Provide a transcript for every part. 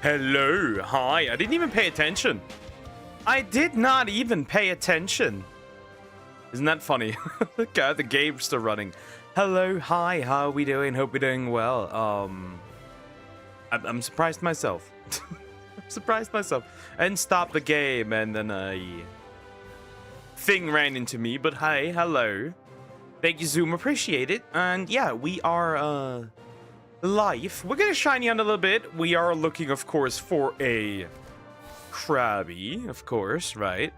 Hello, hi. I didn't even pay attention. I did not even pay attention. Isn't that funny? Look at the game's still running. Hello, hi, how are we doing? Hope we're doing well. I'm surprised myself. I'm surprised myself. And stop the game, and then a thing ran into me. But hi, hello. Thank you, Zoom. Appreciate it. And yeah, we are live. We're gonna shiny on a little bit. We are looking, of course, for a Krabby, of course, right?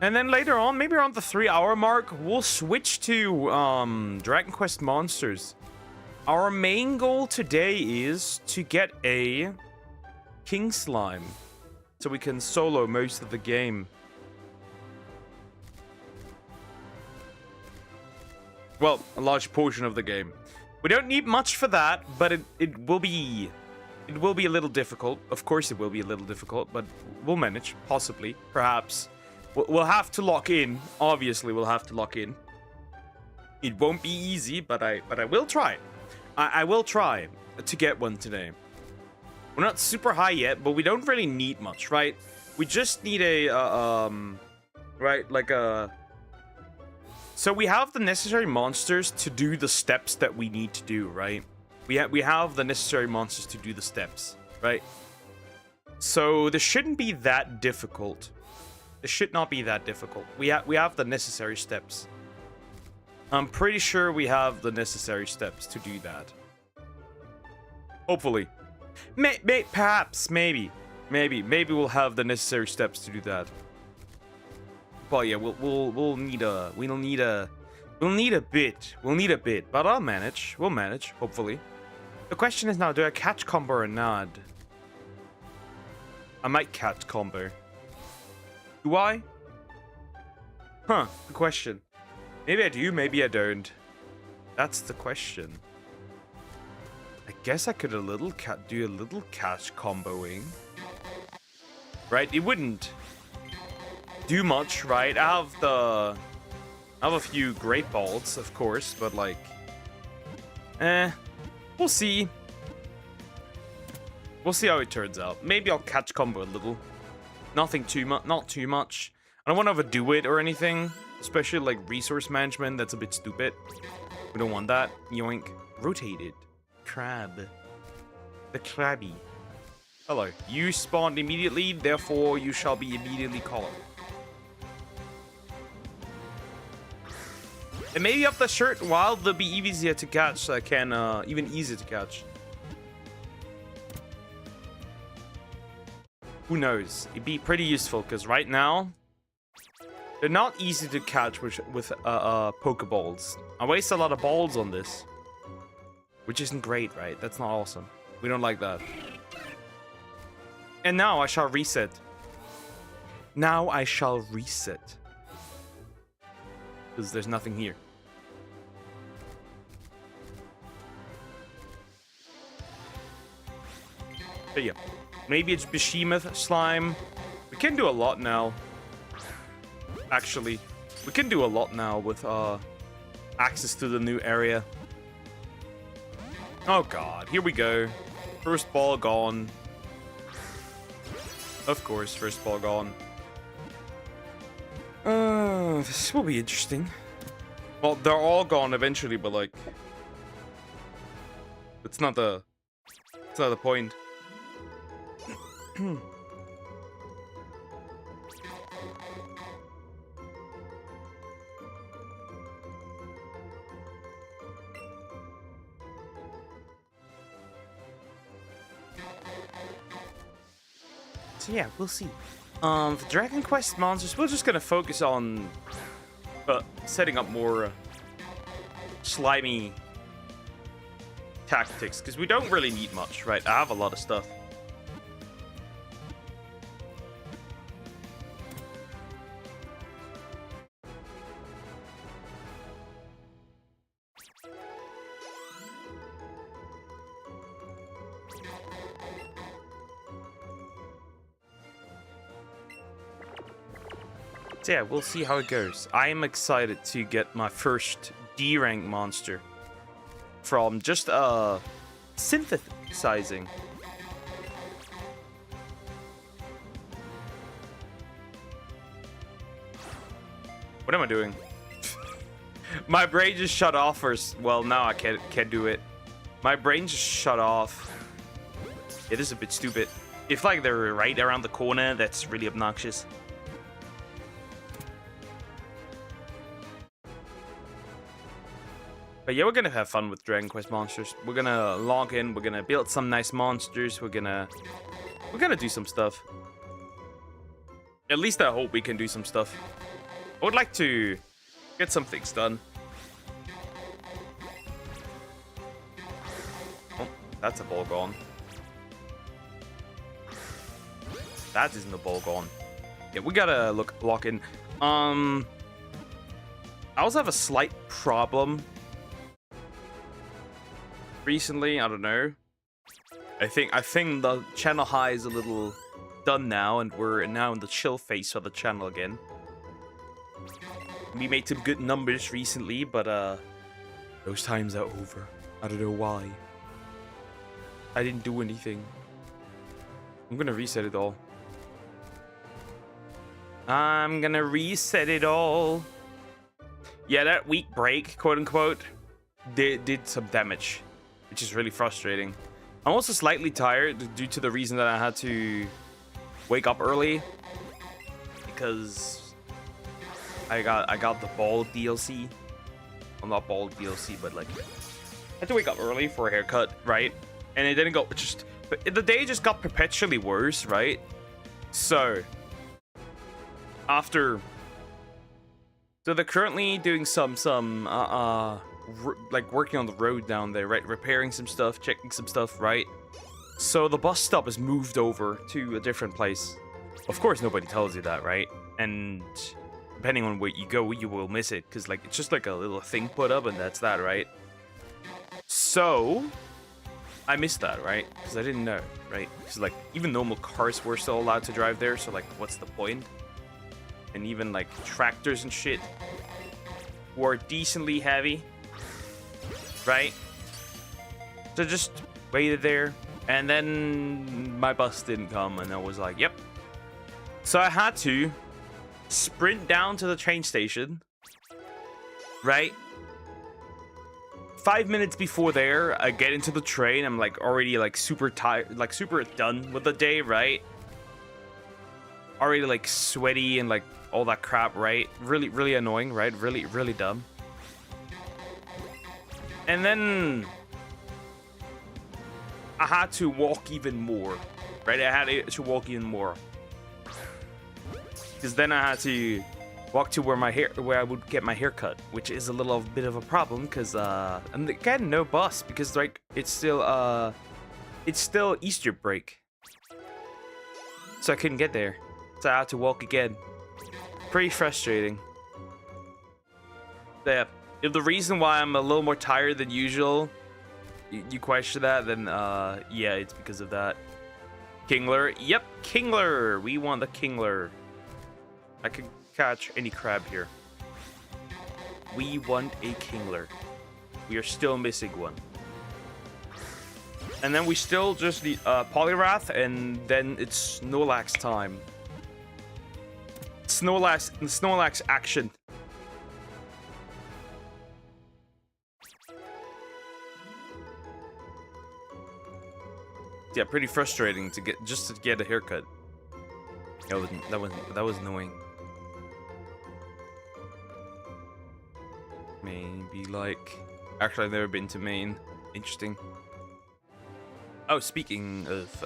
And then later on, maybe around the 3-hour mark, we'll switch to Dragon Quest Monsters. Our main goal today is to get a King Slime, so we can solo most of the game. Well, a large portion of the game. We don't need much for that, but it will be a little difficult. Of course, it will be a little difficult, but we'll manage, possibly, perhaps. We'll have to lock in. Obviously, we'll have to lock in. It won't be easy, but I will try. I will try to get one today. We're not super high yet, but we don't really need much, right? We just need a right, like a. So we have the necessary monsters to do the steps that we need to do, right? We have the necessary monsters to do the steps, right? So this shouldn't be that difficult. It should not be that difficult. We have the necessary steps. I'm pretty sure we have the necessary steps to do that. Hopefully. Perhaps, maybe we'll have the necessary steps to do that. But yeah, we'll need a bit, but I'll manage. We'll manage, hopefully. The question is now, do I catch combo or not? I might catch combo. Do I? Huh, good question. Maybe I do, maybe I don't. That's the question. I guess I could do a little catch comboing. Right, it wouldn't do much, right? I have a few great balls, of course, but like, we'll see. We'll see how it turns out. Maybe I'll catch combo a little. Nothing too much, not too much. I don't want to overdo it or anything, especially like resource management. That's a bit stupid. We don't want that. Yoink. Rotated. Crab. The Krabby. Hello. You spawned immediately, therefore you shall be immediately caught. And maybe up the shirt while they'll be easier to catch, so I can even easier to catch. Who knows? It'd be pretty useful because right now they're not easy to catch with Pokeballs. I waste a lot of balls on this, which isn't great, right? That's not awesome. We don't like that. And now I shall reset. Now I shall reset. Because there's nothing here. But yeah. Maybe it's Behemoth Slime. We can do a lot now. Actually. We can do a lot now with access to the new area. Oh god, here we go. First ball gone. Of course, first ball gone. This will be interesting. Well, they're all gone eventually, but like, it's not the point. So yeah, we'll see. For Dragon Quest monsters, we're just gonna focus on setting up more slimy tactics, because we don't really need much, right? I have a lot of stuff. So yeah, we'll see how it goes. I am excited to get my first D rank monster from just synthesizing What am I doing? My brain just shut off well, now I can't do it. My brain just shut off. It is a bit stupid. If like they're right around the corner, that's really obnoxious. But yeah, we're gonna have fun with Dragon Quest monsters. We're gonna log in, we're gonna build some nice monsters, we're gonna do some stuff. At least I hope we can do some stuff. I would like to get some things done. Oh, that's a ball gone. That isn't a ball gone. Yeah, we gotta lock in. I also have a slight problem recently. I don't know. I think the channel high is a little done now, and we're now in the chill phase of the channel again. We made some good numbers recently, but those times are over. I don't know why. I didn't do anything. I'm gonna reset it all. I'm gonna reset it all. Yeah, that week break, quote unquote, did some damage, which is really frustrating. I'm also slightly tired due to the reason that I had to wake up early because I got the bald DLC. Well, not bald DLC, but like I had to wake up early for a haircut, right? And it didn't go but the day just got perpetually worse, right? So they're currently doing some like working on the road down there, right? Repairing some stuff, checking some stuff, right? So the bus stop is moved over to a different place. Of course, nobody tells you that, right? And depending on where you go, you will miss it, because like it's just like a little thing put up, and that's that, right? So I missed that, right? Because I didn't know, right? Because like even normal cars were still allowed to drive there, so like what's the point? And even like tractors and shit were decently heavy, right? So just waited there, and then my bus didn't come, and I was like, yep. So I had to sprint down to the train station, right? 5 minutes before there, I get into the train. I'm like already like super tired, like super done with the day, right? Already like sweaty and like all that crap, right? Really, really annoying, right? Really, really dumb. And then I had to walk even more, right? I had to walk even more. Because then I had to walk to where I would get my hair cut, which is a little bit of a problem because and again, no bus because like it's still Easter break, so I couldn't get there, so I had to walk again. Pretty frustrating. Yeah, if the reason why I'm a little more tired than usual, you question that, then yeah, it's because of that. Kingler, yep, Kingler. We want the Kingler. I could catch any crab here. We want a Kingler. We are still missing one. And then we still just need Polyrath, and then it's Snorlax time. Snorlax action. Yeah, pretty frustrating to get a haircut. That was annoying. Maybe like, actually I've never been to Maine. Interesting. Oh, speaking of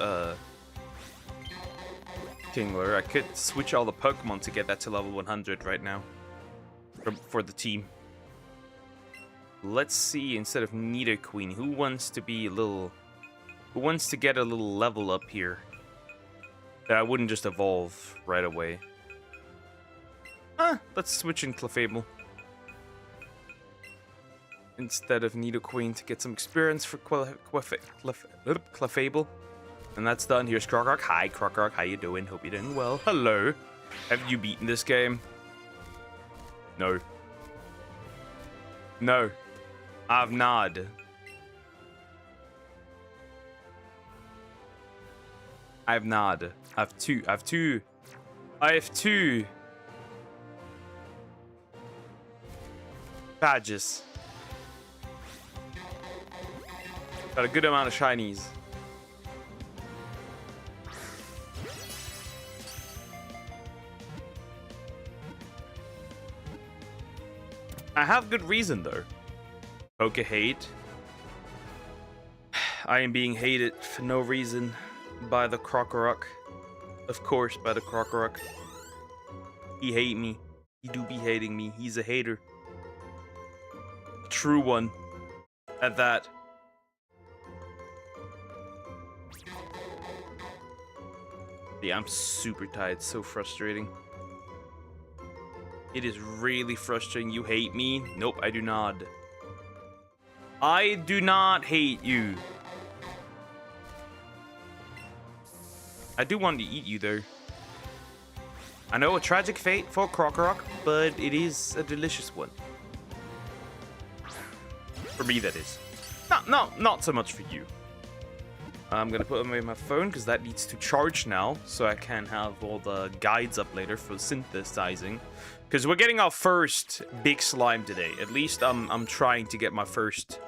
Kingler, I could switch all the Pokemon to get that to level 100 right now for the team. Let's see, instead of Nidoqueen, who wants to get a little level up here that I wouldn't just evolve right away? Let's switch in Clefable instead of Nidoqueen to get some experience for Clefable. And that's done. Here's Crocork. Hi, Crocork. How you doing? Hope you're doing well. Hello. Have you beaten this game? No. No. I've not. I've not. I have two badges. Got a good amount of shinies. I have good reason though. Poke hate. I am being hated for no reason by the Krokorok. Of course, by the Krokorok. He hate me. He do be hating me. He's a hater. A true one. At that. Yeah, I'm super tired. It's so frustrating. It is really frustrating. You hate me? Nope, I do not. I do not hate you. I do want to eat you, though. I know a tragic fate for Krokorok, but it is a delicious one. For me, that is. Not so much for you. I'm gonna put away my phone because that needs to charge now, so I can have all the guides up later for synthesizing. Because we're getting our first big slime today. At least I'm trying to get my first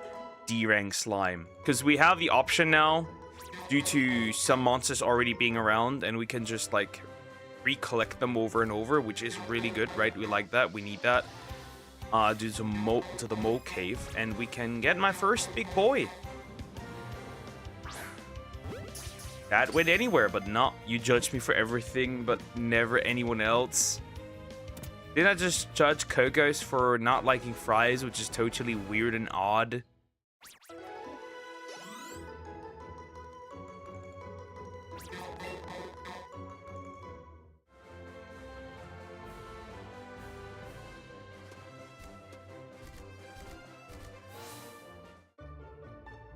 D-rank slime. Because we have the option now, due to some monsters already being around, and we can just like recollect them over and over, which is really good, right? We like that. We need that. Due to the mole cave, and we can get my first big boy. That went anywhere, but not. You judge me for everything, but never anyone else. Didn't I just judge Kokos for not liking fries, which is totally weird and odd?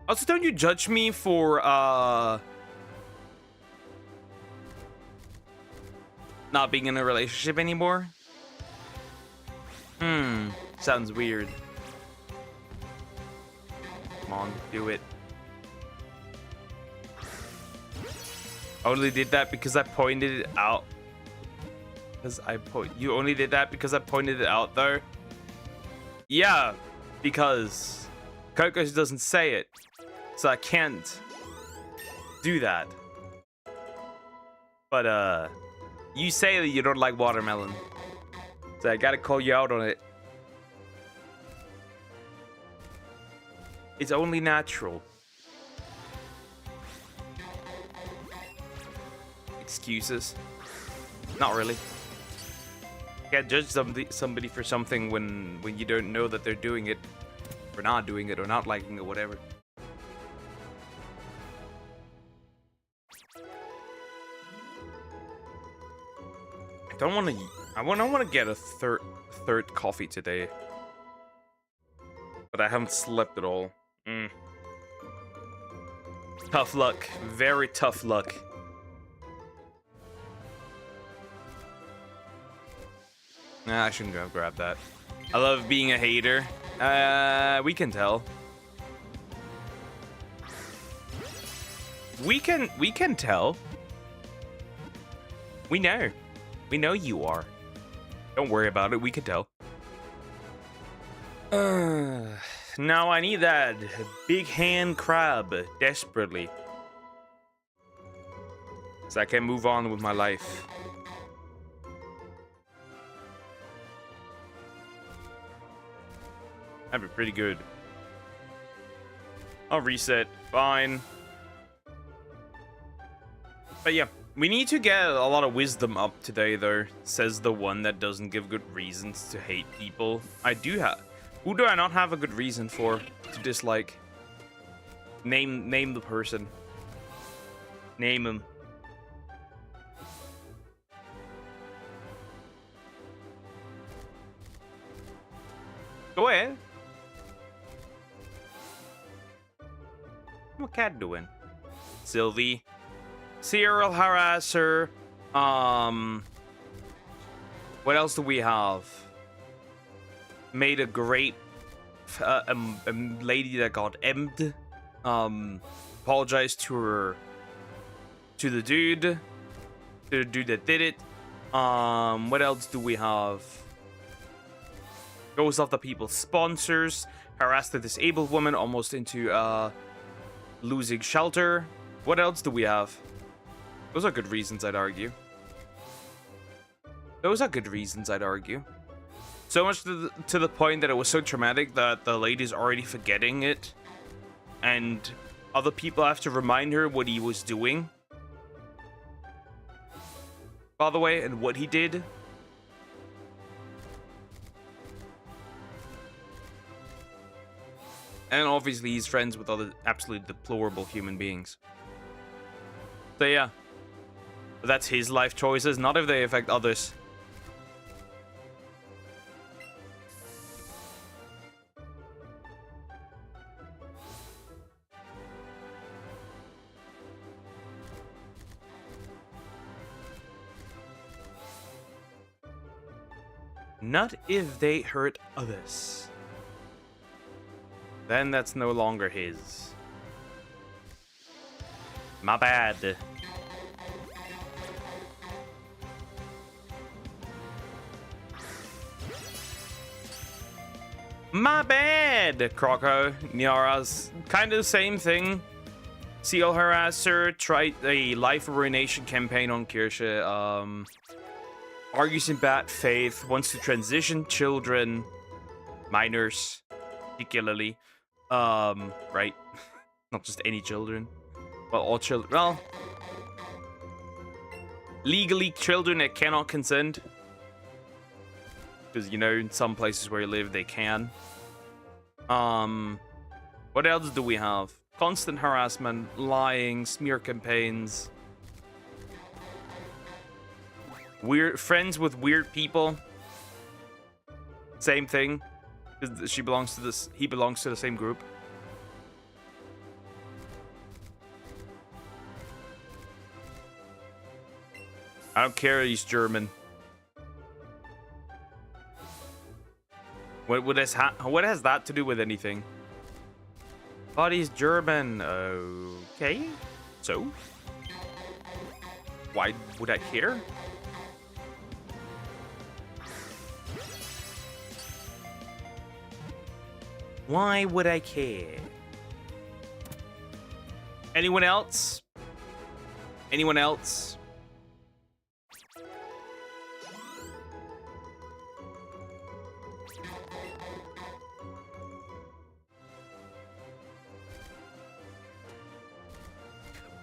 Also, don't you judge me for, not being in a relationship anymore? Sounds weird. Come on, do it. I only did that because I pointed it out. You only did that because I pointed it out, though? Yeah, because Kokos doesn't say it. So I can't do that. But, you say that you don't like watermelon. So I gotta call you out on it. It's only natural. Excuses? Not really. You can't judge somebody for something when you don't know that they're doing it, or not doing it, or not liking it, whatever. I don't want to get a third coffee today, but I haven't slept at all. Tough luck, very tough luck. Nah, I shouldn't go grab that. I love being a hater. We can tell. We can tell. We know. We know you are. Don't worry about it. We can tell. Now I need that big hand crab desperately, so I can move on with my life. That'd be pretty good. I'll reset. Fine. But yeah. We need to get a lot of wisdom up today, though, says the one that doesn't give good reasons to hate people. I do have... Who do I not have a good reason for to dislike? Name the person. Name him. Go ahead. What's my cat doing? Sylvie. Serial harasser. What else do we have? Made a great lady that got emmed. Apologized to the dude that did it. What else do we have? goes after people's sponsors, harassed a disabled woman almost into losing shelter. What else do we have? Those are good reasons, I'd argue. Those are good reasons, I'd argue. So much to the point that it was so traumatic that the lady's already forgetting it. And other people have to remind her what he was doing. By the way, and what he did. And obviously he's friends with other absolutely deplorable human beings. So yeah. But that's his life choices, not if they affect others. Not if they hurt others. Then that's no longer his. My bad. My bad, Croco. Niara's kind of the same thing. Seal harasser, tried a life ruination campaign on Kirsche. Argues in bad faith, wants to transition children, minors, particularly. Right? Not just any children. Well, all children. Well, legally children that cannot consent. Because, you know, in some places where you live, they can. What else do we have? Constant harassment, lying, smear campaigns. Weird friends with weird people. Same thing. She belongs to this. He belongs to the same group. I don't care. He's German. What has that to do with anything? But he's German. Okay. So? Why would I care? Why would I care? Anyone else? Anyone else?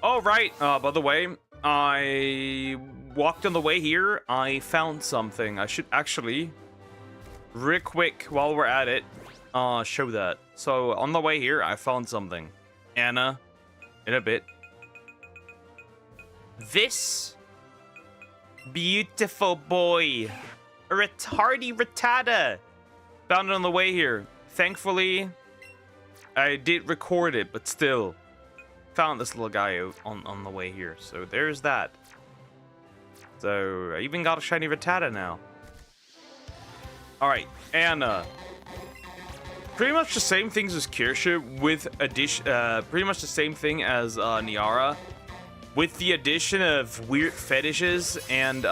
Oh, right. By the way, I walked on the way here. I found something. I should actually, real quick, while we're at it, show that. So on the way here, I found something. Anna, in a bit. This beautiful boy, a retardy retada, found it on the way here. Thankfully, I did record it, but still, found this little guy on the way here. So there's that. So I even got a shiny retada now. All right, Anna. Pretty much the same things as Kirsche with addition. Pretty much the same thing as Niara, with the addition of weird fetishes and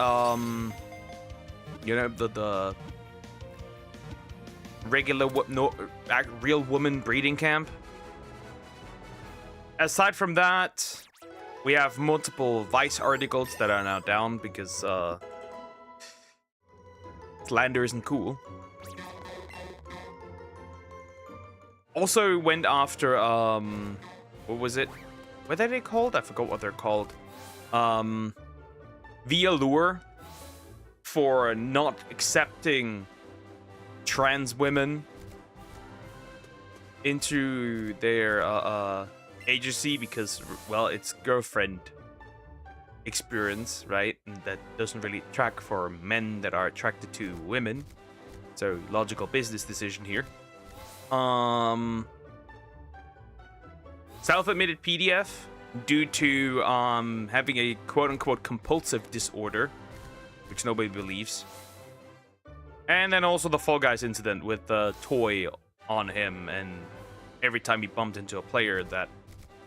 you know, the regular real woman breeding camp. Aside from that, we have multiple Vice articles that are now down because slander isn't cool. Also went after, what was it? What are they called? I forgot what they're called. The Allure, for not accepting trans women into their agency because, well, it's girlfriend experience, right? And that doesn't really track for men that are attracted to women. So, logical business decision here. Self-admitted PDF due to having a quote-unquote compulsive disorder, which nobody believes. And then also the Fall Guys incident with the toy on him, and every time he bumped into a player, that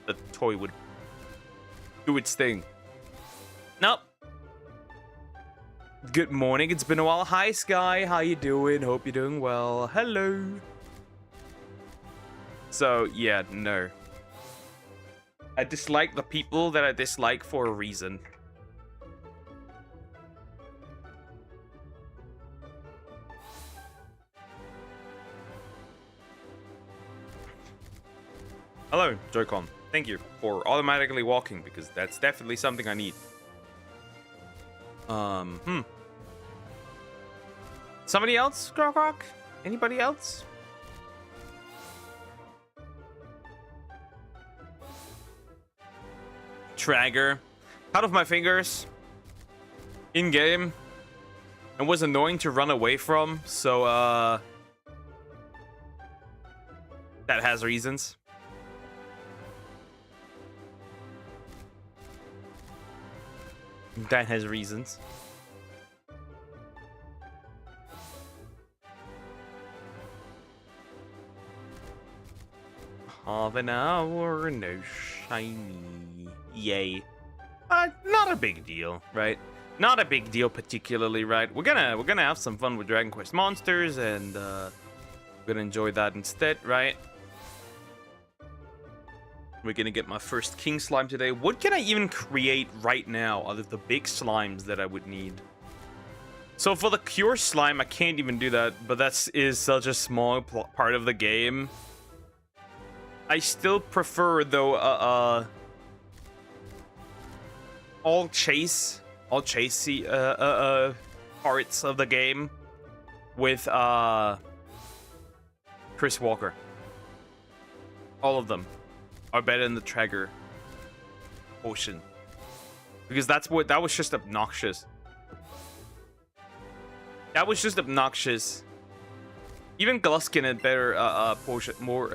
the toy would do its thing. Nope. Good morning. It's been a while. Hi, Sky. How you doing? Hope you're doing well. Hello. So, yeah, no. I dislike the people that I dislike for a reason. Hello, Joy-Con. Thank you for automatically walking, because that's definitely something I need. Somebody else, Grog? Anybody else? Tragger. Out of my fingers. In-game. And was annoying to run away from, so, that has reasons. That has reasons. Half an hour, no shiny. Yay. Not a big deal, right? Not a big deal particularly, right? We're gonna have some fun with Dragon Quest monsters, and we're gonna enjoy that instead, right? We're gonna get my first king slime today. What can I even create right now out of the big slimes that I would need? So for the cure slime, I can't even do that, but that is such a small part of the game. I still prefer, though, all chasey parts of the game with Chris Walker. All of them are better than the Trigger potion, because that was just obnoxious. That was just obnoxious. Even Gluskin had better potion, more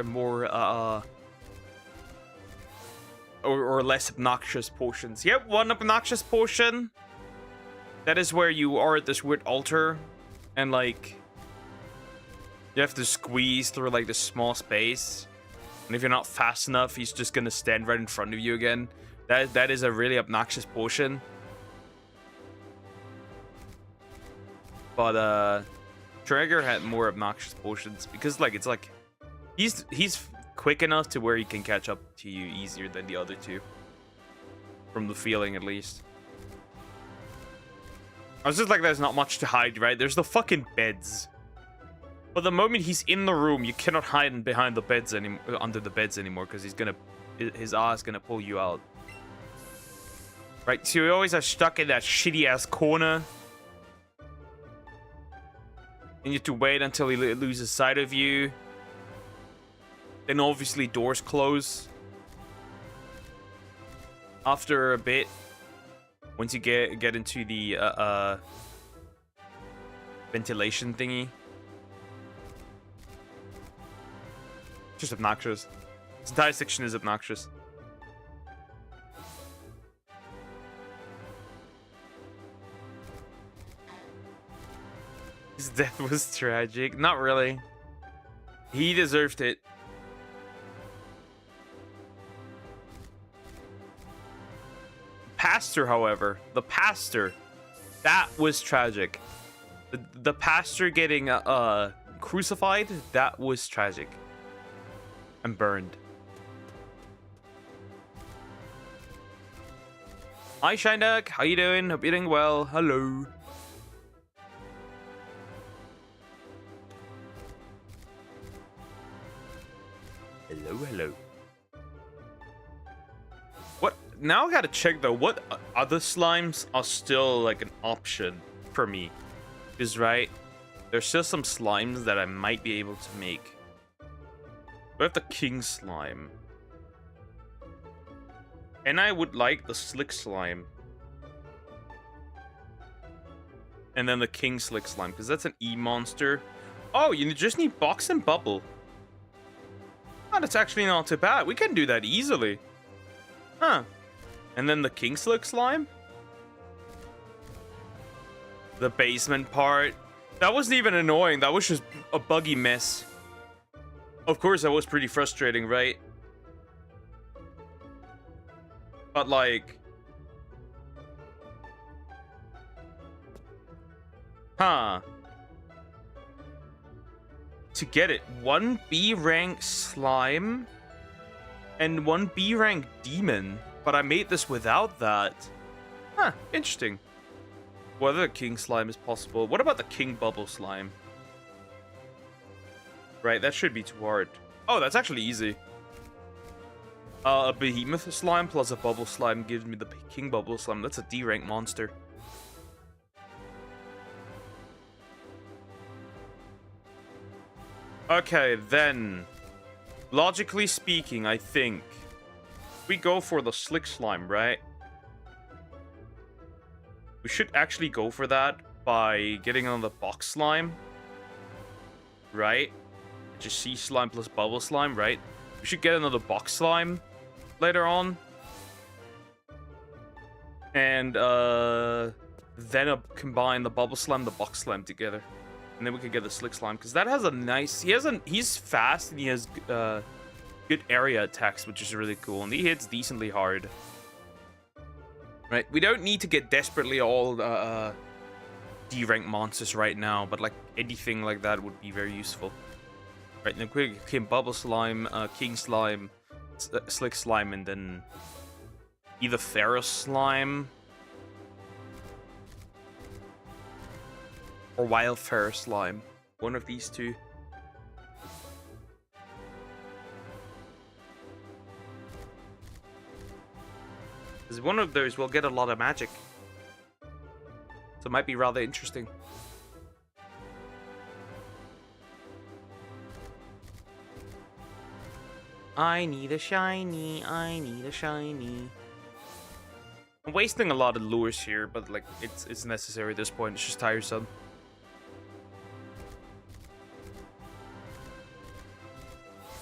or less obnoxious potions. Yep, one obnoxious potion. That is where you are at this weird altar, and like you have to squeeze through like this small space. And if you're not fast enough, he's just gonna stand right in front of you again. That is a really obnoxious potion. But Trigger had more obnoxious potions, because like it's like he's quick enough to where he can catch up to you easier than the other two. From the feeling, at least. I was just like, there's not much to hide, right? There's the fucking beds. But the moment he's in the room, you cannot hide behind the beds under the beds anymore, because his ass gonna pull you out. Right, so you always are stuck in that shitty ass corner. And you have to wait until he loses sight of you. Then obviously doors close. After a bit, once you get into the ventilation thingy. Just obnoxious. This entire section is obnoxious. His death was tragic. Not really. He deserved it. Pastor, however, the pastor, that was tragic. The pastor getting crucified, that was tragic. And burned. Hi, Shinduck. How you doing? Hope you're doing well. Hello. Hello. What? Now I gotta check though. What other slimes are still like an option for me? Because right, there's still some slimes that I might be able to make. We have the king slime. And I would like the slick slime. And then the king slick slime, because that's an E-monster. Oh, you just need box and bubble. Oh, that's actually not too bad. We can do that easily. Huh. And then the king slick slime? The basement part. That wasn't even annoying. That was just a buggy mess. Of course, that was pretty frustrating, right? But like... Huh. To get it, 1 B rank slime and 1 B rank demon. But I made this without that. Huh, interesting. Whether the king slime is possible. What about the king bubble slime? Right, that should be too hard. Oh, that's actually easy. A behemoth slime plus a bubble slime gives me the king bubble slime. That's a D rank monster. Okay, then. Logically speaking, I think we go for the slick slime, right? We should actually go for that by getting on the box slime. Right? Just sea slime plus bubble slime, right? We should get another box slime later on. And then combine the bubble slime, the box slime together. And then we could get the slick slime, because that has a nice... He's fast, and he has good area attacks, which is really cool. And he hits decently hard. Right? We don't need to get desperately all D-rank monsters right now, but like anything like that would be very useful. Right, then we can bubble slime, king slime, slick slime, and then either ferrous slime or wild ferrous slime. One of these two. Because one of those will get a lot of magic. So it might be rather interesting. I need a shiny, I need a shiny. I'm wasting a lot of lures here, but like it's necessary at this point. It's just tiresome.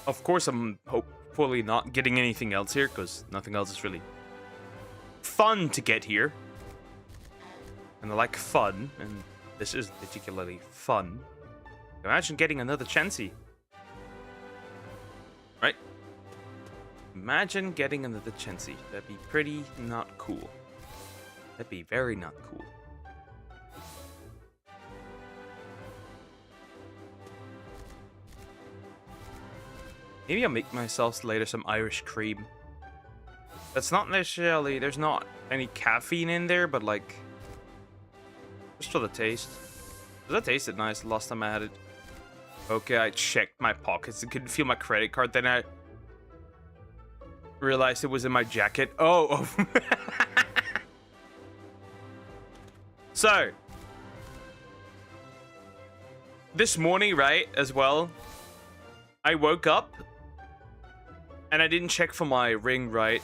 Of course, I'm hopefully not getting anything else here, because nothing else is really fun to get here. And I like fun, and this is particularly fun. Imagine getting another Chansey. Right? Imagine getting another Chansey. That'd be pretty not cool. That'd be very not cool. Maybe I'll make myself later some Irish cream. That's not necessarily... There's not any caffeine in there, but like... Just for the taste. That tasted nice last time I had it. Okay, I checked my pockets and couldn't feel my credit card. Then I realized it was in my jacket. Oh. So. This morning, right, as well, I woke up and I didn't check for my ring, right?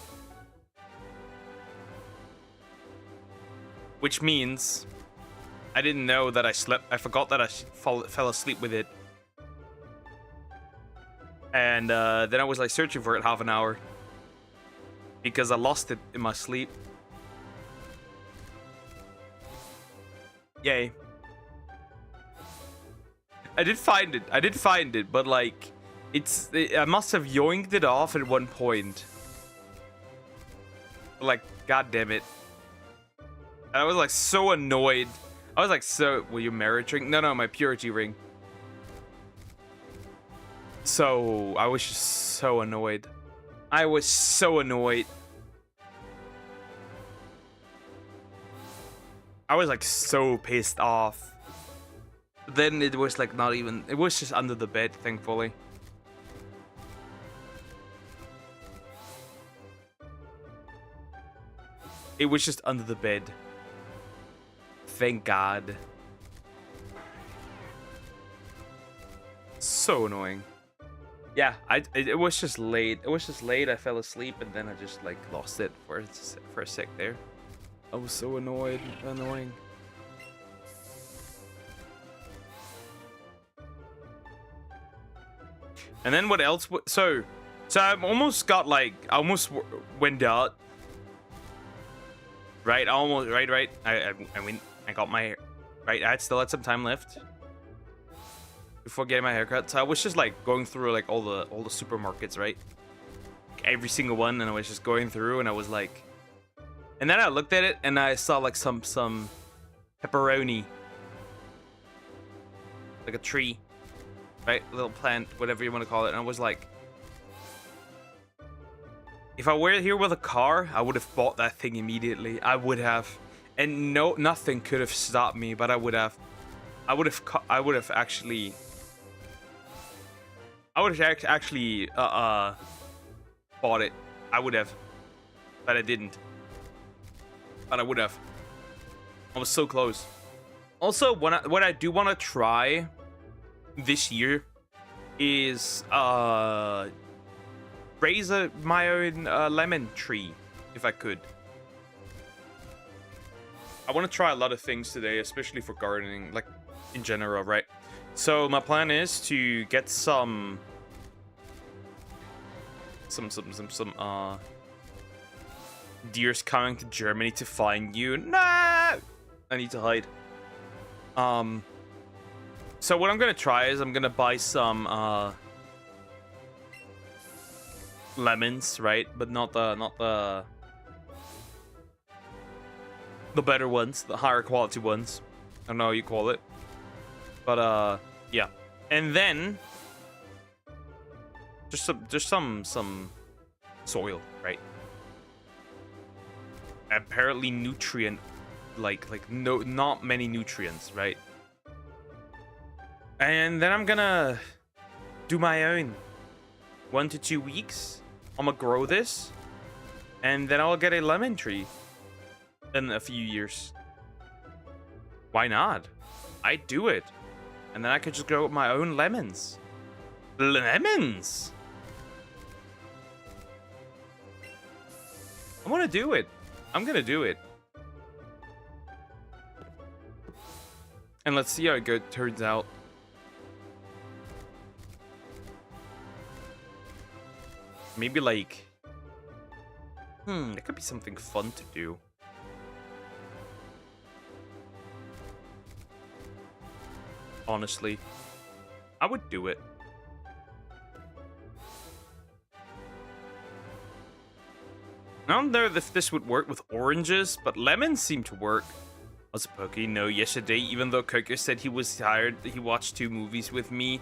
Which means I didn't know that I slept. I forgot that I fell asleep with it. And then I was like searching for it half an hour because I lost it in my sleep. Yay. I did find it, but like I must have yoinked it off at one point. Like, god damn it. And I was like so annoyed. I was like, were you merit ring? No, my purity ring. So, I was just so annoyed. I was so annoyed. I was like so pissed off. Then it was like not even... It was just under the bed, thankfully. It was just under the bed. Thank God. So annoying. Yeah, it was just late. It was just late. I fell asleep and then I just like lost it for a sec there. I was so annoying. And then what else? So I almost got like I almost went out. Right, almost right. I went. I got my right. I still had some time left before getting my haircut, so I was just like going through like all the supermarkets, right? Every single one, and I was just going through, and I was like, and then I looked at it, and I saw like some pepperoni, like a tree, right? A little plant, whatever you want to call it. And I was like, if I were here with a car, I would have bought that thing immediately. I would have, and nothing could have stopped me. But I would have actually bought it. I would have, but I didn't. But I would have. I was so close. Also, what I do want to try this year is raise my own lemon tree, if I could. I want to try a lot of things today, especially for gardening, like in general, right? So my plan is to get some deers coming to Germany to find you. No, I need to hide. So what I'm gonna try is I'm gonna buy some lemons, right? But not the better ones, the higher quality ones. I don't know how you call it. But yeah. And then just some soil, right? Apparently nutrient not many nutrients, right? And then I'm gonna do my own 1 to 2 weeks. I'm gonna grow this, and then I'll get a lemon tree in a few years. Why not? I'd do it, and then I could just grow my own lemons. Lemons! I want to do it. I'm gonna do it. And let's see how it turns out. Maybe like... it could be something fun to do. Honestly. I would do it. I don't know if this would work with oranges, but lemons seem to work. Was a Pokey? No, yesterday, even though Coco said he was tired, he watched 2 movies with me.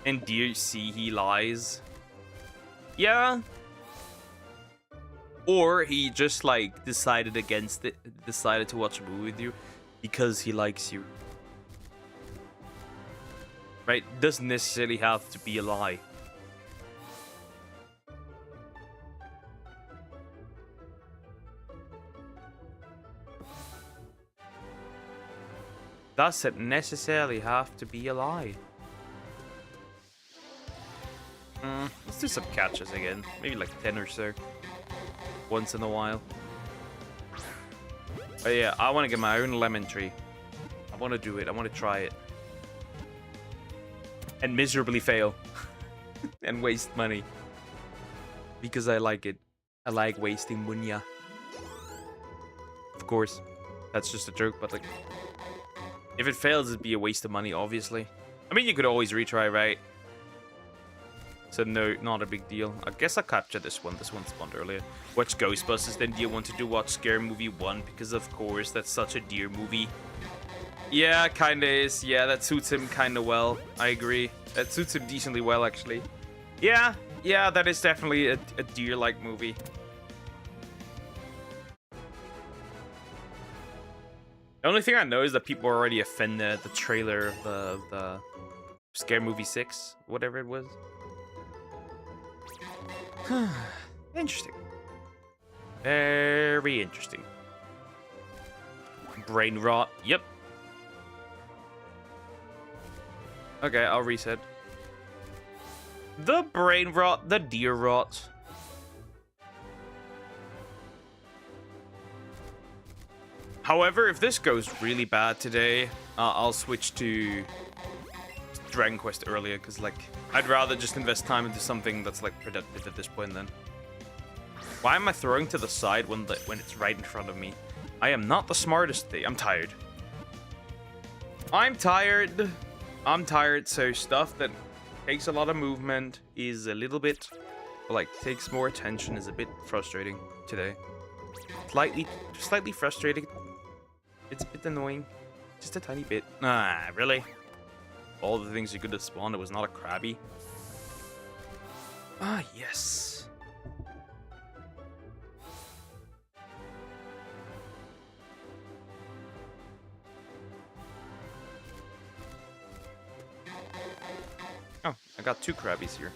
And dear see, he lies. Yeah. Or he just like decided against it, decided to watch a movie with you because he likes you. Right? Doesn't necessarily have to be a lie. Doesn't necessarily have to be a lie. Let's do some catches again. Maybe like 10 or so. Once in a while. But yeah, I want to get my own lemon tree. I want to do it. I want to try it. And miserably fail. And waste money. Because I like it. I like wasting money. Of course. That's just a joke, but like... if it fails, it'd be a waste of money, obviously. I mean, you could always retry, right? So no, not a big deal. I guess I captured this one. This one spawned earlier. Watch Ghostbusters, then do you want to do watch Scary Movie 1? Because of course, that's such a deer movie. Yeah, kinda is. Yeah, that suits him kinda well. I agree. That suits him decently well, actually. Yeah, that is definitely a deer-like movie. The only thing I know is that people are already offended at the trailer of the Scary Movie 6, whatever it was. Interesting. Very interesting. Brain rot. Yep. Okay, I'll reset. The brain rot, the deer rot. However, if this goes really bad today, I'll switch to Dragon Quest earlier, because like I'd rather just invest time into something that's like productive at this point then. Why am I throwing to the side when it's right in front of me? I am not the smartest thing. I'm tired. I'm tired, so stuff that takes a lot of movement is a little bit, like, takes more attention is a bit frustrating today. Slightly frustrating. It's a bit annoying. Just a tiny bit. Ah, really? all the things you could have spawned, it was not a Krabby. Ah, yes. Oh, I got 2 Krabbies here.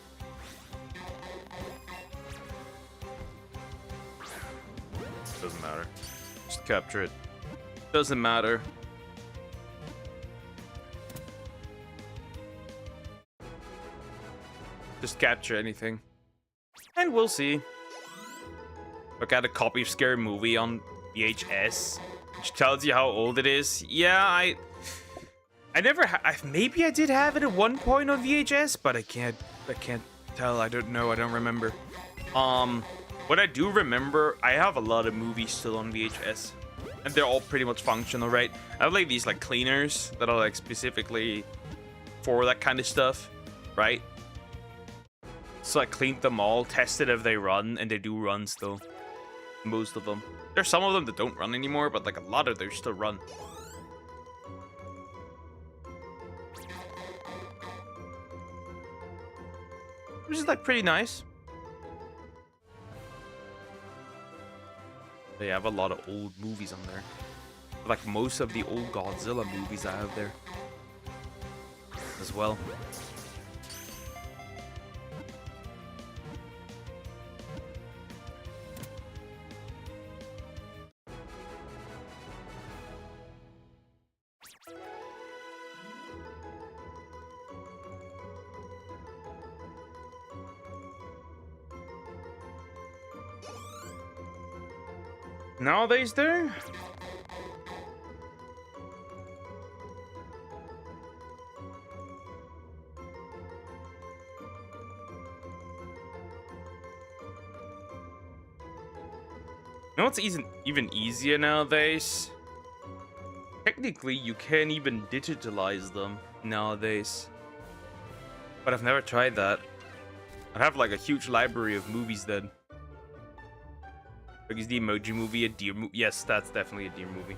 Doesn't matter. Just capture it. Doesn't matter. Just capture anything. And we'll see. Look at a copy of Scary Movie on VHS, which tells you how old it is. Yeah, I never maybe I did have it at one point on VHS, but I can't tell. I don't know. I don't remember. What I do remember, I have a lot of movies still on VHS, and they're all pretty much functional, right? I have like these like cleaners that are like specifically for that kind of stuff, right? So I cleaned them all, tested if they run, and they do run still. Most of them. There's some of them that don't run anymore, but like a lot of them still run. Which is like pretty nice. They have a lot of old movies on there. Like most of the old Godzilla movies I have there as well. Nowadays, do? You know what's even easier nowadays? Technically, you can't even digitalize them nowadays. But I've never tried that. I'd have like a huge library of movies then. Like, is the Emoji Movie a deer movie? Yes, that's definitely a deer movie.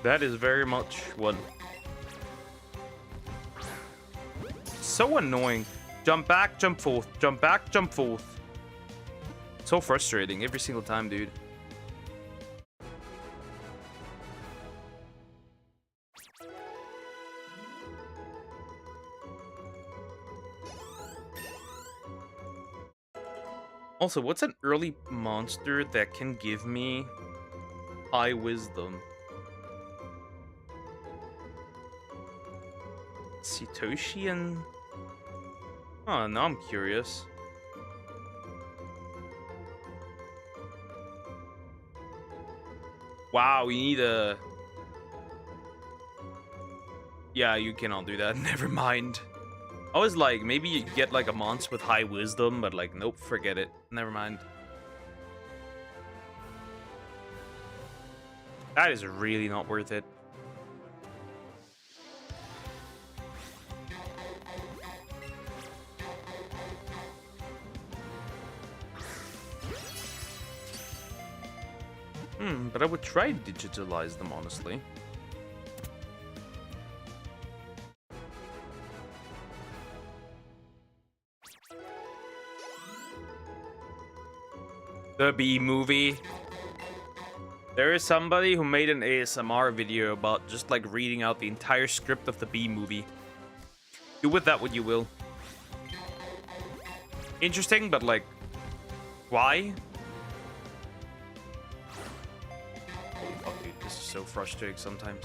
That is very much one. So annoying. Jump back, jump forth. Jump back, jump forth. So frustrating every single time, dude. Also, what's an early monster that can give me high wisdom? Satoshi and... Oh, now I'm curious. Wow, we need a... Yeah, you cannot do that. Never mind. I was like, maybe you get like a monster with high wisdom, but like, nope, forget it. Never mind. That is really not worth it. But I would try to digitalize them, honestly. The Bee Movie. There is somebody who made an ASMR video about just like reading out the entire script of the Bee Movie. Do with that what you will. Interesting, but like, why? Oh, dude, this is so frustrating sometimes.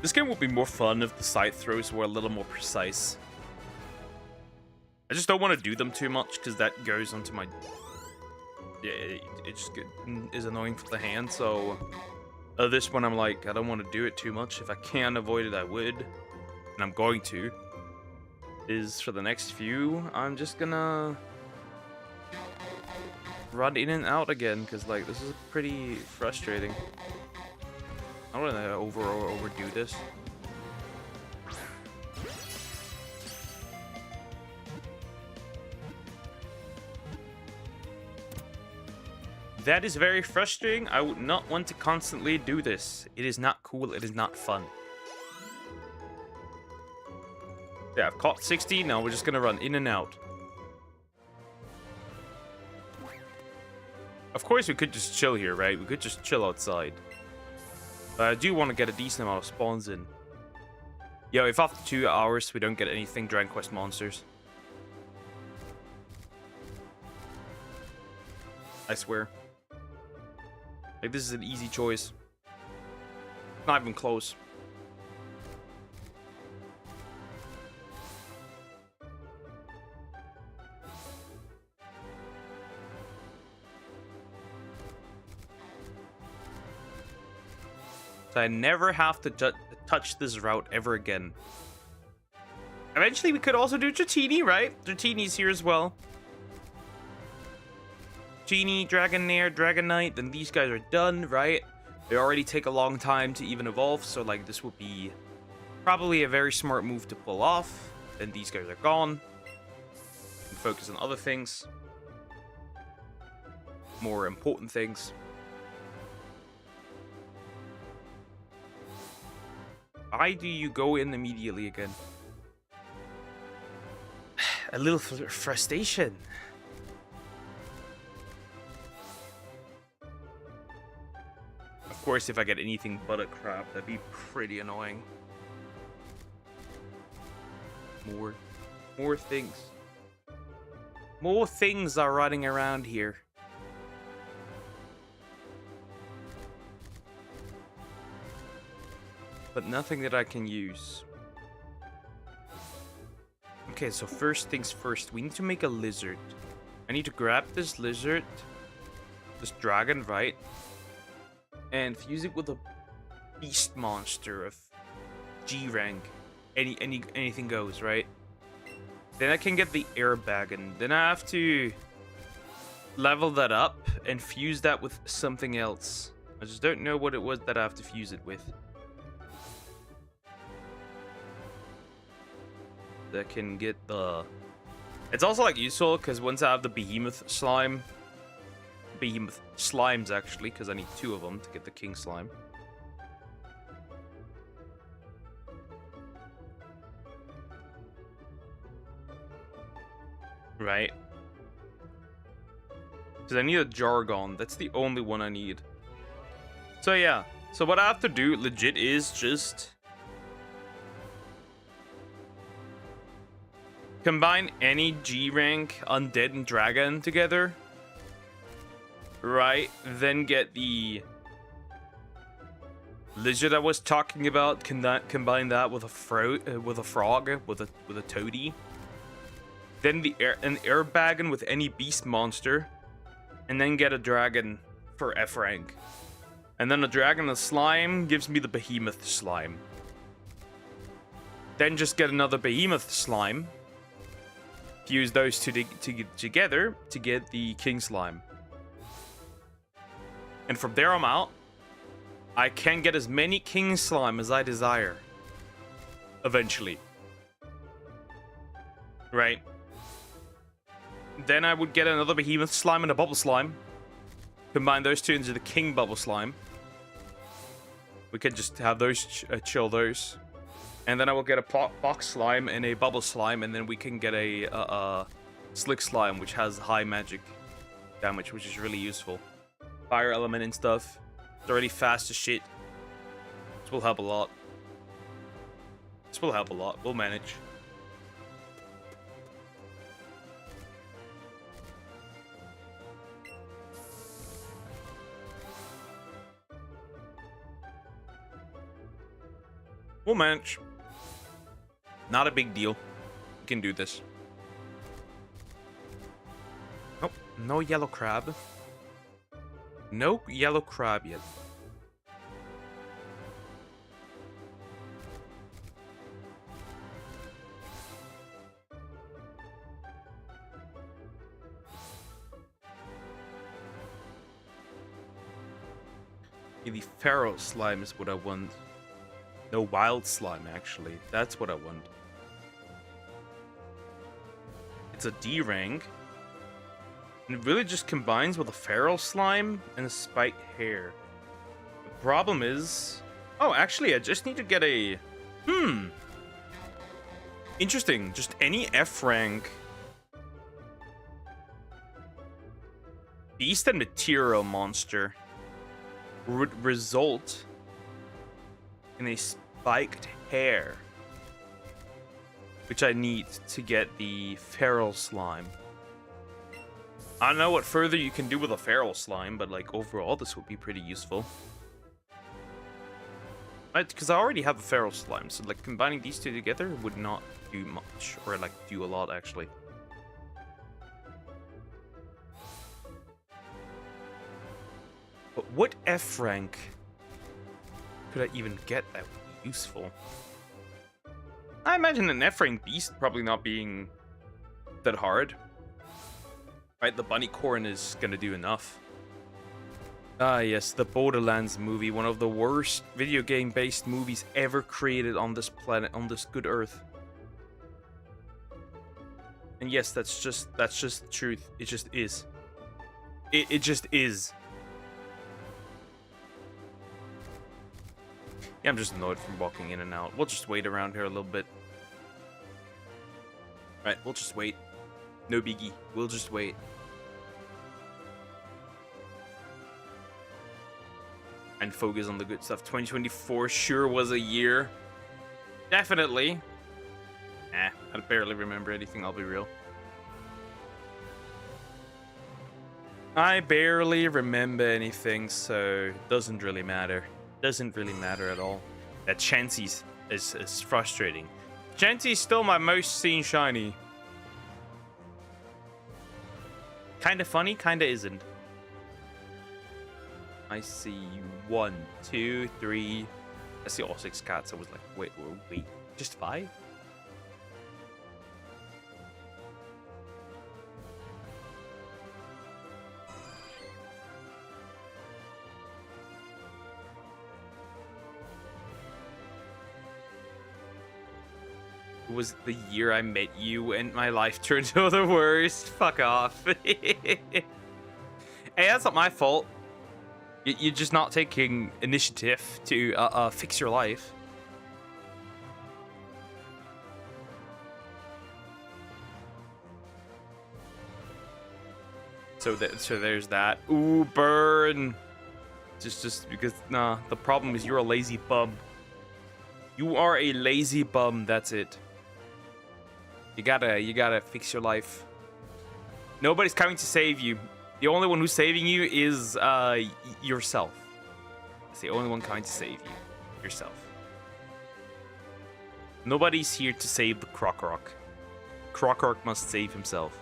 This game would be more fun if the side throws were a little more precise. I just don't want to do them too much because that goes onto my... Yeah, it just is annoying for the hand, so... this one I'm like, I don't want to do it too much. If I can avoid it, I would. And I'm going to. is for the next few, I'm just gonna run in and out again, because like this is pretty frustrating. I don't want to overdo this. That is very frustrating. I would not want to constantly do this. It is not cool. It is not fun. Yeah, I've caught 60. Now we're just gonna run in and out. Of course, we could just chill here, right? We could just chill outside. But I do want to get a decent amount of spawns in. Yo, if after 2 hours we don't get anything Dragon Quest monsters, I swear. Like, this is an easy choice. Not even close. So I never have to touch this route ever again. Eventually, we could also do Dratini, right? Dratini's here as well. Genie, Dragonair, Dragonite, then these guys are done, right? They already take a long time to even evolve, so like this would be probably a very smart move to pull off. Then these guys are gone. And focus on other things. More important things. Why do you go in immediately again? A little frustration. Of course, if I get anything but a crab, that'd be pretty annoying. More things. More things are running around here. But nothing that I can use. Okay, so first things first, we need to make a lizard. I need to grab this lizard, this dragon, right? And fuse it with a beast monster of G rank. Anything goes, right? Then I can get the air bag, and then I have to level that up and fuse that with something else. I just don't know what it was that I have to fuse it with. That can get the... It's also like useful because once I have the behemoth slime, behemoth slimes actually, because I need 2 of them to get the king slime. Right. Because I need a Jargon. That's the only one I need. So yeah. So what I have to do legit is just combine any G rank undead and dragon together. Right. Then get the lizard I was talking about. Combine that with a frog, with a toady. Then an air bagon with any beast monster, and then get a dragon for F rank. And then a dragon of slime gives me the behemoth slime. Then just get another behemoth slime. Fuse those two together to get the king slime. And from there on out, I can get as many king slime as I desire. Eventually. Right. Then I would get another behemoth slime and a bubble slime. Combine those two into the king bubble slime. We could just have those chill those. And then I will get a box slime and a bubble slime, and then we can get a slick slime, which has high magic damage, which is really useful. Fire element and stuff. It's already fast as shit. This will help a lot. This will help a lot. We'll manage. We'll manage. Not a big deal. We can do this. Nope. No yellow crab. No yellow crab yet. The Pharaoh slime is what I want. No, wild slime, actually. That's what I want. It's a D rank. And it really just combines with a feral slime and a spiked hair. The problem is... Oh, actually, I just need to get a... Interesting. Just any F rank. Beast and material monster would result in a spiked hair, which I need to get the feral slime. I don't know what further you can do with a feral slime, but like overall this would be pretty useful. Right, because I already have a feral slime, so like combining these two together would not do much, or like do a lot actually. But what F rank could I even get that would be useful? I imagine an F rank beast probably not being that hard. Right, the bunny corn is gonna do enough. Ah yes, the Borderlands movie, one of the worst video game based movies ever created on this planet, on this good earth. And yes, that's just the truth. It just is. It just is. Yeah, I'm just annoyed from walking in and out. We'll just wait around here a little bit. Right, we'll just wait. No biggie. We'll just wait. And focus on the good stuff. 2024 sure was a year. Definitely. I barely remember anything, I'll be real. I barely remember anything, so it doesn't really matter. Doesn't really matter at all. That Chansey's is frustrating. Chansey's still my most seen shiny. Kinda funny, kinda isn't. I see 1, 2, 3. I see all 6 cats. I was like, wait, just 5? It was the year I met you and my life turned to the worst. Fuck off. Hey, that's not my fault. You're just not taking initiative to fix your life. So there's that. Ooh, burn. Just because, nah, the problem is you're a lazy bum. You are a lazy bum, that's it. You gotta fix your life. Nobody's coming to save you. The only one who's saving you is yourself. It's the only one coming to save you. Yourself. Nobody's here to save the Croc-Rock. Croc-Rock must save himself.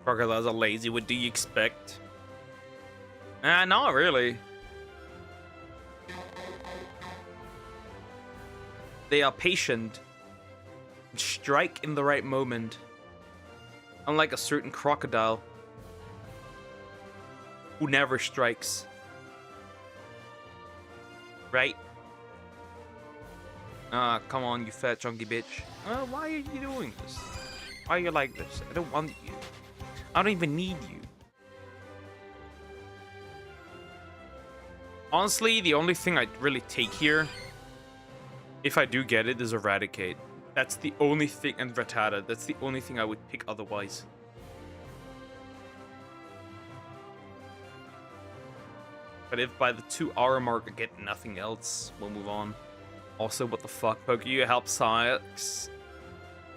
Crocodiles are lazy, what do you expect? Not really. They are patient and strike in the right moment. Unlike a certain crocodile who never strikes. Right? Come on, you fat chunky bitch. Why are you doing this? Why are you like this? I don't want you. I don't even need you. Honestly, the only thing I'd really take here, if I do get it, is Eradicate. That's the only thing, and Rattata. That's the only thing I would pick otherwise. But if by the 2-hour mark I get nothing else, we'll move on. Also, what the fuck? Pokey helped Syx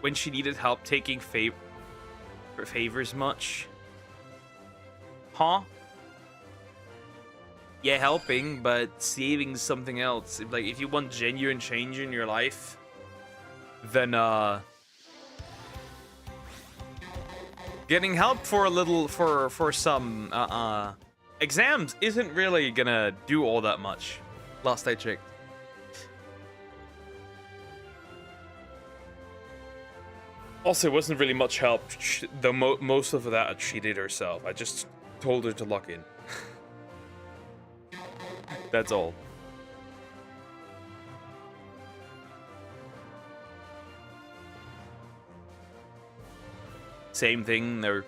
when she needed help taking favors much? Huh? Yeah, helping, but saving something else. If you want genuine change in your life, then getting help for a little for some exams isn't really gonna do all that much. Last I checked. Also, it wasn't really much help. Most of that she did herself. I just told her to lock in. That's all. Same thing. They're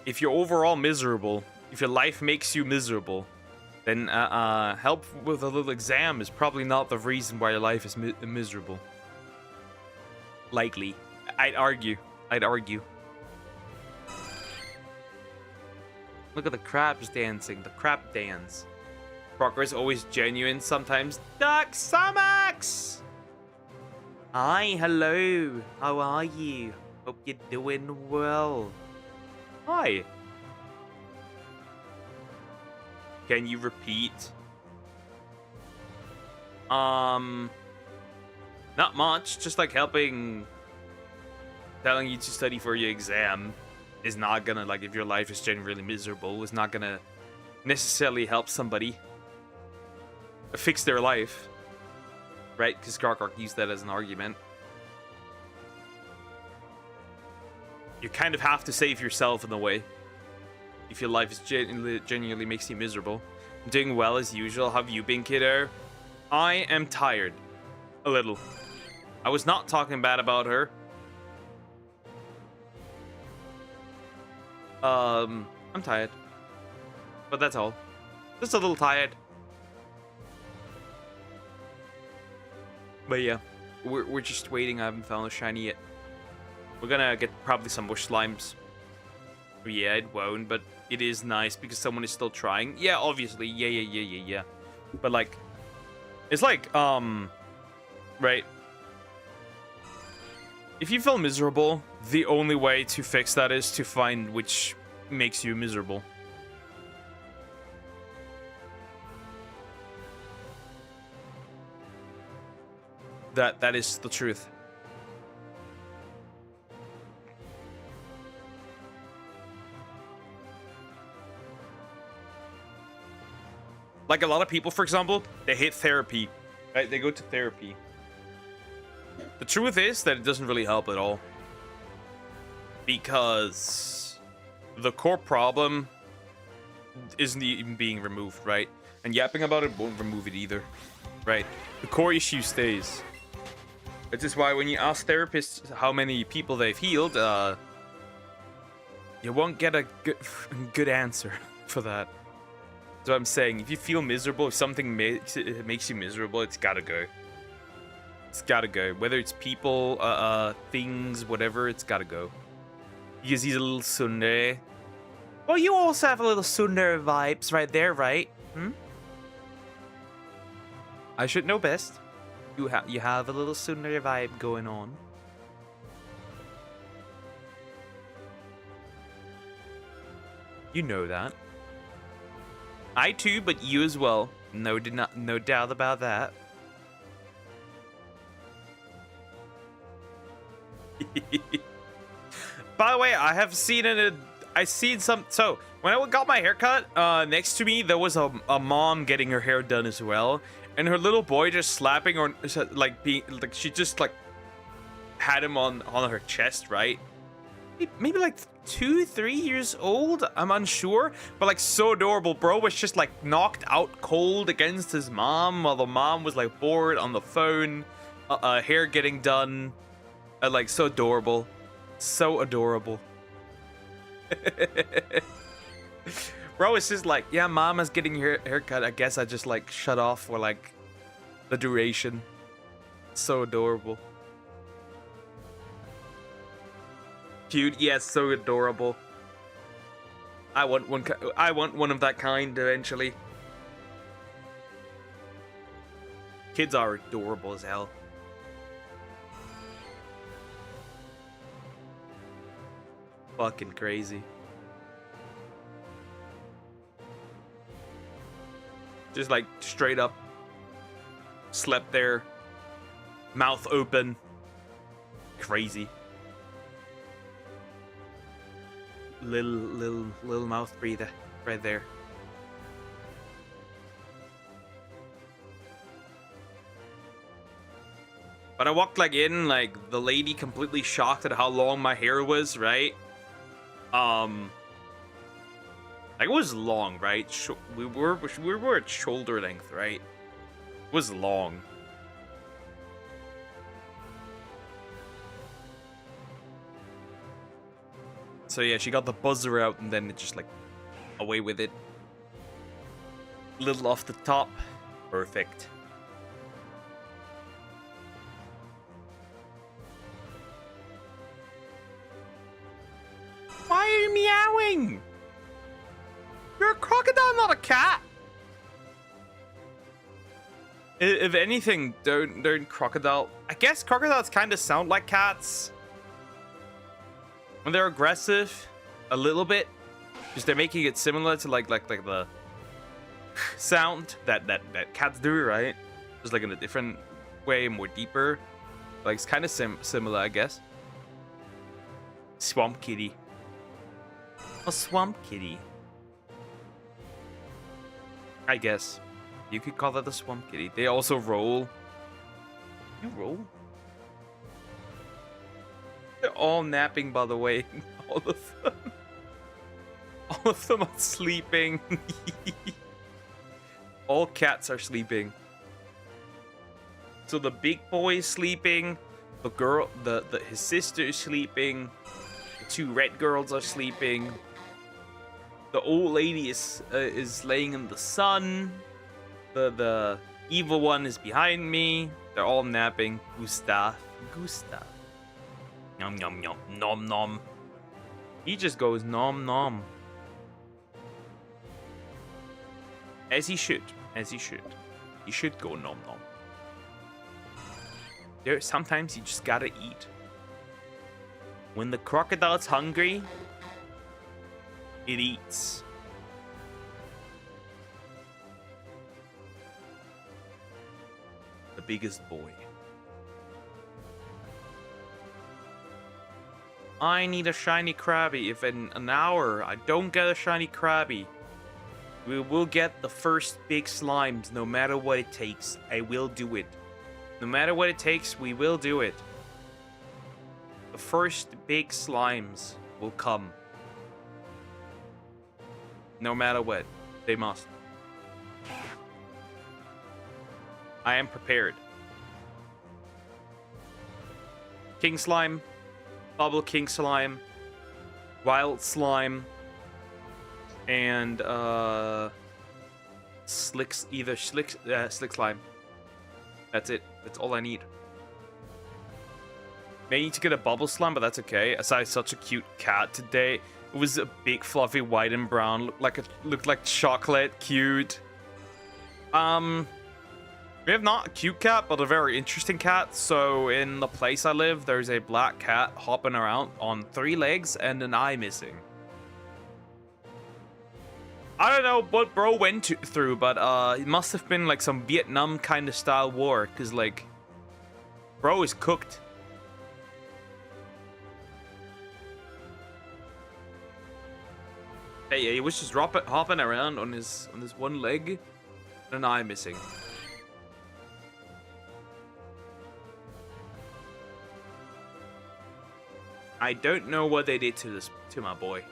if you're overall miserable, if your life makes you miserable, then help with a little exam is probably not the reason why your life is miserable. Likely. I'd argue. Look at the crabs dancing. The crab dance. Progress always genuine, sometimes Duck Samax! Hi, hello. How are you? Hope you're doing well. Hi. Can you repeat? Not much. Just like telling you to study for your exam is not gonna, like, if your life is genuinely miserable, is not gonna necessarily help somebody fix their life, right? Because Gargark used that as an argument. You kind of have to save yourself in a way. If your life is genuinely makes you miserable. I'm doing well as usual. How have you been, kiddo? I am tired. A little. I was not talking bad about her. I'm tired. But that's all. Just a little tired. But yeah, we're just waiting. I haven't found a shiny yet. We're gonna get probably some bush slimes. Yeah, it won't, but it is nice because someone is still trying. Yeah, obviously. Yeah. But like, it's like, right. If you feel miserable, the only way to fix that is to find which makes you miserable. That is the truth. Like a lot of people, for example, they hate therapy, right? They go to therapy. The truth is that it doesn't really help at all. Because the core problem isn't even being removed, right? And yapping about it won't remove it either, right? The core issue stays. Which is why when you ask therapists how many people they've healed, you won't get a good answer for that. That's what I'm saying. If you feel miserable, if something makes you miserable, it's gotta go. It's gotta go. Whether it's people, things, whatever, it's gotta go. Because he's a little tsundere. Well, you also have a little tsundere vibes right there, right? I should know best. You have a little tsundere vibe going on. You know that. I too, but you as well. No doubt about that. By the way, I have seen some. So when I got my haircut, next to me there was a mom getting her hair done as well, and her little boy just slapping or like she just like had him on her chest, right? Maybe like 2-3 years old, I'm unsure, but like so adorable. Bro was just like knocked out cold against his mom while the mom was like bored on the phone, hair getting done, like so adorable. Bro is just like, yeah, mama's getting her haircut, I guess I just like shut off for like the duration. So adorable. Cute, yes, so adorable. I want one of that kind eventually. Kids are adorable as hell. Fucking crazy. Just like straight up slept there, mouth open. Crazy. Little mouth breather right there. But I walked like in, like the lady completely shocked at how long my hair was, right? Like it was long, right? We were at shoulder length, right? It was long. So yeah, she got the buzzer out and then it just like away with it. Little off the top. Perfect. Why are you meowing? You're a crocodile, not a cat. If anything, don't crocodile. I guess crocodiles kind of sound like cats. When they're aggressive, a little bit. Just they're making it similar to like the sound that cats do, right? Just like in a different way, more deeper. Like it's kind of similar, I guess. Swamp kitty. A swamp kitty. I guess you could call that a swamp kitty. They also roll. You roll? They're all napping, by the way. All of them. All of them are sleeping. All cats are sleeping. So the big boy is sleeping. The girl, his sister is sleeping. The two red girls are sleeping. The old lady is laying in the sun. The evil one is behind me. They're all napping. Gustav. Nom nom nom nom nom. He just goes nom nom. As he should. As he should. He should go nom nom. Sometimes you just gotta eat. When the crocodile's hungry, it eats. The biggest boy. I need a shiny Krabby. If in an hour I don't get a shiny Krabby, we will get the first big slimes no matter what it takes. I will do it. No matter what it takes, we will do it. The first big slimes will come. No matter what, they must. I am prepared. King Slime, Bubble King Slime, Wild Slime, and Slick Slime. That's it. That's all I need. May need to get a Bubble Slime, but that's okay. I saw such a cute cat today. It was a big, fluffy, white and brown. Looked like chocolate. Cute. We have not a cute cat, but a very interesting cat. So in the place I live, there's a black cat hopping around on 3 legs and an eye missing. I don't know what bro went through, but it must have been like some Vietnam kind of style war, because like, bro is cooked. Hey, he was just hopping around on his one leg and an eye missing. I don't know what they did to my boy,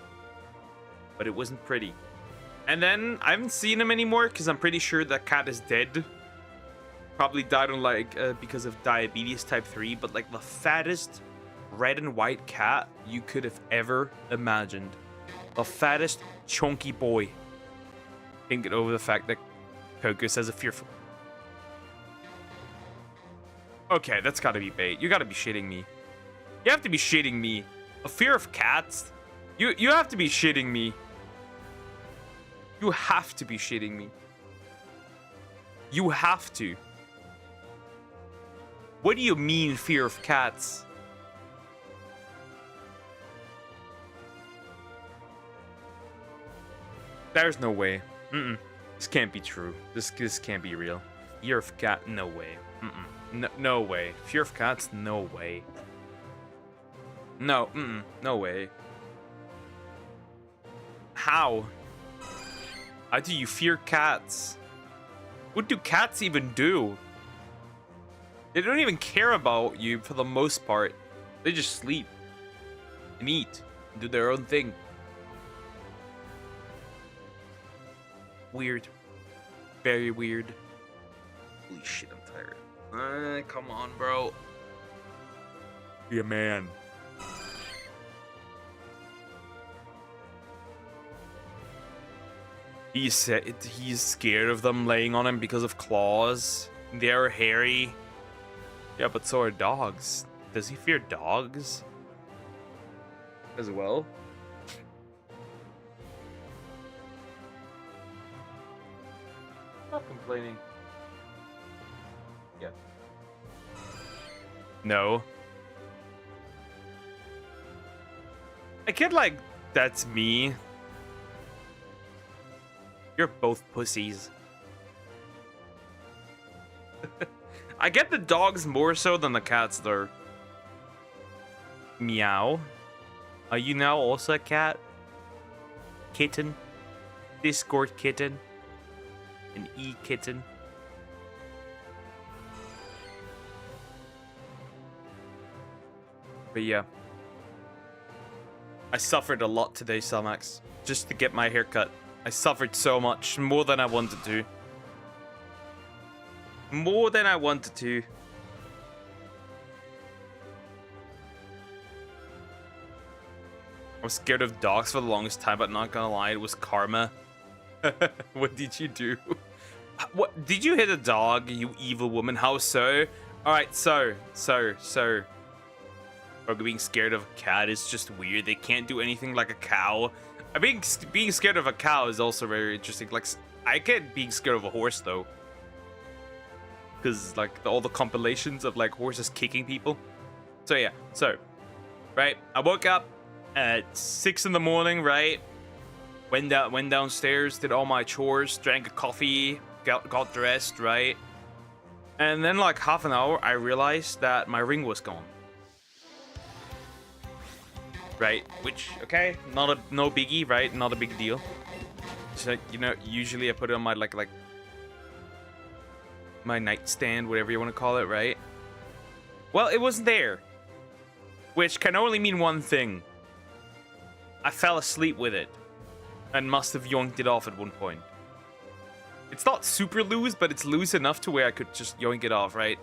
but it wasn't pretty. And then I haven't seen him anymore because I'm pretty sure that cat is dead. Probably died on like because of diabetes type 3, but like the fattest red and white cat you could have ever imagined. The fattest chunky boy. Can't get over the fact that Coco says a fearful. Okay, that's gotta be bait. You gotta be shitting me. You have to be shitting me. A fear of cats? You have to be shitting me. You have to be shitting me. You have to. What do you mean, fear of cats? There's no way. This can't be true. This can't be real. Fear of cat? No way. No way. Fear of cats? No way. No. No way. How? How do you fear cats? What do cats even do? They don't even care about you for the most part. They just sleep and eat and do their own thing. Weird. Very weird. Holy shit, I'm tired. Come on, bro. Be a man. He's scared of them laying on him because of claws. They're hairy. Yeah, but so are dogs. Does he fear dogs as well? Not complaining. Yeah. No. I get like, that's me. You're both pussies. I get the dogs more so than the cats, though. Meow. Are you now also a cat? Kitten? Discord kitten? An e-kitten? But yeah. I suffered a lot today, Salmax, just to get my hair cut. I suffered so much, more than I wanted to. More than I wanted to. I was scared of dogs for the longest time, but not gonna lie, it was karma. What did you do? What did you hit a dog, you evil woman? How so? Alright, so being scared of a cat is just weird. They can't do anything like a cow. I mean, being scared of a cow is also very interesting. Like, I get being scared of a horse though, because like all the compilations of like horses kicking people. So yeah, right, I woke up at 6 in the morning, right? Went downstairs, did all my chores, drank a coffee, got dressed, right? And then like half an hour, I realized that my ring was gone. Right, which, okay, no biggie, right? Not a big deal. So, you know, usually I put it on my like my nightstand, whatever you want to call it, right? Well, it wasn't there, which can only mean one thing. I fell asleep with it and must have yoinked it off at one point. It's not super loose, but it's loose enough to where I could just yoink it off, right?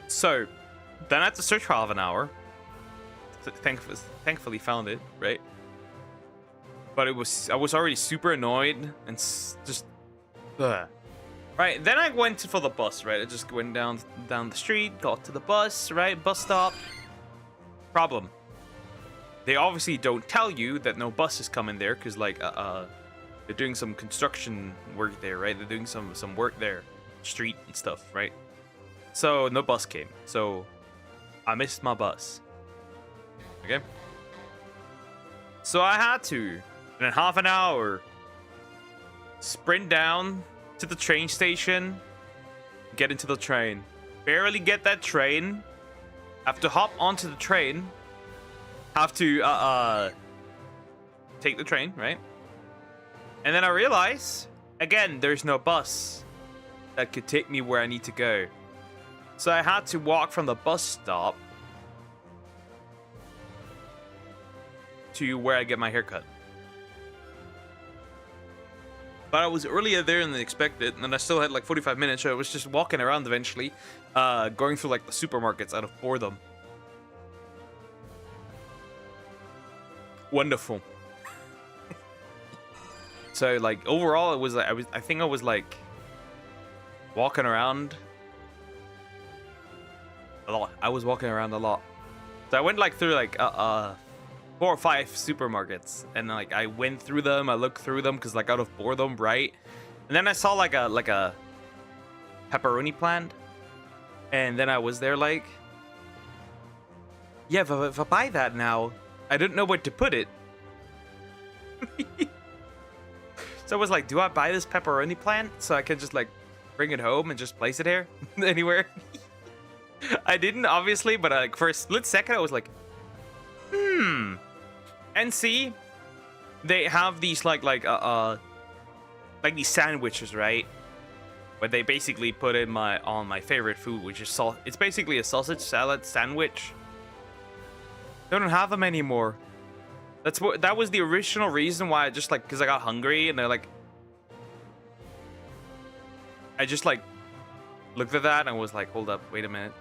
So then I had to search for half an hour. Thankfully found it, right? But I was already super annoyed and just right. Then I went for the bus, right? I just went down the street, got to the bus, right? Bus stop. Problem. They obviously don't tell you that no bus is coming there because like they're doing some construction work there, right? They're doing some work there, street and stuff, right? So no bus came. So I missed my bus. Okay. So I had to, in half an hour, sprint down to the train station, get into the train. Barely get that train. Have to hop onto the train. Have to take the train, right? And then I realize, again, there's no bus that could take me where I need to go. So I had to walk from the bus stop to where I get my haircut. But I was earlier there than expected, and I still had like 45 minutes, so I was just walking around eventually, going through like the supermarkets out of boredom. Wonderful. So like overall, it was like I think I was like walking around a lot. I was walking around a lot. So I went like through like 4 or 5 supermarkets, and like I went through them, I looked through them because like out of boredom, right? And then I saw like a pepperoni plant, and then I was there like, yeah, if I buy that now, I don't know where to put it. So I was like, do I buy this pepperoni plant so I can just like bring it home and just place it here anywhere? I didn't, obviously, but like for a split second I was like, and see, they have these like these sandwiches, right? where they basically put in on my favorite food, which is it's basically a sausage salad sandwich. They don't have them anymore. That was the original reason why I just like, because I got hungry and they're like, I just like looked at that and was like, hold up, wait a minute.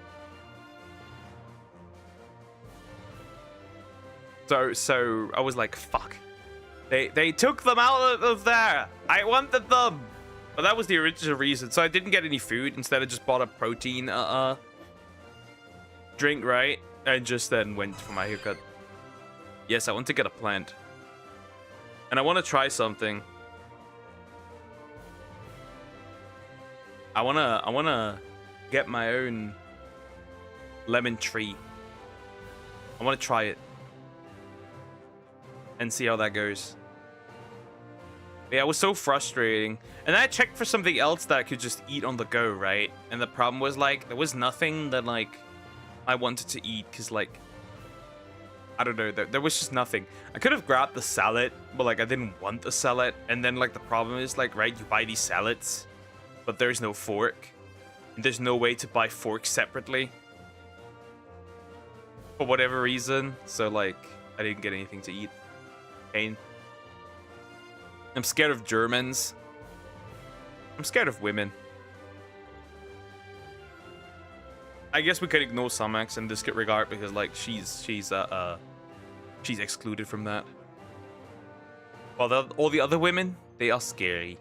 So I was like, fuck. They took them out of there. I wanted them. But that was the original reason. So I didn't get any food. Instead, I just bought a protein drink, right? And just then went for my haircut. Yes, I want to get a plant. And I want to try something. I wanna get my own lemon tree. I want to try it and see how that goes. Yeah, it was so frustrating. And I checked for something else that I could just eat on the go, right? And the problem was, like, there was nothing that, like, I wanted to eat, because, like, I don't know, there was just nothing. I could have grabbed the salad, but, like, I didn't want the salad. And then, like, the problem is, like, right, you buy these salads, but there's no fork. And there's no way to buy forks separately. For whatever reason. So, like, I didn't get anything to eat. Pain. I'm scared of Germans. I'm scared of women. I guess we could ignore Samax in this regard because, like, she's excluded from that. While all the other women, they are scary.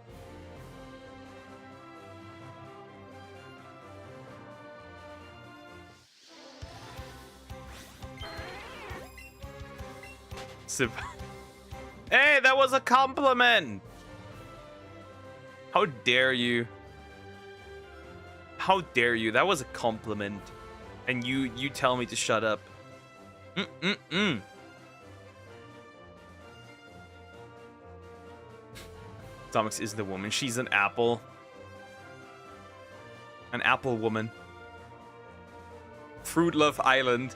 Hey, that was a compliment! How dare you? How dare you? That was a compliment. And you tell me to shut up. Tomix is the woman. She's an apple. An apple woman. Fruit Love Island.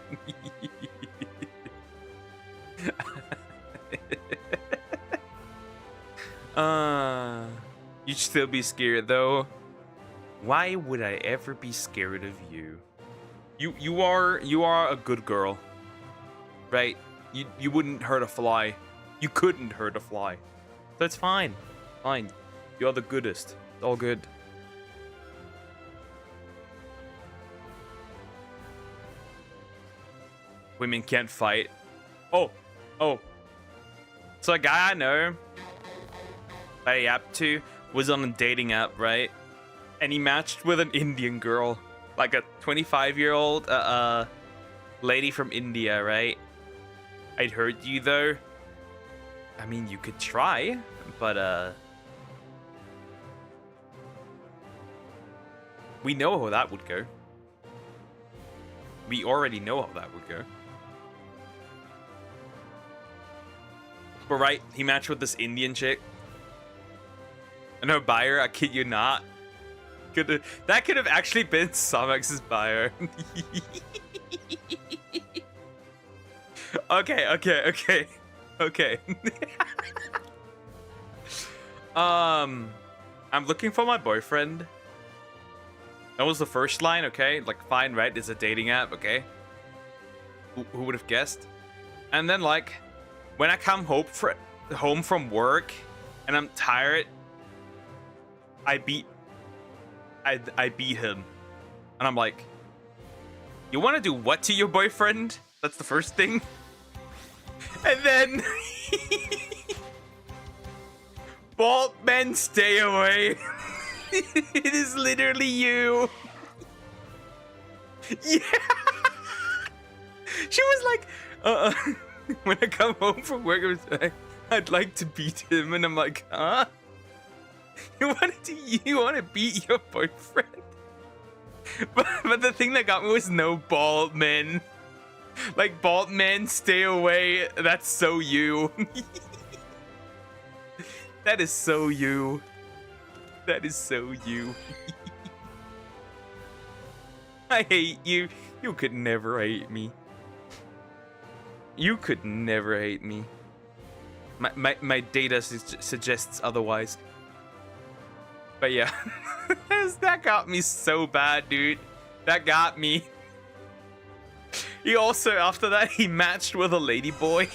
You'd still be scared though. Why would I ever be scared of you? You are a good girl, right? You wouldn't hurt a fly. You couldn't hurt a fly. That's fine. Fine. You're the goodest. It's all good. Women can't fight. Oh. So a guy I know, I app to, was on a dating app, right? And he matched with an Indian girl, like a 25-year-old lady from India, right? I'd heard you though. I mean, you could try, but we know how that would go. We already know how that would go. But right, he matched with this Indian chick. And her buyer, I kid you not. That could have actually been Somax's buyer. Okay. I'm looking for my boyfriend. That was the first line, okay? Like, fine, right? It's a dating app, okay? Who would have guessed? And then, like, when I come home from work and I'm tired, I beat him. And I'm like, you want to do what to your boyfriend? That's the first thing. And then bald men stay away. It is literally you. Yeah. She was like, when I come home from work, I was like, I'd like to beat him. And I'm like, huh? You want to beat your boyfriend? But the thing that got me was no bald men. Like, bald men stay away. That's so you. That is so you. That is so you. I hate you. You could never hate me. You could never hate me. My data suggests otherwise. But yeah, that got me so bad, dude. That got me. He also, after that, he matched with a lady boy.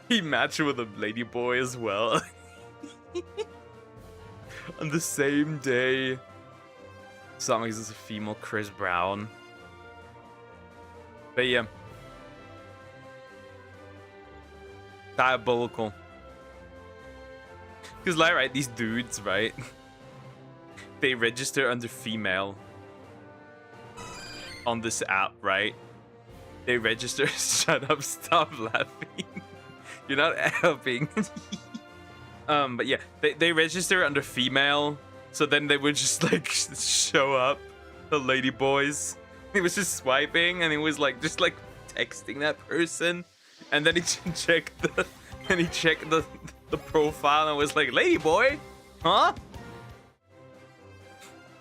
He matched with a lady boy as well. On the same day. Something is a female Chris Brown. But yeah. Diabolical. Because like, right, these dudes, right? They register under female. On this app, right? They register. Shut up, stop laughing. You're not helping. But yeah, they register under female. So then they would just like show up, the lady boys. He was just swiping and he was like just like texting that person. And then he checked the profile and was like, lady boy? Huh?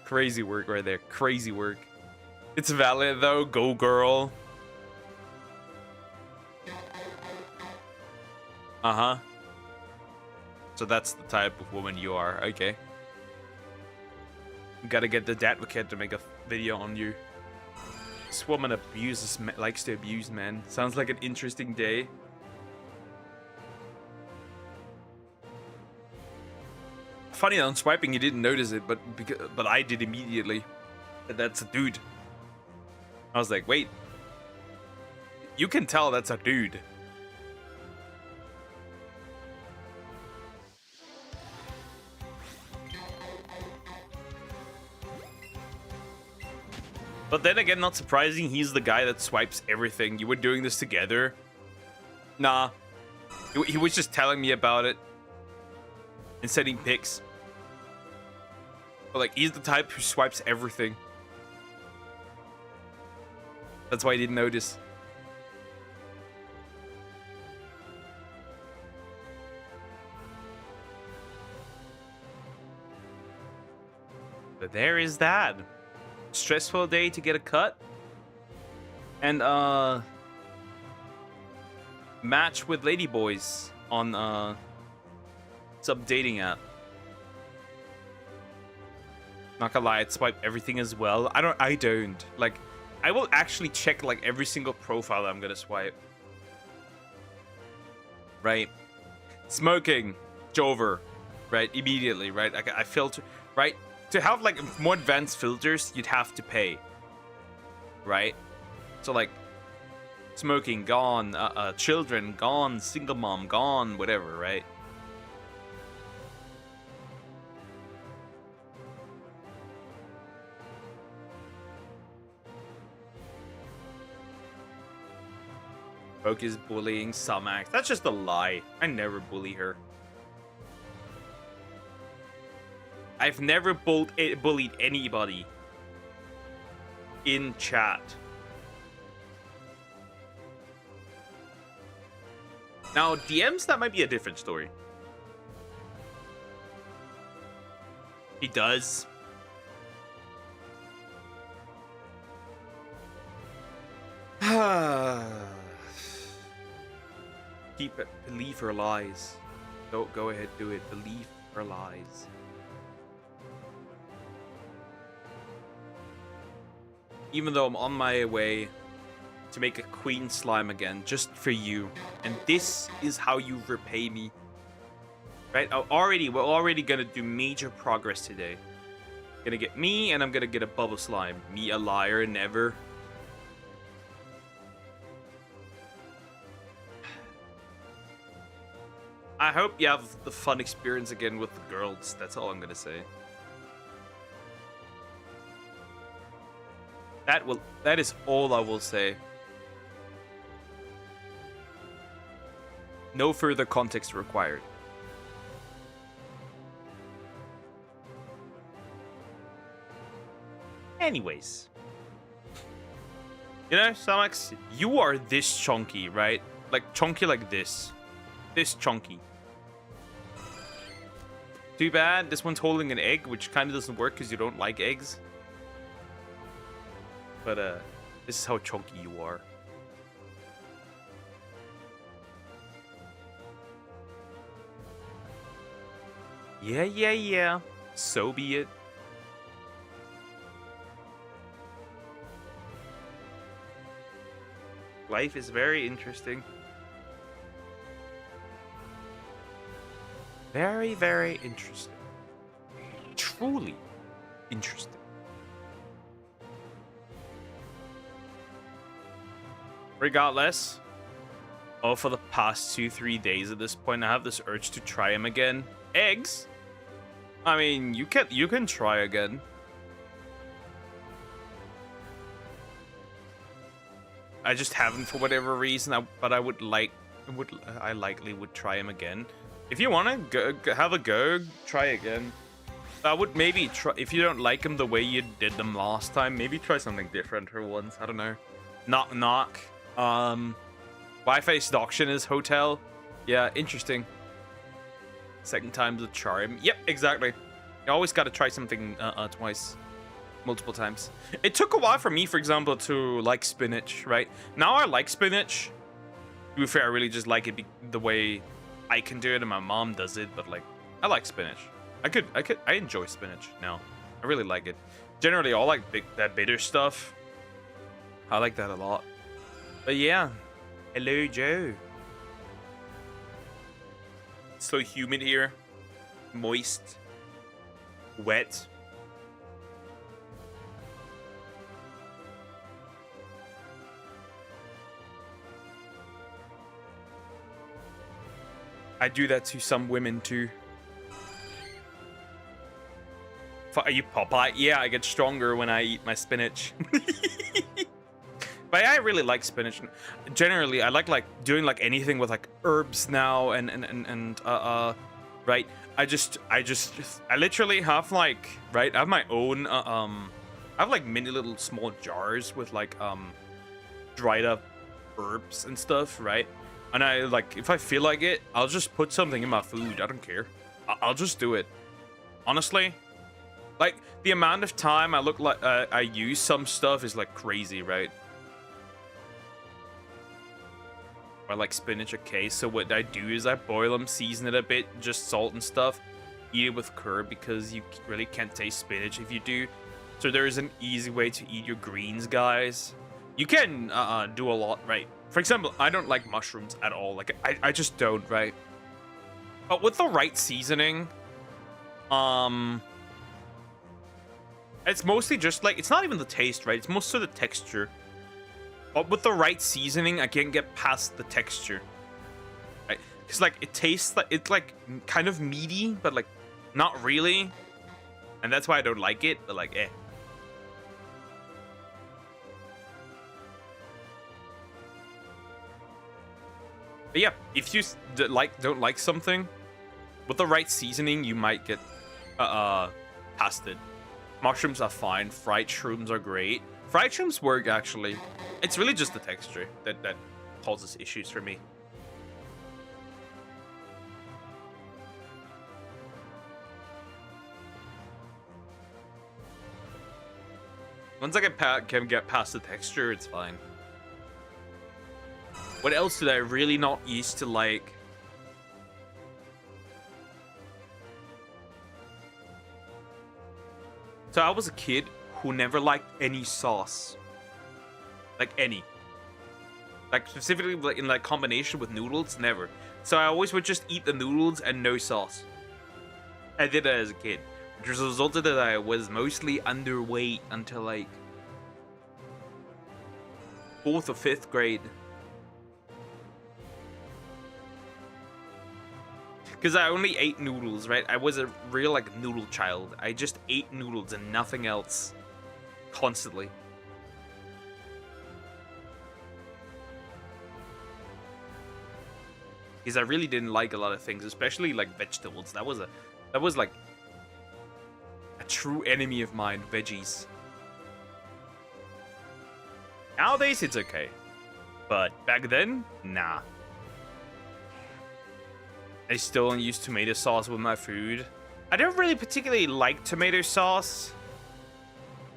Crazy work right there. Crazy work. It's valid though. Go girl. Uh-huh. So that's the type of woman you are. Okay. Gotta get the advocate to make a video on you. This woman likes to abuse men. Sounds like an interesting day. Funny that on swiping you didn't notice it, but I did immediately. That's a dude. I was like, wait. You can tell that's a dude. But then again, not surprising, he's the guy that swipes everything. You were doing this together? Nah. He was just telling me about it. And sending pics. But like, he's the type who swipes everything. That's why I didn't notice. But there is that. Stressful day to get a cut. And match with ladyboys on some dating app. Not gonna lie, I'd swipe everything as well. I don't. Like, I will actually check like every single profile I'm gonna swipe. Right? Smoking. Jover. Right? Immediately, right? I filter, right? To have like more advanced filters, you'd have to pay. Right? So like, smoking, gone. Children, gone. Single mom, gone. Whatever, right? Focus bullying Sumac. That's just a lie. I never bully her. I've never bullied anybody in chat. Now, DMs, that might be a different story. He does. Keep it. Believe her lies. Don't go ahead, do it. Believe her lies. Even though I'm on my way to make a queen slime again, just for you. And this is how you repay me. Right? We're already gonna do major progress today. Gonna get me, and I'm gonna get a bubble slime. Me, a liar, never. I hope you have the fun experience again with the girls. That's all I'm gonna say. That is all I will say. No further context required. Anyways. You know, Samax, you are this chunky, right? Like chunky like this. This chunky. Too bad this one's holding an egg, which kind of doesn't work because you don't like eggs. But this is how chunky you are. Yeah, yeah, yeah. So be it. Life is very interesting. Very, very interesting. Truly interesting. Regardless, for the past 2-3 days at this point, I have this urge to try them again. Eggs? I mean, you can try again. I just haven't for whatever reason. But I likely would try them again. If you want to have a go, try again. I would maybe try, if you don't like them the way you did them last time, maybe try something different for once. I don't know. Knock knock. Wi-Fi seduction is hotel. Yeah, interesting. Second time's a charm. Yep, exactly. You always got to try something twice. Multiple times. It took a while for me, for example, to like spinach, right? Now I like spinach. To be fair, I really just like it the way I can do it and my mom does it, but like, I like spinach. I enjoy spinach now. I really like it. Generally, I like that bitter stuff. I like that a lot. But yeah. Hello, Joe. It's so humid here. Moist. Wet. I do that to some women too. Are you Popeye? Yeah, I get stronger when I eat my spinach. But I really like spinach. Generally, I like doing like anything with like herbs now and right. I literally have like, right. I have my own I have like mini little small jars with like dried up herbs and stuff, right? And I like, if I feel like it, I'll just put something in my food. I don't care. I'll just do it. Honestly, like the amount of time I use some stuff is like crazy, right? I like spinach, okay. So what I do is I boil them, season it a bit, just salt and stuff. Eat it with curd because you really can't taste spinach if you do. So there is an easy way to eat your greens, guys. You can do a lot, right? For example, I don't like mushrooms at all. Like I just don't, right? But with the right seasoning, it's mostly just like, it's not even the taste, right? It's mostly the texture. But with the right seasoning, I can get past the texture, right? Because like it tastes like, it's like kind of meaty, but like not really, and that's why I don't like it. But like, eh. But yeah, if you don't like something, with the right seasoning, you might get past it. Mushrooms are fine. Fried shrooms are great. Fried shrooms work actually. It's really just the texture that causes issues for me. Once I can get past the texture, it's fine. What else did I really not used to like? So I was a kid who never liked any sauce. Like any. Like specifically like in like combination with noodles, never. So I always would just eat the noodles and no sauce. I did that as a kid, which resulted that I was mostly underweight until like 4th or 5th grade. Because I only ate noodles, right? I was a real like noodle child. I just ate noodles and nothing else. Constantly. Because I really didn't like a lot of things, especially like vegetables. That was like a true enemy of mine, veggies. Nowadays it's okay. But back then, nah. I still don't use tomato sauce with my food. I don't really particularly like tomato sauce.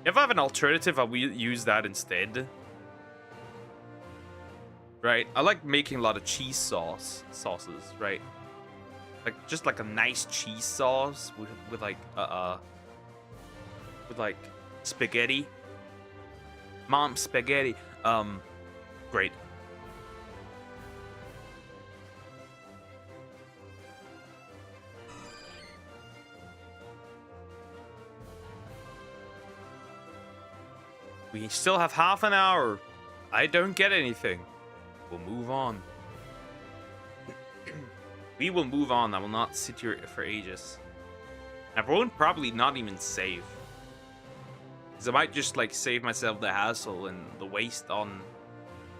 If I have an alternative, I will use that instead. Right? I like making a lot of cheese sauces, right? Like just like a nice cheese sauce with like spaghetti. Mom spaghetti. Great. We still have half an hour. I don't get anything. We'll move on. We will move on. I will not sit here for ages. I won't probably not even save. Because I might just like save myself the hassle and the waste on...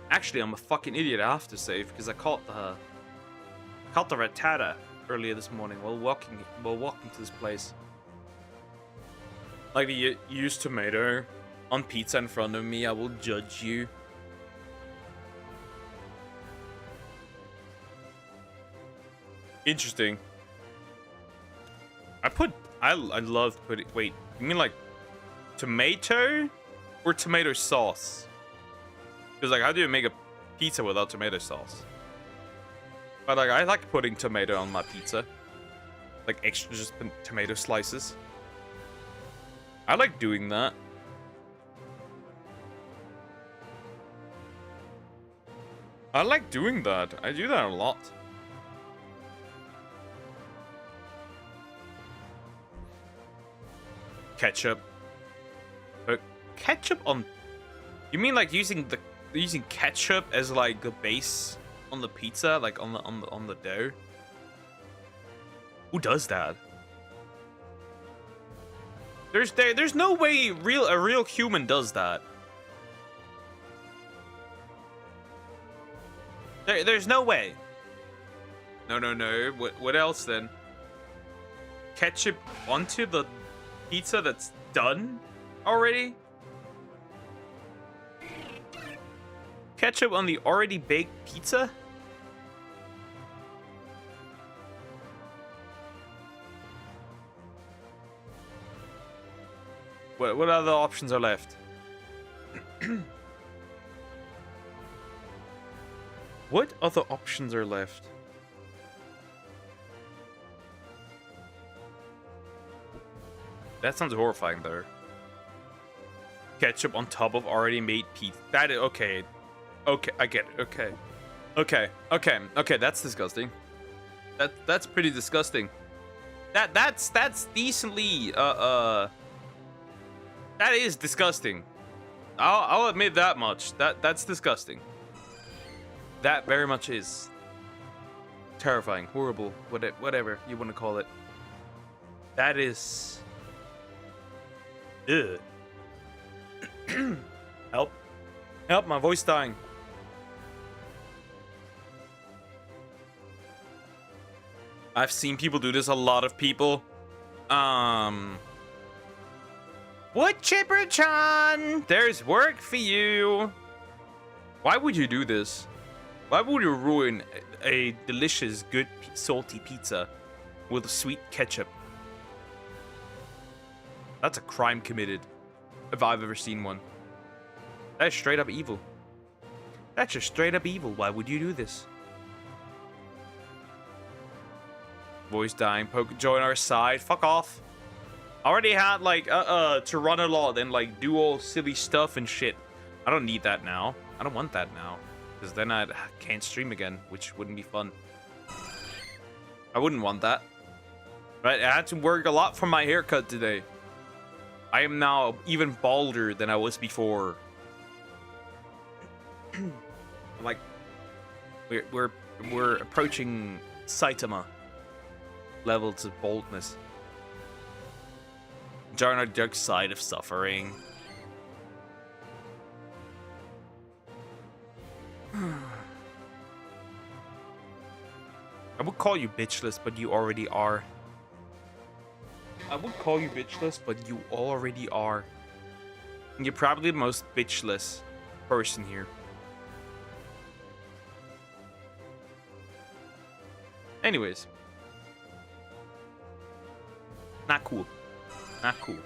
Actually, I'm a fucking idiot. I have to save because I caught the Rattata earlier this morning while walking to this place. Like the used tomato on pizza in front of me. I will judge you. Interesting. I love putting... Wait, you mean like tomato or tomato sauce? Because like, how do you make a pizza without tomato sauce? But like, I like putting tomato on my pizza. Like extra just tomato slices. I like doing that. I like doing that. I do that a lot. Ketchup. Ketchup on... You mean like using ketchup as like the base on the pizza, like on the dough? Who does that? There's no way a real human does that. There's no way. No. What else then? Ketchup onto the pizza that's done already? Ketchup on the already baked pizza? What other options are left? What other options are left? That sounds horrifying, though. Ketchup on top of already made pizza. That is okay. Okay, I get it. Okay. That's disgusting. That's pretty disgusting. That's decently that is disgusting. I'll admit that much. That's disgusting. That very much is terrifying, horrible, whatever you want to call it. That is. Ugh. Help! My voice dying. I've seen people do this. A lot of people. Wood Chipper-chan, there's work for you. Why would you do this? Why would you ruin a delicious, good, salty pizza with sweet ketchup? That's a crime committed, if I've ever seen one. That's straight up evil. That's just straight up evil. Why would you do this? Voice dying. Poke join our side. Fuck off. I already had like to run a lot and like do all silly stuff and shit. I don't need that now. I don't want that now. Because then I can't stream again, which wouldn't be fun. I wouldn't want that. Right, I had to work a lot for my haircut today. I am now even balder than I was before. Like, we're approaching Saitama levels of boldness. Join our dark side of suffering. I would call you bitchless, but you already are. I would call you bitchless, but you already are. And you're probably the most bitchless person here. Anyways. Not cool. Not cool.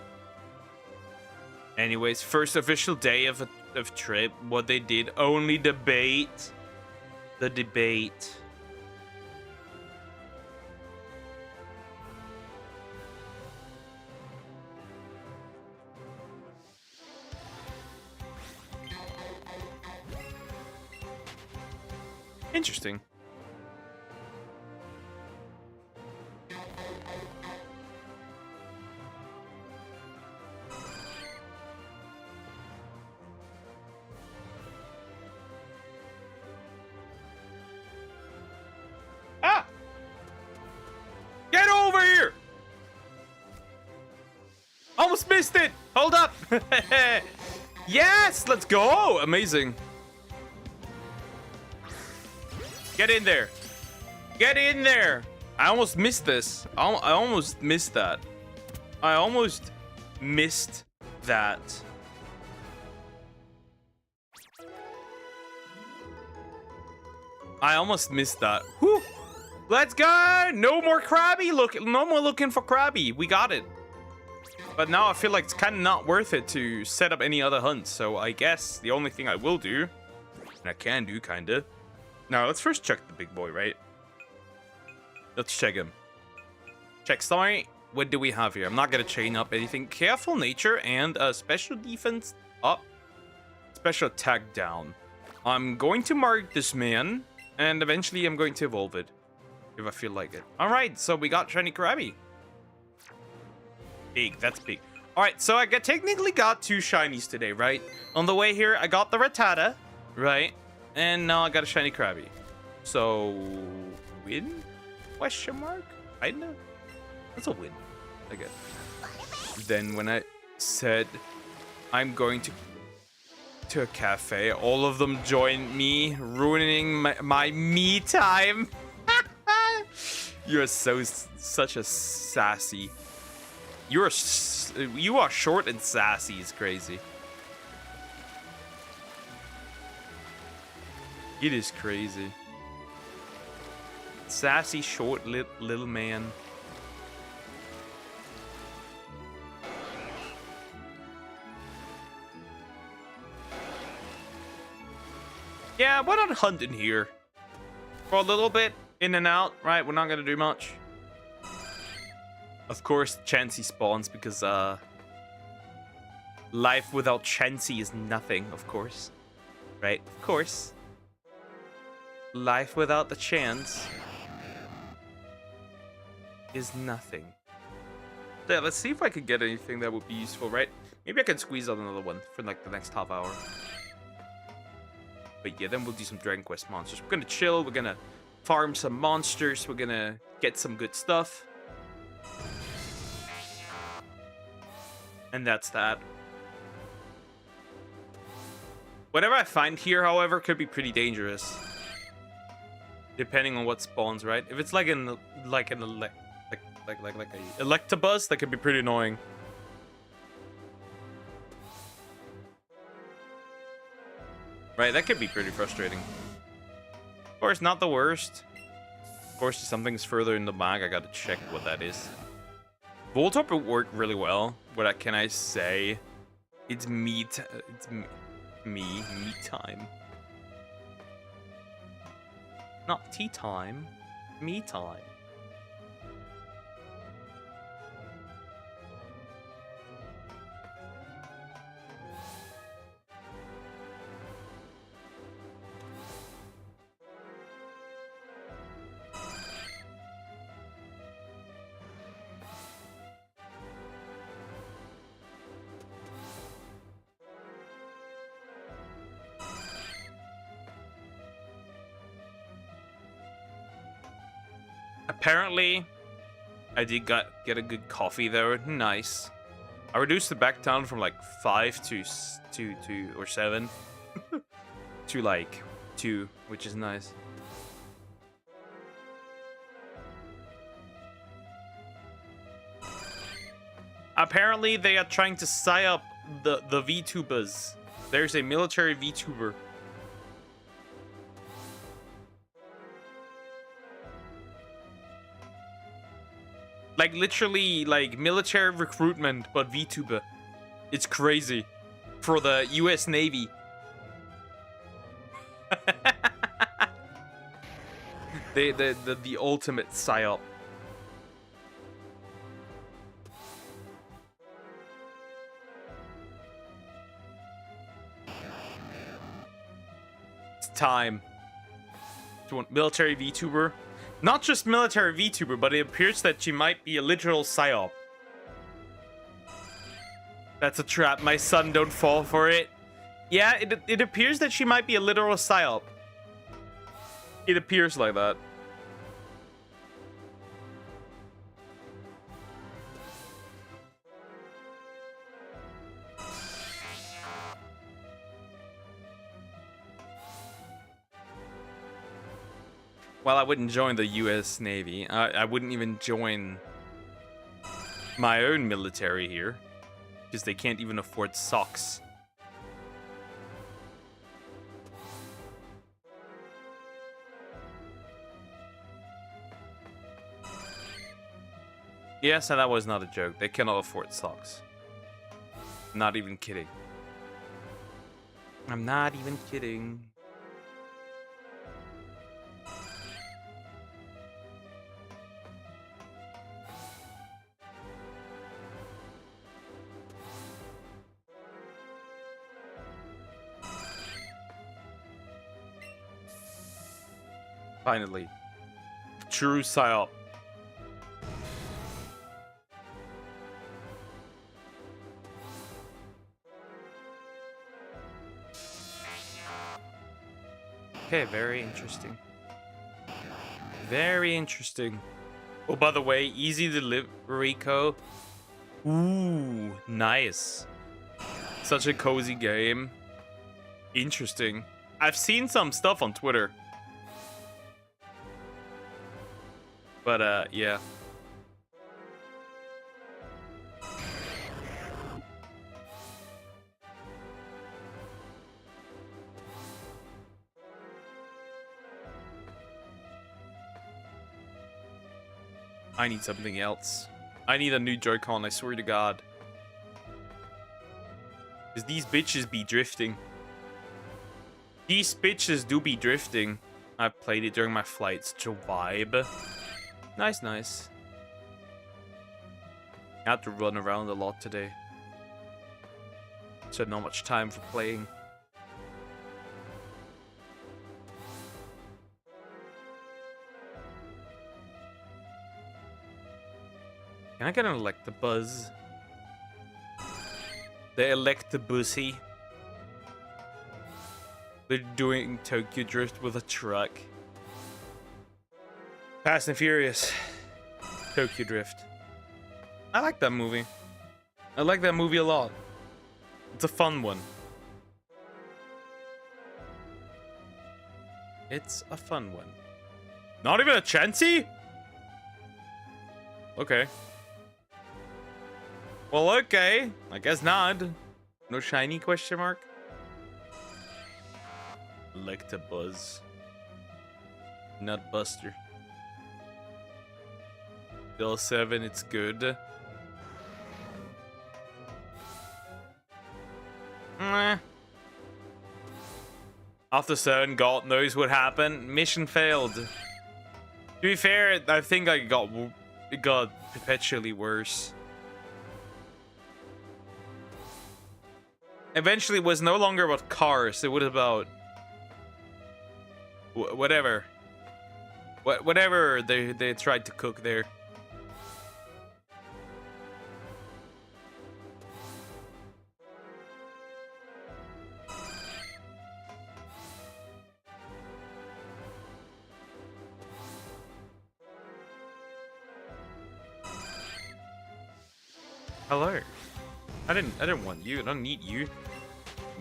Anyways, first official day of trip. What they did, only debate. The debate. Interesting. Ah! Get over here! Almost missed it! Hold up! Yes! Let's go! Amazing. Get in there. Get in there. I almost missed this. I almost missed that. I almost missed that. I almost missed that. Whew. Let's go. No more Krabby. No more looking for Krabby. We got it. But now I feel like it's kind of not worth it to set up any other hunts. So I guess the only thing I will do, and I can do kind of. Now let's first check the big boy, right? Let's check him. Check story. What do we have here? I'm not going to chain up anything. Careful nature and special defense up. Special attack down. I'm going to mark this man. And eventually I'm going to evolve it. If I feel like it. Alright, so we got shiny Krabby. Big, that's big. Alright, so I technically got 2 shinies today, right? On the way here, I got the Rattata, right? And now I got a shiny Krabby. So, win? Question mark? I know. That's a win, I guess. Then when I said I'm going to a cafe, all of them joined me, ruining my me time. You're such a sassy. You are short and sassy. It's crazy. It is crazy. Sassy, short, little man. Yeah, why not hunt in here? For a little bit, in and out, right? We're not gonna do much. Of course, Chansey spawns because, life without Chansey is nothing, of course. Right? Of course. Life without the chance is nothing. Yeah, let's see if I can get anything that would be useful, right? Maybe I can squeeze out another one for like the next half hour. But yeah, then we'll do some Dragon Quest monsters. We're gonna chill, we're gonna farm some monsters, we're gonna get some good stuff. And that's that. Whatever I find here, however, could be pretty dangerous. Depending on what spawns, right? If it's like an Electabuzz, that could be pretty annoying. Right, that could be pretty frustrating. Of course, not the worst. Of course, if something's further in the bag, I gotta check what that is. Voltorb would work really well. What can I say? It's me time. Not tea time, me time. Apparently, I did get a good coffee there. Nice. I reduced the back down from like 5 to 2 or 7 to like 2, which is nice. Apparently, they are trying to psy up the VTubers. There's a military VTuber. Like, literally, like, military recruitment, but VTuber. It's crazy. For the US Navy. the ultimate psyop. It's time. Military VTuber. Not just military VTuber, but it appears that she might be a literal psyop. That's a trap, my son, don't fall for it. Yeah, it appears that she might be a literal psyop. It appears like that. Well, I wouldn't join the US Navy. I wouldn't even join my own military here. Because they can't even afford socks. Yes, and that was not a joke. They cannot afford socks. Not even kidding. I'm not even kidding. Finally. True psyop. Okay, very interesting. Very interesting. Oh, by the way, easy delivery co. Ooh, nice. Such a cozy game. Interesting. I've seen some stuff on Twitter. But, yeah. I need something else. I need a new Joy-Con, I swear to God. Because these bitches be drifting. These bitches do be drifting. I played it during my flight. Such a vibe. Nice, nice. I had to run around a lot today. So not much time for playing. Can I get an Electabuzz? The Electabuzzy. They're doing Tokyo Drift with a truck. Fast and Furious. Tokyo Drift. I like that movie. I like that movie a lot. It's a fun one. It's a fun one. Not even a Chansey? Okay. Well, okay. I guess not. No shiny question mark? Electabuzz. Nutbuster. Bill 7, it's good. Meh. After 7, God knows what happened. Mission failed. To be fair, I think it got perpetually worse. Eventually, it was no longer about cars. It was about whatever. Whatever they tried to cook there. Hello. I didn't want you. I don't need you.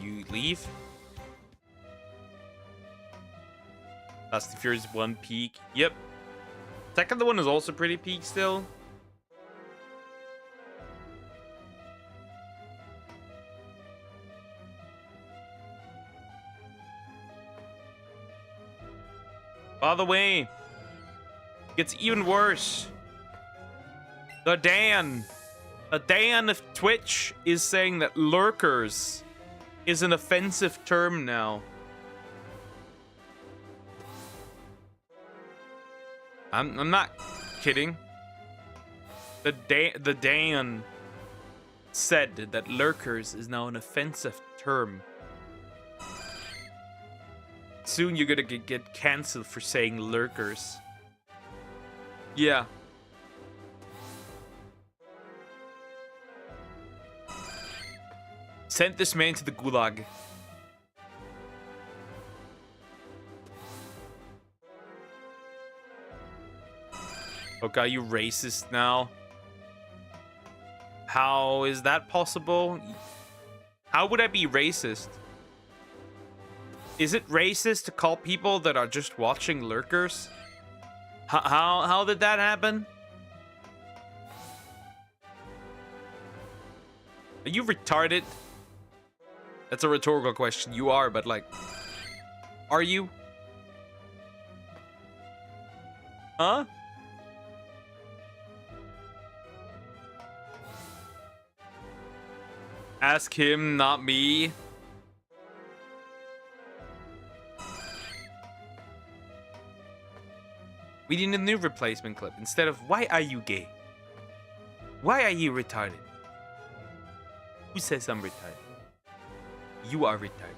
You leave. Fast and Furious 1 peak. Yep. Second one is also pretty peak still. By the way, it gets even worse. The Dan of Twitch is saying that lurkers is an offensive term now. I'm not kidding. The Dan said that lurkers is now an offensive term. Soon you're gonna get cancelled for saying lurkers. Yeah. Send this man to the gulag. Okay, are you racist now? How is that possible? How would I be racist? Is it racist to call people that are just watching lurkers? How did that happen? Are you retarded? That's a rhetorical question. You are, but like, are you? Huh? Ask him, not me. We need a new replacement clip instead of why are you gay? Why are you retarded? Who says I'm retarded? You are retarded.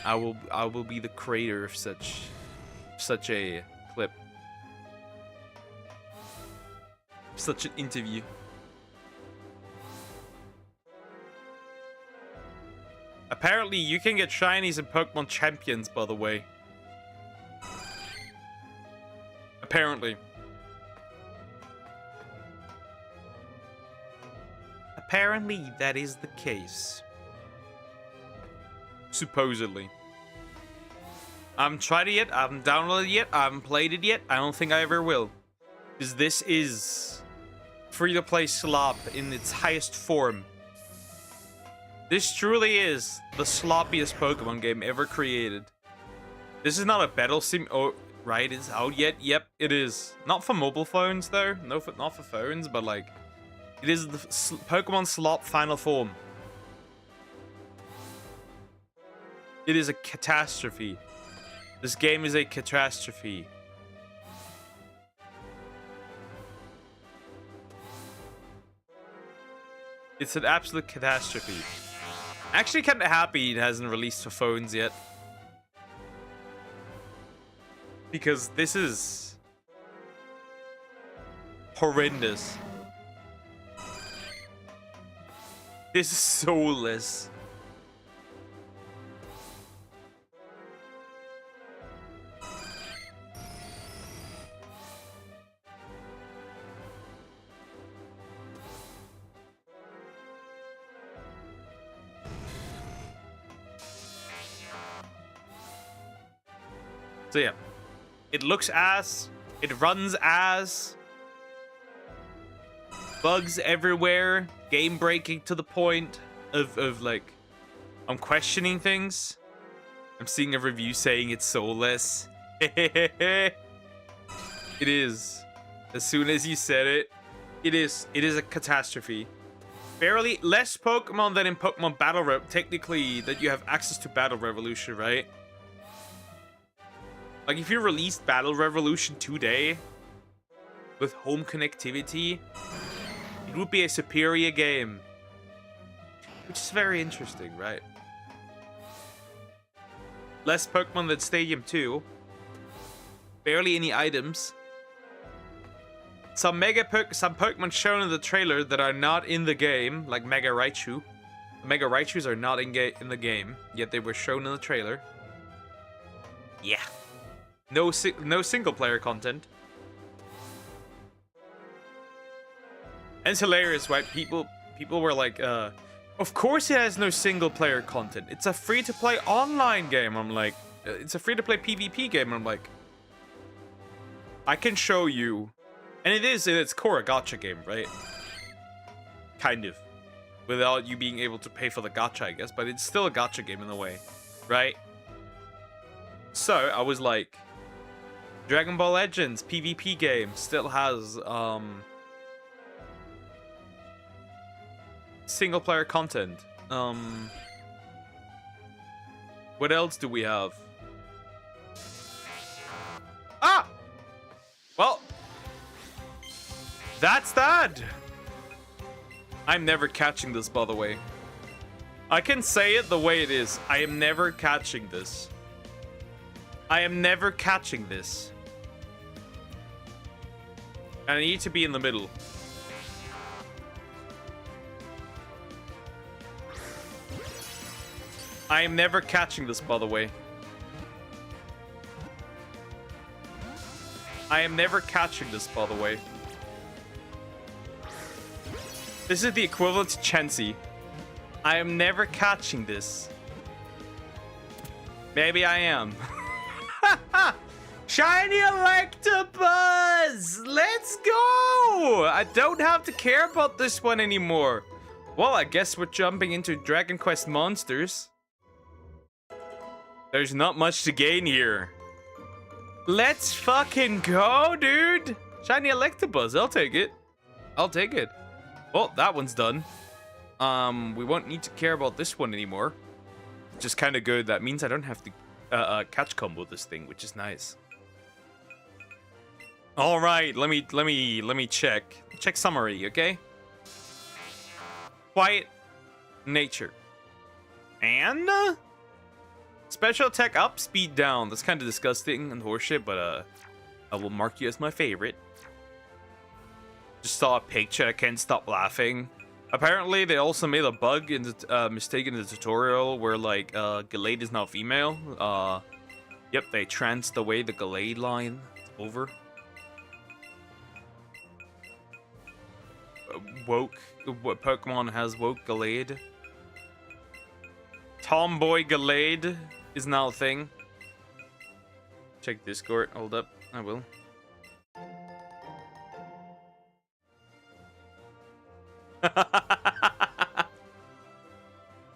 I will be the creator of such a clip. Such an interview. Apparently, you can get shinies in Pokemon Champions, by the way. Apparently. Apparently, that is the case. Supposedly. I haven't tried it yet. I haven't downloaded it yet. I haven't played it yet. I don't think I ever will. Because this is free-to-play slop in its highest form. This truly is the sloppiest Pokemon game ever created. This is not a battle sim. Oh, right, it's out yet. Yep, it is. Not for mobile phones, though. No, not for phones, but like, it is the Pokemon slop final form. It is a catastrophe. This game is a catastrophe. It's an absolute catastrophe. Actually, kind of happy it hasn't released for phones yet. Because this is horrendous. This is soulless. So yeah, it looks ass, it runs ass, bugs everywhere, game breaking to the point of like, I'm questioning things. I'm seeing a review saying it's soulless. It is. As soon as you said it, it is a catastrophe. Barely less Pokemon than in Pokemon Battle Rev, technically, that you have access to Battle Revolution, right? Like, if you released Battle Revolution today with home connectivity, it would be a superior game. Which is very interesting, right? Less Pokemon than Stadium 2. Barely any items. Some Pokemon shown in the trailer that are not in the game, like Mega Raichu. The Mega Raichus are not in the game, yet they were shown in the trailer. Yeah. No single player content. And it's hilarious, right? People were like, of course it has no single player content. It's a free-to-play online game. I'm like, it's a free-to-play PvP game. I'm like, I can show you. And it is in its core a gacha game, right? Kind of. Without you being able to pay for the gacha, I guess. But it's still a gacha game in a way, right? So, I was like, Dragon Ball Legends PvP game still has single player content. What else do we have? Ah! Well, that's that. I'm never catching this, by the way. I can say it the way it is. I am never catching this. I am never catching this. And I need to be in the middle. I am never catching this, by the way. I am never catching this, by the way. This is the equivalent to Chansey. I am never catching this. Maybe I am. Shiny Electabuzz! Let's go! I don't have to care about this one anymore. Well, I guess we're jumping into Dragon Quest Monsters. There's not much to gain here. Let's fucking go, dude! Shiny Electabuzz, I'll take it. I'll take it. Well, that one's done. We won't need to care about this one anymore. Just kind of good. That means I don't have to catch combo this thing, which is nice. All right, let me check summary, okay? Quiet nature. And special attack up, speed down. That's kind of disgusting and horseshit, but I will mark you as my favorite. Just saw a picture, I can't stop laughing. Apparently, they also made a bug in the mistake in the tutorial where like Gallade is now female. Yep, they tranced away the Gallade line. It's over. Woke. What Pokemon has woke Gallade? Tomboy Gallade is now a thing. Check Discord. Hold up. I will.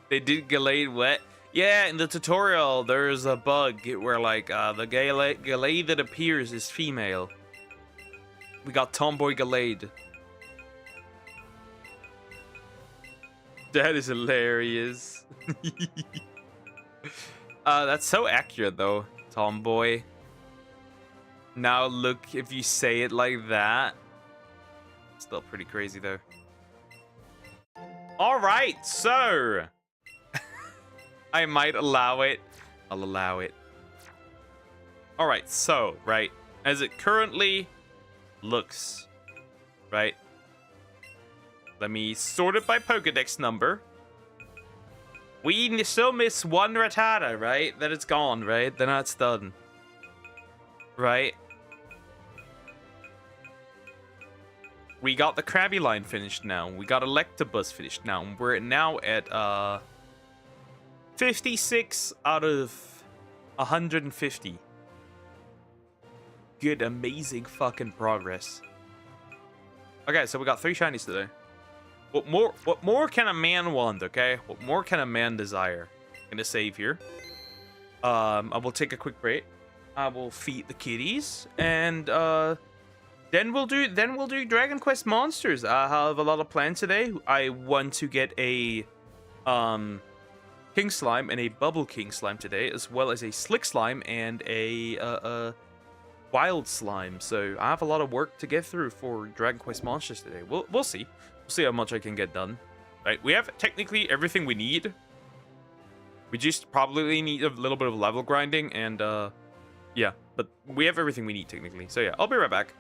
They did Gallade wet. Yeah, in the tutorial, there's a bug where like the Gallade that appears is female. We got Tomboy Gallade. That is hilarious. That's so accurate though, Tomboy. Now look, if you say it like that, still pretty crazy though. All right, so I might allow it. I'll allow it. All right, so right as it currently looks, right. Let me sort it by Pokedex number. We still miss one Rattata, right? Then it's gone, right? Then it's done. Right? We got the Krabby line finished now. We got Electabuzz finished now. We're now at 56 out of 150. Good, amazing fucking progress. Okay, so we got 3 shinies today. What more can a man want, okay? What more can a man desire? I'm gonna save here. I will take a quick break. I will feed the kitties, and then we'll do Dragon Quest Monsters. I have a lot of plans today. I want to get a King Slime and a Bubble King Slime today, as well as a Slick Slime and a Wild Slime. So I have a lot of work to get through for Dragon Quest Monsters today. We'll see. We'll see how much I can get done. Right, we have technically everything we need. We just probably need a little bit of level grinding, and yeah, but we have everything we need technically. So yeah, I'll be right back.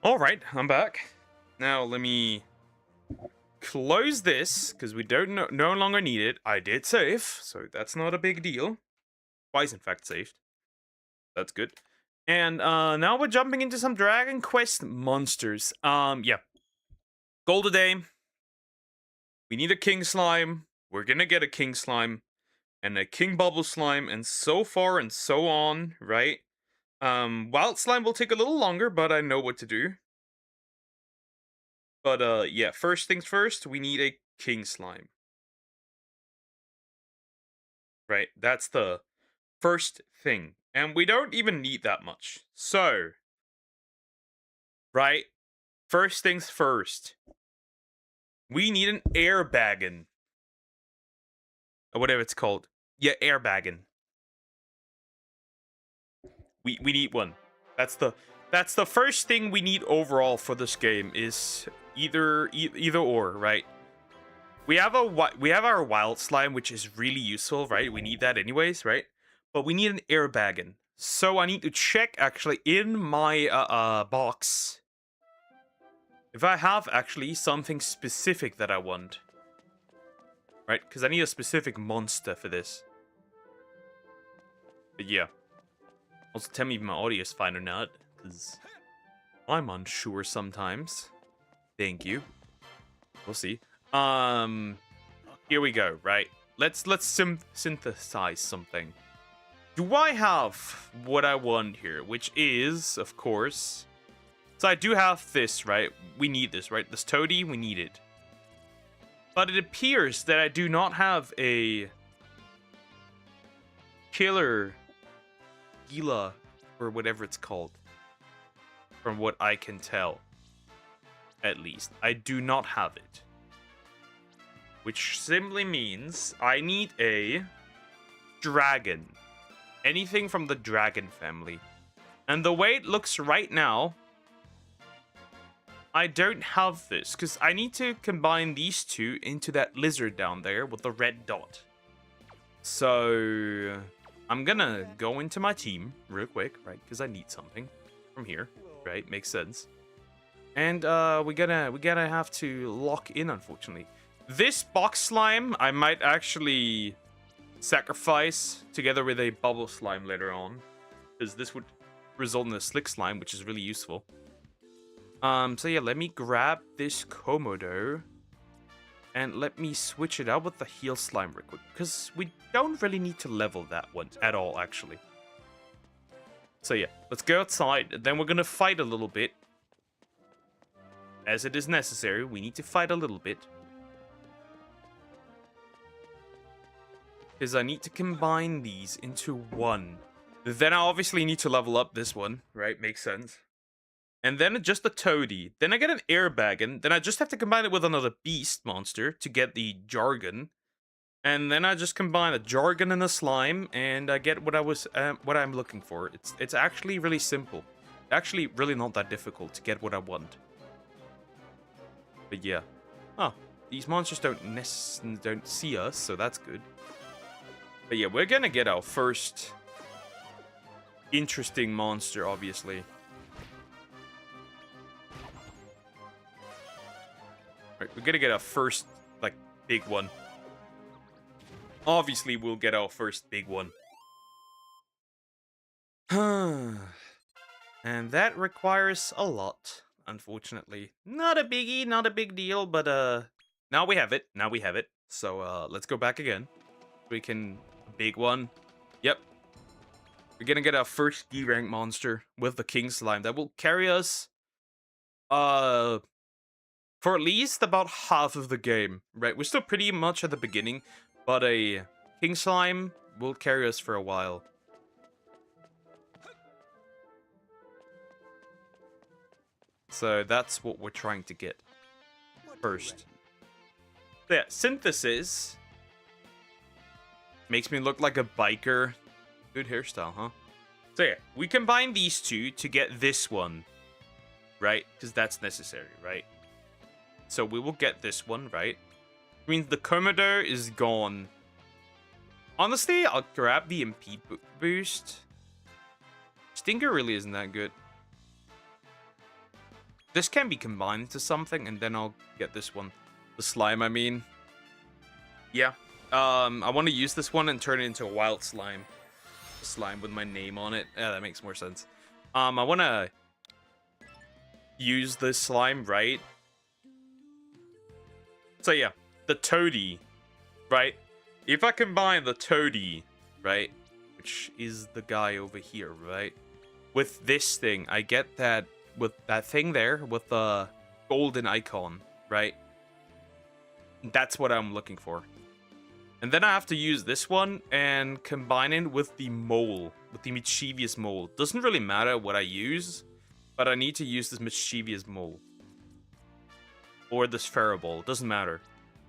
All right, I'm back. Now let me close this because we don't no longer need it. I did save, so that's not a big deal. Twice, in fact, saved. That's good. And now we're jumping into some Dragon Quest monsters. Yeah. Goal today. We need a King Slime. We're gonna get a King Slime and a King Bubble Slime, and so far and so on, right? Wild Slime will take a little longer, but I know what to do. But yeah, first things first, we need a King Slime. Right, that's the first thing. And we don't even need that much. So, right, first things first. We need an airbaggin. Or whatever it's called. Yeah, airbaggin. We need one. That's the first thing we need overall for this game is either or, right? We have our wild slime, which is really useful, right? We need that anyways, right? But we need an airbaggin. So I need to check actually in my box if I have actually something specific that I want. Right? Because I need a specific monster for this. But yeah. Also tell me if my audio is fine or not, because I'm unsure sometimes. Thank you. We'll see. Here we go, right? Let's synthesize something. Do I have what I want here? Which is, of course... So I do have this, right? We need this, right? This toady, we need it. But it appears that I do not have a... Killer... Gila, or whatever it's called. From what I can tell. At least. I do not have it. Which simply means I need a... dragon. Anything from the dragon family. And the way it looks right now, I don't have this, because I need to combine these two into that lizard down there with the red dot. So, I'm gonna go into my team real quick, right, because I need something from here, right, makes sense. And we gotta have to lock in, unfortunately. This box slime, I might actually... sacrifice together with a bubble slime later on, because this would result in a slick slime, which is really useful. So yeah, let me grab this Komodo and let me switch it out with the heal slime real quick, because we don't really need to level that one at all, actually. So yeah, let's go outside, and then we're gonna fight a little bit. As it is necessary, we need to fight a little bit. Because I need to combine these into one. Then I obviously need to level up this one, right? Makes sense. And then just a toady. Then I get an airbaggin. Then I just have to combine it with another beast monster to get the jargon. And then I just combine a jargon and a slime, and I get what I'm looking for. It's actually really simple. Actually, really not that difficult to get what I want. But yeah. Oh, these monsters don't see us, so that's good. But yeah, we're gonna get our first interesting monster, obviously. Right, we're gonna get our first, like, big one. Obviously, we'll get our first big one. And that requires a lot, unfortunately. Not a biggie, not a big deal, but now we have it. Now we have it. So let's go back again. We can... Big one. Yep. We're gonna get our first D-rank monster with the King Slime. That will carry us for at least about half of the game. Right? We're still pretty much at the beginning, but a King Slime will carry us for a while. So that's what we're trying to get first. So yeah, synthesis makes me look like a biker. Good hairstyle, huh? So yeah, we combine these two to get this one, right? Because that's necessary, right? So we will get this one, right? Which means the Komodo is gone. Honestly, I'll grab the MP boost. Stinger really isn't that good. This can be combined to something, and then I'll get this one. The slime, I mean. Yeah. I want to use this one and turn it into a wild slime. A slime with my name on it. Yeah, that makes more sense. I want to use this slime, right? So yeah, the toady, right? If I combine the toady, right, which is the guy over here, right, with this thing, I get that with that thing there with the golden icon, right? That's what I'm looking for. And then I have to use this one and combine it with the mole, with the mischievous mole. Doesn't really matter what I use, but I need to use this mischievous mole. Or this feral ball, doesn't matter.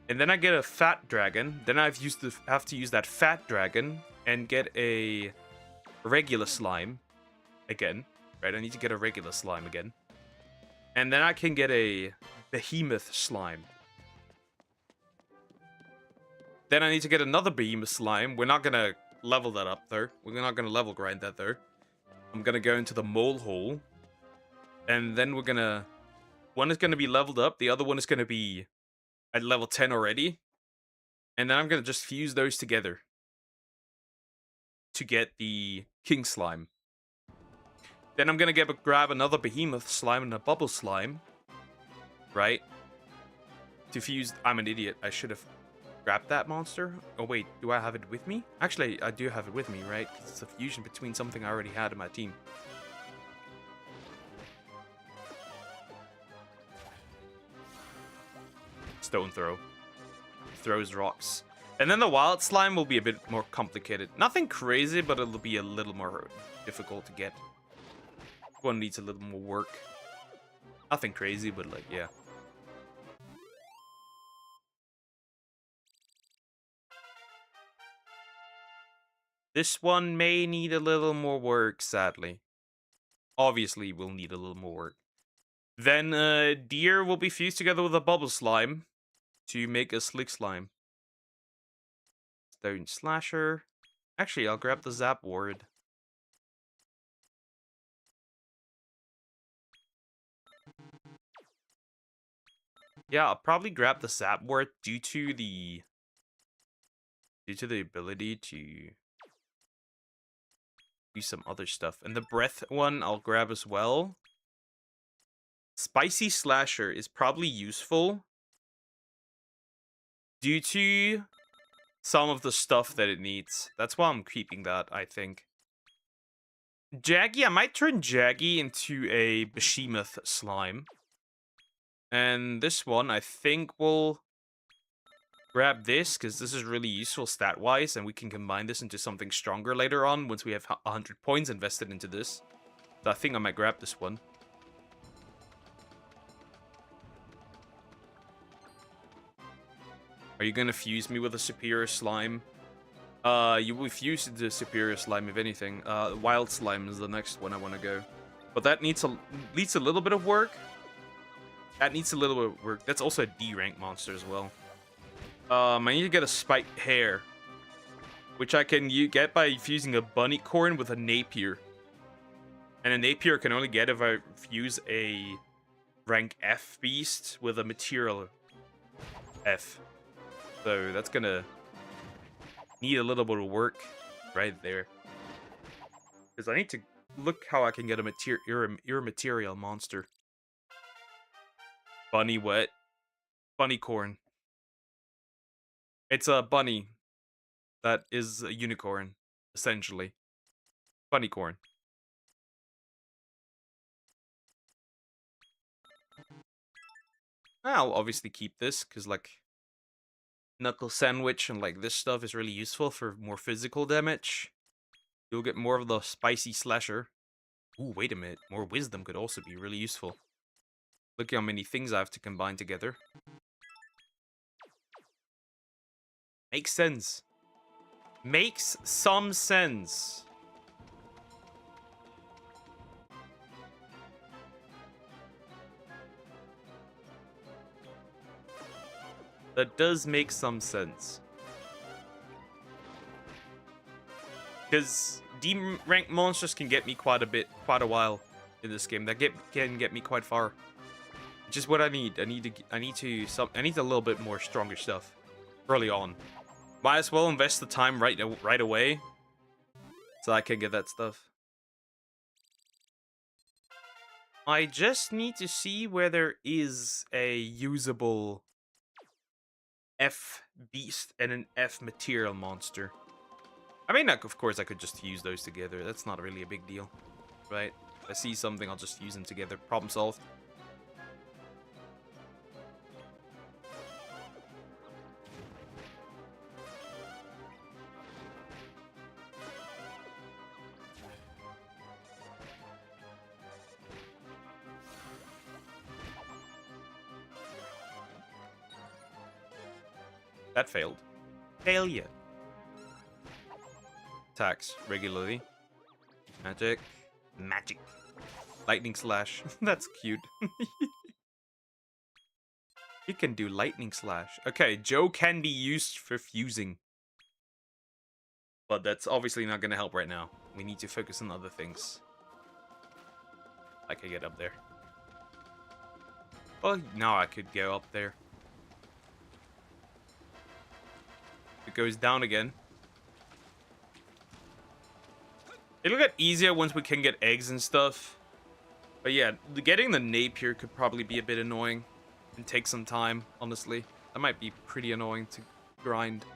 And then I get a fat dragon. Then I have to use that fat dragon and get a regular slime again. Right, I need to get a regular slime again. And then I can get a behemoth slime. Then I need to get another behemoth slime. We're not going to level that up, though. We're not going to level grind that, though. I'm going to go into the mole hole. And then we're going to... One is going to be leveled up. The other one is going to be at level 10 already. And then I'm going to just fuse those together to get the king slime. Then I'm going to grab another behemoth slime and a bubble slime. Right? To fuse... I'm an idiot. I should have grabbed that monster. Oh, wait. Do I have it with me? Actually, I do have it with me, right? 'Cause it's a fusion between something I already had in my team. Stone throw. Throws rocks. And then the wild slime will be a bit more complicated. Nothing crazy, but it'll be a little more difficult to get. One needs a little more work. Nothing crazy, but like, yeah. This one may need a little more work, sadly. Obviously, will need a little more work. Then, deer will be fused together with a bubble slime to make a slick slime. Stone slasher. Actually, I'll grab the zap ward. Yeah, I'll probably grab the zap ward due to the ability to do some other stuff. And the breath one I'll grab as well. Spicy slasher is probably useful due to some of the stuff that it needs. That's why I'm keeping that, I think. Jaggy, I might turn Jaggy into a behemoth slime. And this one, I think we'll grab this, because this is really useful stat-wise, and we can combine this into something stronger later on, once we have 100 points invested into this. So I think I might grab this one. Are you gonna fuse me with a superior slime? You will fuse the superior slime, if anything. Wild slime is the next one I want to go. But that needs a little bit of work. That needs a little bit of work. That's also a D rank monster as well. I need to get a spiked hair, which I can get by fusing a bunny corn with a napier. And a napier can only get if I fuse a rank F beast with a material F. So that's gonna need a little bit of work right there. Because I need to look how I can get a material monster. Bunny what? Bunny corn. It's a bunny that is a unicorn, essentially. Bunny corn. I'll obviously keep this, because, like, knuckle sandwich and, like, this stuff is really useful for more physical damage. You'll get more of the spicy slasher. Ooh, wait a minute. More wisdom could also be really useful. Look how many things I have to combine together. Makes sense. Makes some sense. That does make some sense. Because D rank monsters can get me quite a while in this game. That can get me quite far. just what I need. I need a little bit more stronger stuff early on. Might as well invest the time right away so I can get that stuff. I just need to see where there is a usable F beast and an F material monster. I mean, of course, I could just use those together. That's not really a big deal, right? If I see something, I'll just use them together. Problem solved. That failed. Failure. Attacks regularly. Magic. Magic. Lightning slash. That's cute. It can do lightning slash. Okay, Joe can be used for fusing. But that's obviously not going to help right now. We need to focus on other things. I could get up there. Well, now I could go up there. It goes down again. It'll get easier once we can get eggs and stuff. But yeah, getting the Napier could probably be a bit annoying. And take some time, honestly. That might be pretty annoying to grind.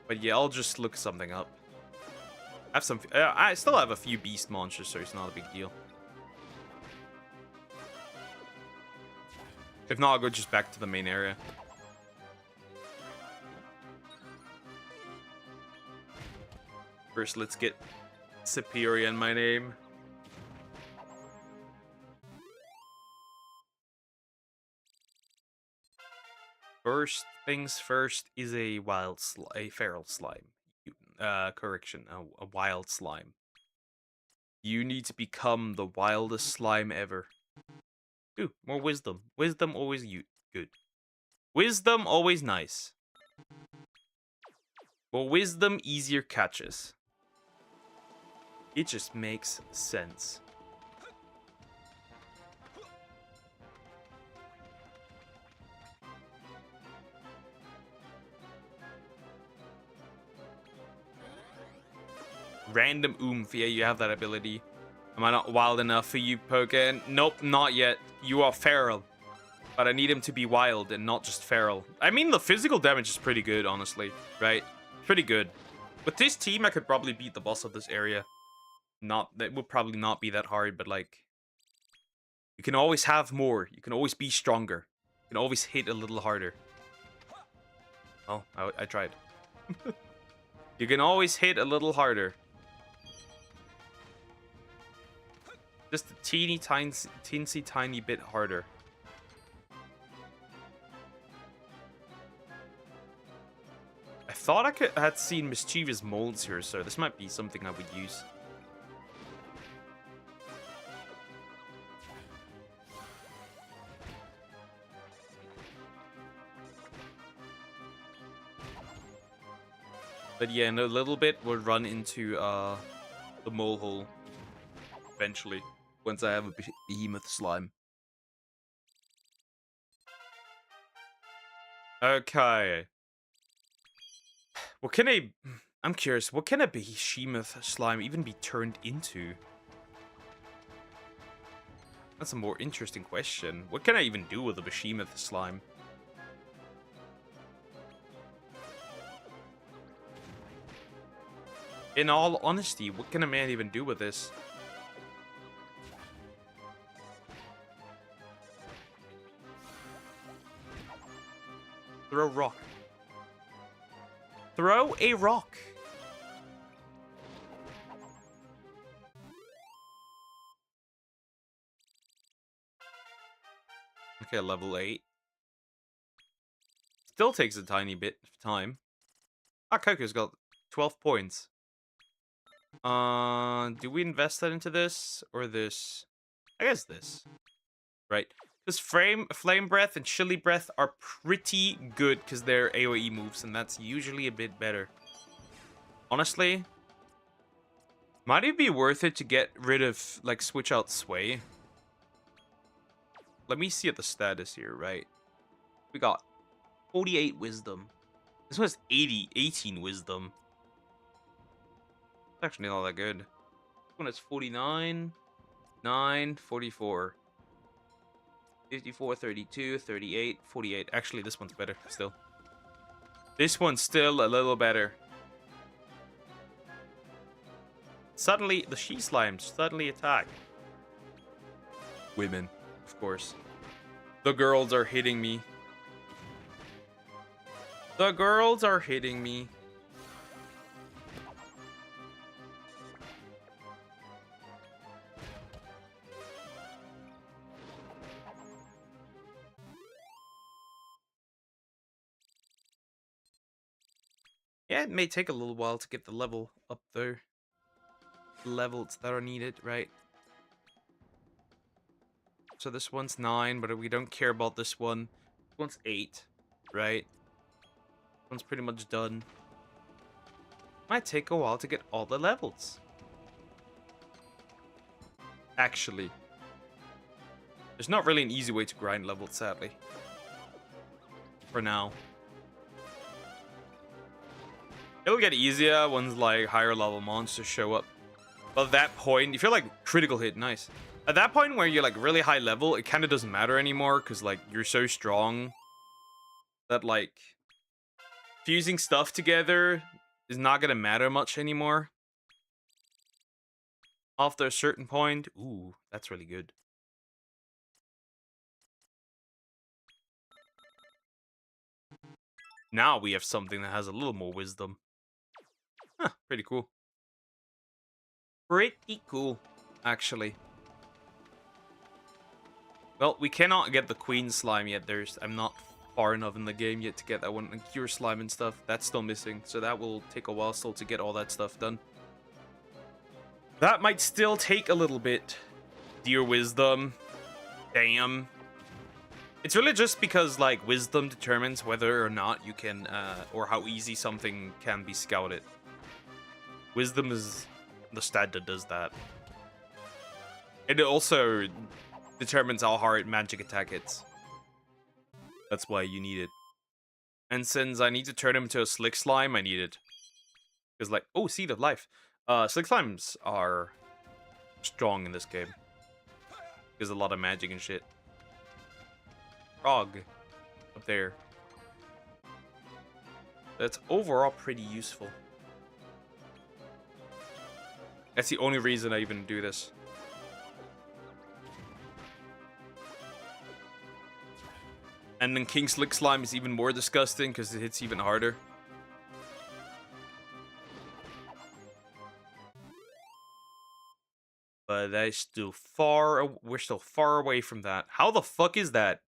But yeah, I'll just look something up. I still have a few beast monsters, so it's not a big deal. If not, I'll go just back to the main area. First, let's get Superior in my name. First things first is a feral slime. Correction, a wild slime. You need to become the wildest slime ever. Ooh, more wisdom. Wisdom always good. Wisdom always nice. More wisdom, easier catches. It just makes sense. Random oomph. Yeah, you have that ability. Am I not wild enough for you, Pokken? Nope, not yet. You are feral. But I need him to be wild and not just feral. I mean, the physical damage is pretty good, honestly. Right? Pretty good. With this team, I could probably beat the boss of this area. That would probably not be that hard, but like... You can always have more. You can always be stronger. You can always hit a little harder. Oh, I tried. You can always hit a little harder. Just a teensy tiny bit harder. I thought I had seen mischievous molds here, so this might be something I would use. But yeah, in a little bit, we'll run into the mole hole eventually. Once I have a behemoth slime. Okay. I'm curious, what can a behemoth slime even be turned into? That's a more interesting question. What can I even do with a behemoth slime? In all honesty, what can a man even do with this? Throw a rock. Throw a rock. Okay, level 8. Still takes a tiny bit of time. Ah, Coco's got 12 points. Do we invest that into this or this? I guess this. Right. Because Flame Breath and Chilly Breath are pretty good because they're AoE moves, and that's usually a bit better. Honestly, might it be worth it to get rid of, like, switch out Sway? let me see at the status here, right? We got 48 wisdom. This one has 18 wisdom. It's actually not that good. This one has 49, 9, 44. 54, 32, 38, 48. Actually, this one's better still. This one's still a little better. Suddenly, the she slimes suddenly attack. Women, of course. The girls are hitting me. The girls are hitting me. Yeah, it may take a little while to get the level up there. Levels that are needed, right? So this one's 9, but we don't care about this one. This one's 8, right? This one's pretty much done. Might take a while to get all the levels. Actually. There's not really an easy way to grind levels, sadly. For now. It'll get easier once, like, higher level monsters show up. But at that point, if you're, like, critical hit, nice. At that point where you're, like, really high level, it kind of doesn't matter anymore. Because, like, you're so strong that, like, fusing stuff together is not going to matter much anymore. After a certain point. Ooh, that's really good. Now we have something that has a little more wisdom. Huh, pretty cool. Pretty cool, actually. Well, we cannot get the queen slime yet. I'm not far enough in the game yet to get that one. And cure slime and stuff, that's still missing. So that will take a while still to get all that stuff done. That might still take a little bit. Dear wisdom. Damn. It's really just because, like, wisdom determines whether or not you can, or how easy something can be scouted. Wisdom is the stat that does that. It also determines how hard magic attack hits. That's why you need it. And since I need to turn him into a slick slime, I need it. Because, like, oh, seed of life. Slick slimes are strong in this game. There's a lot of magic and shit. Frog up there. That's overall pretty useful. That's the only reason I even do this. And then King Slick Slime is even more disgusting because it hits even harder. But that is still we're still far away from that. How the fuck is that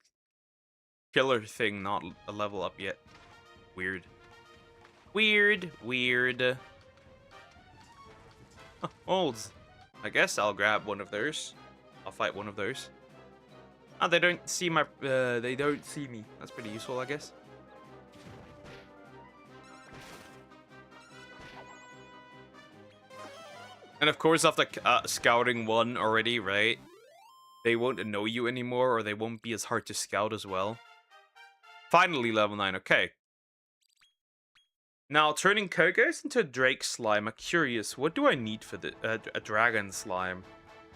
killer thing not a level up yet? Weird. Weird. Huh, molds. I guess I'll grab one of those. I'll fight one of those. Oh, they don't see my, they don't see me. That's pretty useful, I guess. And of course, after scouting one already, right? They won't know you anymore, or they won't be as hard to scout as well. Finally, level 9. Okay. Now, turning Kogos into a Drake Slime. I'm curious, what do I need for the a Dragon Slime?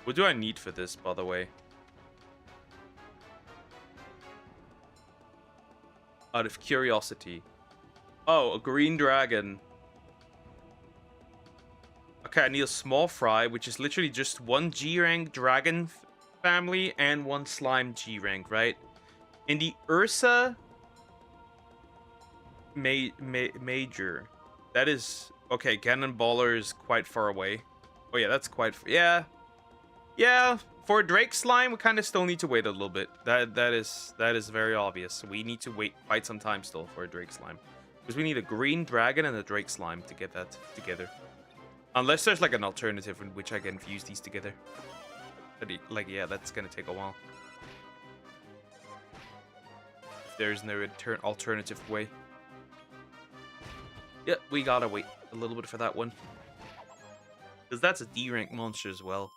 What do I need for this, by the way? Out of curiosity. Oh, a green dragon. Okay, I need a small fry, which is literally just one G-rank dragon family and one slime G-rank, right? In the Ursa Major. That is... Okay, Cannonballer is quite far away. Oh yeah, that's quite... Yeah. Yeah, for Drake Slime, we kind of still need to wait a little bit. That is very obvious. We need to wait quite some time still for a Drake Slime. Because we need a green dragon and a Drake Slime to get that together. Unless there's like an alternative in which I can fuse these together. But like, yeah, that's gonna take a while. If there's no alternative way. Yep, we gotta wait a little bit for that one. Because that's a D rank monster as well.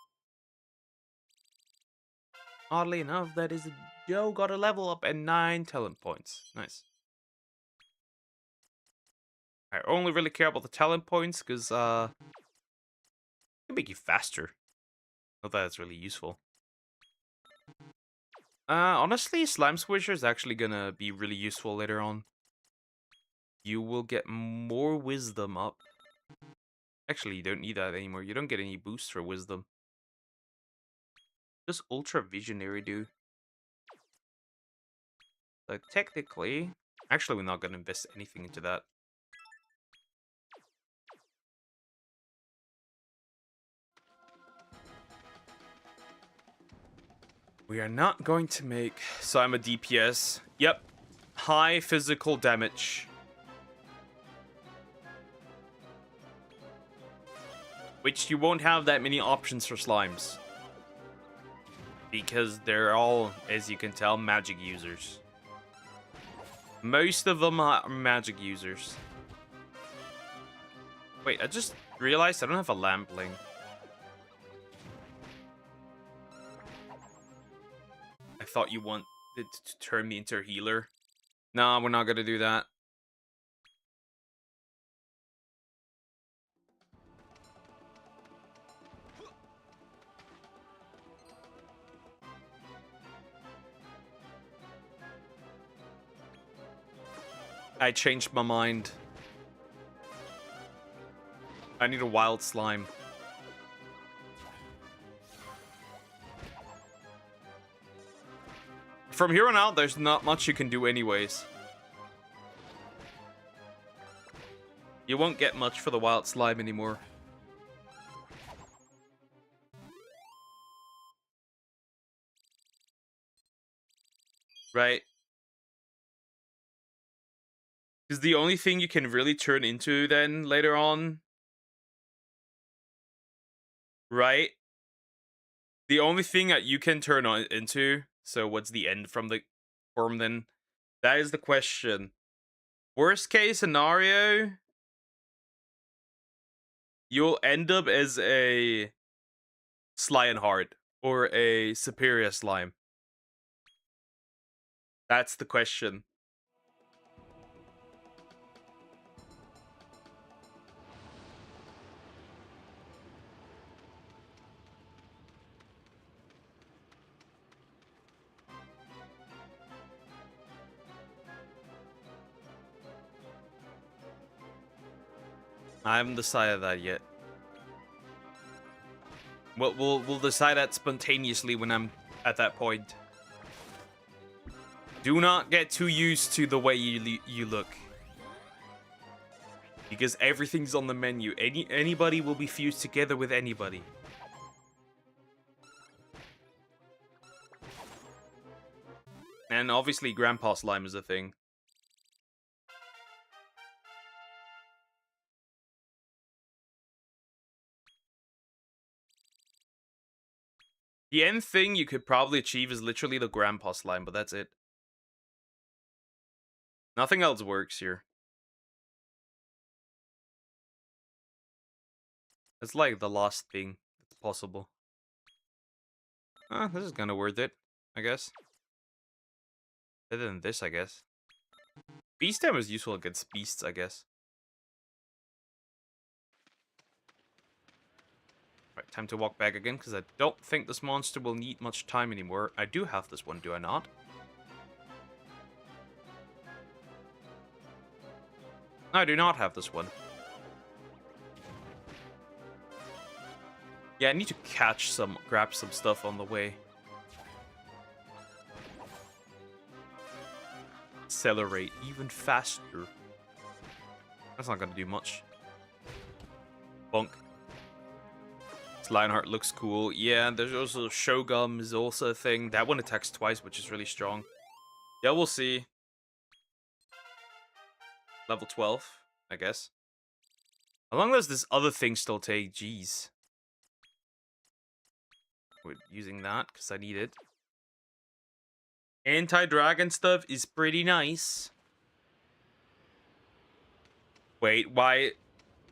Oddly enough, that is a Joe got a level up and 9 talent points. Nice. I only really care about the talent points because it can make you faster. Not that it's really useful. Honestly, Slime Swisher is actually gonna be really useful later on. You will get more wisdom up. Actually, you don't need that anymore. You don't get any boosts for wisdom. Does Ultra Visionary do? So technically, actually, we're not gonna invest anything into that. We are not going to make... So I'm a DPS. Yep. High physical damage. Which you won't have that many options for slimes. Because they're all, as you can tell, magic users. Most of them are magic users. Wait, I just realized I don't have a lamp link. I thought you wanted to turn me into a healer. Nah, we're not gonna do that. I changed my mind. I need a wild slime. From here on out, there's not much you can do anyways. You won't get much for the wild slime anymore. Right? Because the only thing you can really turn into then later on... Right? The only thing that you can turn on into... So what's the end from the form then? That is the question. Worst case scenario... You'll end up as a Lionheart or a Superior Slime. That's the question. I haven't decided that yet. We'll decide that spontaneously when I'm at that point. Do not get too used to the way you look, because everything's on the menu. Anybody will be fused together with anybody. And obviously, Grandpa Slime is a thing. The end thing you could probably achieve is literally the Grandpa Slime, but that's it. Nothing else works here. It's like the last thing that's possible. This is kind of worth it, I guess. Better than this, I guess. Beast Stem is useful against beasts, I guess. Right, time to walk back again, because I don't think this monster will need much time anymore. I do have this one, do I not? No, I do not have this one. Yeah, I need to grab some stuff on the way. Accelerate even faster. That's not gonna do much. Bonk. This Lionheart looks cool. Yeah, there's also Shogun is also a thing. That one attacks twice, which is really strong. Yeah, we'll see. Level 12, I guess. How long does this other thing still take? Jeez. We're using that because I need it. Anti-dragon stuff is pretty nice. Wait, why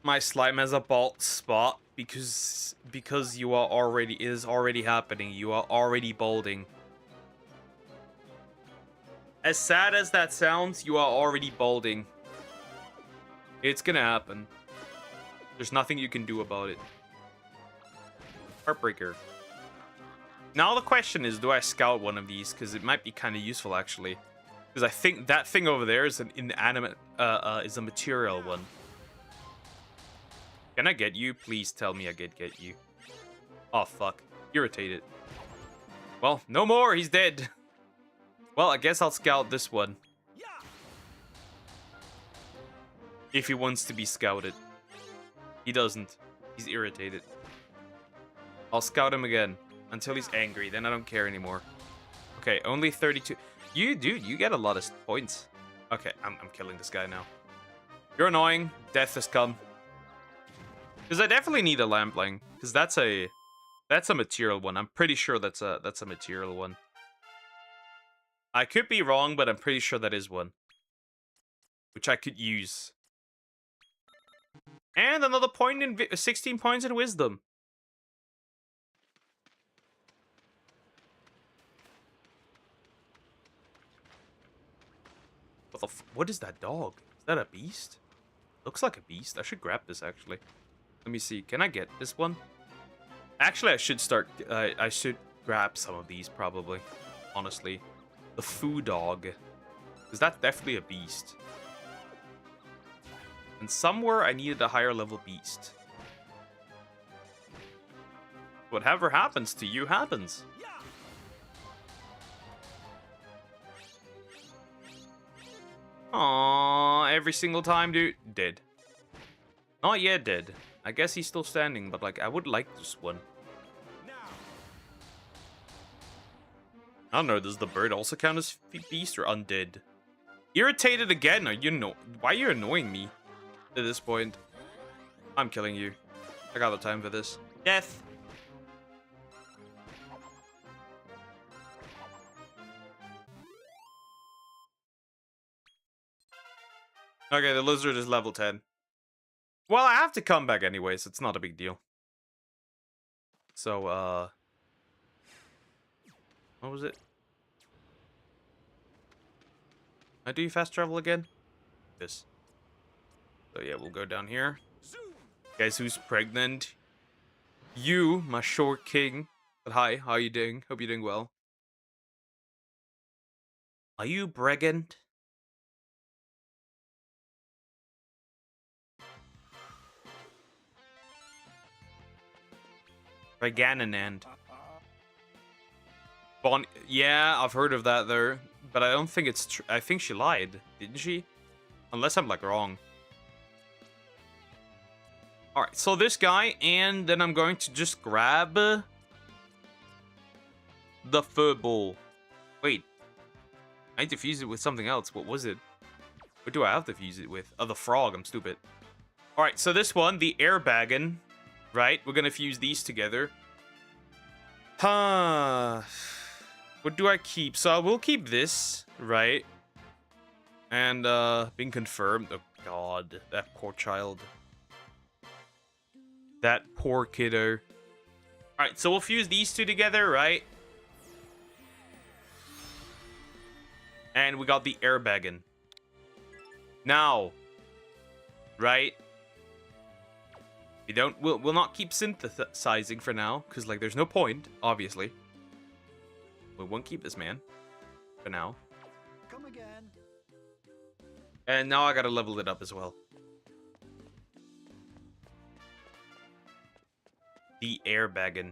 my slime has a bald spot? Because it is already happening. You are already balding. As sad as that sounds, you are already balding. It's gonna happen. There's nothing you can do about it. Heartbreaker. Now the question is, do I scout one of these? Because it might be kind of useful, actually. Because I think that thing over there is an inanimate, is a material one. Can I get you? Please tell me I get you. Oh, fuck. Irritated. Well, no more. He's dead. Well, I guess I'll scout this one. If he wants to be scouted. He doesn't. He's irritated. I'll scout him again. Until he's angry. Then I don't care anymore. Okay, only 32. You, dude, you get a lot of points. Okay, I'm killing this guy now. You're annoying. Death has come. Because I definitely need a Lampling. Because that's a material one. I'm pretty sure that's a material one. I could be wrong, but I'm pretty sure that is one. Which I could use. And another point in 16 points in wisdom. What is that dog? Is that a beast? Looks like a beast. I should grab this, actually. Let me see. Can I get this one? Actually, I should start... I should grab some of these, probably. Honestly. The foo dog. Because that's definitely a beast. And somewhere I needed a higher level beast. Whatever happens to you happens. Aww, every single time, dude. Dead. Not yet dead. I guess he's still standing, but like, I would like this one. I don't know, does the bird also count as beast or undead? Irritated again? Are you why are you annoying me at this point? I'm killing you. I got the time for this. Death! Okay, the lizard is level 10. Well, I have to come back anyway, so it's not a big deal. So, what was it? I do fast travel again? This. So yeah, we'll go down here. Guys, who's pregnant? You, my short king. But hi, how you doing? Hope you're doing well. Are you pregnant? Regananand. Bon, yeah, I've heard of that there, but I don't think it's true. I think she lied, didn't she? Unless I'm like wrong. All right, so this guy, and then I'm going to just grab the furball. Wait, I need to fuse it with something else. What was it? What do I have to fuse it with? Oh, the frog. I'm stupid. All right, so this one, the airbaggin. Right, we're gonna fuse these together. Huh. What do I keep? So I will keep this, right? And, being confirmed. Oh, God. That poor child. That poor kiddo. Alright, so we'll fuse these two together, right? And we got the airbaggin. Now. Right? We'll not keep synthesizing for now, because, like, there's no point, obviously. We won't keep this man. For now. Come again. And now I gotta level it up as well. The airbaggin.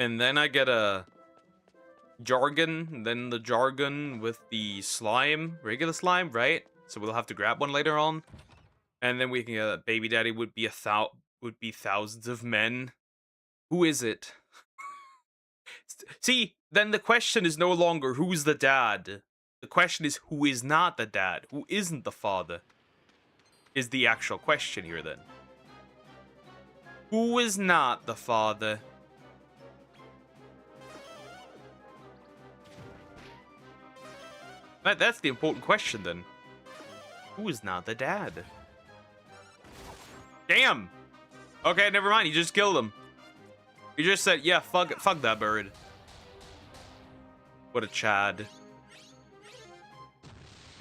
And then I get a jargon, then the jargon with the slime, regular slime, right? So we'll have to grab one later on. And then we can get a baby daddy would be thousands of men. Who is it? See, then the question is no longer who's the dad. The question is who is not the dad, who isn't the father. Is the actual question here then. Who is not the father? That's the important question then. Who is not the dad? Damn! Okay, never mind. You just killed him. You just said, yeah, fuck that bird. What a Chad.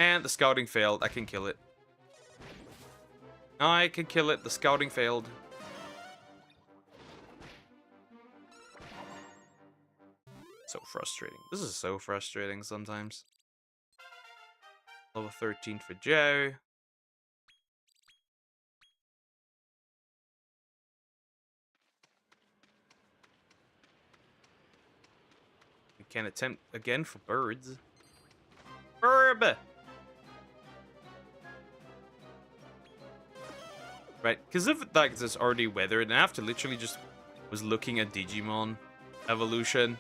And the scouting failed. I can kill it. I can kill it. The scouting failed. So frustrating. This is so frustrating sometimes. Level 13 for Joe. We can attempt again for birds. Burb! Right, because if like it's already weathered, and I have to literally just was looking at Digimon evolution.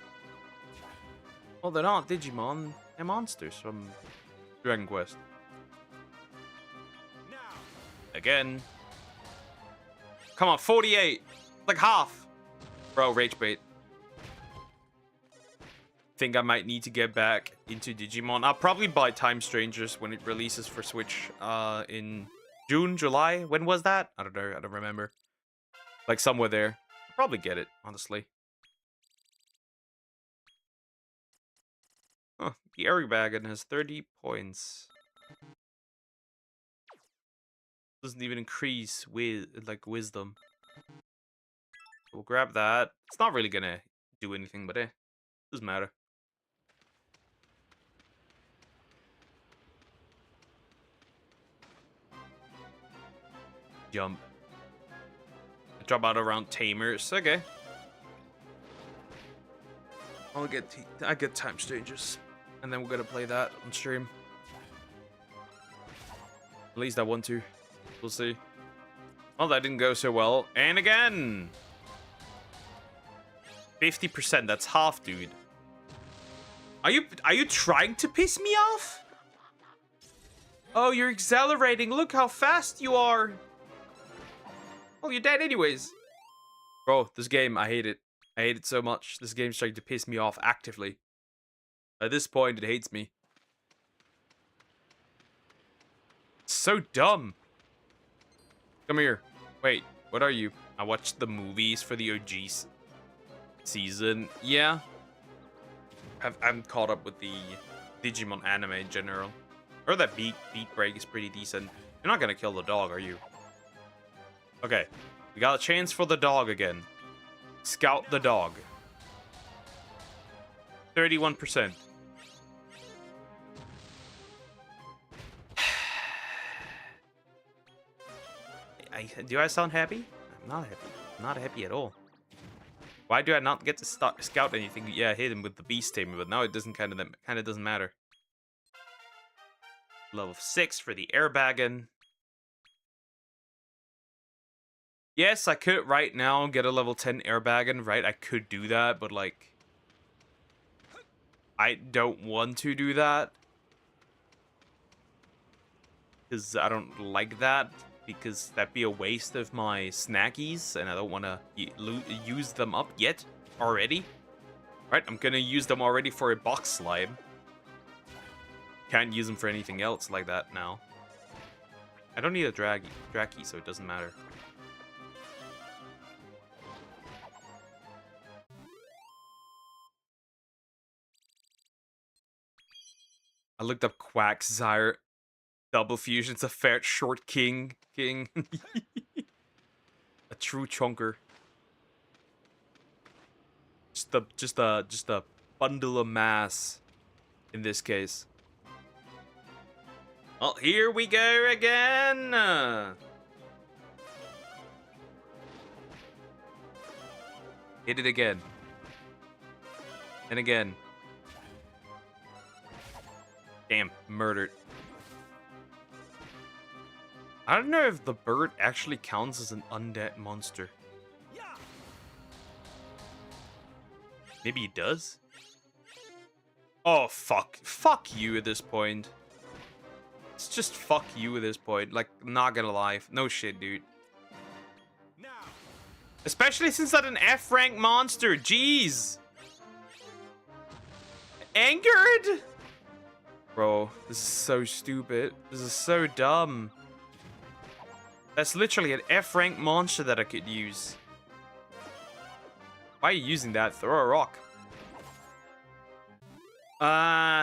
Well, they're not Digimon, they're monsters from Dragon Quest. Again. Come on, 48. Like half. Bro, rage bait. Think I might need to get back into Digimon. I'll probably buy Time Strangers when it releases for Switch in June, July. When was that? I don't know. I don't remember. Like somewhere there. I'll probably get it, honestly. Huh. The Eevee has 30 points. Doesn't even increase with like wisdom. We'll grab that. It's not really gonna do anything, but doesn't matter. Jump. I drop out around Tamers. Okay. I get Time Strangers, and then we're gonna play that on stream. At least I want to. We'll see. Well, that didn't go so well. And again, 50%. That's half, dude. Are you trying to piss me off? Oh, you're accelerating. Look how fast you are. Well, you're dead anyways. Bro, this game, I hate it. I hate it so much. This game's trying to piss me off actively. At this point, it hates me. It's so dumb. Come here. Wait, what are you? I watched the movies for the OG season. Yeah. I'm caught up with the Digimon anime in general. Or that beat break is pretty decent. You're not gonna kill the dog, are you? Okay. We got a chance for the dog again. Scout the dog. 31%. Do I sound happy? I'm not happy. I'm not happy at all. Why do I not get to scout anything? Yeah, I hit him with the beast tamer, but now it doesn't kind of doesn't matter. Level 6 for the Airbagon. Yes, I could right now get a level 10 Airbagon, right? I could do that, but like I don't want to do that. Because I don't like that. Because that'd be a waste of my snackies, and I don't want to use them up yet already. Right, I'm gonna use them already for a box slime. Can't use them for anything else like that now. I don't need a Draggy, so it doesn't matter. I looked up Quagsire. Double fusion's a fair short king. A true chunker. Just a bundle of mass in this case. Well, here we go again. Hit it again. And again. Damn, murdered. I don't know if the bird actually counts as an undead monster. Maybe it does? Oh, fuck. Fuck you at this point. It's just fuck you at this point. Like, not gonna lie. No shit, dude. Especially since that's an F-rank monster. Jeez. Angered? Bro, this is so stupid. This is so dumb. That's literally an F-rank monster that I could use. Why are you using that? Throw a rock.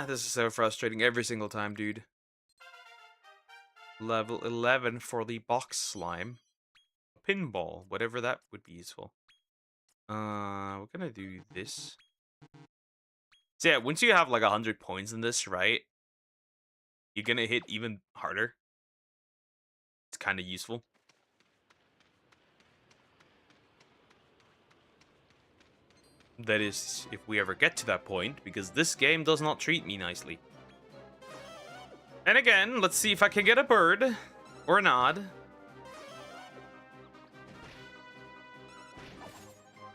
This is so frustrating every single time, dude. Level 11 for the box slime. Pinball, whatever that would be useful. We're gonna do this. So yeah, once you have like 100 points in this, right? You're gonna hit even harder. It's kind of useful. That is, if we ever get to that point, because this game does not treat me nicely. And again, let's see if I can get a bird or an odd.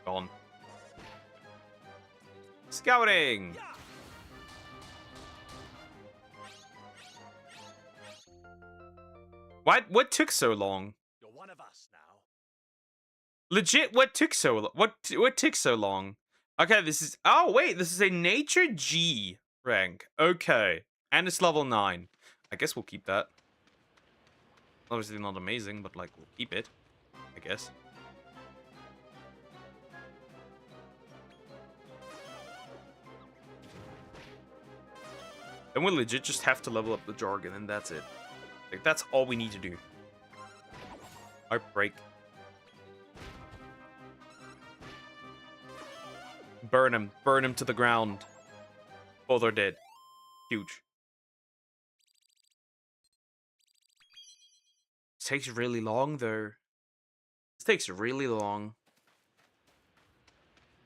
Gone. Scouting. What took so long? You're one of us now. Legit, what took so long? What took so long? Okay, this is... Oh, wait, this is a Nature G rank. Okay. And it's level 9. I guess we'll keep that. Obviously not amazing, but, like, we'll keep it. I guess. Then we'll legit just have to level up the jargon, and that's it. Like, that's all we need to do. Heartbreak. Burn him. Burn him to the ground. Both are dead. Huge. This takes really long, though. This takes really long.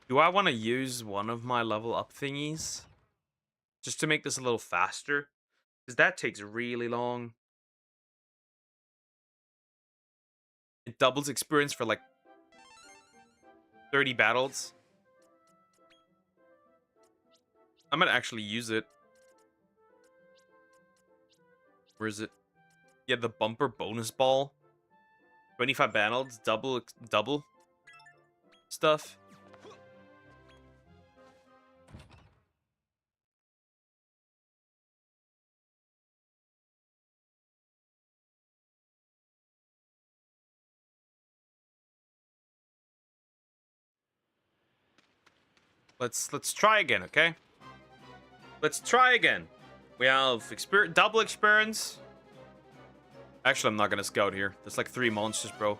Do I want to use one of my level up thingies? Just to make this a little faster? Because that takes really long. It doubles experience for like 30 battles. I'm gonna actually use it. Where is it? Yeah, the bumper bonus ball. 25 battles, double stuff. Let's try again, okay? Let's try again. We have double experience. Actually, I'm not gonna scout here. There's like 3 monsters, bro.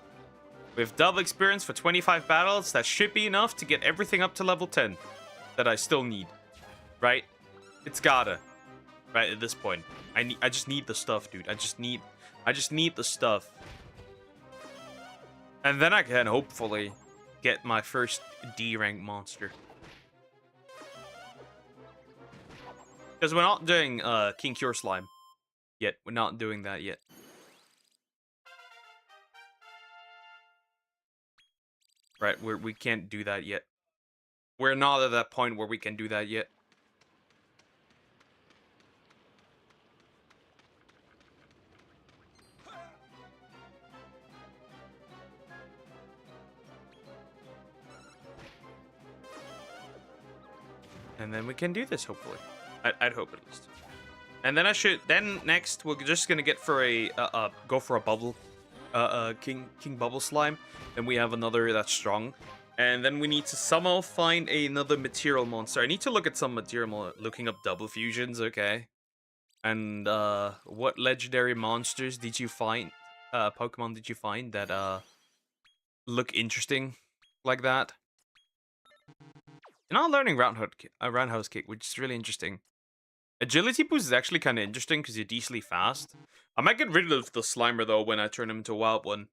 We have double experience for 25 battles. That should be enough to get everything up to level 10 that I still need. Right? It's gotta. Right at this point. I just need the stuff, dude. I just need the stuff. And then I can hopefully get my first D rank monster. Because we're not doing King Cure Slime yet. We're not doing that yet. Right, we can't do that yet. We're not at that point where we can do that yet. And then we can do this, hopefully. I'd hope at least. And then next we're just gonna get for go for a bubble, King Bubble Slime. Then we have another that's strong. And then we need to somehow find another material monster. I need to look at some material, looking up double fusions, okay. And what legendary monsters did you find, Pokemon did you find that look interesting like that? You're not learning Roundhouse Kick, which is really interesting. Agility boost is actually kind of interesting because you're decently fast. I might get rid of the Slimer though when I turn him into a wild one.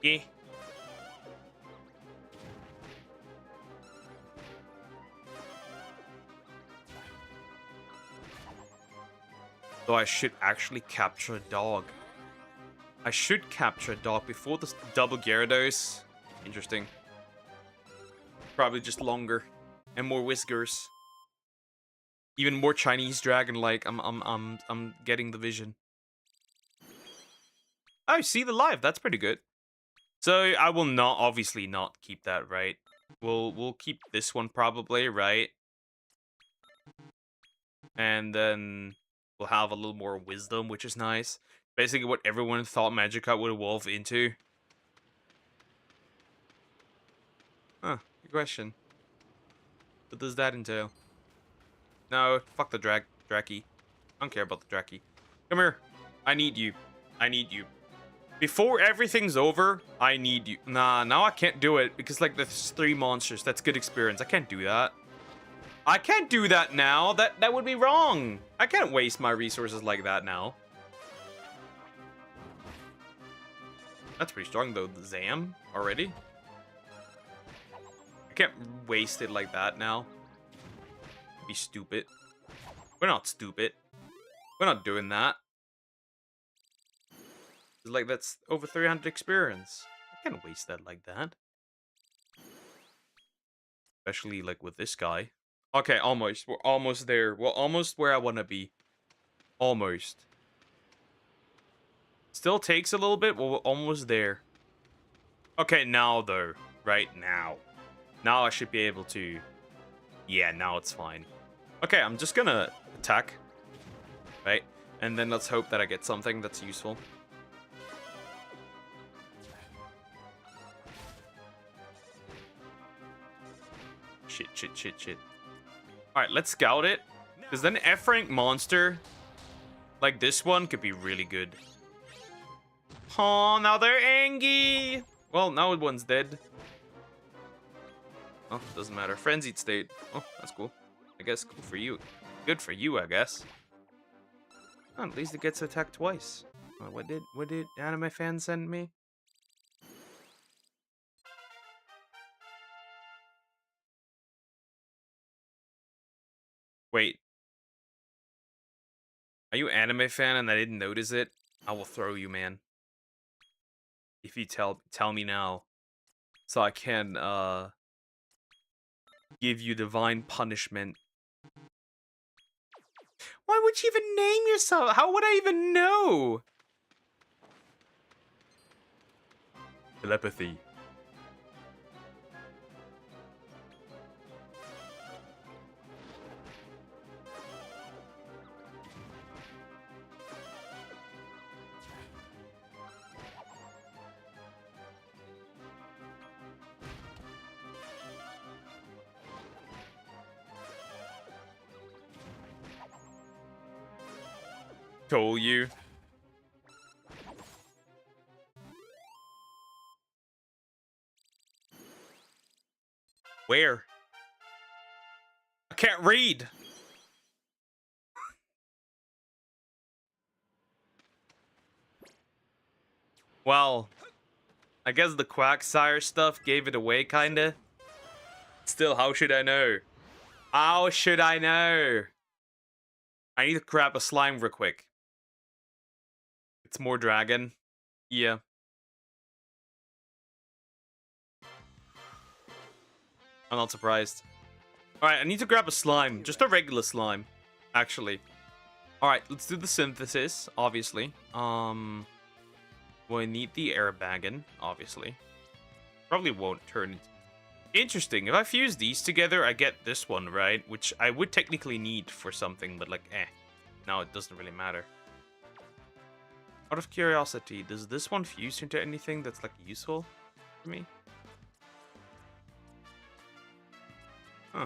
Yeah. So I should actually capture a dog. I should capture a dog before the double Gyarados. Interesting. Probably just longer and more whiskers. Even more Chinese dragon-like. I'm getting the vision. Oh, see the live. That's pretty good. So I will obviously not keep that, right? We'll keep this one probably, right? And then we'll have a little more wisdom, which is nice. Basically what everyone thought Magikarp would evolve into. Huh, good question. What does that entail? No, fuck the Draki. I don't care about the Draki. Come here. I need you. I need you. Before everything's over, I need you. Nah, now I can't do it because like there's 3 monsters. That's good experience. I can't do that. I can't do that now. That would be wrong. I can't waste my resources like that now. That's pretty strong though, the Zam already. I can't waste it like that now. Be stupid. We're not stupid. We're not doing that. Like, that's over 300 experience. I can't waste that like that. Especially, like, with this guy. Okay, almost. We're almost there. We're almost where I want to be. Almost. Still takes a little bit, but we're almost there. Okay, now, though. Right now. Now I should be able to... Yeah, now it's fine. Okay, I'm just gonna attack. Right? And then let's hope that I get something that's useful. Shit. Alright, let's scout it. Because then F-rank monster, like this one, could be really good. Oh, now they're angry. Well, now one's dead. Oh, doesn't matter. Frenzied state. Oh, that's cool. I guess cool for you. Good for you, I guess. Oh, at least it gets attacked twice. What did anime fans send me? Wait. Are you an anime fan and I didn't notice it? I will throw you, man. If you tell me now. So I can give you divine punishment. Why would you even name yourself? How would I even know? Telepathy. Told you. Where? I can't read. Well, I guess the Quagsire stuff gave it away, kinda. Still, how should I know? How should I know? I need to grab a slime real quick. It's more dragon. Yeah. I'm not surprised. Alright, I need to grab a slime. Just a regular slime, actually. Alright, let's do the synthesis, obviously. We'll need the airbagon, obviously. Probably won't turn it. Interesting. If I fuse these together, I get this one, right? Which I would technically need for something, but like, No, it doesn't really matter. Out of curiosity, does this one fuse into anything that's like useful for me? Huh.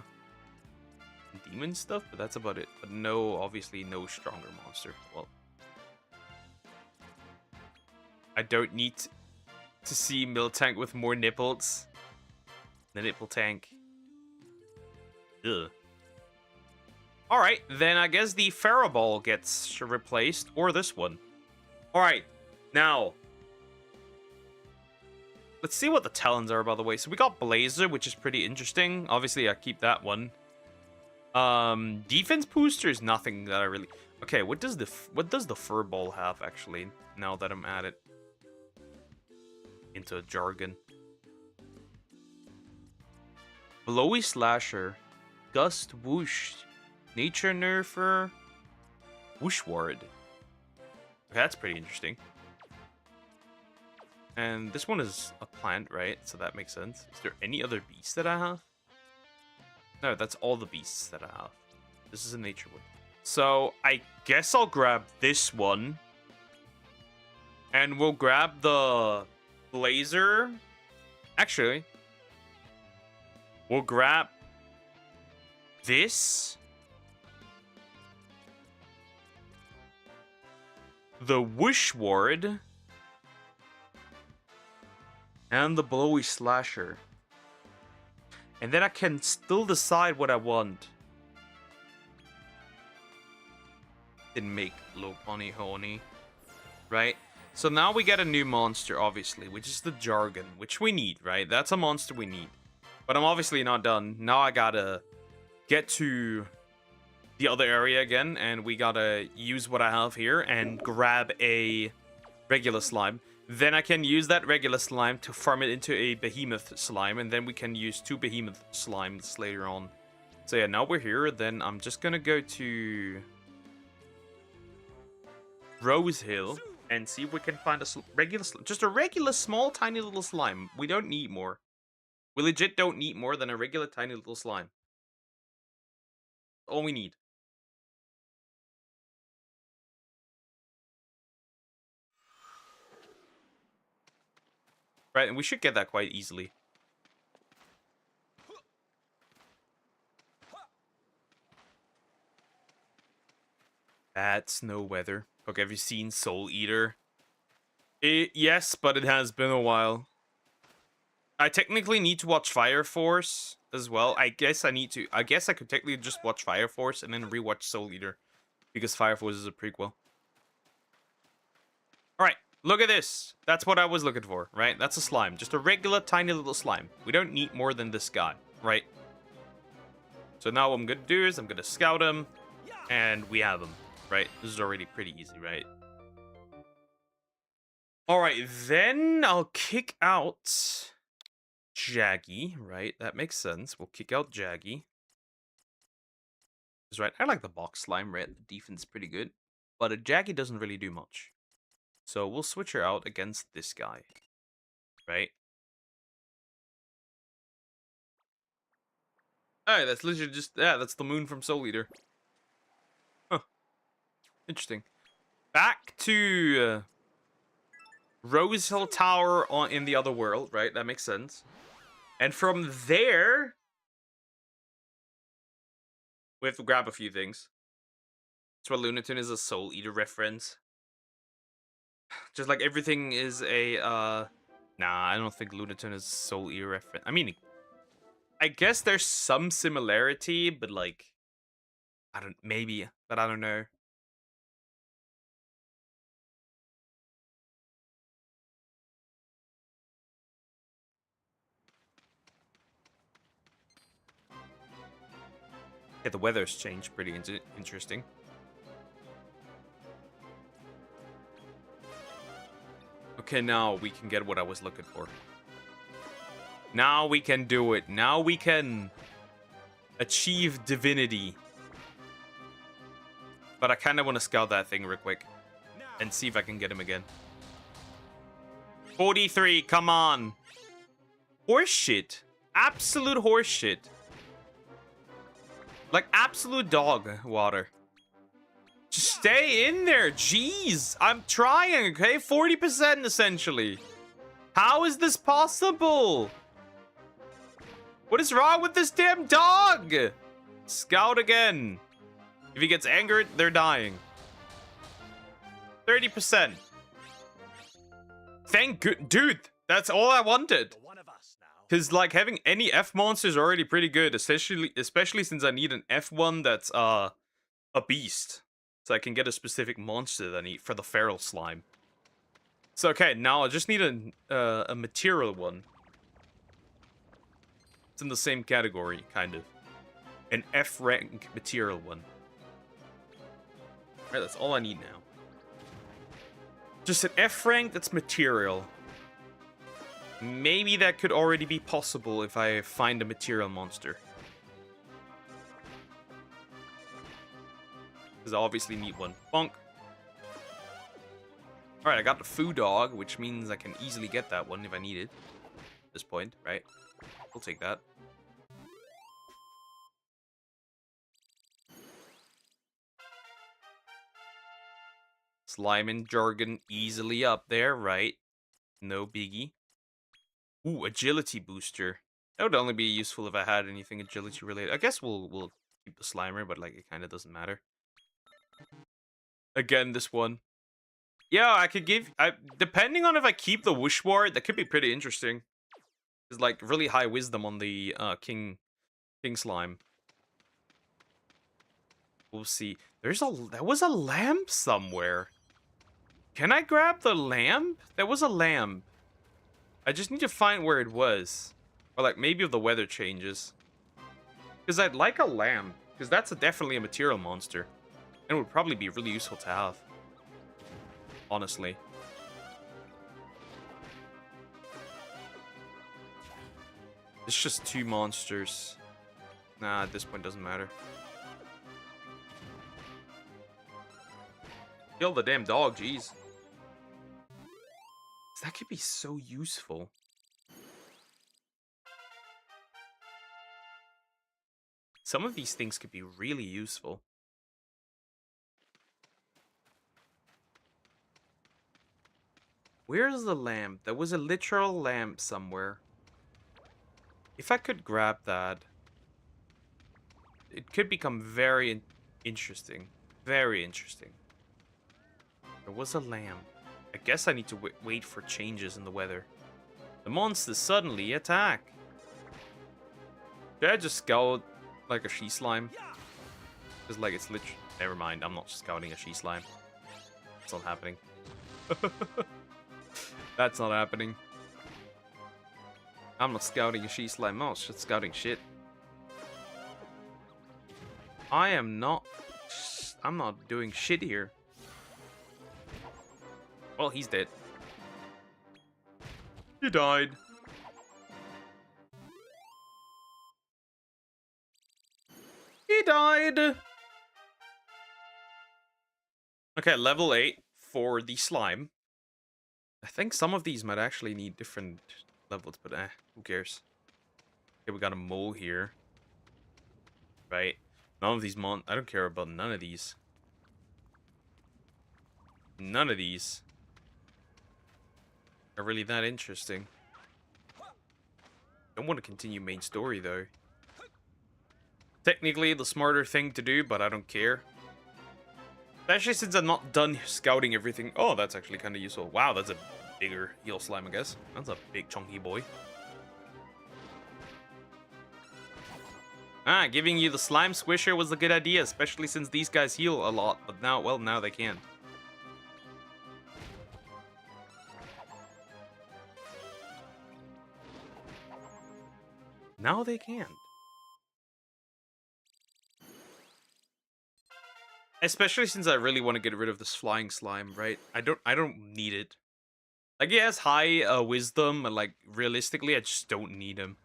Demon stuff, but that's about it. But no, obviously no stronger monster. Well, I don't need to see Miltank with more nipples. The nipple tank. Ugh. Alright, then I guess the Pharaoh Ball gets replaced, or this one. Alright, now. Let's see what the talons are, by the way. So we got Blazer, which is pretty interesting. Obviously, I keep that one. Defense booster is nothing that I really... Okay, what does the Fur Ball have, actually, now that I'm at it? Into jargon. Blowy Slasher. Gust Whoosh. Nature Nerfer. Whoosh Ward. Okay, that's pretty interesting. And this one is a plant, right? So that makes sense. Is there any other beast that I have? No, that's all the beasts that I have. This is a nature one. So I guess I'll grab this one. And we'll grab the Blazer. Actually, We'll grab this. The Whoosh Ward. And the Blowy Slasher. And then I can still decide what I want. Didn't make low honey honey. Right? So now we get a new monster, obviously, which is the Jargon, which we need, right? That's a monster we need. But I'm obviously not done. Now I gotta get to the other area again, and we gotta use what I have here and grab a regular slime. Then I can use that regular slime to farm it into a behemoth slime, and then we can use 2 behemoth slimes later on. So yeah, now we're here. Then I'm just gonna go to Rose Hill and see if we can find a regular slime. Just a regular, small, tiny little slime. We don't need more. We legit don't need more than a regular, tiny little slime. All we need. Right, and we should get that quite easily. Bad snow weather. Okay, have you seen Soul Eater? Yes, but it has been a while. I technically need to watch Fire Force as well. I guess I could technically just watch Fire Force and then rewatch Soul Eater. Because Fire Force is a prequel. Alright, look at this. That's what I was looking for, right? That's a slime. Just a regular, tiny little slime. We don't need more than this guy, right? So now what I'm going to do is I'm going to scout him. And we have him, right? This is already pretty easy, right? Alright, then I'll kick out Jaggy, right? That makes sense. We'll kick out Jaggy. That's right. I like the box slime, right? The defense is pretty good. But a Jaggy doesn't really do much. So we'll switch her out against this guy. Right? Alright, that's literally just... Yeah, that's the moon from Soul Eater. Huh. Interesting. Back to Rose Hill Tower in the other world, right? That makes sense. And from there, we have to grab a few things. That's why Lunaton is a Soul Eater reference. Just like everything is a, Nah, I don't think Lunaton is Soul Eater reference. I mean, I guess there's some similarity, but like... Maybe, but I don't know. Yeah, the weather's changed. Pretty interesting. Okay, now we can get what I was looking for. Now we can do it. Now we can achieve divinity. But I kind of want to scout that thing real quick. And see if I can get him again. 43, come on. Horseshit. Absolute horseshit. Like, absolute dog water. Just stay in there. Jeez. I'm trying, okay? 40% essentially. How is this possible? What is wrong with this damn dog? Scout again. If he gets angered, they're dying. 30%. Thank good. Dude, that's all I wanted. Because, like, having any F monster is already pretty good, especially since I need an F1 that's, a beast. So I can get a specific monster that I need for the feral slime. So, okay, now I just need a material one. It's in the same category, kind of. An F-rank material one. Alright, that's all I need now. Just an F-rank that's material. Maybe that could already be possible if I find a material monster. Because I obviously need one. Bonk. Alright, I got the Foo Dog, which means I can easily get that one if I need it. At this point, right? We'll take that. Slime and Jargon easily up there, right? No biggie. Ooh, agility booster. That would only be useful if I had anything agility related. I guess we'll keep the Slimer, but like it kind of doesn't matter. Again, this one. Yeah, I could give. Depending on if I keep the Whoosh Ward, that could be pretty interesting. There's like really high wisdom on the King Slime. We'll see. There was a lamp somewhere. Can I grab the lamp? There was a lamp. I just need to find where it was. Or like maybe if the weather changes. Because I'd like a lamp. Because that's definitely a material monster. And it would probably be really useful to have. Honestly. It's just 2 monsters. Nah, at this point doesn't matter. Kill the damn dog, jeez. That could be so useful. Some of these things could be really useful. Where's the lamp? There was a literal lamp somewhere. If I could grab that, it could become very interesting. Very interesting. There was a lamp. I guess I need to wait for changes in the weather. The monsters suddenly attack. Should I just scout like a she slime? Because like it's literally... Never mind, I'm not scouting a she slime. It's not happening. That's not happening. I'm not scouting a she slime. No, it's just scouting shit. I'm not doing shit here. Well, he's dead. He died. He died. Okay, level 8 for the slime. I think some of these might actually need different levels, but who cares? Okay, we got a mole here. Right. None of these I don't care about none of these. None of these are really that interesting. Don't want to continue main story though. Technically the smarter thing to do, but I don't care. Especially since I'm not done scouting everything. Oh, that's actually kind of useful. Wow, that's a bigger heel slime, I guess. That's a big chunky boy. Ah, giving you the slime squisher was a good idea, especially since these guys heal a lot, but now, well, now they can't. Now they can't. Especially since I really want to get rid of this flying slime, right? I don't need it. Like, he has high wisdom, and like, realistically, I just don't need him.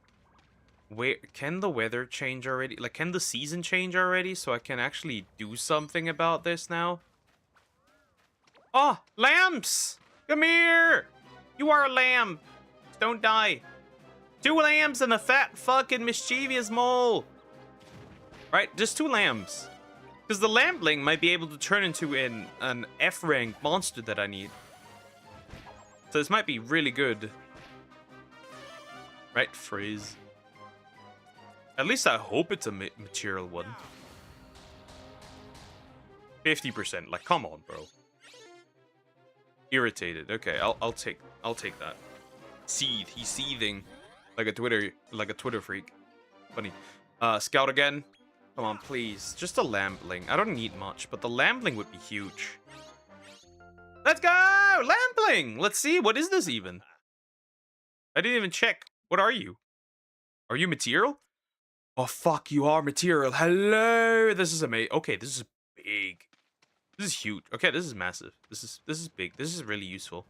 Wait, can the weather change already? Like, can the season change already so I can actually do something about this now? Oh, lambs! Come here! You are a lamb! Don't die. 2 lambs and a fat fucking mischievous mole! Right, just 2 lambs. Because the lambling might be able to turn into an F-rank monster that I need. So this might be really good. Right, Frizz. At least I hope it's a material one. 50%, like come on, bro. Irritated. Okay, I'll take that. Seethe. He's seething like a Twitter freak. Funny. Scout again. Come on, please. Just a lambling. I don't need much, but the lambling would be huge. Let's go! Lambling! Let's see, what is this even? I didn't even check. What are you? Are you material? Oh, fuck, you are material. Hello! This is amazing. Okay, this is big. This is huge. Okay, this is massive. This is big. This is really useful.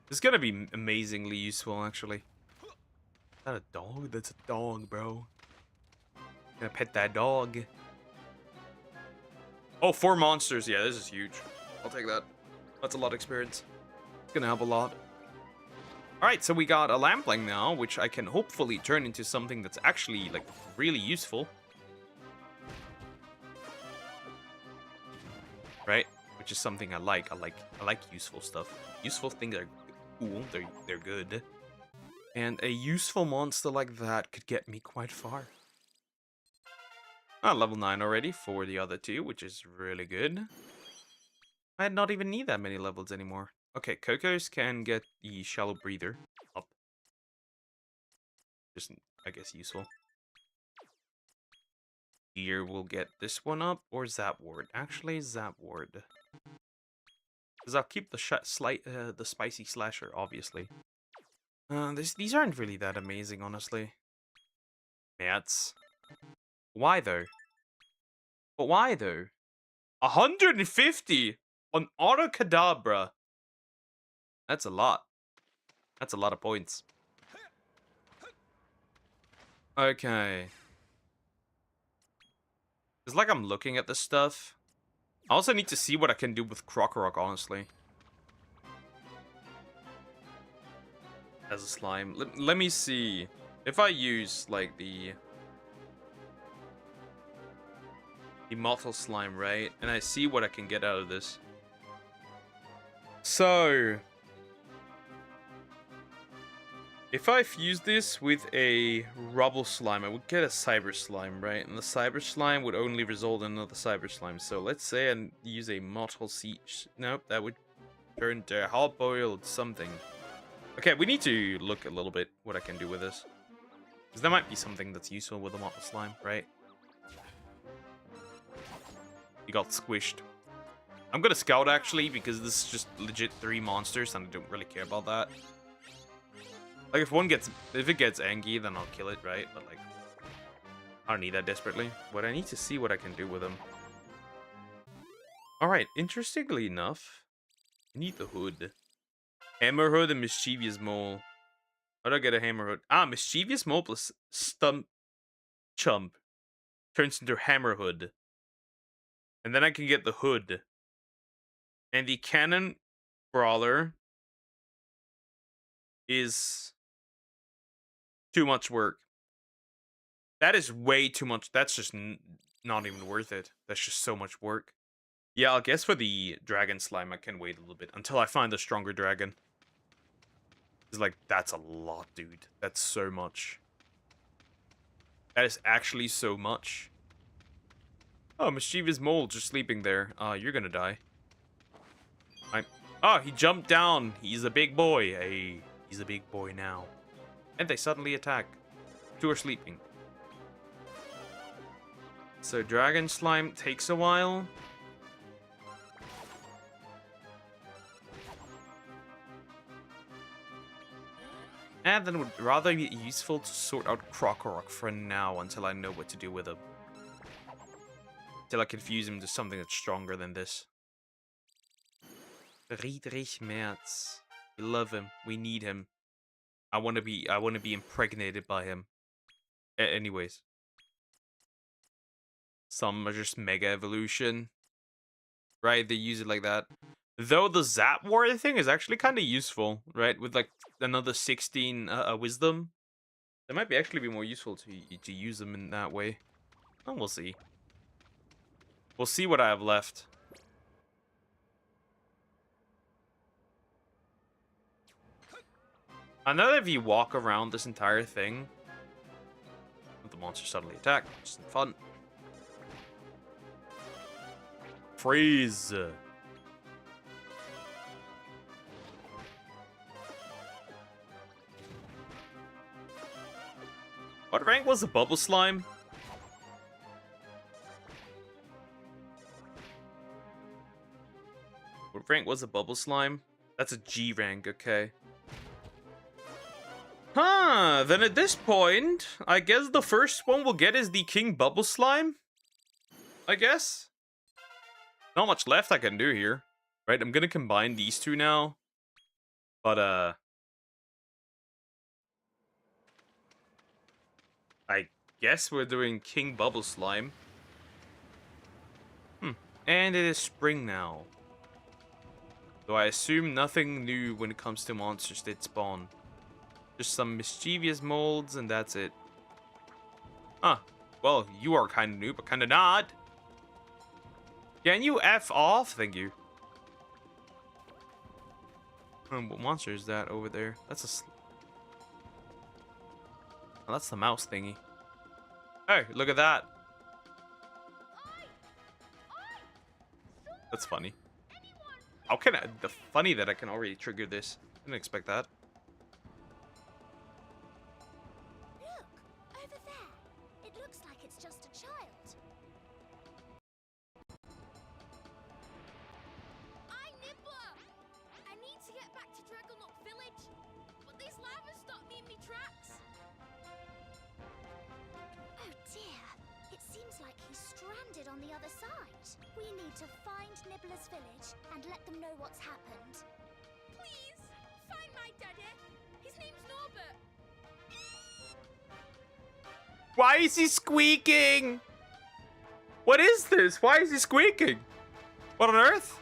This is gonna be amazingly useful, actually. Is that a dog? That's a dog, bro. Gonna pet that dog. Oh, 4 monsters. Yeah, this is huge. I'll take that. That's a lot of experience. It's gonna help a lot. Alright, so we got a lambling now, which I can hopefully turn into something that's actually, like, really useful. Right? Which is something I like. I like useful stuff. Useful things are cool. They're good. And a useful monster like that could get me quite far. Ah, level 9 already for the other two, which is really good. I not even need that many levels anymore. Okay, Cocos can get the Shallow Breather up. Just, I guess, useful. Here we'll get this one up, or Zap Ward. Actually, Zap Ward. Because I'll keep the the Spicy Slasher, obviously. These aren't really that amazing, honestly. Mats. Why, though? But why, though? 150 on Auto Kadabra. That's a lot. That's a lot of points. Okay. It's like I'm looking at this stuff. I also need to see what I can do with Krokorok, honestly. As a slime. Let me see. If I use, like, the Immortal Slime, right? And I see what I can get out of this. So, if I fuse this with a Rubble Slime, I would get a Cyber Slime, right? And the Cyber Slime would only result in another Cyber Slime. So let's say I use a Mortal Siege. Nope, that would turn to Hard-Boiled something. Okay, we need to look a little bit what I can do with this. Because there might be something that's useful with a Mortal Slime, right? He got squished. I'm gonna scout, actually, because this is just legit 3 monsters, and I don't really care about that. Like, if it gets Angie, then I'll kill it, right? But, like, I don't need that desperately. But I need to see what I can do with them. Alright, interestingly enough, I need the hood. Hammer Hood and Mischievous Mole. How do I get a Hammer Hood? Ah, Mischievous Mole plus Stump Chump turns into Hammer Hood. And then I can get the hood. And the Cannon Brawler is too much work. That is way too much. That's just not even worth it. That's just so much work. Yeah, I'll guess for the Dragon Slime, I can wait a little bit until I find a stronger dragon. It's like, that's a lot, dude. That's so much. That is actually so much. Oh, Mischievous Mole just sleeping there. You're gonna die. Oh, he jumped down. He's a big boy. Hey, he's a big boy now. And they suddenly attack. 2 are sleeping. So Dragon Slime takes a while. And then it would rather be useful to sort out Krokorok for now until I know what to do with him. Till I confuse him to something that's stronger than this. Friedrich Merz. We love him. We need him. I want to be impregnated by him. Anyways. Some are just Mega Evolution. Right? They use it like that. Though the Zap Warrior thing is actually kind of useful, right? With like another 16 Wisdom. It might actually be more useful to use them in that way. Oh, we'll see. We'll see what I have left. I know that if you walk around this entire thing, the monster suddenly attack, which is fun. Freeze. What rank was the Bubble Slime? What rank was the Bubble Slime? That's a G rank, okay. Huh, then at this point, I guess the first one we'll get is the King Bubble Slime? I guess? Not much left I can do here. Right, I'm gonna combine these two now. But, I guess we're doing King Bubble Slime. And it is spring now. So I assume nothing new when it comes to monsters that spawn. Just some mischievous molds, and that's it. Huh. Well, you are kind of new, but kind of not. Can you F off? Thank you. What monster is that over there? That's a... Oh, that's the mouse thingy. Oh, look at that. That's funny. How can I... Funny that I can already trigger this. Didn't expect that. Look, over there. It looks like it's just a child. I'm Nibbler. I need to get back to Dragonlock Village, but these lavas stopped me in me tracks. Oh dear. It seems like he's stranded on the other side. We need to find Nibbler's village and let them know what's happened. Please, find my daddy. His name's Norbert. Why is he squeaking? What is this? Why is he squeaking? What on earth?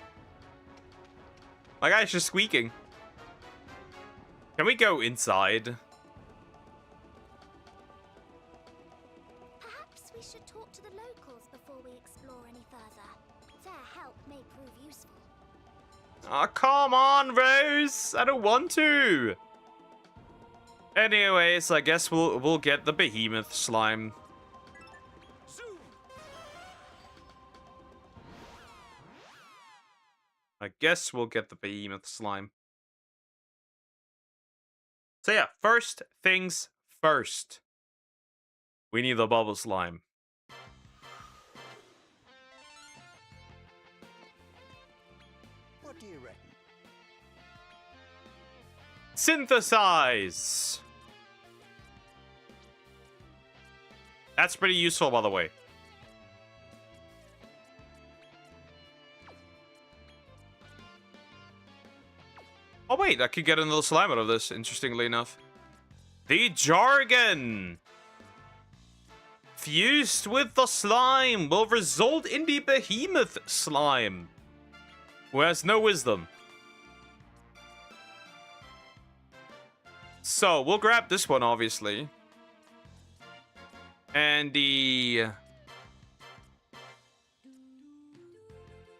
My guy's just squeaking. Can we go inside? Perhaps we should talk to the locals before we explore any further. Their help may prove useful. Oh, come on, Rose. I don't want to. Anyways, I guess we'll get the behemoth slime. I guess we'll get the behemoth slime. So yeah, first things first. We need the bubble slime. What do you reckon? Synthesize! That's pretty useful, by the way. Oh wait, I could get another slime out of this, interestingly enough. The jargon! Fused with the slime will result in the behemoth slime, who has no wisdom. So, we'll grab this one, obviously. And the...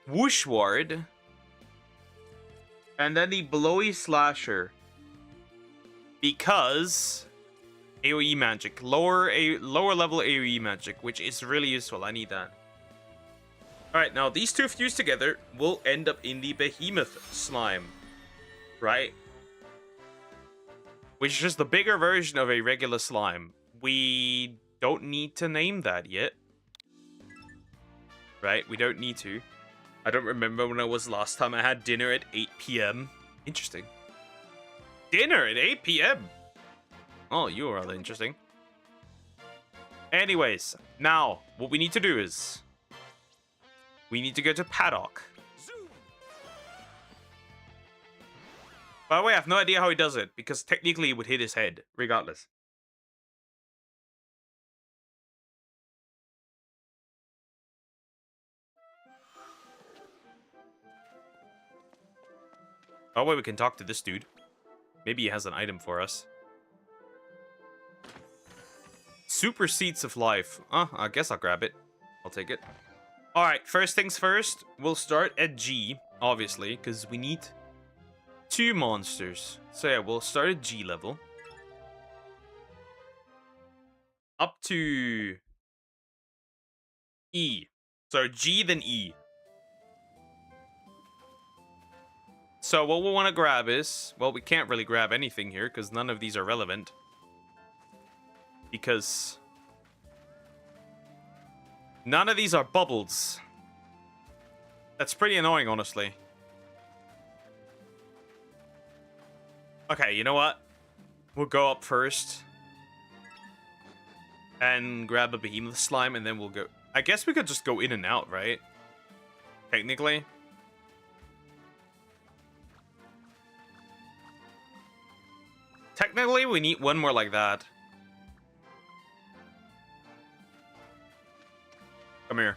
Whoosh Ward. And then the Blowy Slasher. Because... AoE magic. Lower level AoE magic, which is really useful. I need that. Alright, now these two fused together will end up in the Behemoth Slime. Right? Which is just the bigger version of a regular slime. We don't need to name that yet. Right? We don't need to. I don't remember when it was last time I had dinner at 8 p.m. Interesting. Dinner at 8 p.m.? Oh, you are rather interesting. Anyways, now, what we need to do is... we need to go to Paddock. By the way, I have no idea how he does it, because technically it would hit his head, regardless. Oh, wait, we can talk to this dude. Maybe he has an item for us. Super Seeds of Life. I guess I'll grab it. I'll take it. Alright, first things first. We'll start at G, obviously, because we need 2 monsters. So yeah, we'll start at G level. Up to E. So G, then E. So what we want to grab is... well, we can't really grab anything here, because none of these are relevant. Because... none of these are bubbles. That's pretty annoying, honestly. Okay, you know what? We'll go up first. And grab a behemoth slime, and then we'll go... I guess we could just go in and out, right? Technically. Technically, we need one more like that. Come here.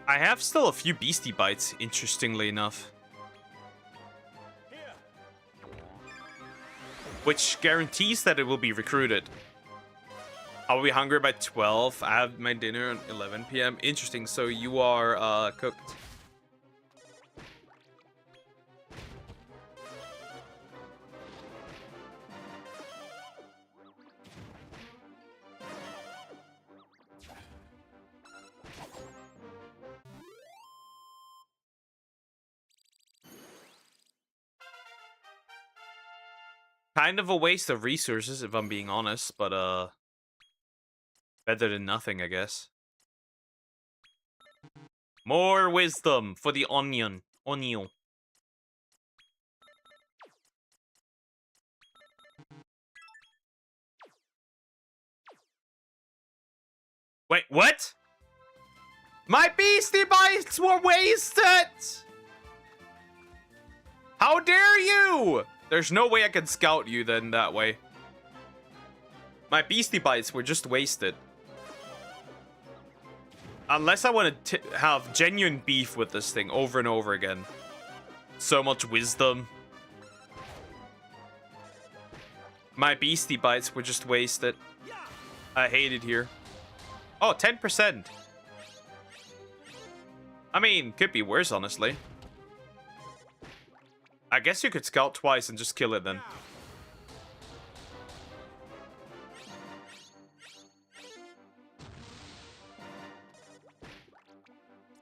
I have still a few beastie bites, interestingly enough. Which guarantees that it will be recruited. I'll be hungry by 12. I have my dinner at 11 p.m. Interesting. So you are cooked. Kind of a waste of resources, if I'm being honest, but better than nothing, I guess. More wisdom for the onion. Onion. Wait, what? My beastie bites were wasted! How dare you! There's no way I can scout you then that way. My beastie bites were just wasted. Unless I want to have genuine beef with this thing over and over again. So much wisdom. My beastie bites were just wasted. I hate it here. Oh, 10%. I mean, could be worse, honestly. I guess you could scout twice and just kill it then.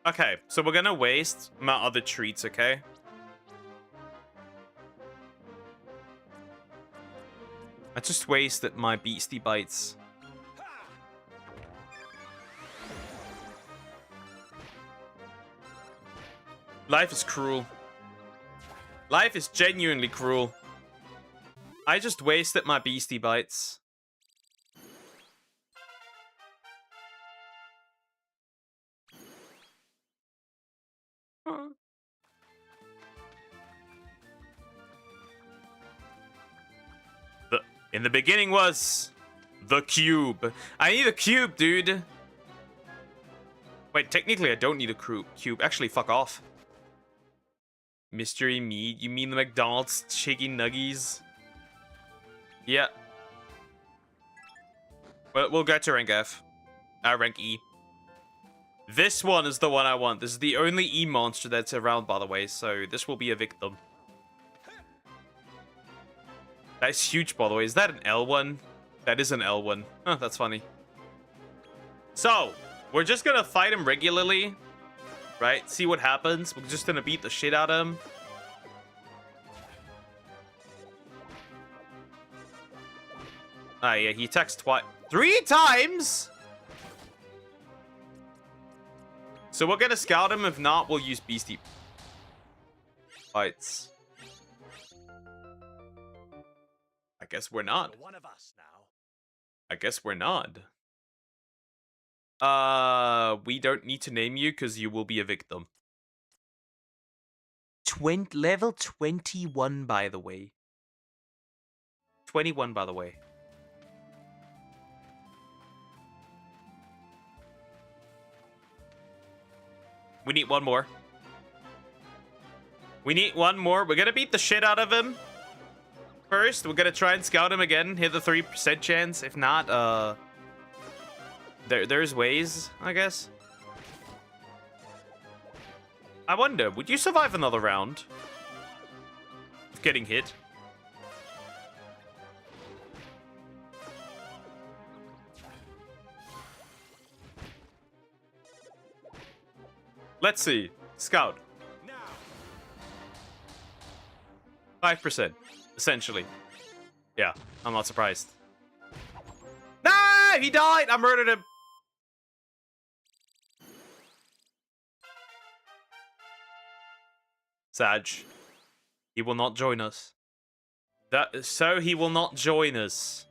Okay, so we're gonna waste my other treats, okay? I just wasted my beastie bites. Life is cruel. Life is genuinely cruel. I just wasted my beastie bites. In the beginning was the cube. I need a cube, dude. Wait, technically I don't need a cube. Actually, fuck off. Mystery meat? You mean the McDonald's chicken nuggies? Yeah. Well, we'll get to rank F. Rank E. This one is the one I want. This is the only E monster that's around, by the way, so this will be a victim. That's huge, by the way. Is that an L1? That is an L1. Huh, that's funny. So, we're just gonna fight him regularly. Right? See what happens. We're just gonna beat the shit out of him. Ah, yeah, he attacks twice. 3 times?! So we're gonna scout him. If not, we'll use beastie bites. I guess we're not. One of us now. I guess we're not. We don't need to name you because you will be a victim. Level 21, by the way. 21, by the way. We need one more. We need one more. We're gonna beat the shit out of him. First, we're gonna try and scout him again. Hit the 3% chance. If not, there's ways, I guess. I wonder, would you survive another round of getting hit? Let's see. Scout. 5%, essentially. Yeah, I'm not surprised. Nah, he died! I murdered him! Sag. He will not join us. So he will not join us.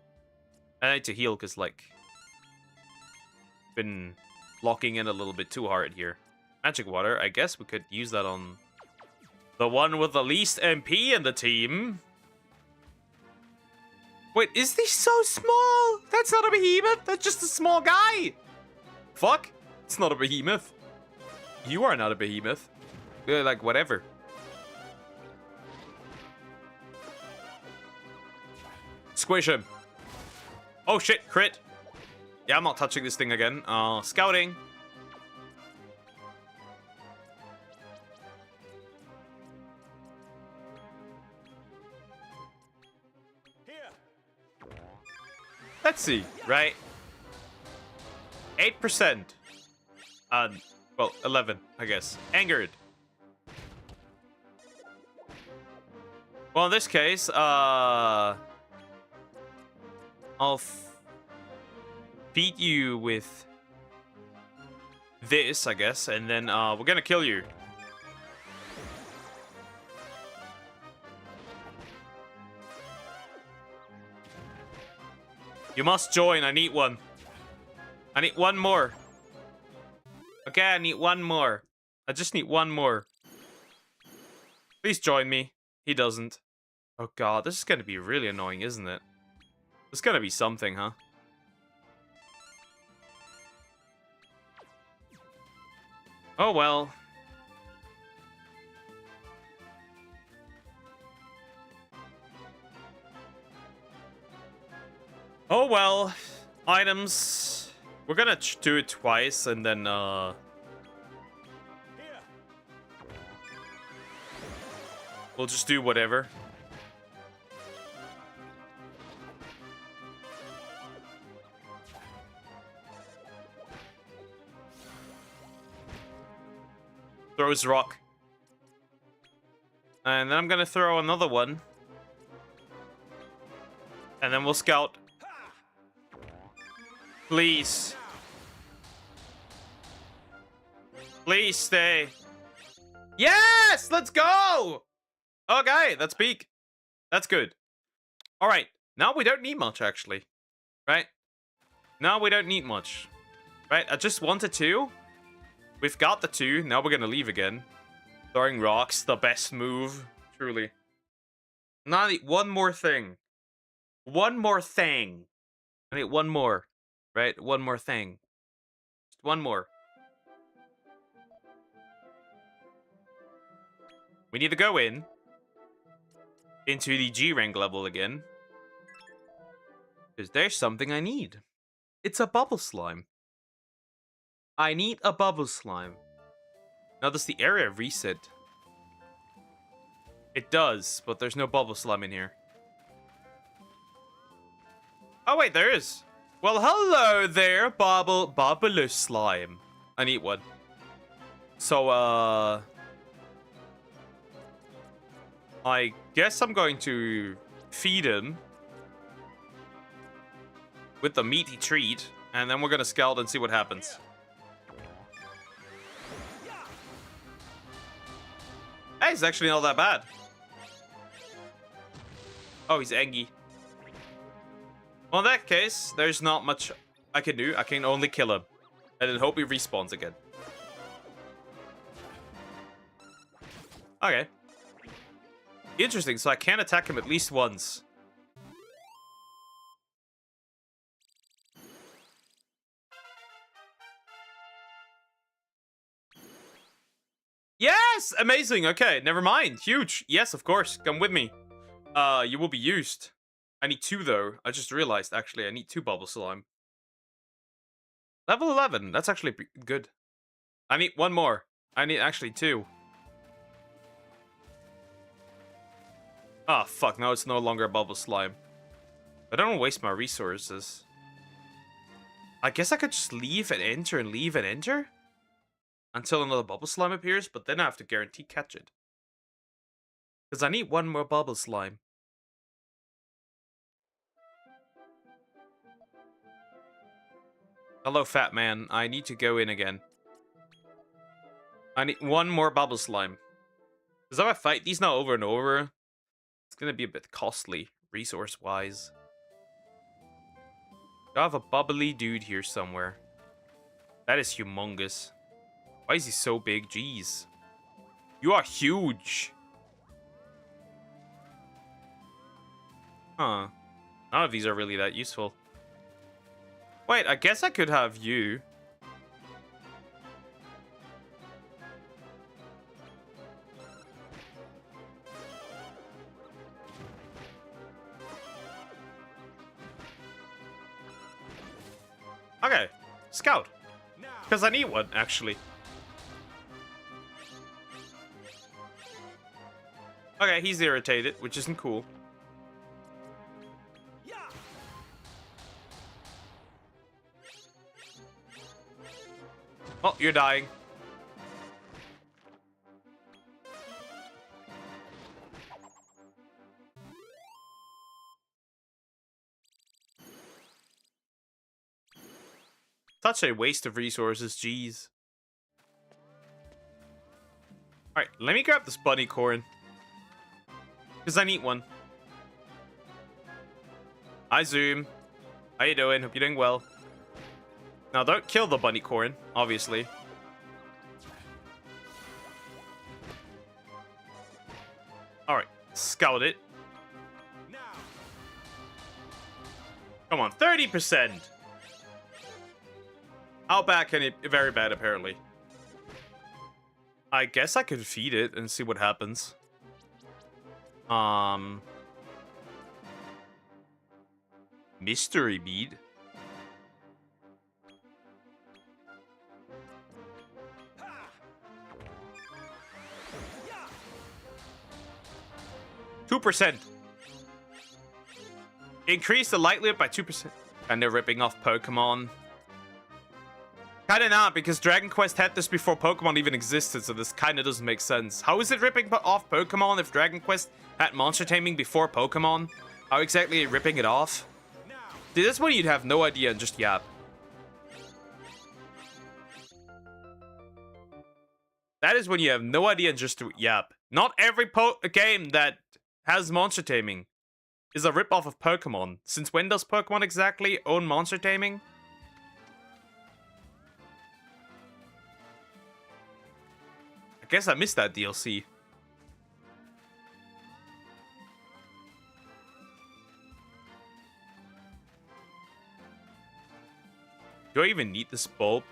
I need to heal because, like, been locking in a little bit too hard here. Magic water. I guess we could use that on the one with the least MP in the team. Wait, is this so small? That's not a behemoth. That's just a small guy. Fuck. It's not a behemoth. You are not a behemoth. Like, whatever. Squish him. Oh shit, crit. Yeah, I'm not touching this thing again. Scouting. Here. Let's see, right? 8%. Well, 11, I guess. Angered. Well, in this case, I'll feed you with this, I guess, and then we're gonna kill you. You must join. I need one. I need one more. Okay, I need one more. I just need one more. Please join me. He doesn't. Oh god, this is gonna be really annoying, isn't it? There's gonna be something, huh? Oh well. Oh well. Items. We're gonna do it twice and then Here. we'll just do whatever. Throws rock. And then I'm gonna throw another one. And then we'll scout. Please. Please stay. Yes! Let's go! Okay, that's peak. That's good. Alright, now we don't need much, actually. Right? Now we don't need much. Right, I just wanted two. We've got the two. Now we're gonna leave again. Throwing rocks, the best move. Truly. Now I need one more thing. One more thing. I need one more. Right? One more thing. Just one more. We need to go into the G rank level again. Because there's something I need. It's a bubble slime. I need a bubble slime. Now, does the area reset? It does, but there's no bubble slime in here. Oh, wait, there is. Well, hello there, bubble slime. I need one. So, I guess I'm going to feed him with the meaty treat, and then we're gonna scout and see what happens. Hey, it's actually not that bad. Oh, he's angry. Well, in that case, there's not much I can do. I can only kill him. And then hope he respawns again. Okay. Interesting, so I can attack him at least once. Yes! Amazing! Okay, never mind. Huge. Yes, of course. Come with me. You will be used. I need two, though. I just realized, actually, I need two bubble slime. Level 11. That's actually good. I need one more. I need actually two. Ah, fuck. Now it's no longer a bubble slime. I don't want to waste my resources. I guess I could just leave and enter and leave and enter? Until another bubble slime appears, but then I have to guarantee catch it. Because I need one more bubble slime. Hello, fat man. I need to go in again. I need one more bubble slime. Because if I fight these now over and over, it's going to be a bit costly, resource-wise. I have a bubbly dude here somewhere. That is humongous. Why is he so big? Jeez. You are huge. Huh. None of these are really that useful. Wait, I guess I could have you. Okay, scout. Because I need one, actually. Okay, he's irritated, which isn't cool. Oh, you're dying. Such a waste of resources, jeez. Alright, let me grab this bunny corn. Because I need one. Hi, Zoom. How you doing? Hope you're doing well. Now, don't kill the bunny corn, obviously. Alright, scout it. Come on, 30%! How bad can it be? Very bad, apparently. I guess I could feed it and see what happens. Mystery bead. %. Increase the light limit by 2%. And they're ripping off Pokemon. Kinda not, because Dragon Quest had this before Pokemon even existed, so this kinda doesn't make sense. How is it ripping off Pokemon if Dragon Quest had monster taming before Pokemon? How exactly are you ripping it off? Dude, that's when you'd have no idea and just yap. That is when you have no idea and just yap. Not every game that has monster taming is a ripoff of Pokemon. Since when does Pokemon exactly own monster taming? I guess I missed that DLC. Do I even need this bulb?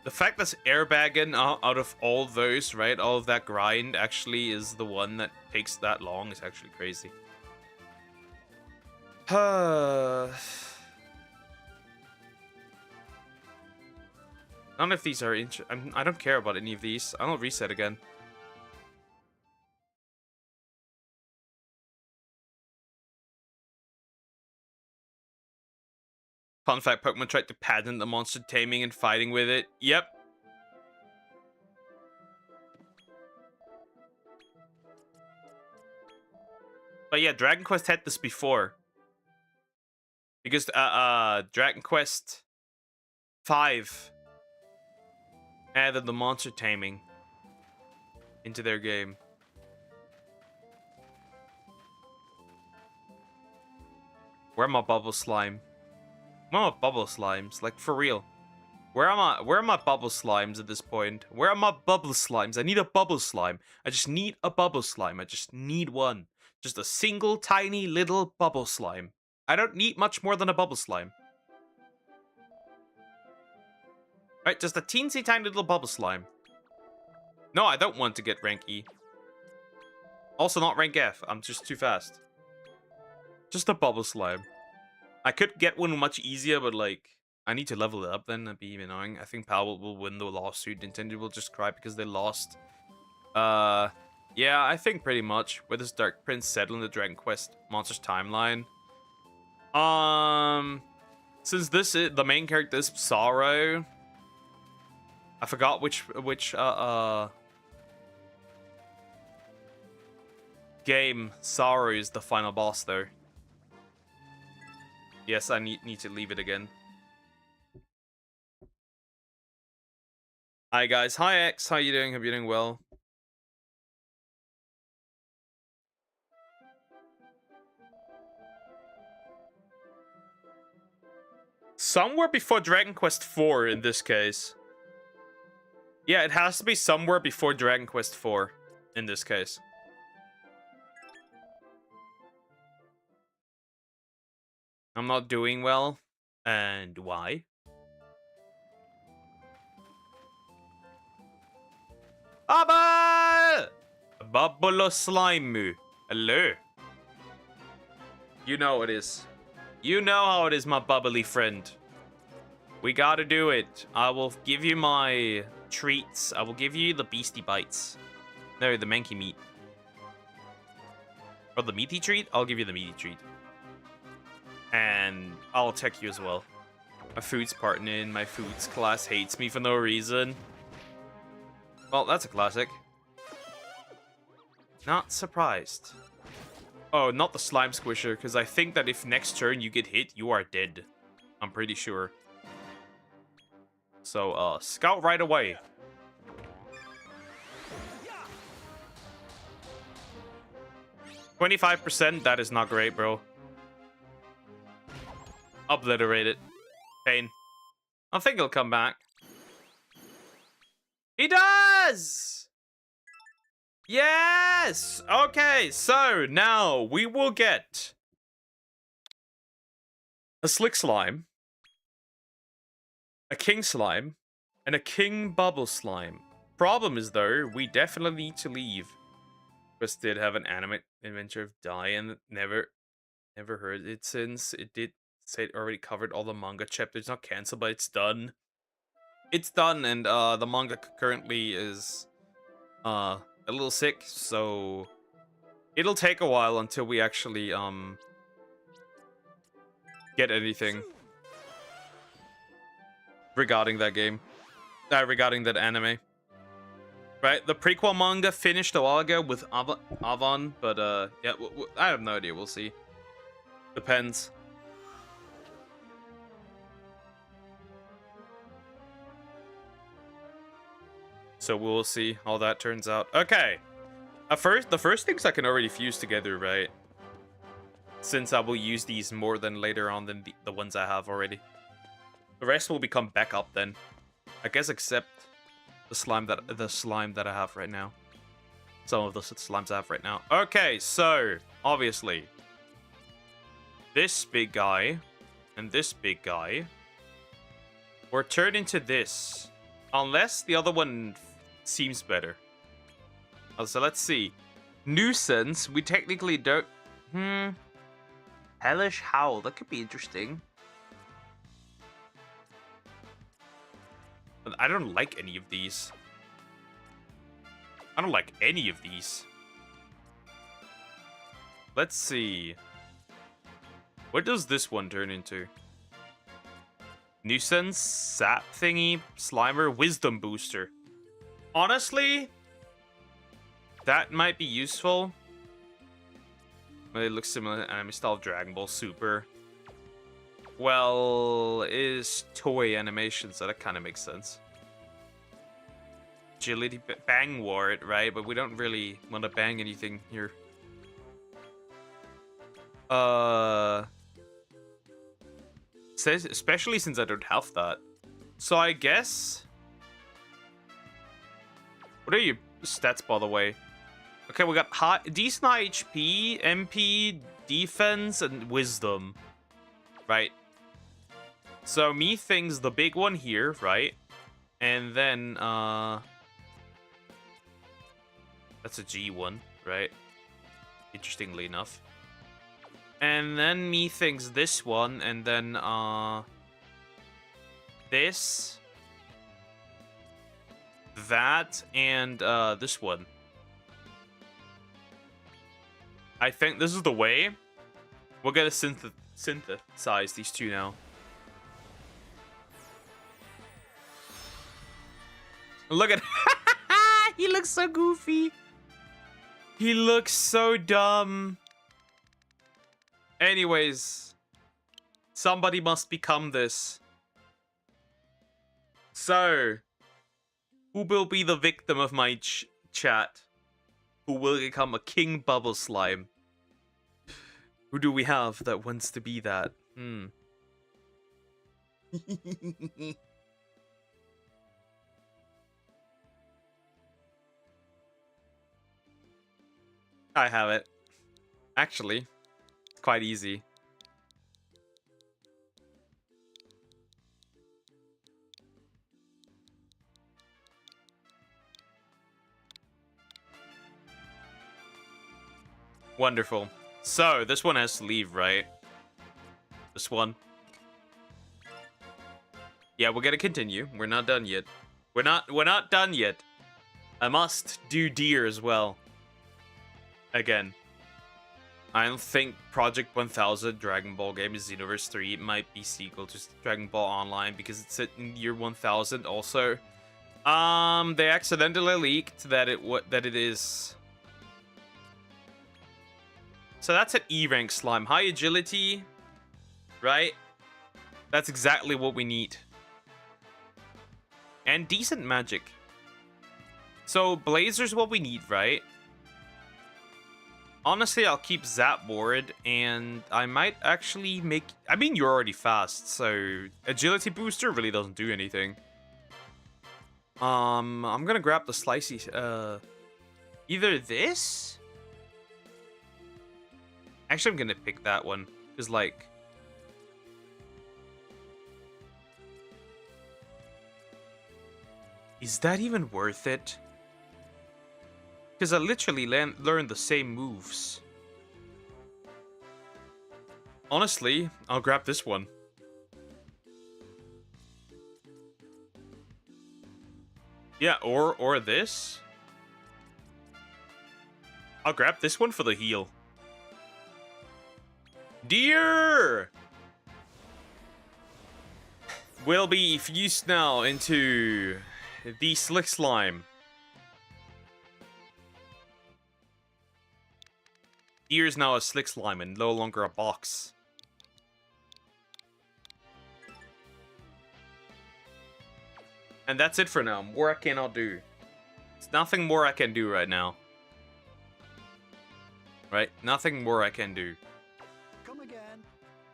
The fact that airbagging out of all those, right, all of that grind actually is the one that takes that long is actually crazy. None of these are I don't care about any of these. I'll reset again. Fun fact, Pokemon tried to patent the monster taming and fighting with it. Yep. But yeah, Dragon Quest had this before. Because Dragon Quest 5 added the monster taming into their game. Where are my bubble slime? Where are my bubble slimes? Like, for real. Where are my bubble slimes at this point? Where are my bubble slimes? I need a bubble slime. I just need a bubble slime. I just need one. Just a single tiny little bubble slime. I don't need much more than a bubble slime. Right, just a teensy tiny little bubble slime. No, I don't want to get rank E. Also not rank F. I'm just too fast. Just a bubble slime. I could get one much easier, but like, I need to level it up then. That'd be annoying. I think Powell will win the lawsuit. Nintendo will just cry because they lost. Yeah, I think pretty much. Where does Dark Prince settle in the Dragon Quest Monsters timeline? Since this is the main character is Sorrow, I forgot which game Sorrow is the final boss though. Yes, I need to leave it again. Hi guys, hi X, how you doing? Hope you're doing well. Somewhere before Dragon Quest 4 in this case. Yeah, it has to be somewhere before Dragon Quest 4 in this case. I'm not doing well. And why? Bubble! Bubble slime. Hello. You know it is. You know how it is, my bubbly friend. We gotta do it. I will give you my treats. I will give you the beastie bites. No, the manky meat. Or the meaty treat? I'll give you the meaty treat. And I'll attack you as well. My food's parting in. My food's class hates me for no reason. Well, that's a classic. Not surprised. Oh, not the slime squisher, because I think that if next turn you get hit, you are dead. I'm pretty sure. So, scout right away. %, that is not great, bro. Obliterate it. Pain. I think he'll come back. He does! Yes! Okay, so now we will get a Slick Slime, a King Slime, and a King Bubble Slime. Problem is, though, we definitely need to leave. Chris did have an anime adventure of Die and never heard it since. It did say it already covered all the manga chapters. Not canceled, but it's done. It's done, and the manga currently is a little sick, so it'll take a while until we actually get anything regarding that game. Regarding that anime. Right, the prequel manga finished a while ago with Avon, but yeah, I have no idea. We'll see. Depends. So we'll see how that turns out. Okay. The first things I can already fuse together, right? Since I will use these more than later on than the ones I have already. The rest will become backup then. I guess except the slime that I have right now. Some of the slimes I have right now. Okay, so obviously this big guy and this big guy were turned into this. Unless the other one seems better. So let's see. Nuisance, we technically don't... Hellish Howl, that could be interesting. But I don't like any of these. I don't like any of these. Let's see. What does this one turn into? Nuisance, Sap Thingy, Slimer, Wisdom Booster. Honestly, that might be useful. But it looks similar to anime style Dragon Ball Super. Well, it is toy animation, so that kind of makes sense. Agility Bang Ward, right? But we don't really want to bang anything here. Especially since I don't have that. So I guess... What are your stats, by the way? Okay, we got decent HP, MP, defense, and wisdom. Right? So methinks the big one here, right? And then, that's a G1, right? Interestingly enough. And then methinks this one, and then, this, that, and, this one. I think this is the way. We're gonna synthesize these two now. Look at... He looks so goofy. He looks so dumb. Anyways. Somebody must become this. So. Who will be the victim of my chat? Who will become a King Bubble Slime? Who do we have that wants to be that? I have it. Actually, it's quite easy. Wonderful. So, this one has to leave, right? This one. Yeah, we're gonna continue. We're not done yet. We're not done yet. I must do deer as well. Again. I don't think Project 1000 Dragon Ball game is Xenoverse 3. It might be sequel to Dragon Ball Online because it's set in year 1000 also. They accidentally leaked that it is. So that's an E rank slime. High agility, right? That's exactly what we need. And decent magic. So Blazer's what we need, right? Honestly, I'll keep Zap board, and I might actually make... I mean, you're already fast, so agility booster really doesn't do anything. I'm gonna grab the slicey. Either this. Actually, I'm gonna pick that one because, like, is that even worth it? Because I literally learned the same moves. Honestly, I'll grab this one. Yeah, or this. I'll grab this one for the heal. Deer will be fused now into the Slick Slime. Deer is now a Slick Slime and no longer a box. And that's it for now. More I cannot do. There's nothing more I can do right now. Right? Nothing more I can do. Come again.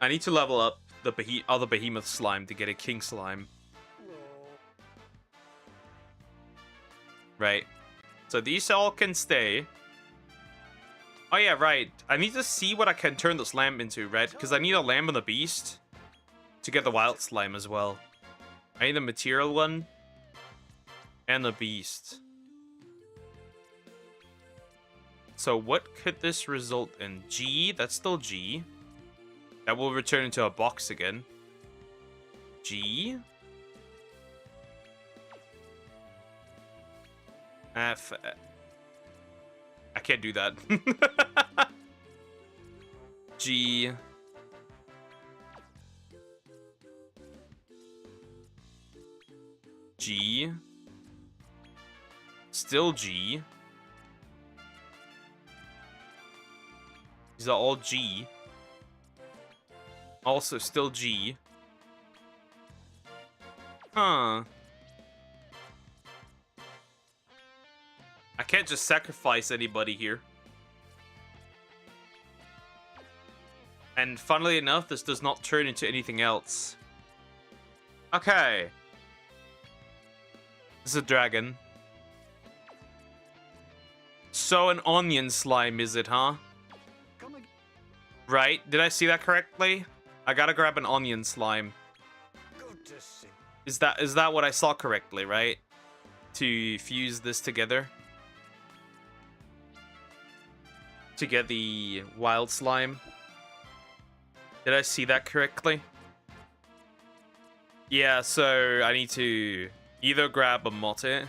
I need to level up the other Behemoth Slime to get a King Slime. Right. So these all can stay. Oh yeah, right. I need to see what I can turn this lamb into, right? Because I need a lamb and a beast to get the wild slime as well. I need a material one and a beast. So what could this result in? G, that's still G. That will return into a box again. G. F. I can't do that. G. G. Still G. These are all G. Also still G. Huh. I can't just sacrifice anybody here. And funnily enough, this does not turn into anything else. Okay. This is a dragon. So an onion slime is it, huh? Right? Did I see that correctly? I gotta grab an onion slime. Good to see. Is that what I saw correctly, right? To fuse this together. To get the wild slime. Did I see that correctly? Yeah, so I need to either grab a motte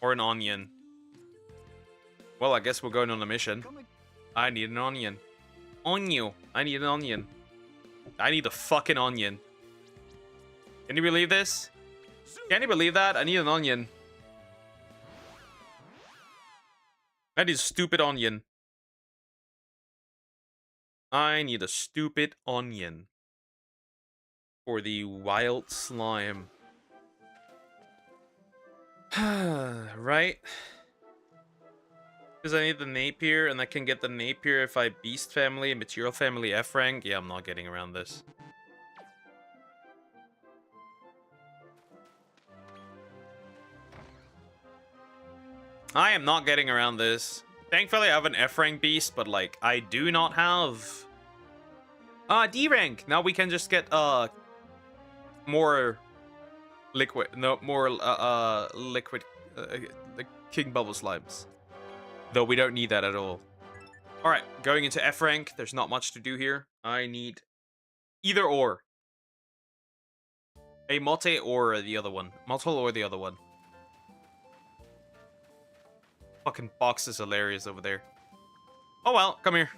or an onion. Well, I guess we're going on a mission. I need an onion. Onion. I need an onion. I need a fucking onion. Can you believe this? Can you believe that? I need an onion. I need a stupid onion. I need a stupid onion. For the wild slime. Right? Because I need the Napier, and I can get the Napier if I Beast Family and Material Family F rank. Yeah, I'm not getting around this. I am not getting around this. Thankfully, I have an F rank Beast, but like, I do not have... D rank! Now we can just get, more... liquid... No, more, liquid... like King Bubble Slimes. Though we don't need that at all. Alright, going into F rank, there's not much to do here. I need Either or. A motte or the other one. Mottle or the other one. Fucking box is hilarious over there. Oh well, come here.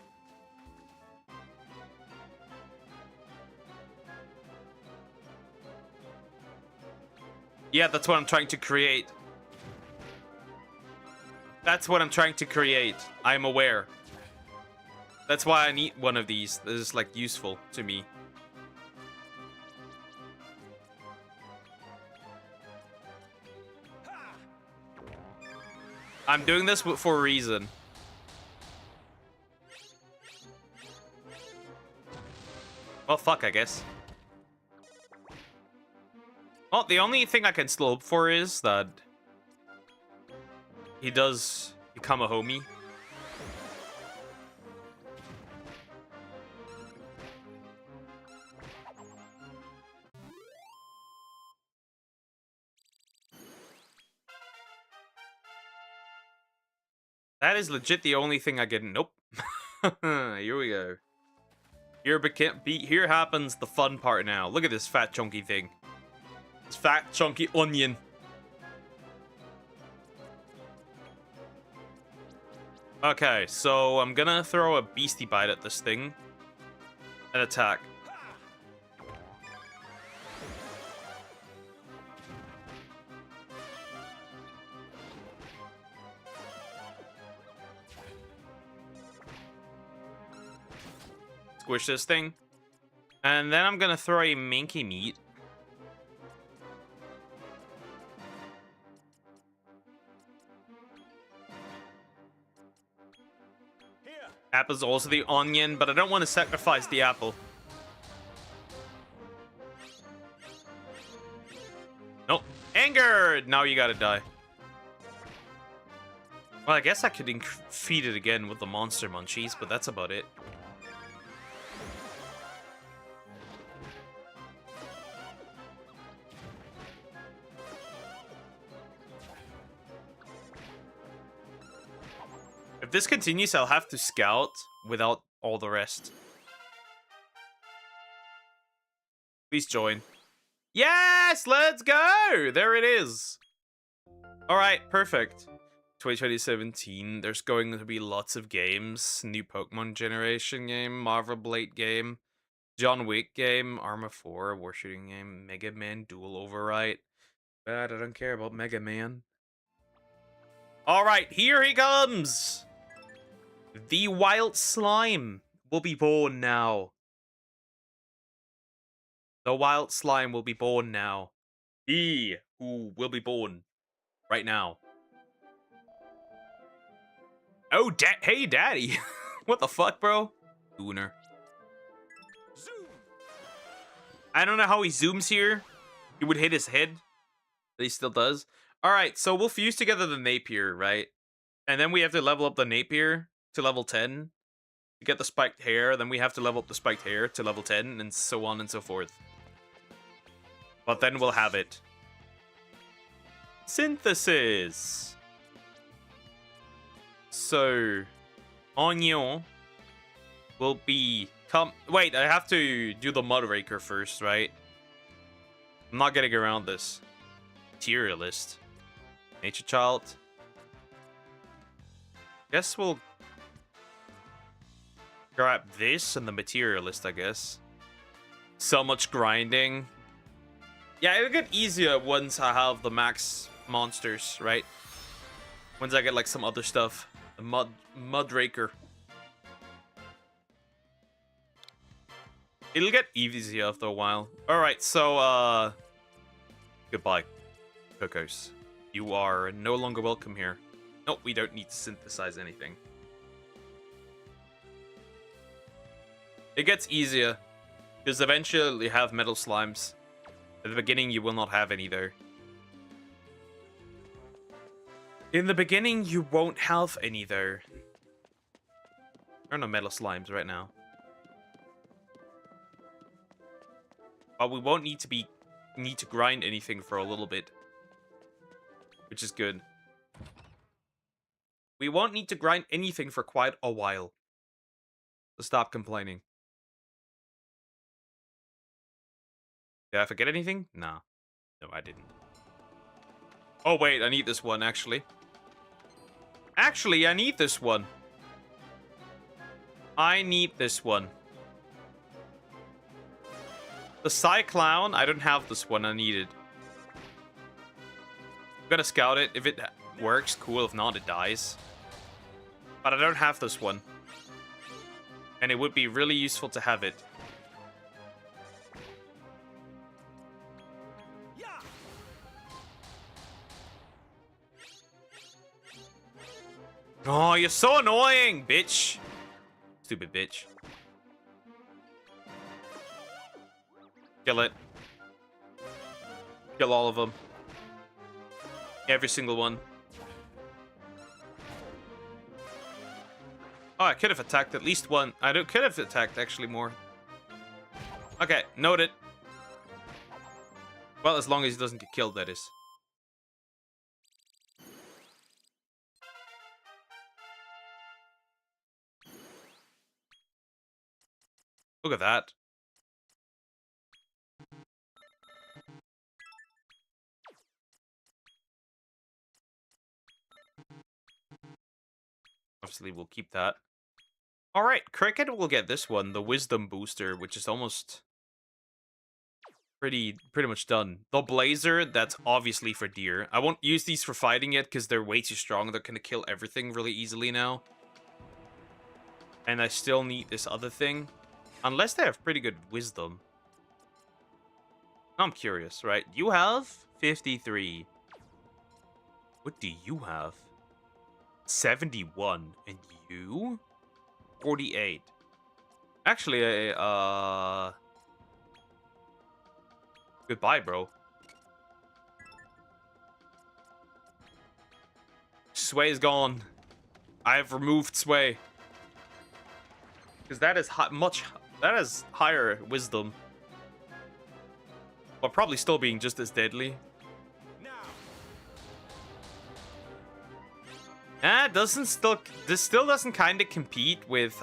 Yeah, that's what I'm trying to create. That's what I'm trying to create. I'm aware. That's why I need one of these. This is like useful to me. I'm doing this for a reason. Well, fuck, I guess. Well, the only thing I can still hope for is that he does become a homie. That is legit the only thing I get. Nope. Here we go. Here happens the fun part now. Look at this fat chunky thing. This fat chunky onion. Okay, so I'm gonna throw a beastie bite at this thing and attack. Squish this thing. And then I'm gonna throw a minky meat. Apple's also the onion, but I don't want to sacrifice the apple. Nope. Angered! Now you gotta die. Well, I guess I could feed it again with the monster munchies, but that's about it. If this continues, I'll have to scout without all the rest. Please join. Yes, let's go! There it is. All right, perfect. 2017, there's going to be lots of games. New Pokemon generation game, Marvel Blade game, John Wick game, Arma 4, War Shooting game, Mega Man Dual Override. But I don't care about Mega Man. All right, here he comes. The wild slime will be born now. The wild slime will be born now. He who will be born right now. Oh, hey, daddy. What the fuck, bro? Gooner. Zoom. I don't know how he zooms here. He would hit his head. But he still does. All right, so we'll fuse together the Napier, right? And then we have to level up the Napier to level 10 to get the spiked hair. Then we have to level up the spiked hair to level 10 and so on and so forth. But then we'll have it. Synthesis. So, Onion will be... Wait, I have to do the Mudraker first, right? I'm not getting around this. Materialist. Nature Child. Guess we'll grab this and the Materialist, I guess. So much grinding. Yeah, it'll get easier once I have the max monsters, right? Once I get like some other stuff. The Mudraker. It'll get easier after a while. Alright, so goodbye, Cocos. You are no longer welcome here. Nope, we don't need to synthesize anything. It gets easier, because eventually you have metal slimes. At the beginning, you will not have any, though. In the beginning, you won't have any, though. There are no metal slimes right now. But we won't need to grind anything for a little bit. Which is good. We won't need to grind anything for quite a while. So stop complaining. Did I forget anything? No. No, I didn't. Oh, wait. I need this one, actually. Actually, I need this one. I need this one. The Cyclown, I don't have this one. I need it. I'm gonna scout it. If it works, cool. If not, it dies. But I don't have this one. And it would be really useful to have it. Oh, you're so annoying, bitch. Stupid bitch. Kill it. Kill all of them. Every single one. Oh, I could have attacked at least one. Could have attacked actually more. Okay, noted. Well, as long as he doesn't get killed, that is. Look at that. Obviously, we'll keep that. Alright, Cricket will get this one, the Wisdom Booster, which is almost pretty much done. The Blazer, that's obviously for Deer. I won't use these for fighting yet, because they're way too strong. They're gonna kill everything really easily now. And I still need this other thing. Unless they have pretty good Wisdom. I'm curious, right? You have 53. What do you have? 71. And you? 48. Actually, goodbye, bro. Sway is gone. I have removed Sway. Because that is that is higher Wisdom. But probably still being just as deadly. This still doesn't kind of compete with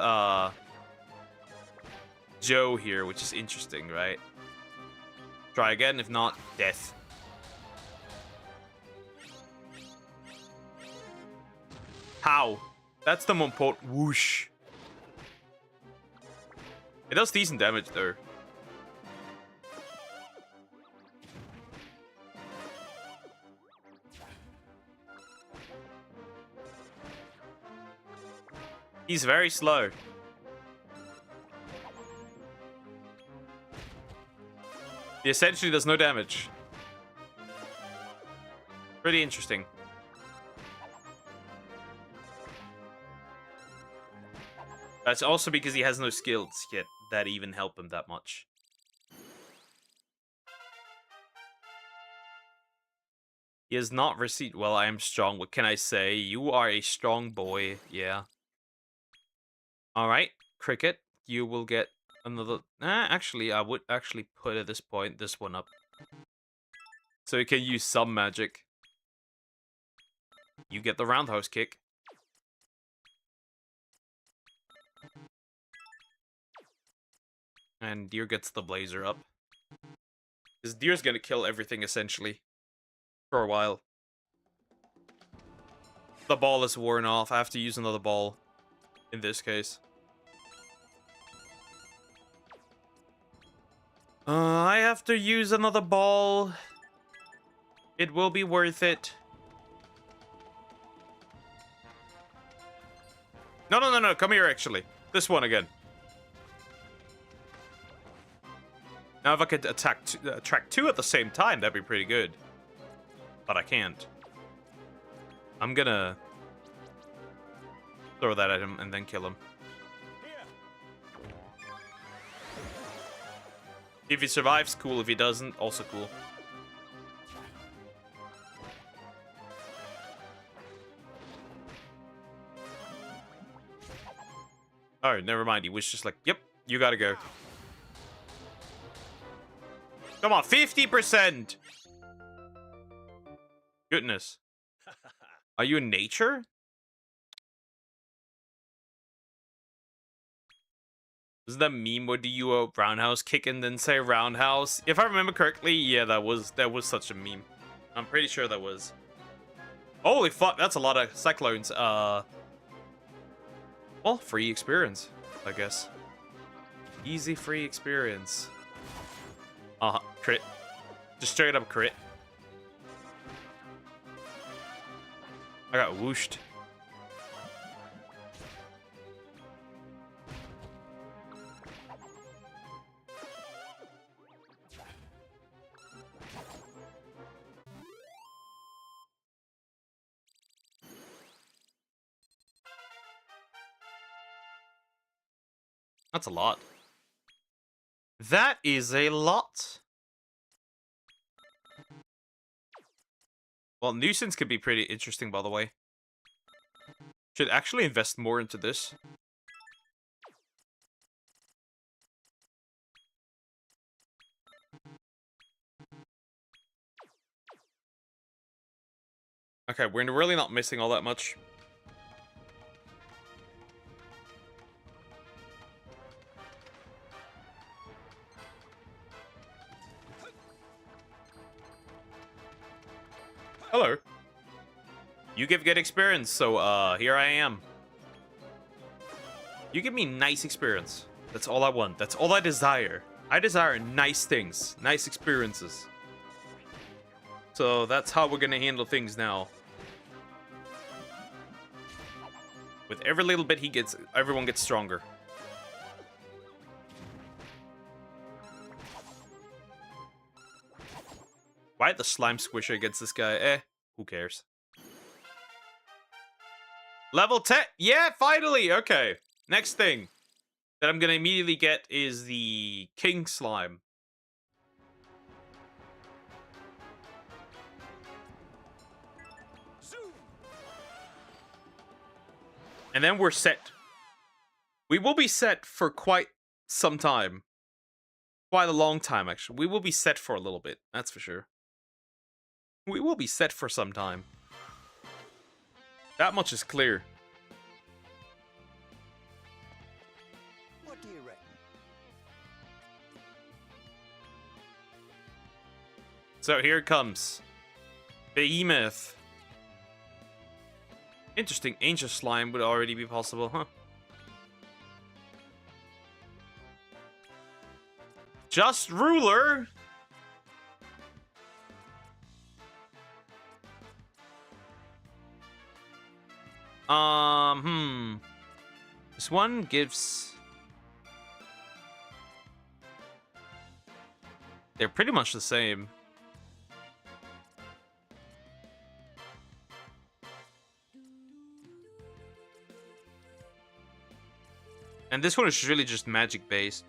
Joe here, which is interesting, right? Try again, if not, death. How? That's the Momport. Whoosh. It does decent damage though. He's very slow. He essentially does no damage. Pretty interesting. That's also because he has no skills yet that even help him that much. He has not received... Well, I am strong. What can I say? You are a strong boy. Yeah. Alright, Cricket. You will get another... actually, I would actually put at this point this one up. So you can use some magic. You get the roundhouse kick. And Deer gets the Blazer up. Because Deer's gonna kill everything, essentially. For a while. The ball is worn off. I have to use another ball. In this case. I have to use another ball. It will be worth it. No. Come here, actually. This one again. Now, if I could attract two at the same time, that'd be pretty good. But I can't. I'm gonna throw that at him and then kill him. If he survives, cool. If he doesn't, also cool. Oh, never mind. He was just like, yep, you gotta go. Come on, 50%! Goodness. Are you in nature? Was that meme where do you a roundhouse kick and then say roundhouse? If I remember correctly, yeah, that was such a meme. I'm pretty sure that was. Holy fuck, that's a lot of cyclones. Well, free experience, I guess. Easy free experience. Crit. Just straight up crit. I got whooshed. That's a lot. That is a lot. Well, nuisance could be pretty interesting, by the way. Should actually invest more into this. Okay, we're really not missing all that much. Hello. You give good experience, so here I am. You give me nice experience. That's all I want. That's all I desire. I desire nice things, nice experiences. So that's how we're gonna handle things now. With every little bit he gets, everyone gets stronger. Why the slime squisher against this guy? Who cares? Level 10! Yeah, finally! Okay. Next thing that I'm gonna immediately get is the king slime. And then we're set. We will be set for quite some time. Quite a long time, actually. We will be set for a little bit, that's for sure. We will be set for some time. That much is clear. What do you reckon? So here it comes. Behemoth. Interesting, Angel Slime would already be possible, huh? Just Ruler? This one gives... They're pretty much the same. And this one is really just magic based.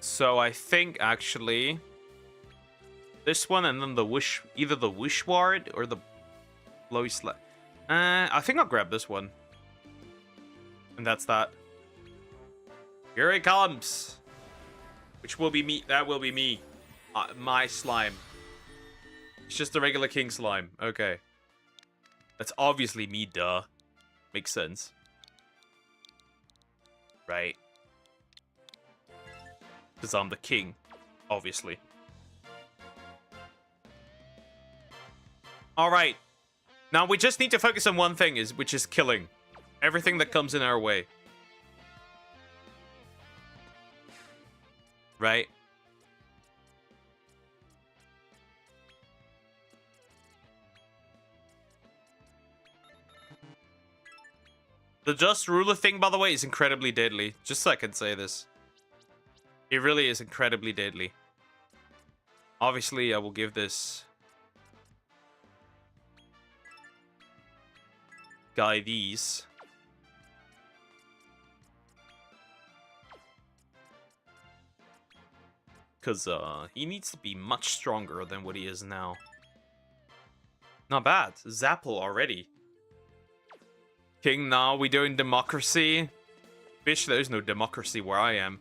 So I think actually this one and then the wish, either the wish ward or the blowy slap. I think I'll grab this one. And that's that. Here it comes. Which will be me. That will be me. My slime. It's just a regular king slime. Okay. That's obviously me, duh. Makes sense. Right. Because I'm the king. Obviously. Alright. Now we just need to focus on one thing, which is killing everything that comes in our way. Right? The Just Ruler thing, by the way, is incredibly deadly. Just so I can say this. It really is incredibly deadly. Obviously, I will give this guy these. Because he needs to be much stronger than what he is now. Not bad. Zapple already. King, now we doing democracy? Bitch, there's no democracy where I am.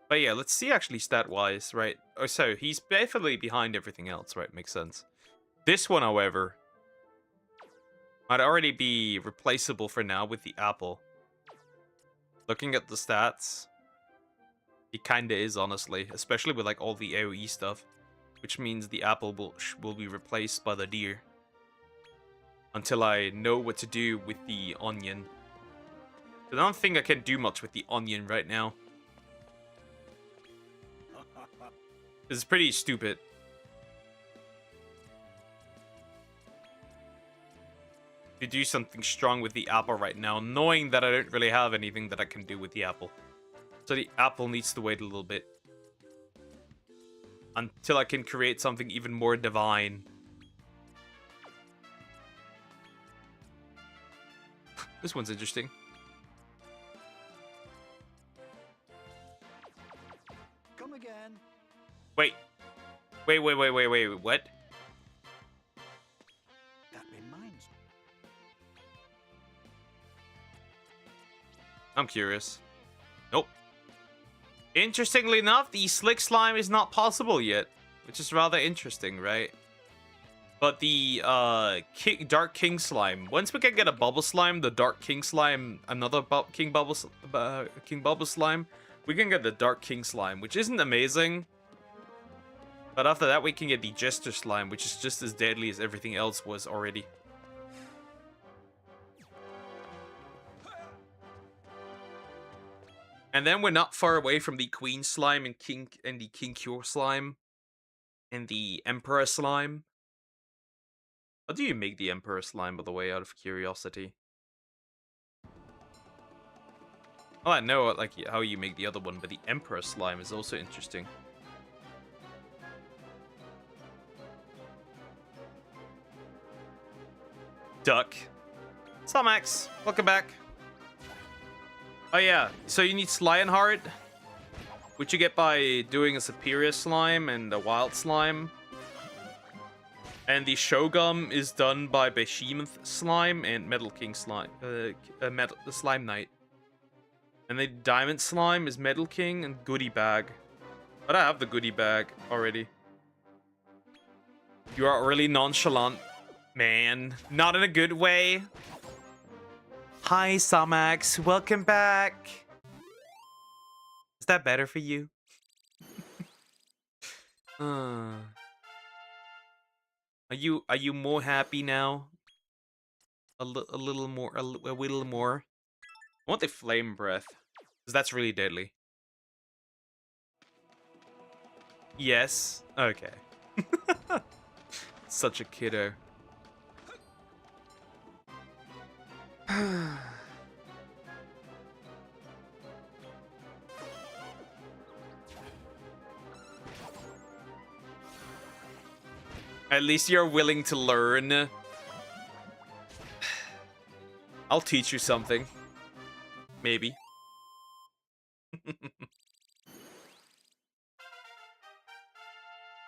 But yeah, let's see actually stat-wise, right? Oh, so he's definitely behind everything else, right? Makes sense. This one, however, might already be replaceable for now with the apple. Looking at the stats, it kinda is, honestly. Especially with, like, all the AoE stuff. Which means the apple will be replaced by the deer. Until I know what to do with the onion. I don't think I can do much with the onion right now. It's pretty stupid. To do something strong with the apple right now, knowing that I don't really have anything that I can do with the apple. So the apple needs to wait a little bit. Until I can create something even more divine. This one's interesting. Come again. Wait, what? That reminds me. I'm curious. Nope. Interestingly enough, the slick slime is not possible yet, which is rather interesting, right? But the Dark King slime, once we can get a bubble slime, the Dark King slime, another King Bubble slime, we can get the Dark King slime, which isn't amazing. But after that, we can get the Jester slime, which is just as deadly as everything else was already. And then we're not far away from the Queen slime and the King Cure slime and the Emperor slime. How do you make the Emperor slime, by the way, out of curiosity? Well, I know like how you make the other one, but the Emperor slime is also interesting. Duck. What's Max? Welcome back. Oh yeah, so you need Lionheart, which you get by doing a Superior Slime and a Wild Slime. And the Shogun is done by Behemoth Slime and Metal King Slime, the Slime Knight. And the Diamond Slime is Metal King and Goodie Bag. But I have the Goodie Bag already. You are really nonchalant, man. Not in a good way. Hi, Samax. Welcome back. Is that better for you? Are you more happy now? A little more, a little more. I want the flame breath, because that's really deadly. Yes. Okay. Such a kiddo. At least you're willing to learn. I'll teach you something. Maybe.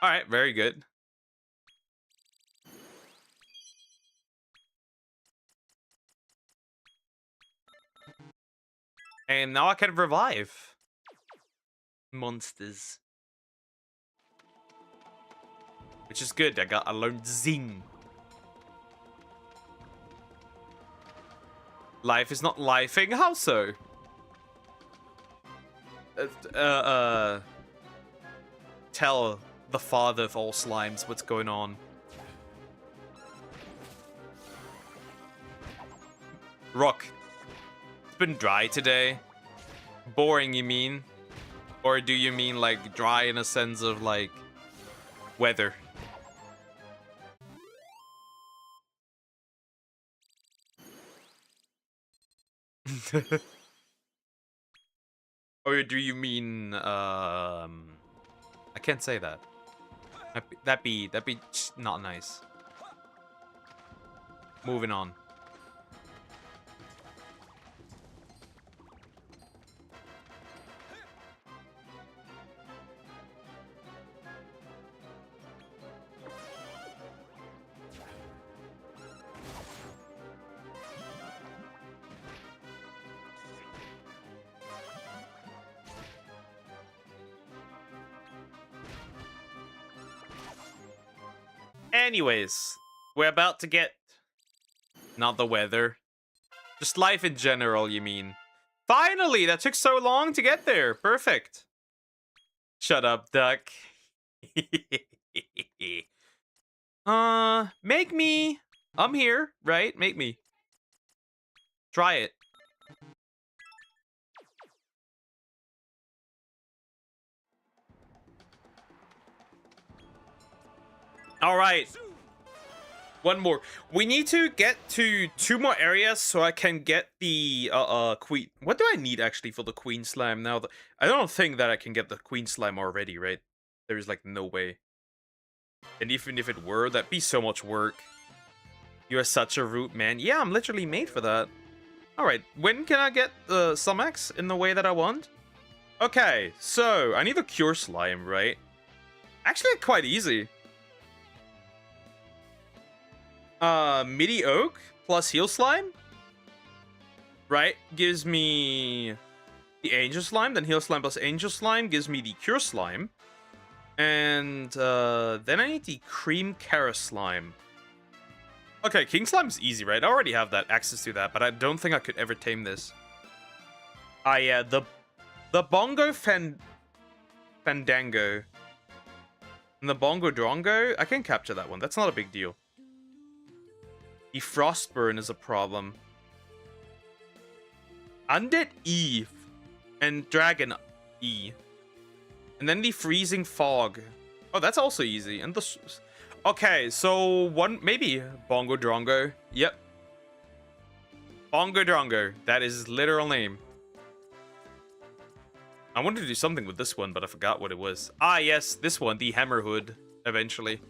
Alright, very good. And now I can revive monsters. Which is good. I learned Zing. Life is not lifing. How so? Tell the father of all slimes what's going on. Rock. It's been dry today. Boring, you mean? Or do you mean like dry in a sense of like weather? Or do you mean I can't say that. That'd be not nice. Moving on. Anyways, we're about to get... Not the weather. Just life in general, you mean. Finally! That took so long to get there. Perfect. Shut up, duck. Make me. I'm here, right? Make me. Try it. All right. One more. We need to get to 2 more areas so I can get the queen. What do I need actually for the queen slime now? I don't think that I can get the queen slime already, right? There's like no way. And even if it were, that'd be so much work. You are such a root man. Yeah, I'm literally made for that. All right, when can I get the Sumax in the way that I want? Okay, so I need a cure slime, right? Actually, quite easy. MIDI Oak plus Heal Slime, right, gives me the Angel Slime. Then Heal Slime plus Angel Slime gives me the Cure Slime. And then I need the Cream Kara Slime. Okay, King Slime's easy, right? I already have that access to that, but I don't think I could ever tame this. Ah, yeah, the Bongo Fandango and the Bongo Drongo, I can capture that one. That's not a big deal. The Frostburn is a problem. Undead Eve and Dragon E. And then the Freezing Fog. Oh, that's also easy. And the... Okay, so maybe Bongo Drongo. Yep. Bongo Drongo. That is his literal name. I wanted to do something with this one, but I forgot what it was. Ah, yes, this one. The Hammerhood, eventually.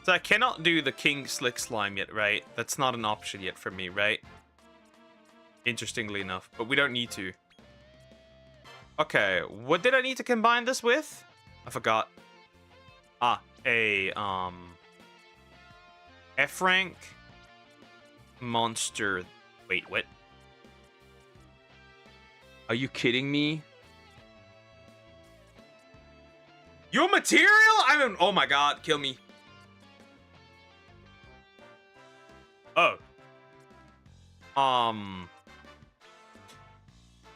So I cannot do the King Slick Slime yet, right? That's not an option yet for me, right? Interestingly enough, but we don't need to. Okay, what did I need to combine this with? I forgot. Ah, a F rank monster. Wait, what? Are you kidding me? Your material? I don't. Oh my god, kill me. Oh.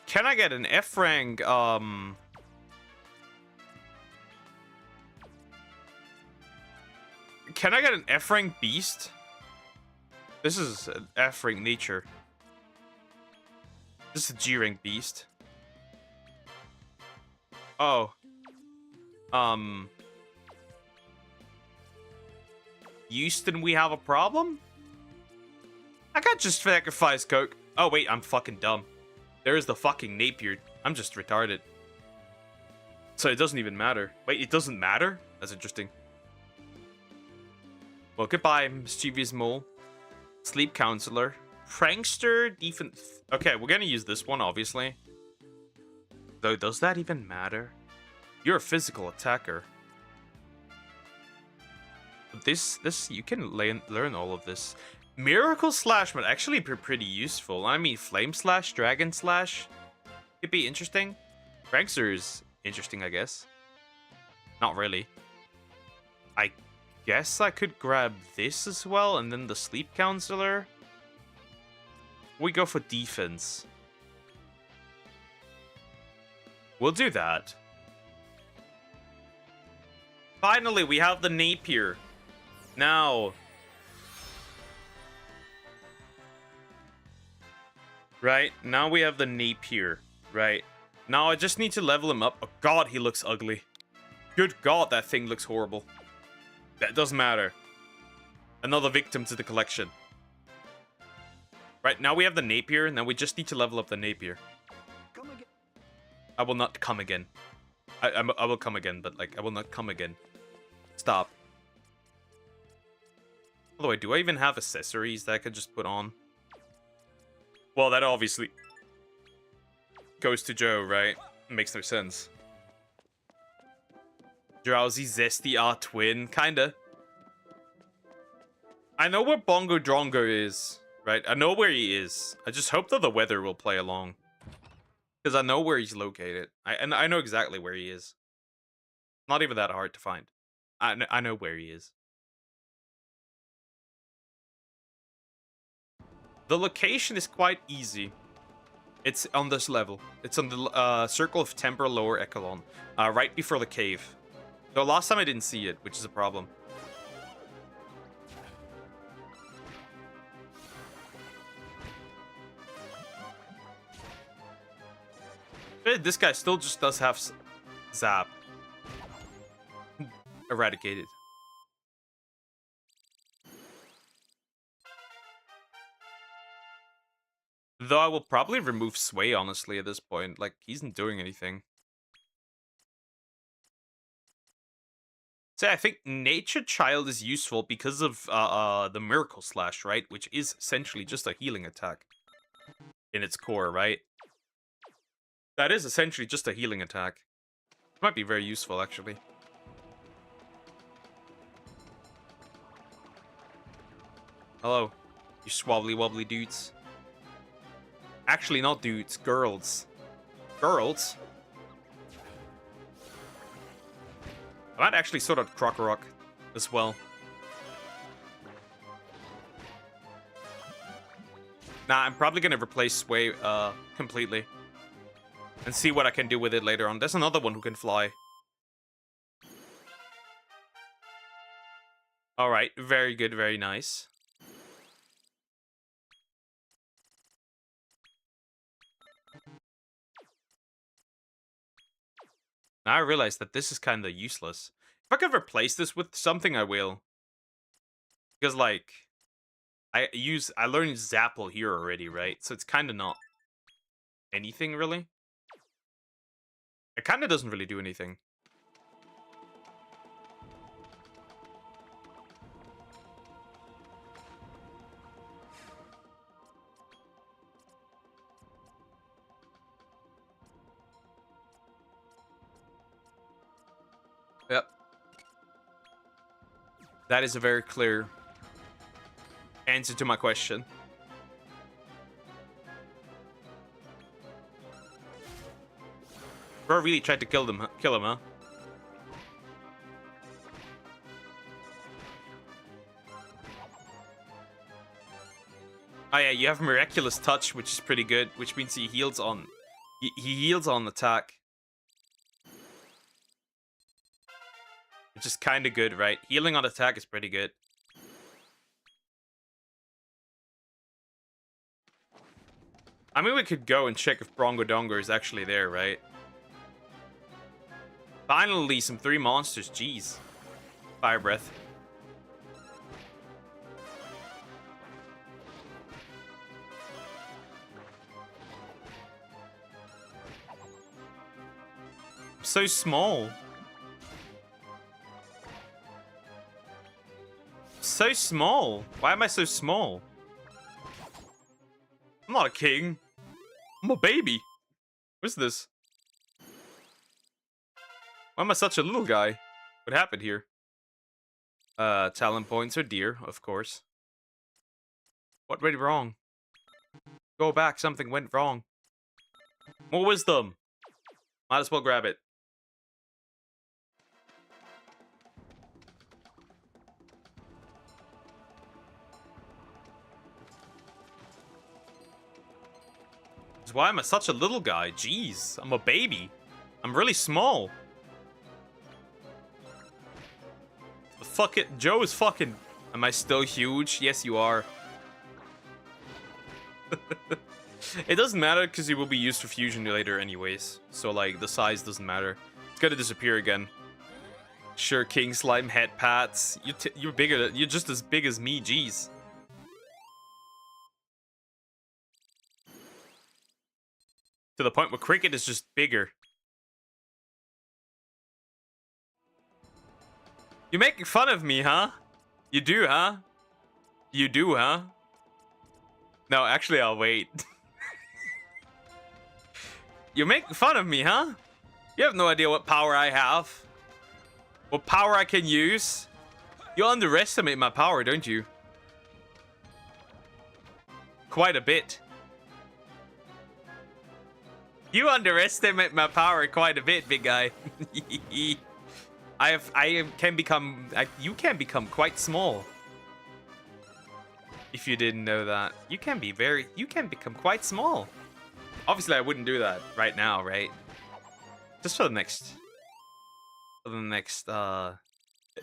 Can I get an F rank, Can I get an F rank beast? This is an F rank nature. This is a G rank beast. Oh. Houston, we have a problem? I can't just sacrifice Coke. Oh, wait, I'm fucking dumb. There's the fucking Napier. I'm just retarded. So it doesn't even matter. Wait, it doesn't matter? That's interesting. Well, goodbye, mischievous mole. Sleep counselor. Prankster, defense. Okay, we're gonna use this one, obviously. Though, does that even matter? You're a physical attacker. This, you can learn all of this. Miracle Slash would actually be pretty useful. I mean, Flame Slash, Dragon Slash could be interesting. Prankster is interesting, I guess. Not really. I guess I could grab this as well, and then the Sleep Counselor. We go for defense. We'll do that. Finally, we have the Napier. Now... Right, now we have the Napier. Right. Now I just need to level him up. Oh god, he looks ugly. Good god, that thing looks horrible. That doesn't matter. Another victim to the collection. Right, now we have the Napier. Now we just need to level up the Napier. Come again. I will not come again. I will come again, but like, I will not come again. Stop. By the way, do I even have accessories that I could just put on? Well, that obviously goes to Joe, right? Makes no sense. Drowsy, zesty, twin. Kinda. I know where Bongo Drongo is, right? I know where he is. I just hope that the weather will play along. Because I know where he's located. I know exactly where he is. Not even that hard to find. I know where he is. The location is quite easy. It's on this level. It's on the Circle of Temporal Lower Echelon. Right before the cave. Though last time I didn't see it, which is a problem. This guy still just does have Zap. Eradicated. Though I will probably remove Sway, honestly, at this point. Like, he's not doing anything. So I think Nature Child is useful because of the Miracle Slash, right? Which is essentially just a healing attack. In its core, right? That is essentially just a healing attack. It might be very useful, actually. Hello, you swabbly wobbly dudes. Actually, not dudes, girls. Girls? I might actually sort out Krokorok as well. Nah, I'm probably gonna replace Sway completely. And see what I can do with it later on. There's another one who can fly. Alright, very good, very nice. Now I realize that this is kind of useless. If I could replace this with something, I will. Because, like, I learned Zapple here already, right? So it's kind of not anything, really. It kind of doesn't really do anything. Yep. That is a very clear answer to my question. Bro really tried to kill him, huh? Oh yeah, you have Miraculous Touch, which is pretty good, which means he heals on... He heals on attack. Which is kind of good, right? Healing on attack is pretty good. I mean, we could go and check if Brongo Dongo is actually there, right? Finally, some 3 monsters. Jeez. Fire Breath. I'm so small. So small. Why am I so small? I'm not a king. I'm a baby. What's this? Why am I such a little guy? What happened here? Talent points are dear, of course. What went wrong? Go back, something went wrong. More wisdom. Might as well grab it. Why am I such a little guy? Jeez, I'm a baby. I'm really small. Fuck it, Joe is fucking... Am I still huge? Yes, you are. It doesn't matter because it will be used for fusion later anyways. So, like, the size doesn't matter. It's gonna disappear again. Sure, King Slime head pats. You're bigger. You're just as big as me. Jeez. To the point where Cricket is just bigger. You're making fun of me, huh? You do, huh? You do, huh? No, actually, I'll wait. You're making fun of me, huh? You have no idea what power I have. What power I can use. You underestimate my power, don't you? Quite a bit. You underestimate my power quite a bit, big guy. You can become quite small. If you didn't know that, you can become quite small. Obviously, I wouldn't do that right now, right? Just for the next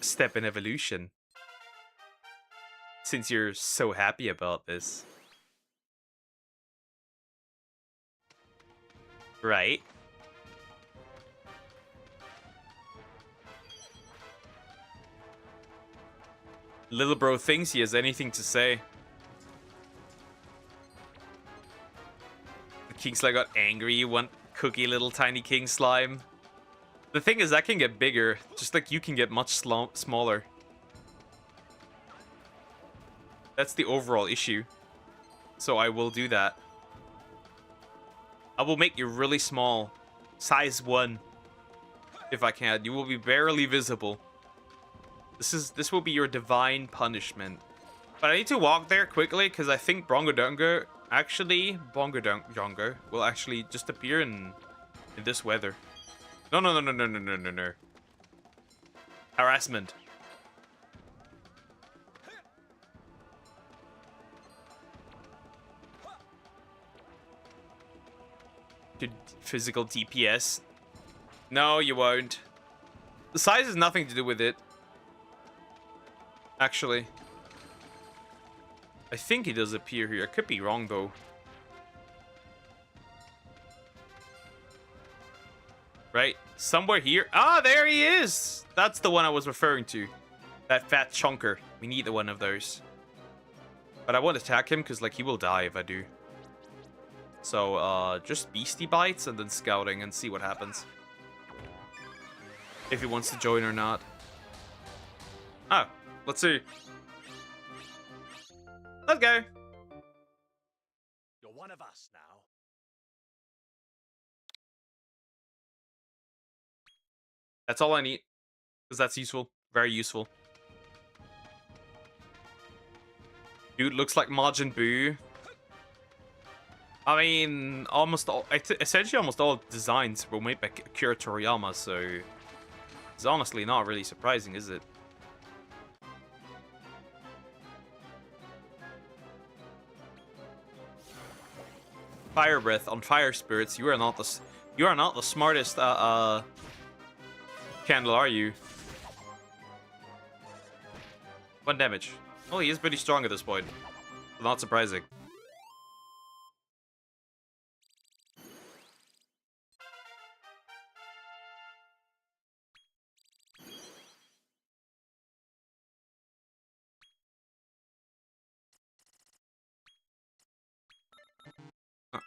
step in evolution. Since you're so happy about this. Right? Little bro thinks he has anything to say. The King Slime got angry. You want cookie little tiny King Slime. The thing is, that can get bigger. Just like you can get much smaller. That's the overall issue. So I will do that. I will make you really small. Size 1. If I can. You will be barely visible. This will be your divine punishment. But I need to walk there quickly because I think Bongo will actually just appear in this weather. No. Harassment. Physical DPS. No, you won't. The size has nothing to do with it. Actually. I think he does appear here. I could be wrong, though. Right? Somewhere here. Ah, there he is! That's the one I was referring to. That fat chunker. We need one of those. But I won't attack him, because, like, he will die if I do. So, just Beastie Bites and then scouting and see what happens. If he wants to join or not. Ah, let's see. Let's go. You're one of us now. That's all I need. Because that's useful. Very useful. Dude looks like Majin Buu. I mean, essentially almost all designs were made by Akira Toriyama, so it's honestly not really surprising, is it? Fire Breath on Fire Spirits. You are not the smartest candle, are you? 1 damage. Well, he is pretty strong at this point. Not surprising.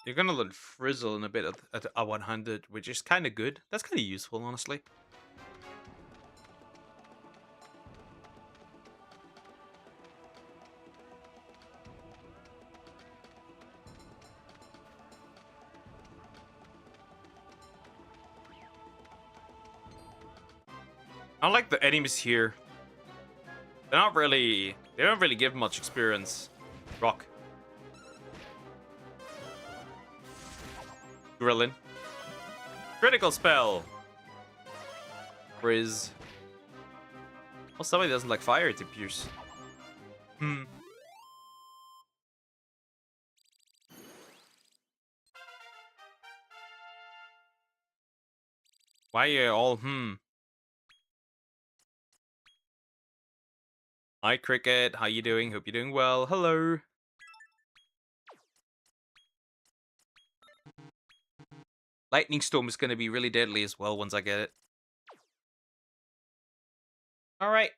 You're gonna let Frizzle in a bit at a 100, which is kind of good. That's kind of useful, honestly. I like the enemies here. They don't really give much experience. Rock. Grillin. Critical spell. Frizz. Well, somebody doesn't like fire, it appears. Why are you all Hi, Cricket. How you doing? Hope you're doing well. Hello. Lightning Storm is going to be really deadly as well once I get it. Alright.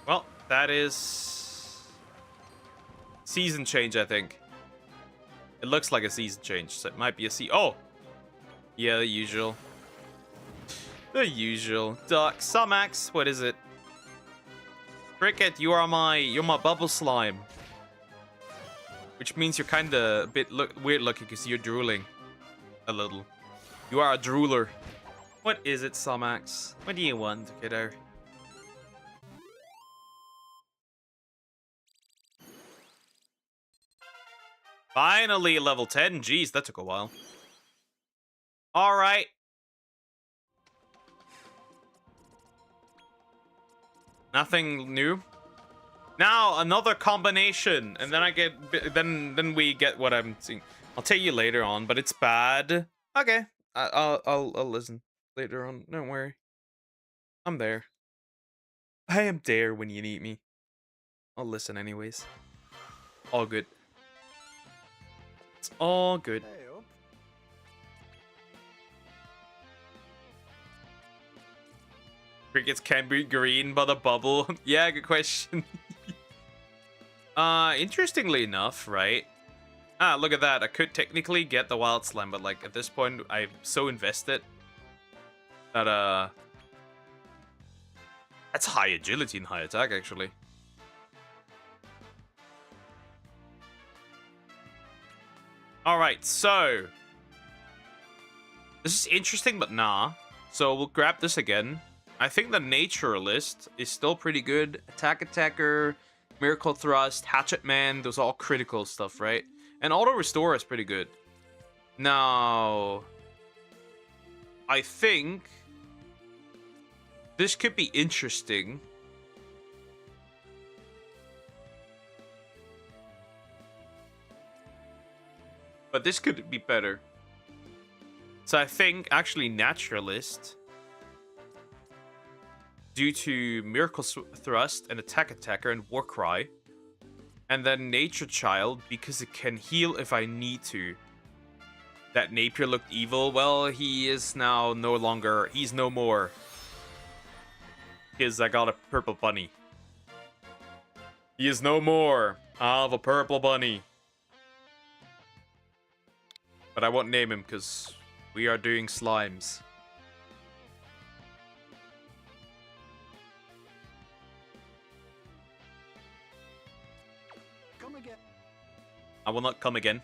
Well, that is season change, I think. It looks like a season change, so it might be a Oh! Yeah, the usual. The usual. Duck. Sumax, what is it? Cricket, you're my bubble slime. Which means you're kinda a bit weird looking because you're drooling. A little. You are a drooler. What is it, Sumax? What do you want, kiddo? Finally, level 10. Jeez, that took a while. Alright. Nothing new. Now another combination, and then I get then we get what I'm seeing. I'll tell you later on, but it's bad. Okay, I'll listen later on. Don't worry, I'm there. I am there when you need me. I'll listen anyways. All good. It's all good. Hey up. Crickets can be green by the bubble. Yeah, good question. Interestingly enough, right? Ah, look at that. I could technically get the wild slime, but like at this point, I'm so invested that that's high agility and high attack actually. All right, so this is interesting, but nah. So we'll grab this again. I think the naturalist is still pretty good. Attacker, miracle thrust, hatchet man. Those are all critical stuff, right? And auto restore is pretty good. Now, I think this could be interesting. But this could be better. So I think actually naturalist, due to miracle thrust and attacker and war cry. And then Nature Child, because it can heal if I need to. That Napier looked evil. Well, he is now no longer. He's no more. Because I got a purple bunny. He is no more. I have a purple bunny. But I won't name him because we are doing slimes. I will not come again.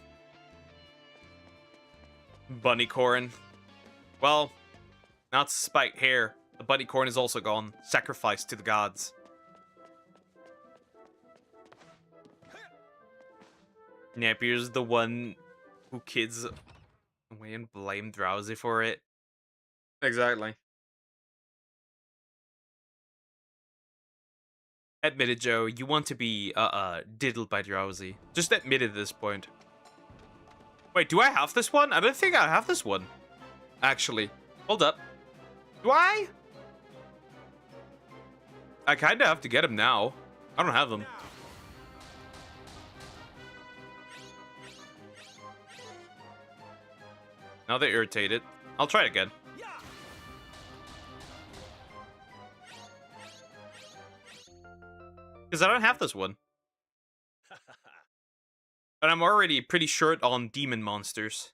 Bunny corn. Well, not spiked hair. The bunny corn is also gone. Sacrificed to the gods. Napier's the one who kids away and blame Drowsy for it. Exactly. Admit it, Joe. You want to be, diddled by Drowsy. Just admit it at this point. Wait, do I have this one? I don't think I have this one. Actually. Hold up. Do I? I kinda have to get him now. I don't have them. Now they're irritated. I'll try it again. Because I don't have this one. But I'm already pretty short on demon monsters.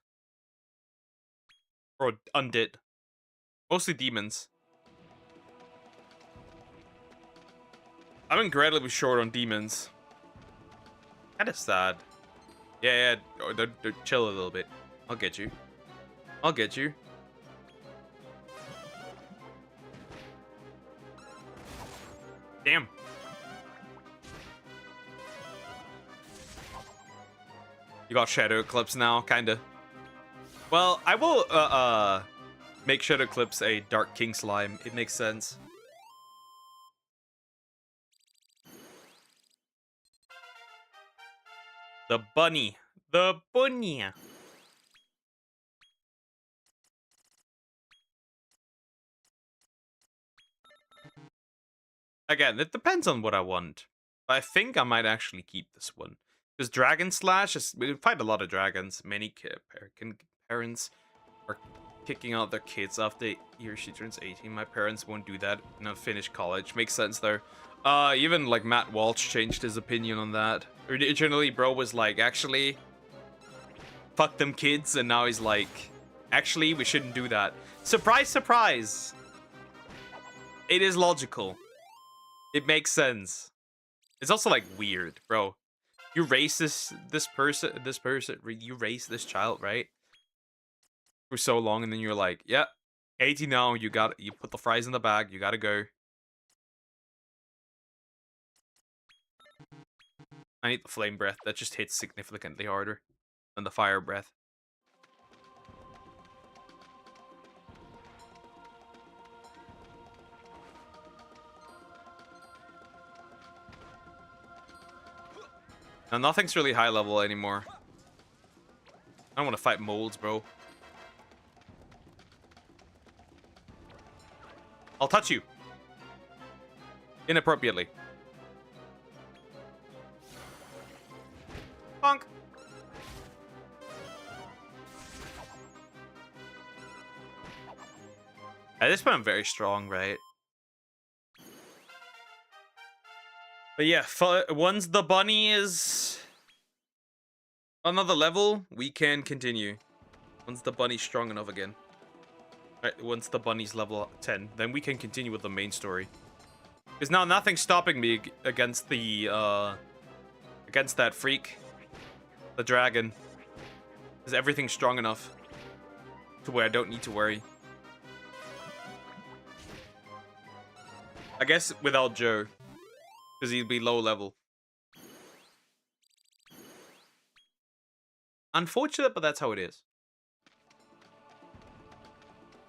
Or undead. Mostly demons. I'm incredibly short on demons. Kinda sad. Yeah, chill a little bit. I'll get you. I'll get you. Damn. You got Shadow Eclipse now, kinda. Well, I will, make Shadow Eclipse a Dark King slime. It makes sense. The bunny. The bunny. Again, it depends on what I want. I think I might actually keep this one. Because Dragon Slash, we fight a lot of dragons. Many parents are kicking out their kids after he or she turns 18. My parents won't do that. No, finish college. Makes sense though. Even like Matt Walsh changed his opinion on that. Originally, bro was like, actually, fuck them kids. And now he's like, actually, we shouldn't do that. Surprise, surprise. It is logical. It makes sense. It's also like weird, bro. You raise this person, you raise this child, right? For so long, and then you're like, yeah, 18 now, you put the fries in the bag, you gotta go. I need the flame breath, that just hits significantly harder than the fire breath. And nothing's really high level anymore. I don't want to fight molds, bro. I'll touch you. Inappropriately. Bonk. At this point, I'm very strong, right? But yeah, once the bunny is another level, we can continue. Once the bunny's strong enough again. Right, once the bunny's level 10, then we can continue with the main story. Because now nothing's stopping me against the, against that freak. The dragon. Because everything's strong enough to where I don't need to worry. I guess without Joe. Because he'd be low level. Unfortunate, but that's how it is.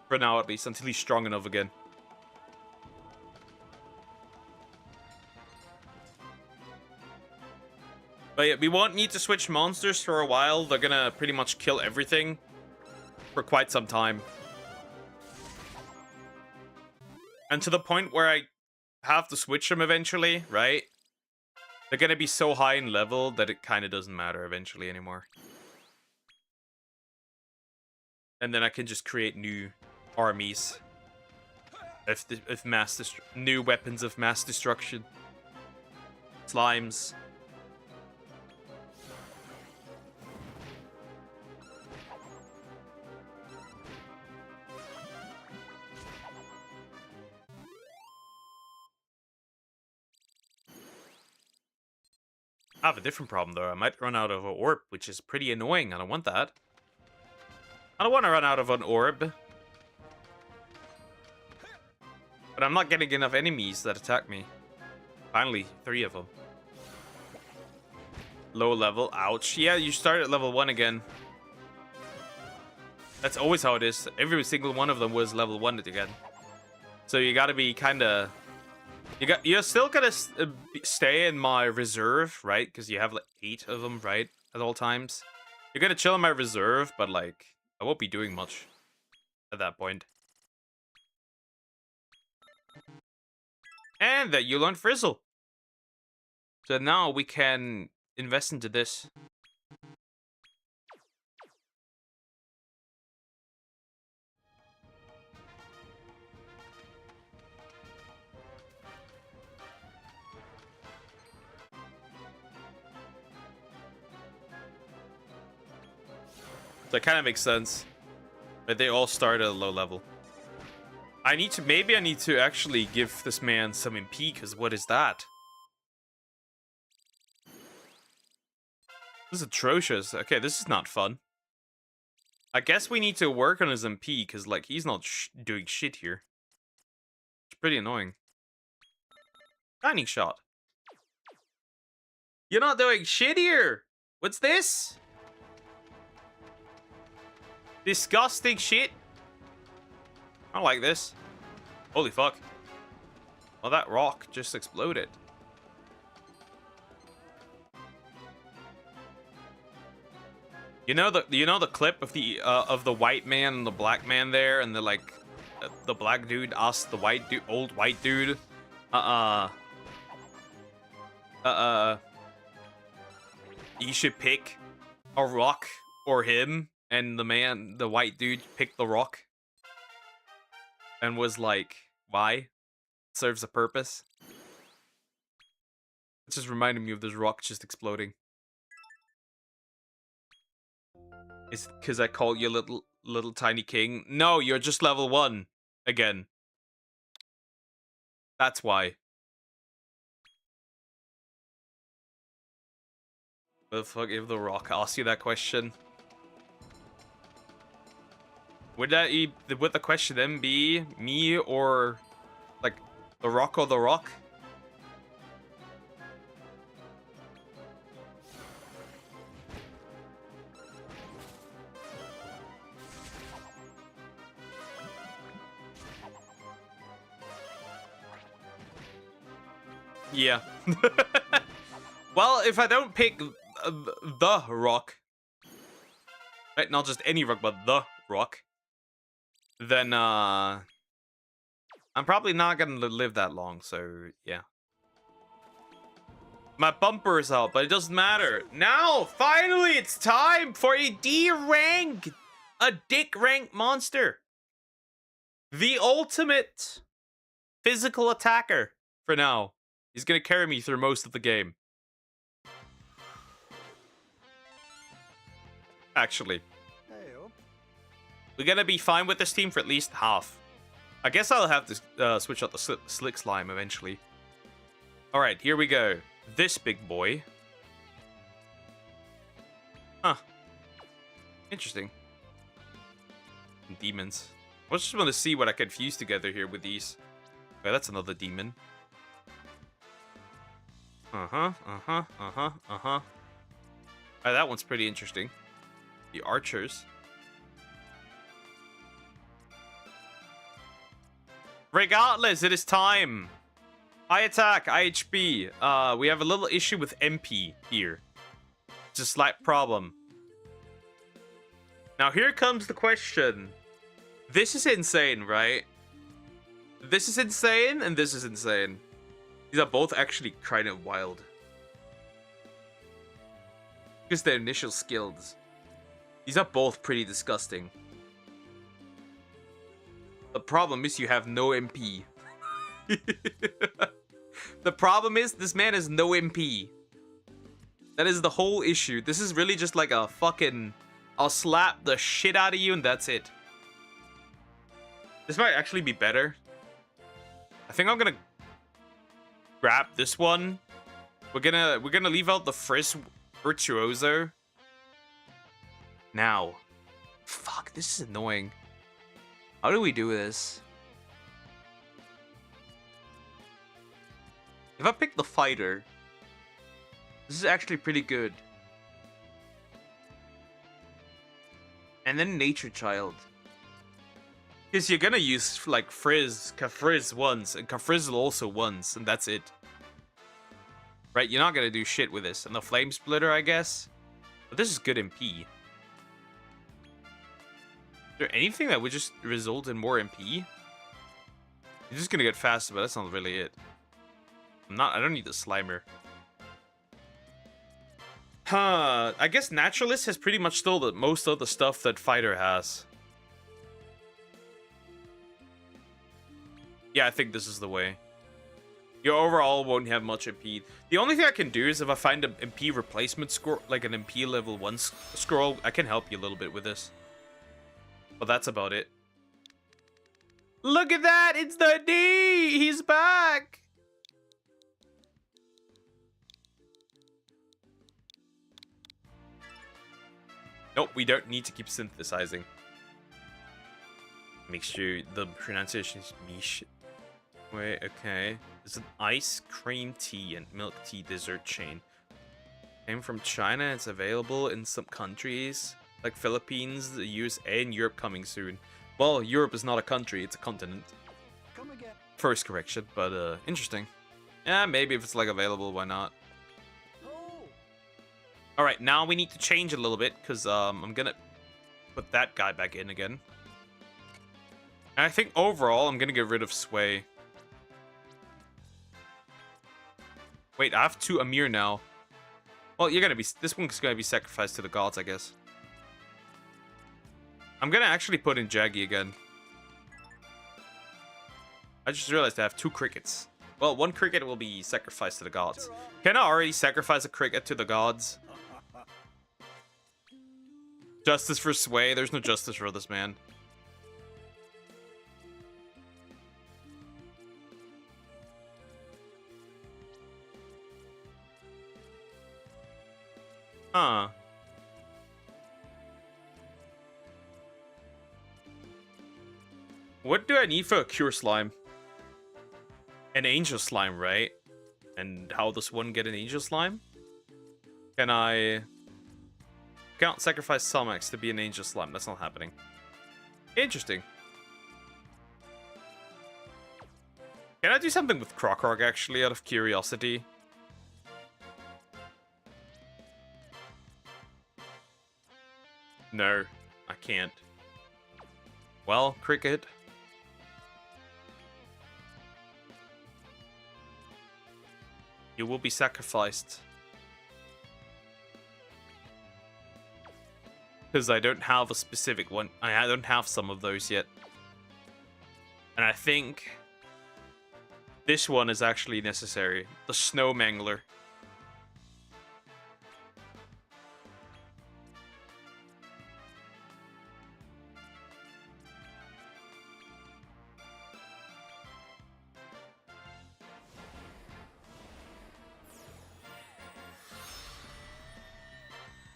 For now, at least, until he's strong enough again. But yeah, we won't need to switch monsters for a while. They're gonna pretty much kill everything for quite some time. And to the point where I have to switch them eventually, right? They're gonna be so high in level that it kind of doesn't matter eventually anymore. And then I can just create new armies of new weapons of mass destruction. Slimes. I have a different problem though. I might run out of an orb, which is pretty annoying. I don't want that. I don't want to run out of an orb. But I'm not getting enough enemies that attack me. Finally, 3 of them. Low level. Ouch. Yeah, you start at level 1 again. That's always how it is. Every single one of them was level 1 again. So you gotta be kind of... You're still gonna stay in my reserve, right? Because you have like 8 of them, right? At all times. You're gonna chill in my reserve, but like... I won't be doing much at that point. And that you learned Frizzle. So now we can invest into this. So it kind of makes sense. But they all start at a low level. Maybe I need to actually give this man some MP, because what is that? This is atrocious. Okay, this is not fun. I guess we need to work on his MP, because, like, he's not doing shit here. It's pretty annoying. Shining shot. You're not doing shit here! What's this? Disgusting shit. I don't like this. Holy fuck. Well, that rock just exploded. You know the clip of the white man and the black man there, and the black dude asked the old white dude, you should pick a rock or him, and the white dude picked the rock, and was like, why? It serves a purpose. It just reminded me of this rock just exploding. It's because I call you little tiny king. No, you're just level 1 again. That's why. What the fuck if the rock asked you that question? Would the question then be me or like the rock or the rock? Yeah. Well, if I don't pick the rock, right, not just any rock, but the rock, then I'm probably not gonna live that long. So yeah. My bumper is out, but it doesn't matter. Now, finally, it's time for a D rank, a dick rank monster. The ultimate physical attacker for now. He's gonna carry me through most of the game. Actually, Hey-o. we're gonna be fine with this team for at least half. I guess I'll have to switch out the slick slime eventually. All right, here we go. This big boy. Huh. Interesting. Demons. I just want to see what I can fuse together here with these. Okay, that's another demon. Uh-huh, uh-huh, uh-huh, uh-huh. That one's pretty interesting. The archers. Regardless, it is time. High attack, IHB. We have a little issue with MP here. It's a slight problem. Now here comes the question. This is insane, right? This is insane, and this is insane. These are both actually kind of wild. Because their initial skills. These are both pretty disgusting. The problem is you have no MP. The problem is this man has no MP. That is the whole issue. This is really just like a fucking... I'll slap the shit out of you and that's it. This might actually be better. I think I'm gonna grab this one. We're gonna leave out the Frizz Virtuoso. Now. Fuck, this is annoying. How do we do this? If I pick the fighter, this is actually pretty good. And then Nature Child. Because you're gonna use like Ka-Frizz once, and Ka-Frizzle also once, and that's it. Right, you're not gonna do shit with this. And the Flame Splitter, I guess. But this is good MP. Is there anything that would just result in more MP? You're just gonna get faster, but that's not really it. I don't need the Slimer. Huh, I guess Naturalist has pretty much still most of the stuff that Fighter has. Yeah, I think this is the way. You overall won't have much MP. The only thing I can do is if I find an MP replacement scroll, like an MP level 1 scroll, I can help you a little bit with this. But that's about it. Look at that! It's the D! He's back! Nope, we don't need to keep synthesizing. Make sure the pronunciation is mish. Wait, okay. It's an ice cream tea and milk tea dessert chain. Came from China. It's available in some countries like Philippines, the USA, and Europe coming soon. Well, Europe is not a country; it's a continent. Come again. First correction, but interesting. Yeah, maybe if it's like available, why not? All right, now we need to change a little bit because I'm gonna put that guy back in again. And I think overall I'm gonna get rid of Sway. Wait, I have 2 Amir now. Well, this one's gonna be sacrificed to the gods, I guess. I'm gonna actually put in Jaggy again. I just realized I have 2 crickets. Well, 1 cricket will be sacrificed to the gods. Can I already sacrifice a cricket to the gods? Justice for Sway. There's no justice for this man. Huh. What do I need for a Cure Slime? An Angel Slime, right? And how does one get an Angel Slime? Can I... Can't sacrifice Salmax to be an Angel Slime. That's not happening. Interesting. Can I do something with Krokorok, actually, out of curiosity? No, I can't. Well, cricket. You will be sacrificed. Because I don't have a specific one. I don't have some of those yet. And I think this one is actually necessary. The Snow Mangler.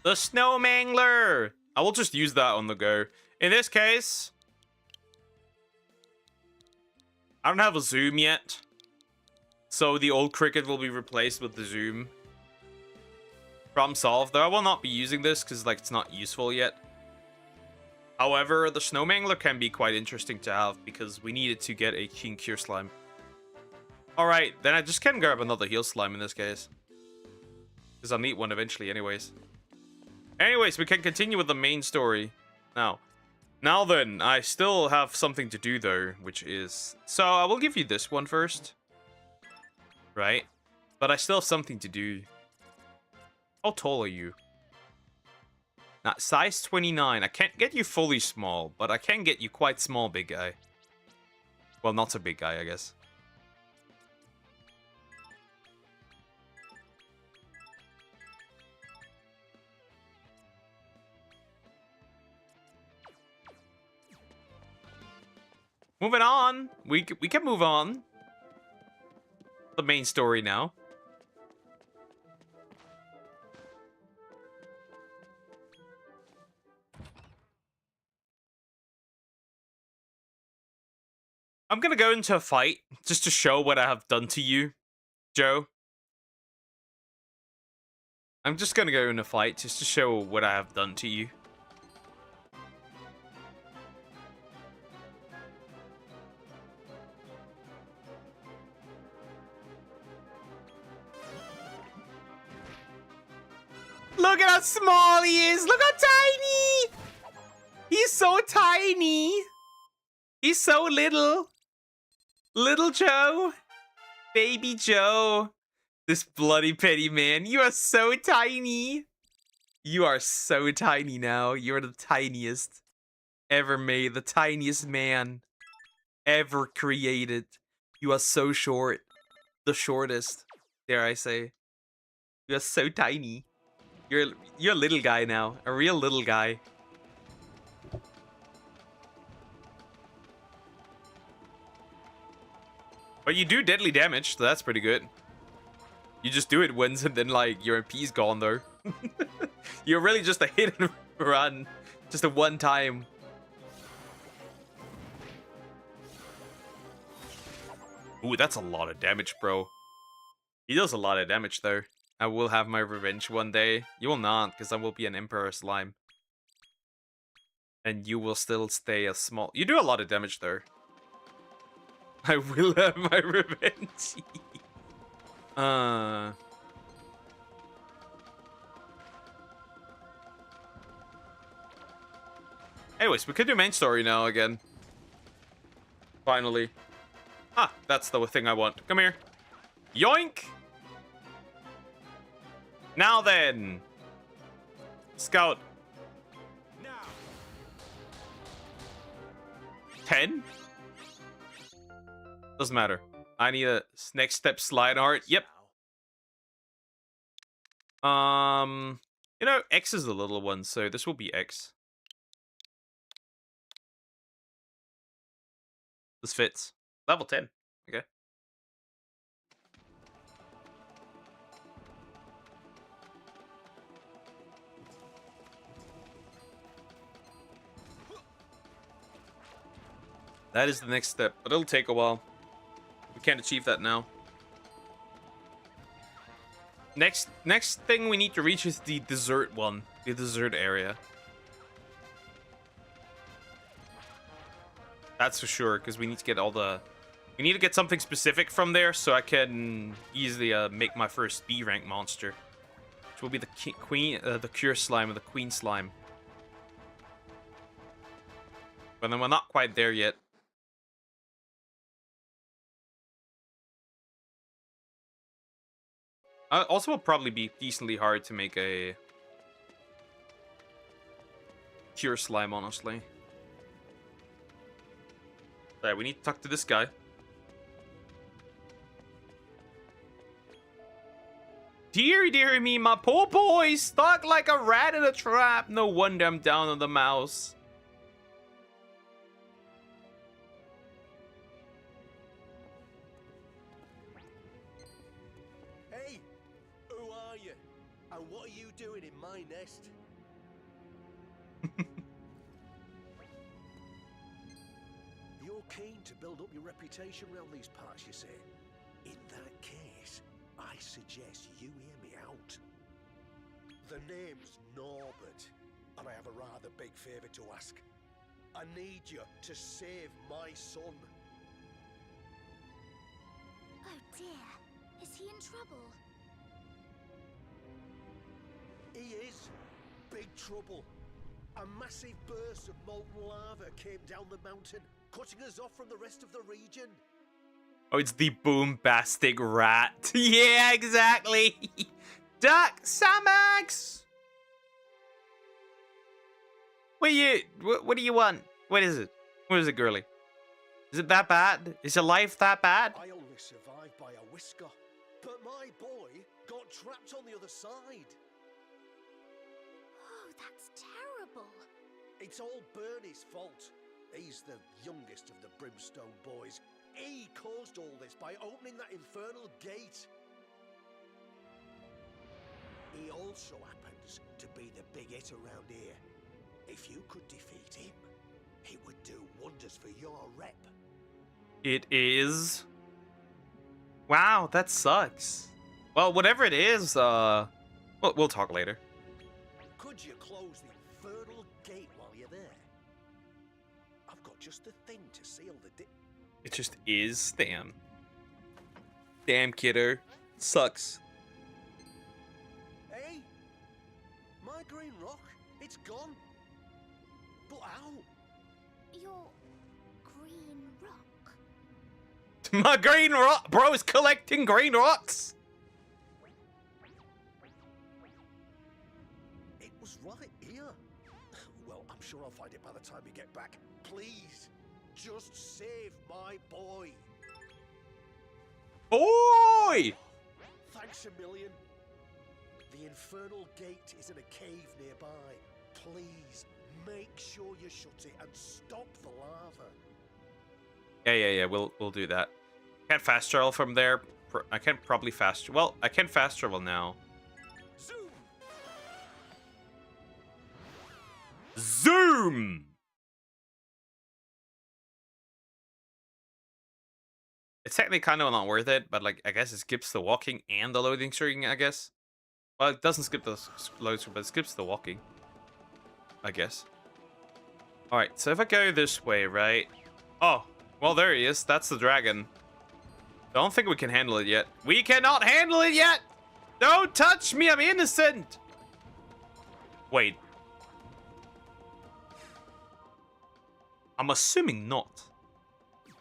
The Snow Mangler! I will just use that on the go. In this case, I don't have a zoom yet. So the old cricket will be replaced with the zoom. Problem solved. Though I will not be using this because like it's not useful yet. However, the Snow Mangler can be quite interesting to have because we needed to get a King Cure Slime. Alright, then I just can grab another Heal Slime in this case. Because I'll need one eventually anyways. Anyways, we can continue with the main story now. Now then, I still have something to do though, which is... So, I will give you this one first. Right? But I still have something to do. How tall are you? Now, size 29. I can't get you fully small, but I can get you quite small, big guy. Well, not so big guy, I guess. Moving on. We can move on. The main story now. I'm gonna go into a fight just to show what I have done to you, Joe. I'm just gonna go in a fight just to show what I have done to you. Look at how small he is! Look how tiny! He's so tiny! He's so little! Little Joe! Baby Joe! This bloody petty man, you are so tiny! You are so tiny now. You're the tiniest ever made. The tiniest man ever created. You are so short. The shortest, dare I say. You are so tiny. You're a little guy now. A real little guy. But you do deadly damage, so that's pretty good. You just do it once and then like your MP's gone though. You're really just a hit and run. Just a one time. Ooh, that's a lot of damage, bro. He does a lot of damage though. I will have my revenge one day. You will not, because I will be an Emperor Slime. And you will still stay a small... You do a lot of damage there. I will have my revenge. Anyways, we can do main story now again. Finally. Ah, that's the thing I want. Come here. Yoink! Now then, Scout. 10? Doesn't matter. I need a next step slide art. Yep. You know, X is the little one, so this will be X. This fits. Level 10. Okay. That is the next step, but it'll take a while. We can't achieve that now. Next thing we need to reach is the dessert one. The dessert area. That's for sure, because we need to get all the... We need to get something specific from there so I can easily make my first B rank monster. Which will be the Queen, the Cure Slime or the Queen Slime. But then we're not quite there yet. Also, will probably be decently hard to make a pure slime, honestly. Alright, we need to talk to this guy. Deary, deary me, my poor boy, stuck like a rat in a trap. No wonder I'm down on the mouse. Hey, who are you? And what are you doing in my nest? You're keen to build up your reputation around these parts, you say? In that case, I suggest you hear me out. The name's Norbert, and I have a rather big favour to ask. I need you to save my son. Oh dear. Is he in trouble? He is. Big trouble. A massive burst of molten lava came down the mountain, cutting us off from the rest of the region. Oh, it's the boombastic rat. Yeah, exactly. Duck Samax. What do you want? What is it? What is it, girly? Is it that bad? Is your life that bad? I only survived by a whisker, but my boy got trapped on the other side. Oh, that's terrible. It's all Bernie's fault. He's the youngest of the Brimstone boys. He caused all this by opening that infernal gate. He also happens to be the big hit around here. If you could defeat him, it would do wonders for your rep. It is. Wow, that sucks. Well, whatever it is, we'll talk later. Could you close the infernal gate while you're there? I've got just the thing to seal the It just is. Damn. Damn, kidder. Sucks. Hey! My green rock, it's gone. But how? Your green rock. My green rock, bro's collecting green rocks. It was right here. Well, I'm sure I'll find it by the time we get back. Please, just save my boy. Boy! Thanks a million. The infernal gate is in a cave nearby. Please, make sure you shut it and stop the lava. Yeah. We'll do that. Can't fast travel from there. I can't probably fast. Well, I can fast travel now. Zoom! Zoom! It's technically kind of not worth it, but like I guess it skips the walking and the loading screen, I guess. Well, it doesn't skip the loading screen, but it skips the walking. I guess. Alright, so if I go this way, right? Oh, well, there he is. That's the dragon. Don't think we can handle it yet. We cannot handle it yet! Don't touch me, I'm innocent! Wait. I'm assuming not.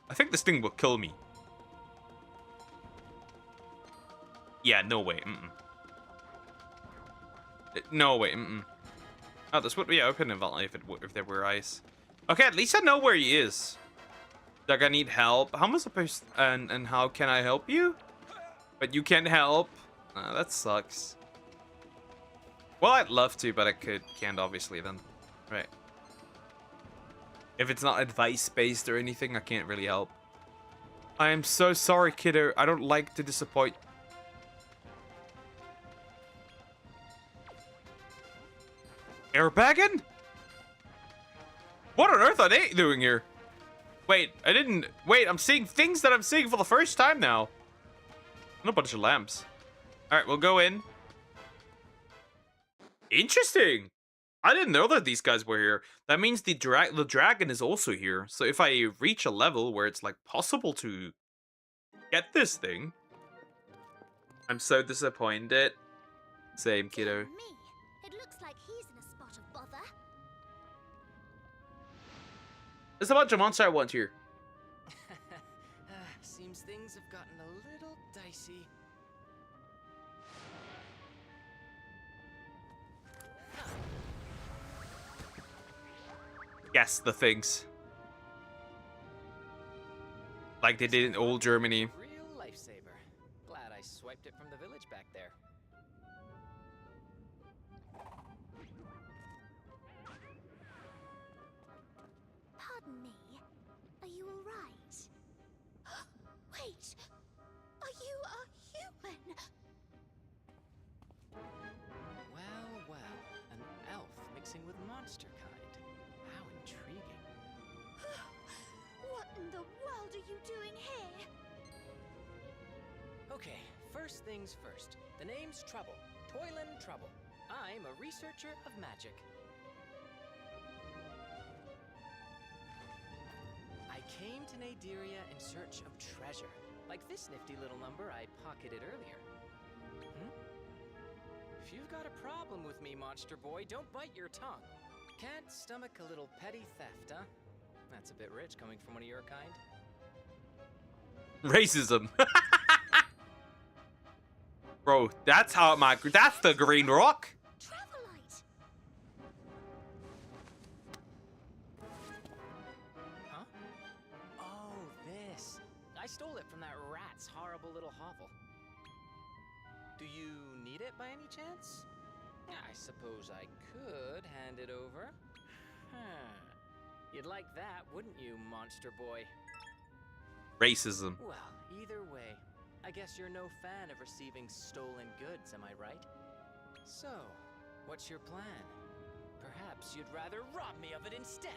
I think this thing will kill me. Yeah, no way. No way. Oh, this would be open if there were ice. Okay, at least I know where he is. Like, I need help. How am I supposed and how can I help you? But you can't help. That sucks. Well, I'd love to, but I can't obviously then. Right. If it's not advice-based or anything, I can't really help. I am so sorry, kiddo. I don't like to disappoint. Airbagging? What on earth are they doing here? Wait, I'm seeing things that I'm seeing for the first time now. And a bunch of lamps. Alright, we'll go in. Interesting. I didn't know that these guys were here. That means the dragon is also here. So if I reach a level where it's like possible to get this thing. I'm so disappointed. Same, kiddo. Me. It looks like he's in a spot of bother. There's a bunch of monster I want here. Seems things have gotten a little dicey. Guess the things. Like they did in old Germany. Real lifesaver. Glad I swiped it from the village back there. Pardon me. Are you all right? Wait. Are you a human? Well, an elf mixing with monster kind. How intriguing. What in the world are you doing here? Okay, first things first. The name's Trouble. Toylin Trouble. I'm a researcher of magic. I came to Naderia in search of treasure, like this nifty little number I pocketed earlier. If you've got a problem with me, monster boy, don't bite your tongue. Can't stomach a little petty theft, huh? That's a bit rich coming from one of your kind. Racism. Bro, that's how that's the green rock. Travelite. Huh? Oh, this. I stole it from that rat's horrible little hovel. Do you need it by any chance? I suppose I could hand it over. You'd like that, wouldn't you, monster boy? Racism. Well, either way, I guess you're no fan of receiving stolen goods, am I right? So, what's your plan? Perhaps you'd rather rob me of it instead.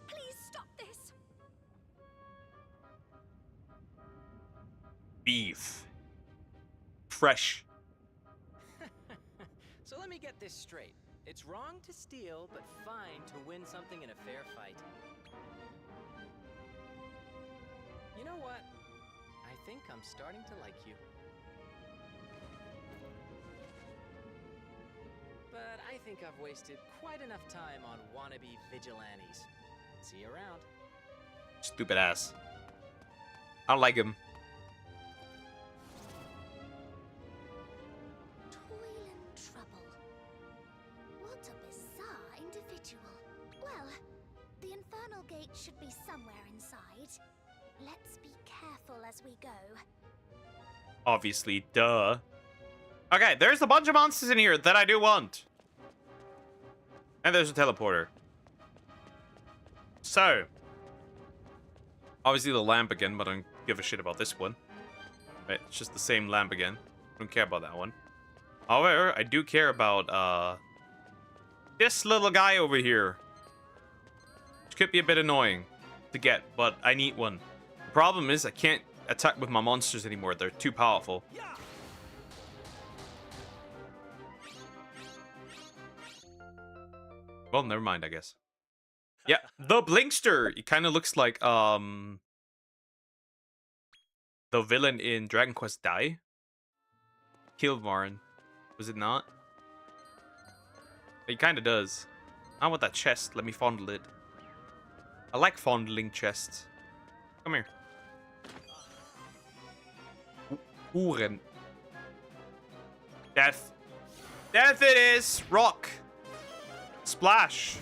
Please stop this. Beef. Fresh. So let me get this straight. It's wrong to steal, but fine to win something in a fair fight. You know what? I think I'm starting to like you. But I think I've wasted quite enough time on wannabe vigilantes. See you around. Stupid ass. I don't like him. Toylin Trouble. What a bizarre individual. Well, the infernal gate should be somewhere inside. Let's be careful as we go. Obviously, duh. Okay, there's a bunch of monsters in here that I do want. And there's a teleporter. So, obviously the lamp again, but I don't give a shit about this one. Right, it's just the same lamp again. I don't care about that one. However, I do care about this little guy over here. Which could be a bit annoying to get, but I need one. The problem is I can't attack with my monsters anymore. They're too powerful. Well, never mind, I guess. Yeah, the Blinkster. It kind of looks like the villain in Dragon Quest Die. Kilvarn. Was it not? It kind of does. I want that chest. Let me fondle it. I like fondling chests. Come here. Huren. Death. Death it is! Rock! Splash!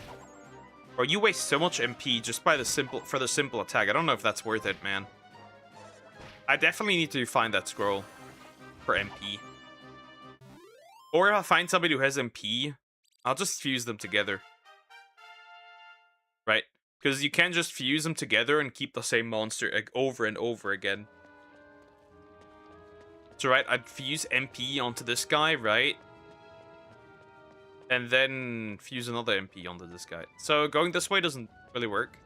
Bro, you waste so much MP just by the simple attack. I don't know if that's worth it, man. I definitely need to find that scroll for MP. Or if I find somebody who has MP, I'll just fuse them together. Right? Because you can't just fuse them together and keep the same monster like, over and over again. So, right, I'd fuse MP onto this guy, right? And then fuse another MP onto this guy. So, going this way doesn't really work.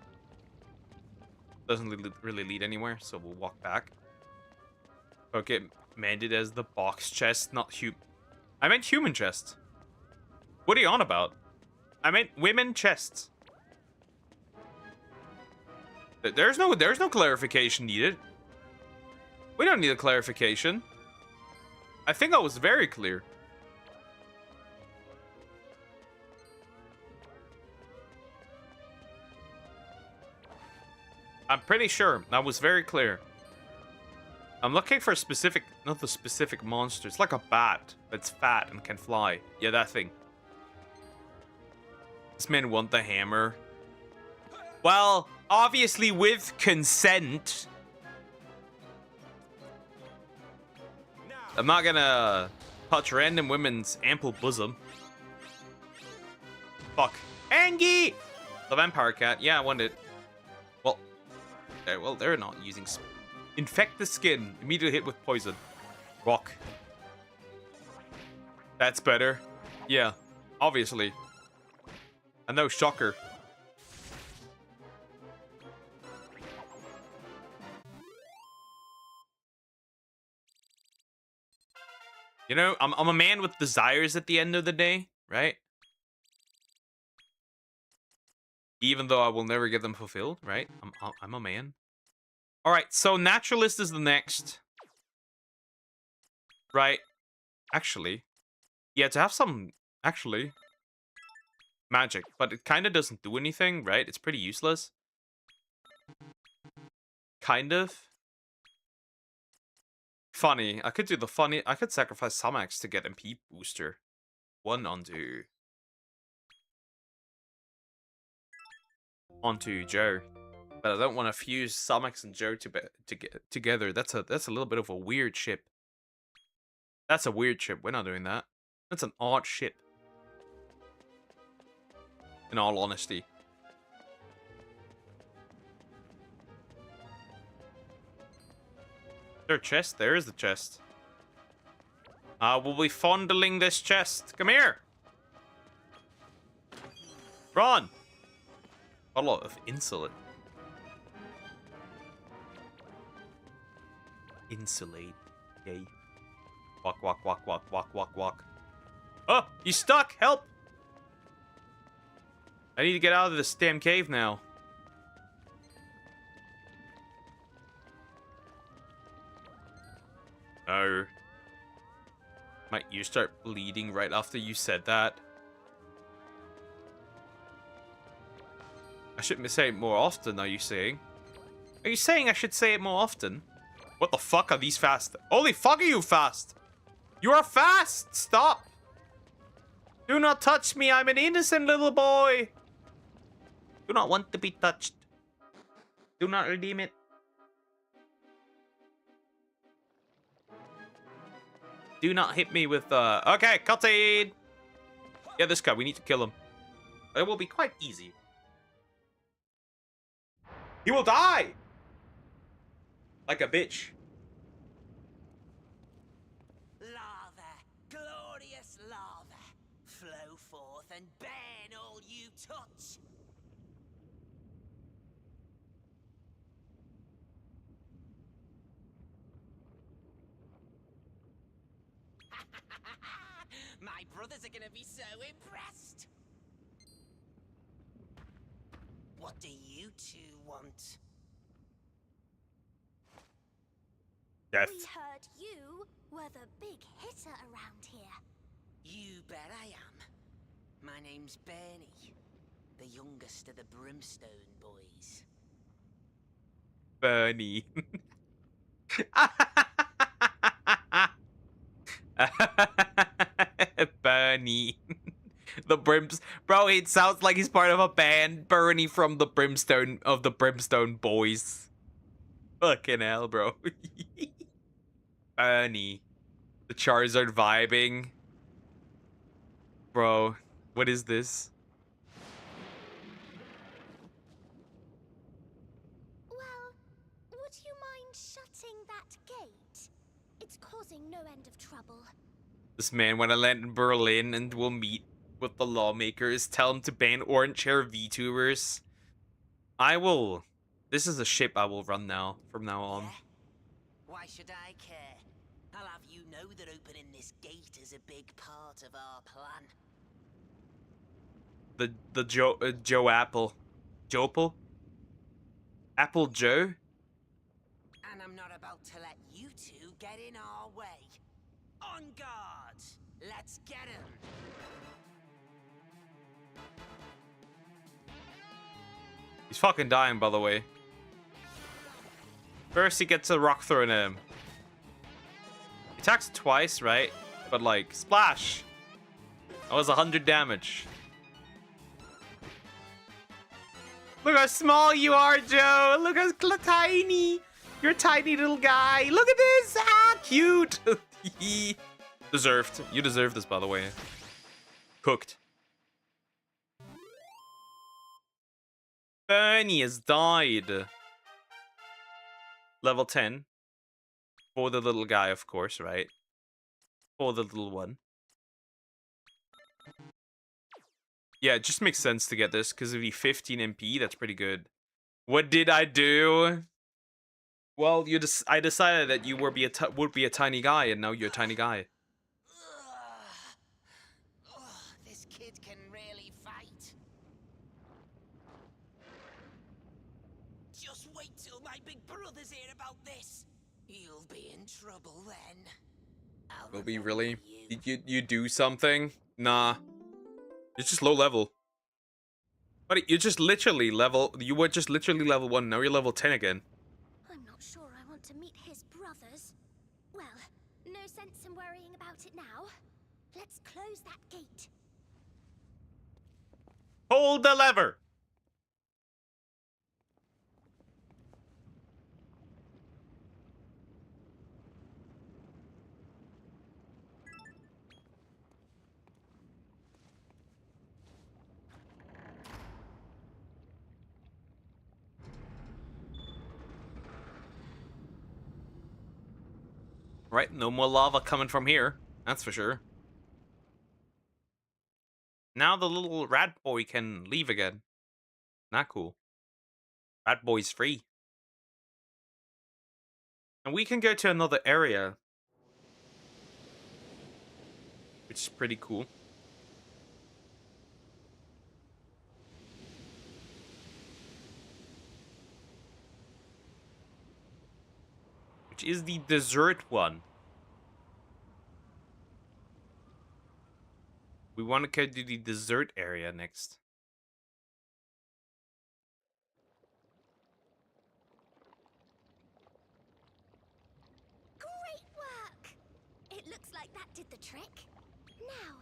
Doesn't really lead anywhere, so we'll walk back. Okay, meant it as the box chest, not I meant human chest. What are you on about? I meant women chests. There's no clarification needed. We don't need a clarification. I think I was very clear. I'm pretty sure I was very clear. I'm looking for a specific, not the specific monster. It's like a bat that's fat and can fly. Yeah, that thing. This man want the hammer. Well, obviously with consent. I'm not gonna touch random women's ample bosom. Fuck. Angie! The vampire cat. Yeah, I wanted. Well, okay, well, they're not using. Infect the skin. Immediately hit with poison. Rock. That's better. Yeah, obviously. And no shocker. You know, I'm a man with desires at the end of the day, right? Even though I will never get them fulfilled, right? I'm a man. All right, so naturalist is the next. Right. Actually. Yeah, to have some, actually, magic. But it kind of doesn't do anything, right? It's pretty useless. Kind of. Funny. I could do the funny. I could sacrifice Samax to get MP booster. 1 onto Joe. But I don't want to fuse Samax and Joe to get together. That's a little bit of a weird ship. That's a weird ship. We're not doing that. That's an odd ship. In all honesty. Is there a chest? There is the chest. We'll be fondling this chest. Come here. Run. A lot of insulate. Insulate. Yay. Walk, walk, walk, walk, walk, walk, walk. Oh, you stuck! Help! I need to get out of this damn cave now. Oh. Might you start bleeding right after you said that? I shouldn't say it more often, are you saying? Are you saying I should say it more often? What the fuck are these fast? Holy fuck are you fast? You are fast! Stop! Do not touch me, I'm an innocent little boy! Do not want to be touched. Do not redeem it. Do not hit me with, okay, cutscene! Yeah, this guy, we need to kill him. It will be quite easy. He will die! Like a bitch. Lava, glorious lava, flow forth and burn all you touch. My brothers are gonna be so impressed. What do you two want? Death. We heard you were the big hitter around here. You bet I am. My name's Bernie, the youngest of the Brimstone boys. Bernie. Bernie. The Bro, it sounds like he's part of a band. Bernie from the Brimstone Boys. Fucking hell, bro. Bernie. The Charizard vibing. Bro, what is this? Well, would you mind shutting that gate? It's causing no end of trouble. This man, when I land in Berlin and we'll meet with the lawmakers, tell him to ban orange hair VTubers. I will. This is a ship I will run now, from now on. Yeah? Why should I care? I'll have you know that opening this gate is a big part of our plan. The Joe Apple. Jopel? Apple Joe? And I'm not about to let you two get in our way. On On guard! Let's get him! He's fucking dying, by the way. First, he gets a rock thrown at him. He attacks twice, right? But like, splash! That was 100 damage. Look how small you are, Joe! Look how tiny! You're a tiny little guy! Look at this! Ah, cute! Deserved. You deserve this, by the way. Cooked. Bernie has died. Level 10. For the little guy, of course, right? For the little one. Yeah, it just makes sense to get this because of the 15 MP. That's pretty good. What did I do? Well, I decided that you would be a tiny guy, and now you're a tiny guy. This kid can really fight. Just wait till my big brother's hear about this. You'll be in trouble then. Will be really? Did you do something? Nah. It's just low level. Buddy, you're just literally level. You were just literally level 1. Now you're level 10 again. I'm not sure I want to meet his brothers. Well, no sense in worrying about it now. Let's close that gate. Hold the lever. Right, no more lava coming from here. That's for sure. Now the little rat boy can leave again. Not cool. Rat boy's free. And we can go to another area. Which is pretty cool. Which is the dessert one. We want to go to the dessert area next. Great work! It looks like that did the trick. Now,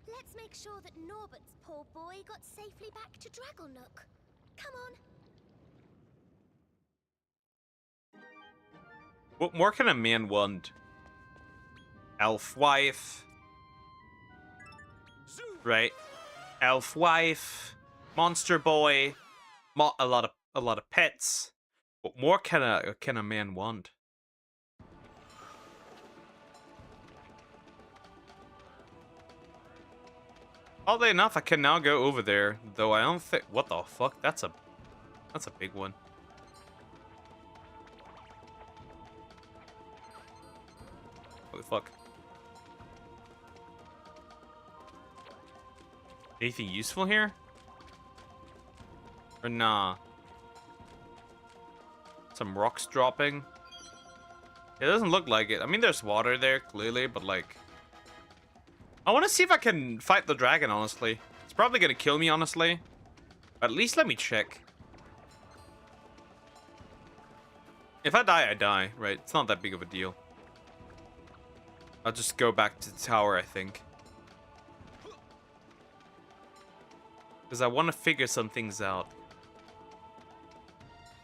let's make sure that Norbert's poor boy got safely back to Dragonnook. Come on. What more can a man want? Elf wife. Right? Elf wife. Monster boy. A lot of pets. What more can a man want? Oddly enough, I can now go over there, though I don't think. What the fuck? That's a big one. Holy fuck. Anything useful here? Or nah? Some rocks dropping? It doesn't look like it. I mean, there's water there, clearly, but like... I want to see if I can fight the dragon, honestly. It's probably going to kill me, honestly. But at least let me check. If I die, I die, right? It's not that big of a deal. I'll just go back to the tower, I think. Because I want to figure some things out.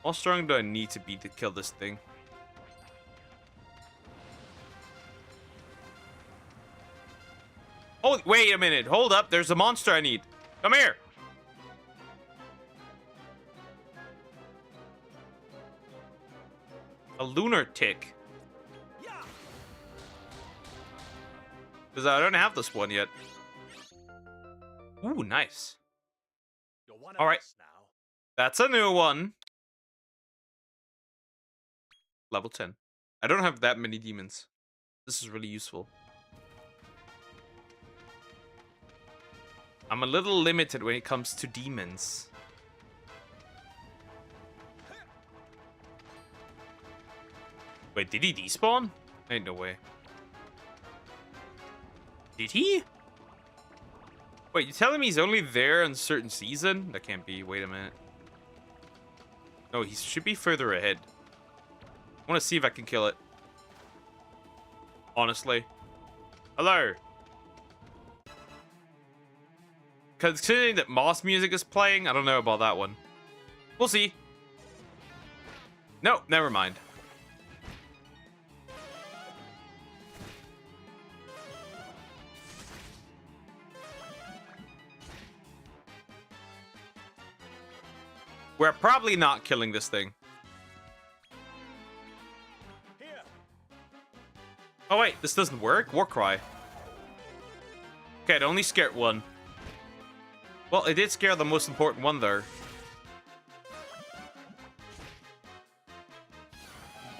How strong do I need to be to kill this thing? Oh, wait a minute. Hold up. There's a monster I need. Come here. A lunar tick. Because I don't have this one yet. Ooh, nice. All right. That's a new one. Level 10. I don't have that many demons. This is really useful. I'm a little limited when it comes to demons. Wait, did he despawn? Ain't no way. Did he? Wait, you telling me he's only there in a certain season? That can't be. Wait a minute. No, he should be further ahead. I want to see if I can kill it. Honestly. Hello. Considering that Moss music is playing, I don't know about that one. We'll see. No, never mind. We're probably not killing this thing. Oh wait, this doesn't work? Warcry. Okay, it only scared one. Well, it did scare the most important one there.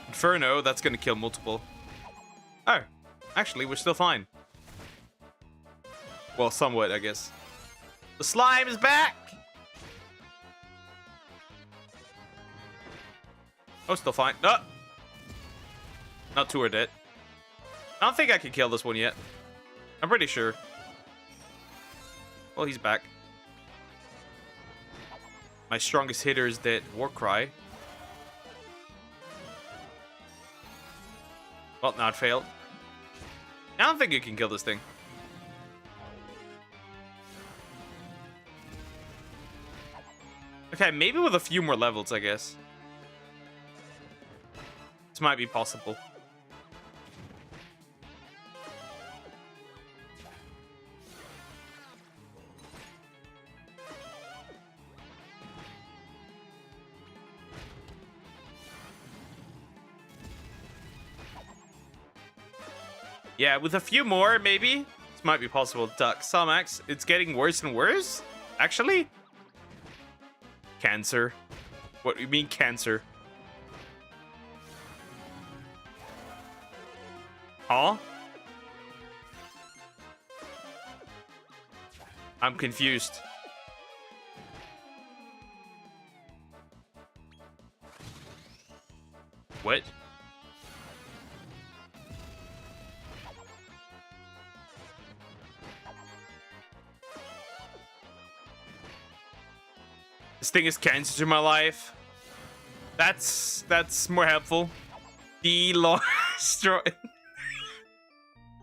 Inferno, that's gonna kill multiple. Oh, actually, we're still fine. Well, somewhat, I guess. The slime is back! Oh, still fine. No! Not two are dead. I don't think I can kill this one yet. I'm pretty sure. Well, he's back. My strongest hitter is dead. Warcry. Well, now it failed. I don't think you can kill this thing. Okay, maybe with a few more levels, I guess. This might be possible. Yeah, with a few more, maybe. This might be possible. Duck. Somax, it's getting worse and worse? Actually? Cancer. What do you mean, cancer? Huh? I'm confused. What? This thing is cancer to my life. That's more helpful. The long story.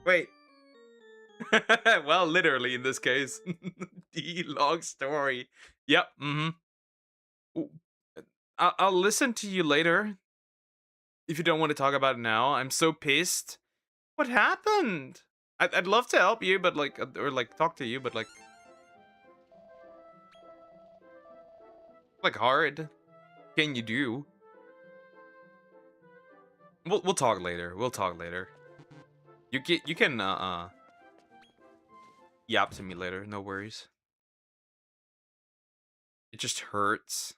Wait. Well, literally in this case. The long story. Yep. Mm-hmm. I'll listen to you later. If you don't want to talk about it now. I'm so pissed. What happened? I'd love to help you, but like, or like talk to you, but like hard. What can you do? We'll talk later. We'll talk later. You can yap to me later. No worries. It just hurts.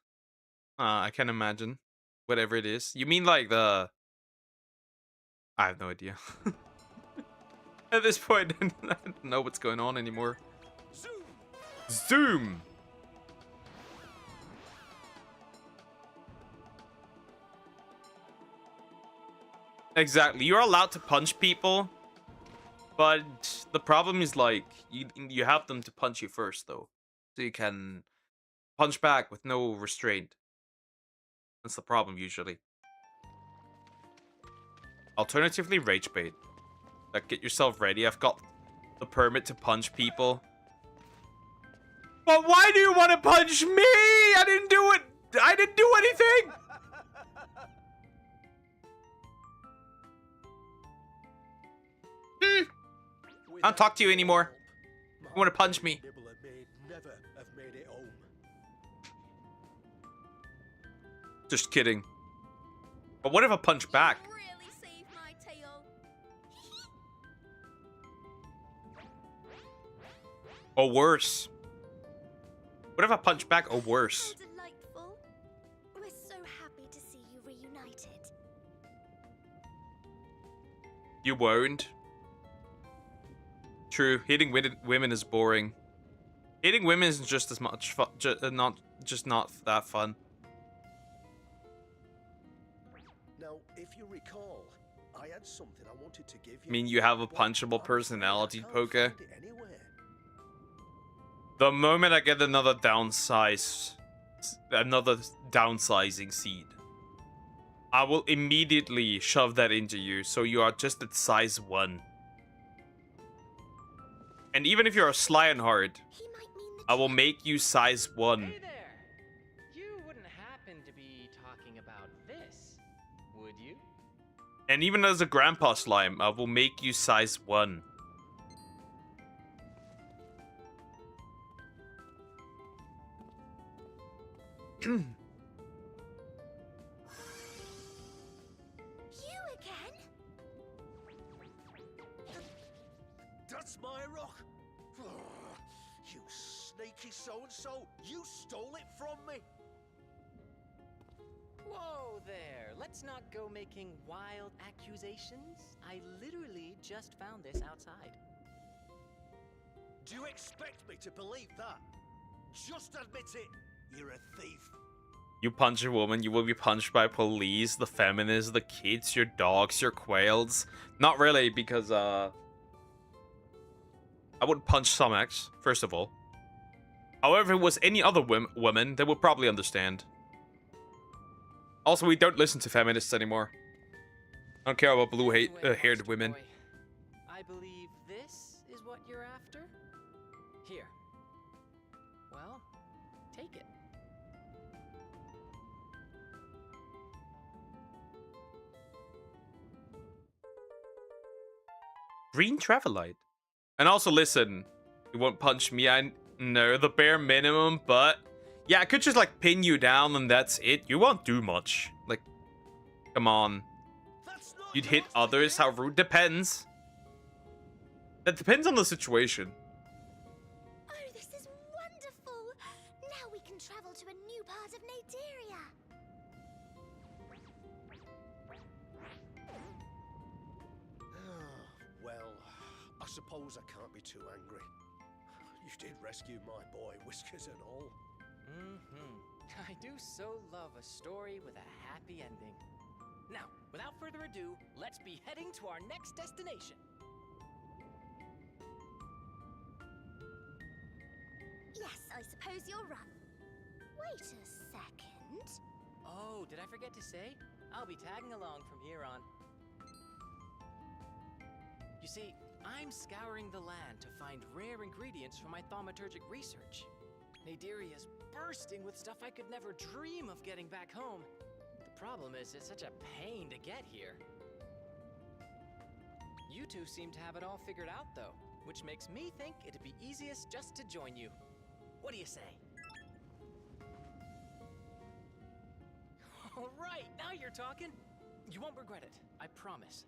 I can imagine. Whatever it is. You mean like the? I have no idea. At this point, I don't know what's going on anymore. Zoom. Exactly. You're allowed to punch people, but the problem is like you have them to punch you first, though, so you can punch back with no restraint. That's the problem usually. Alternatively, rage bait. Like, get yourself ready. I've got the permit to punch people. But why do you want to punch me? I didn't do it. I didn't do anything. I don't talk to you anymore. You want to punch me? Never have made it home. Just kidding. But what if I punch back? Really saved my tail. Or worse. What if I punch back or worse? How delightful. We're so happy to see you reunited. You won't. True, hitting women is boring. Hitting women isn't just as much fun, not that fun. Now, if you recall, I had something I wanted to give you. I mean, you have a but punchable I'm afraid I personality, can't Poke. find it anywhere. The moment I get another downsizing seed, I will immediately shove that into you, so you are just at size 1. And even if you're a Lionheart, He might mean the I will trap. make you size 1. Hey there! You wouldn't happen to be talking about this, would you? And even as a Grandpa Slime, I will make you size 1. You again? That's my rock. You sneaky so-and-so. You stole it from me. Whoa there! Let's not go making wild accusations. I literally just found this outside. Do you expect me to believe that? Just admit it. You're a thief. You punch a woman, you will be punched by police, the feminists, the kids, your dogs, your quails. Not really, because, I wouldn't punch some ex, first of all. However, if it was any other woman, they would probably understand. Also, we don't listen to feminists anymore. I don't care about Anyway, haired monster women. boy, I believe this is what you're after? Here. Well, take it. Green Travelite. And also, listen, you won't punch me. I know the bare minimum, but yeah, I could just like pin you down and that's it. You won't do much. Like, come on. That's not You'd hit yours, others. Miguel. How rude? Depends. That depends on the situation. Oh, this is wonderful! Now we can travel to a new part of Naderia. Well, I suppose I can't be too angry. You did rescue my boy, whiskers and all. I do so love a story with a happy ending. Now, without further ado, let's be heading to our next destination. Yes, I suppose you're right. Wait a second. Oh, did I forget to say? I'll be tagging along from here on. You see, I'm scouring the land to find rare ingredients for my thaumaturgic research. Naderia's bursting with stuff I could never dream of getting back home. The problem is, it's such a pain to get here. You two seem to have it all figured out, though, which makes me think it'd be easiest just to join you. What do you say? All right, now you're talking. You won't regret it, I promise.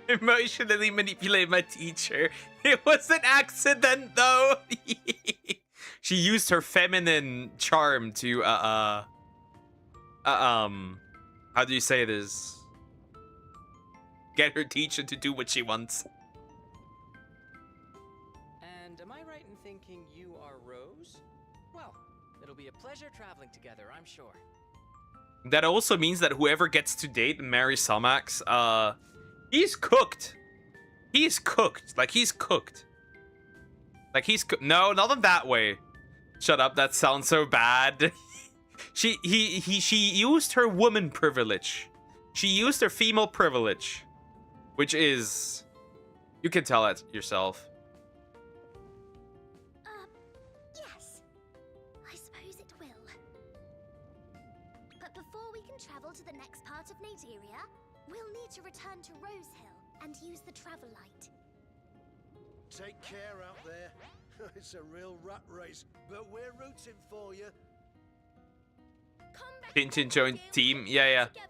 Emotionally manipulate my teacher. It was an accident, though. She used her feminine charm to, how do you say this? Get her teacher to do what she wants. And am I right in thinking you are Rose? Well, it'll be a pleasure traveling together, I'm sure. That also means that whoever gets to date and marry Somax, he's cooked. He's cooked. Like, he's cooked. Like, no, not in that way. Shut up, that sounds so bad. She used her woman privilege. She used her female privilege. Which is... You can tell that yourself. Yes. I suppose it will. But before we can travel to the next part of Naderia, we'll need to return to Rosehill and use the travel light. Take care out there. It's a real rat race, but we're rooting for you. Come back Tintin joined team. Yeah. together.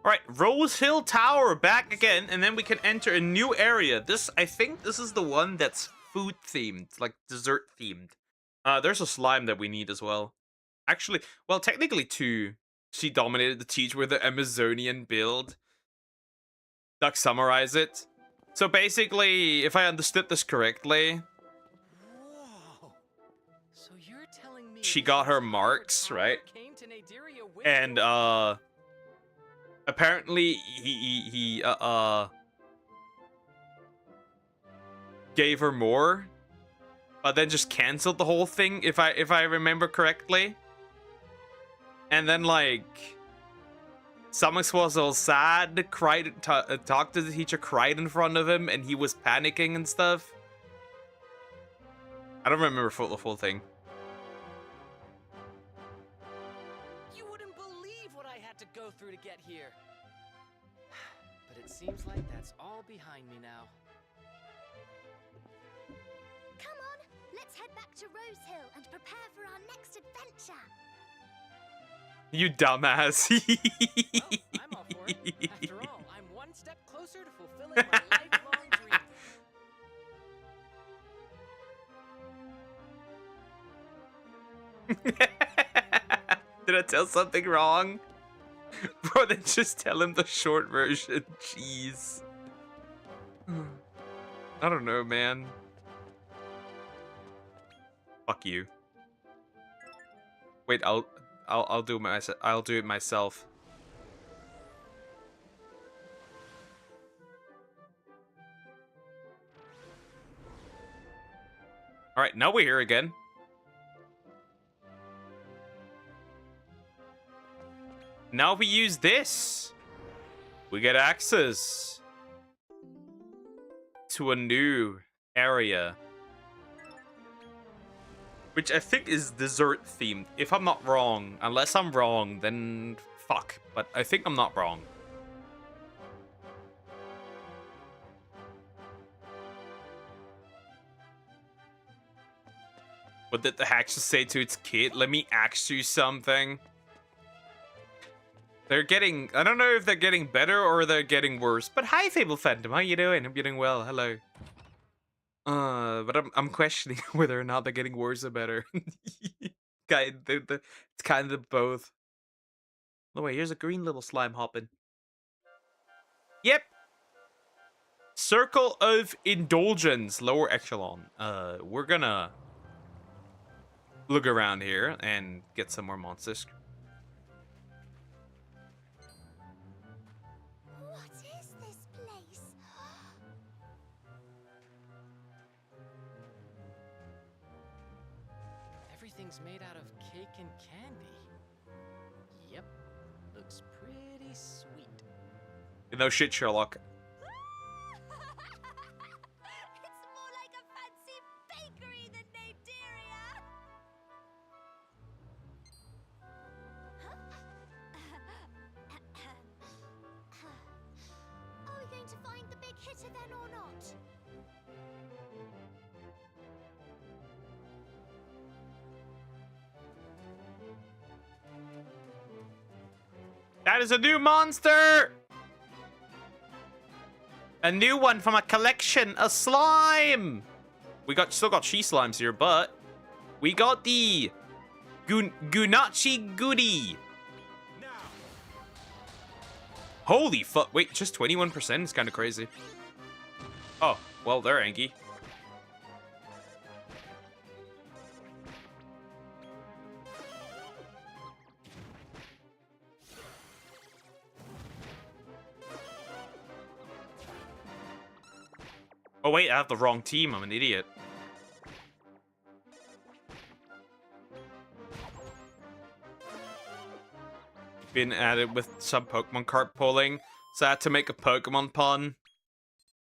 Alright, Rose Hill Tower back again, and then we can enter a new area. I think this is the one that's food themed, like dessert themed. There's a slime that we need as well. Actually, well, technically two. She dominated the teach with the Amazonian build. Duck, summarize it. So basically, if I understood this correctly, Whoa. So you're telling me she got her marks, right? Came to Naderia with And you? apparently he gave her more, but then just canceled the whole thing, if I remember correctly. And then like Samus was all sad, cried, talked to the teacher, cried in front of him, and he was panicking and stuff. I don't remember the full thing. You wouldn't believe what I had to go through to get here. But it seems like that's all behind me now. Come on, let's head back to Rose Hill and prepare for our next adventure. You dumbass. Well, I'm all for it. After all, I'm one step closer to fulfilling my lifelong dream. Did I tell something wrong? Bro, then just tell him the short version. Jeez. I don't know, man. Fuck you. Wait, I'll do it myself. All right, now we're here again. Now we use this. We get access to a new area, which I think is dessert themed, if I'm not wrong. Unless I'm wrong, then fuck. But I think I'm not wrong. What did the Haxus say to its kid? Let me ask you something. They're getting... I don't know if they're getting better or they're getting worse. But hi, Fable Phantom. How you doing? Hope you're doing well. Hello. But I'm questioning whether or not they're getting worse or better. It's kind of both. Oh wait, here's a green little slime hopping. Yep. Circle of Indulgence, lower echelon. We're gonna look around here and get some more monsters. What is this place? Everything's made out of cake and candy. Yep, looks pretty sweet. No shit, Sherlock. It's more like a fancy bakery than Naderia. Are we going to find the big hitter then or not? That is a new monster! A new one from a collection, a slime! We still got she slimes here, but we got the Gunachi Goody. Holy fuck! Wait, just 21% is kind of crazy. Oh, well, they're Anki. Oh wait, I have the wrong team. I'm an idiot. Been at it with some Pokemon card pulling, so I had to make a Pokemon pun.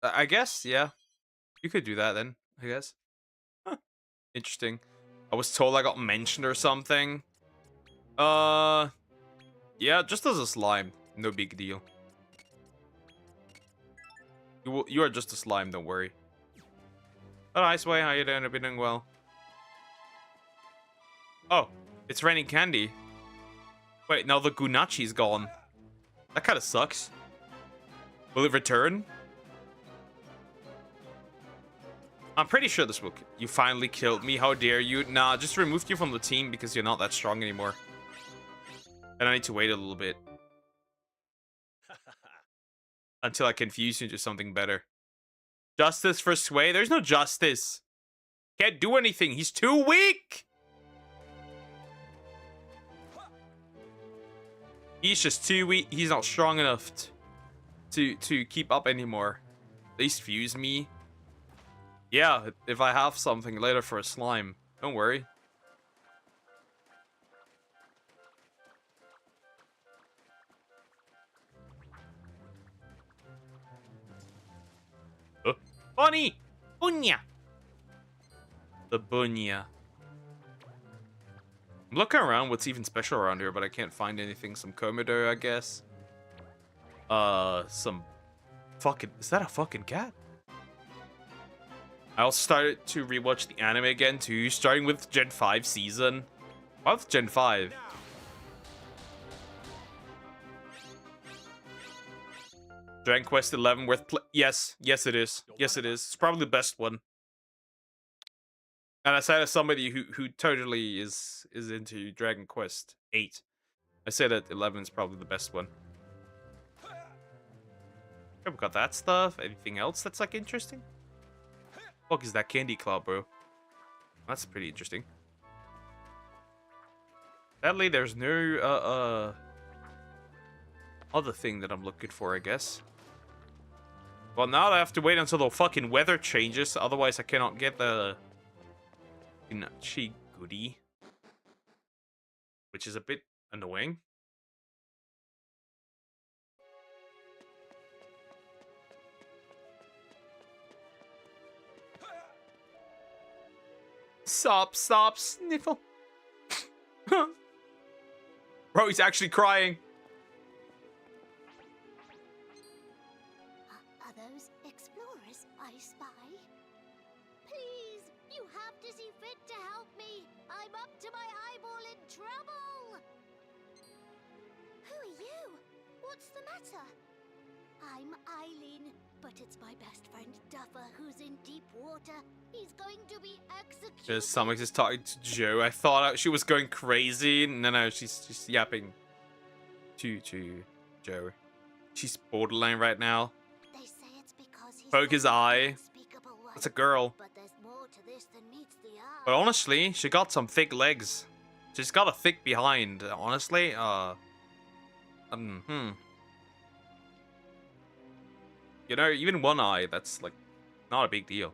I guess, yeah. You could do that then, I guess. Huh. Interesting. I was told I got mentioned or something. Yeah, just as a slime. No big deal. You are just a slime, don't worry. Oh, Iceway, how you doing? I've been doing well. Oh, it's raining candy. Wait, now the Gunachi's gone. That kind of sucks. Will it return? I'm pretty sure this will... You finally killed me. How dare you? Nah, just removed you from the team because you're not that strong anymore. And I need to wait a little bit until I confuse you into something better. Justice for Sway? There's no justice. Can't do anything. He's too weak. He's just too weak. He's not strong enough to keep up anymore. At least fuse me. Yeah, if I have something later for a slime. Don't worry. Bunny! Bunya! The Bunya. I'm looking around what's even special around here, but I can't find anything. Some Komodo, I guess. Some fucking... Is that a fucking cat? I also started to rewatch the anime again too, starting with Gen 5 season. Why with Gen 5? Dragon Quest 11 worth yes it is. Yes it is. It's probably the best one. And I said as somebody who totally is into Dragon Quest 8. I said that 11 is probably the best one. Okay, we got that stuff. Anything else that's like interesting? Fuck is that candy claw, bro? That's pretty interesting. Sadly, there's no other thing that I'm looking for, I guess. Well, now I have to wait until the fucking weather changes, otherwise I cannot get the Chi goodie, which is a bit annoying. Stop, sniffle. Bro, he's actually crying. Are those explorers I spy? Please, you have to see fit to help me. I'm up to my eyeball in trouble. Who are you? What's the matter? I'm Eileen, but it's my best friend Duffer who's in deep water. He's going to be executed. Just someone just talking to Joe. I thought she was going crazy. No, she's just yapping to Joe. She's borderline right now. They say it's because he's Poke his eye. That's a girl. But there's more to this than meets the eye. But honestly, she got some thick legs. She's got a thick behind. Honestly, You know, even one eye, that's like not a big deal.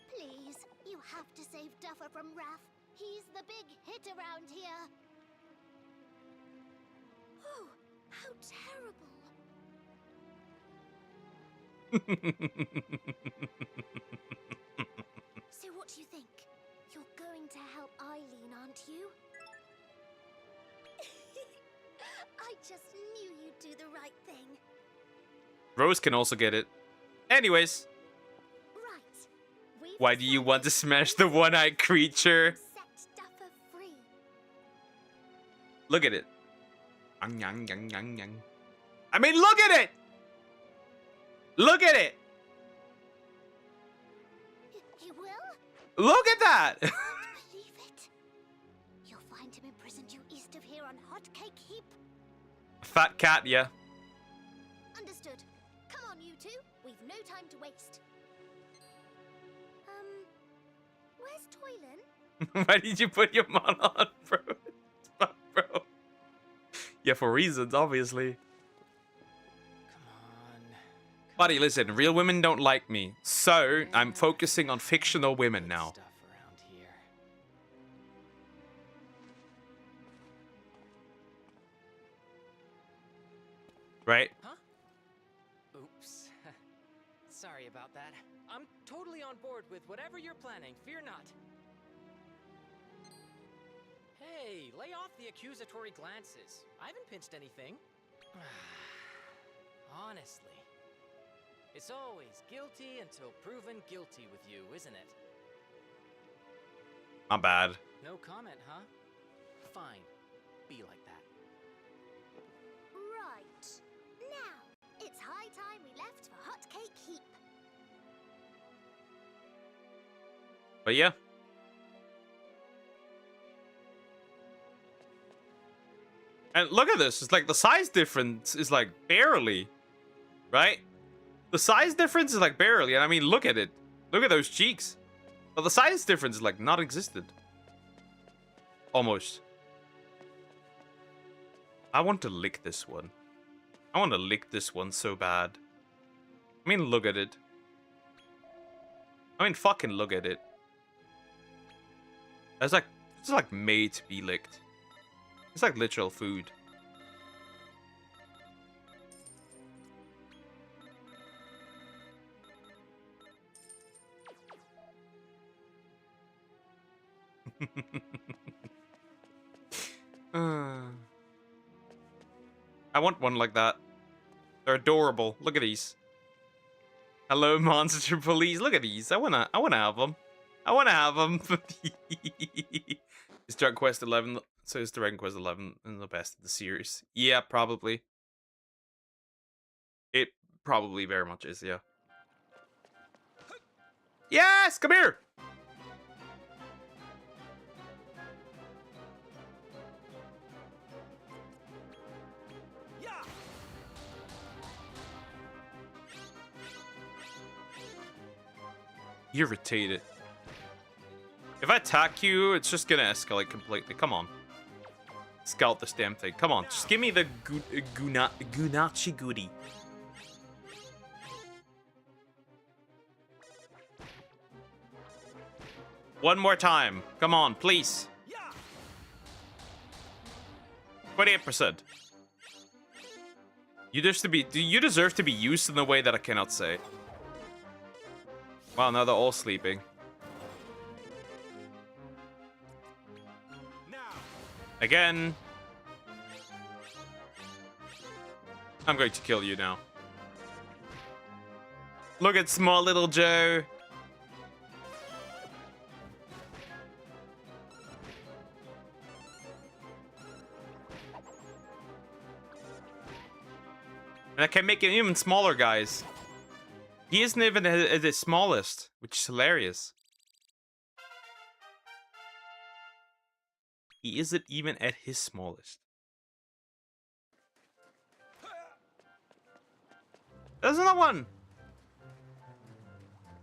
Please, you have to save Duffer from Raph. He's the big hit around here. Oh, how terrible. So what do you think? You're going to help Eileen, aren't you? I just knew you'd do the right thing. Rose can also get it. Anyways, Right. why do you want to smash the one-eyed creature? Set Duffer free. Look at it. I mean, look at it! Look at it! He will? Look at that! Believe it. You'll find him imprisoned due east of here on Hot Cake Heap. Fat cat, yeah. Understood. Come on, you two. We've no time to waste. Where's Toylan? Why did you put your mon on, bro? Bro. Yeah, for reasons, obviously. Come on. Buddy, listen, real women don't like me. So, I'm focusing on fictional women now. Stuff around here. Right? Huh? Oops. Sorry about that. I'm totally on board with whatever you're planning. Fear not. Hey, lay off the accusatory glances. I haven't pinched anything. Honestly. It's always guilty until proven guilty with you, isn't it? Not bad. No comment, huh? Fine. Be like that. Right. Now, it's high time we left for Hot Cake Heap. But yeah. And look at this. It's like the size difference is like barely, right? The size difference is like barely. And I mean, look at it. Look at those cheeks. But the size difference is like not existent. Almost. I want to lick this one. I want to lick this one so bad. I mean, look at it. I mean, fucking look at it. It's like made to be licked. It's like literal food. I want one like that. They're adorable. Look at these. Hello, monster police. Look at these. I wanna have them. I wanna have them. Is Dragon Quest 11? So is Dragon Quest 11 the best of the series? Yeah, probably. It probably very much is. Yeah. Yes, come here. Irritated. If I attack you, it's just gonna escalate completely. Come on. Scout this damn thing. Come on. Just give me the Gunachi Goody. One more time. Come on, please. 28%. You deserve to be used in a way that I cannot say. Wow, now they're all sleeping. Again. I'm going to kill you now. Look at small little Joe. And I can make him even smaller, guys. He isn't even at the smallest, which is hilarious. He isn't even at his smallest. There's another one.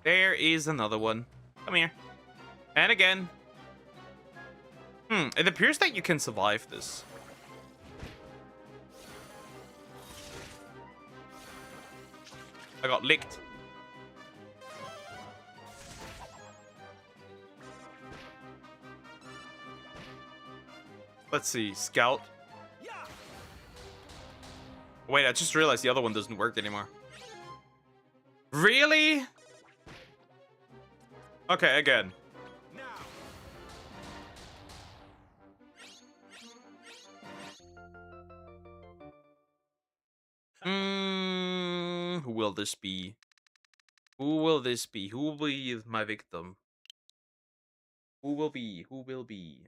There is another one. Come here. And again. It appears that you can survive this. I got licked. Let's see, Scout. Wait, I just realized the other one doesn't work anymore. Really? Okay, again. Who will this be? Who will this be? Who will be my victim? Who will be? Who will be?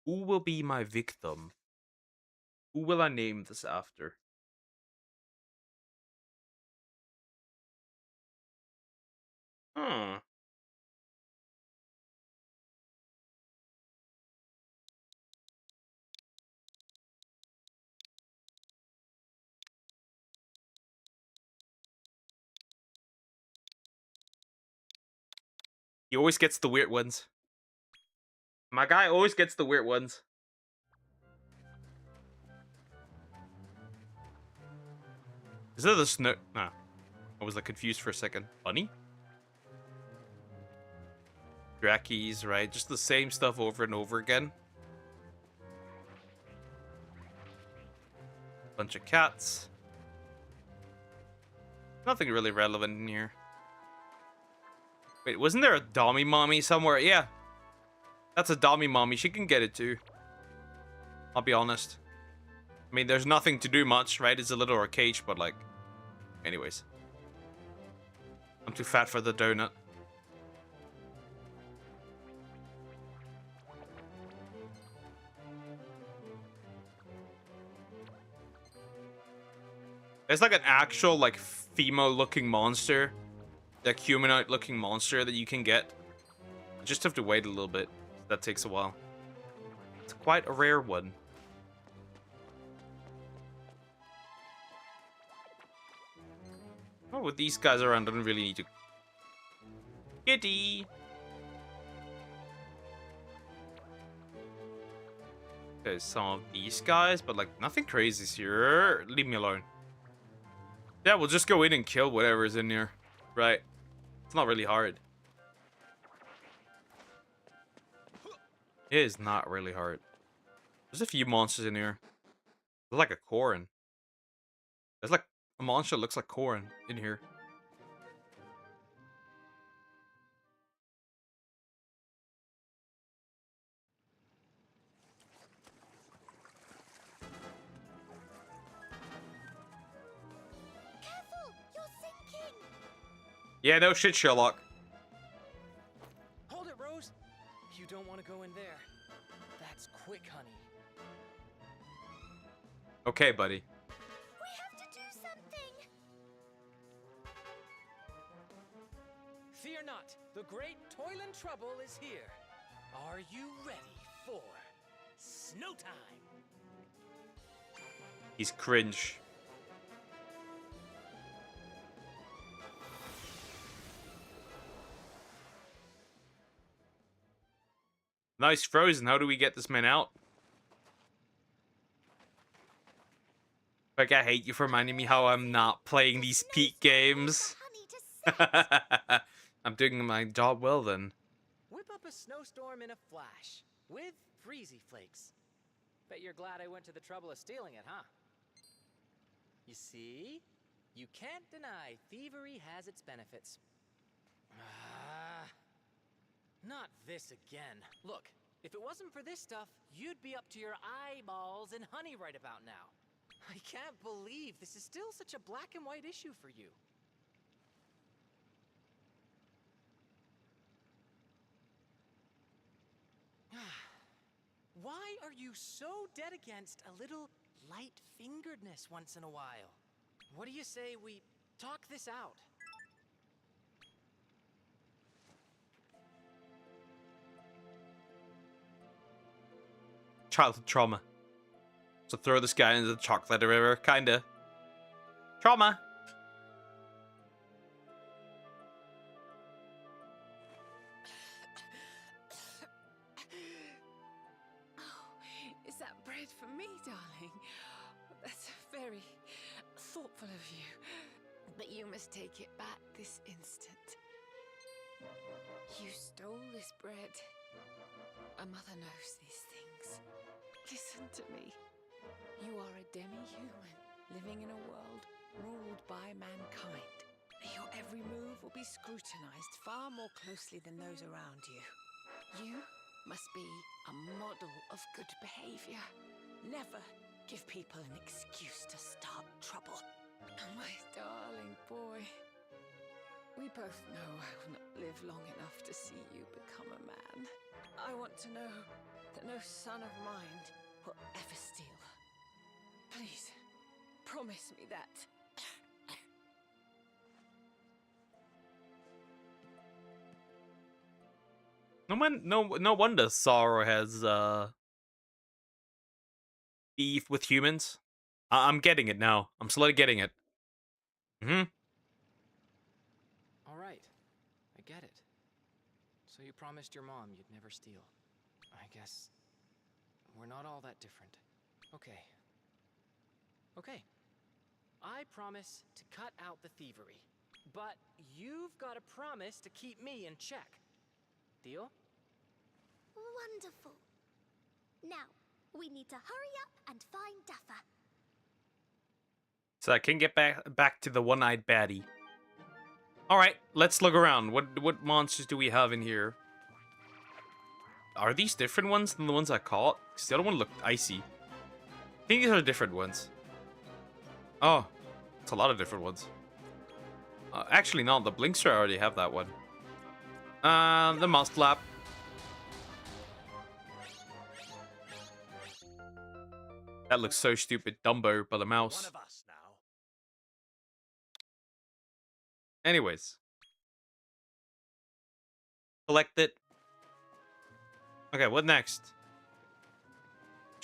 Who will be my victim? Who will I name this after? Huh. He always gets the weird ones. My guy always gets the weird ones. Is that the snow? Nah. I was like confused for a second. Bunny? Drakkies, right? Just the same stuff over and over again. Bunch of cats. Nothing really relevant in here. Wait, wasn't there a Dommy Mommy somewhere? Yeah. That's a Dommy Mommy. She can get it too. I'll be honest. I mean, there's nothing to do much, right? It's a little arcade, but like... Anyways. I'm too fat for the donut. There's like an actual, like, female-looking monster. Like, humanoid-looking monster that you can get. You just have to wait a little bit. That takes a while. It's quite a rare one. Oh, with these guys around, I don't really need to. Kitty! There's some of these guys, but like nothing crazy here. Leave me alone. Yeah, we'll just go in and kill whatever's in here. Right. It's not really hard. It is not really hard. There's a few monsters in here. There's like a Corrin. There's like a monster that looks like Corrin in here. Careful! You're sinking! Yeah, no shit, Sherlock. Hold it, Rose. You don't want to go in there. That's quick, honey. Okay, buddy. We have to do something! Fear not. The great toil and trouble is here. Are you ready for snow time? He's cringe. Nice frozen. How do we get this man out? Like, I hate you for reminding me how I'm not playing these peak games. Honey to set! I'm doing my job well then. Whip up a snowstorm in a flash with freezy flakes. Bet you're glad I went to the trouble of stealing it, huh? You see? You can't deny thievery has its benefits. Not this again. Look, if it wasn't for this stuff, you'd be up to your eyeballs in honey right about now. I can't believe this is still such a black and white issue for you. Why are you so dead against a little light-fingeredness once in a while? What do you say we talk this out? Childhood trauma. So throw this guy into the chocolate river, kinda. Trauma. Is that bread for me, darling? That's very thoughtful of you. But you must take it back this instant. You stole this bread. A mother knows these things. Listen to me. You are a demi-human, living in a world ruled by mankind. Your every move will be scrutinized far more closely than those around you. You must be a model of good behavior. Never give people an excuse to start trouble. My darling boy, we both know I will not live long enough to see you become a man. I want to know that no son of mine will ever steal. Please, promise me that. No wonder Sorrow has beef with humans. I'm getting it now. I'm slowly getting it. All right, I get it. So you promised your mom you'd never steal. I guess we're not all that different. Okay. Okay. I promise to cut out the thievery. But you've got to promise to keep me in check. Deal? Wonderful. Now, we need to hurry up and find Duffer. So I can get back to the one-eyed baddie. All right, let's look around. What monsters do we have in here? Are these different ones than the ones I caught? Because the other one looked icy. I think these are different ones. Oh, it's a lot of different ones. Actually, no. The Blinkster, I already have that one. The Musclap. That looks so stupid. Dumbo, but a mouse. One of us now. Anyways. Collect it. Okay, what next?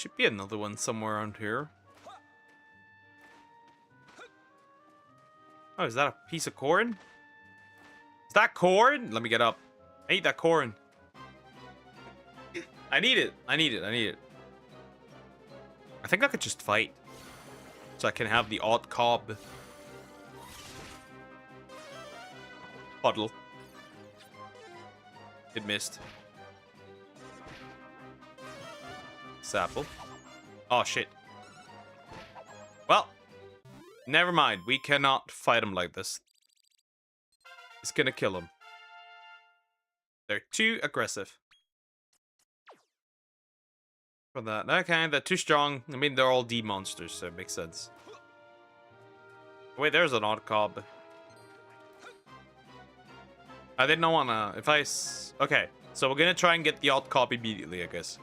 Should be another one somewhere around here. Oh, is that a piece of corn? Is that corn? Let me get up. I need that corn. I need it. I need it. I need it. I think I could just fight. So I can have the odd cob. Puddle. It missed. Sapple. Oh, shit. Well, never mind. We cannot fight him like this. It's gonna kill him. They're too aggressive. For that. Okay, they're too strong. I mean, they're all D monsters, so it makes sense. Wait, there's an odd cob. I didn't wanna... If I... Okay, so we're gonna try and get the odd cob immediately, I guess.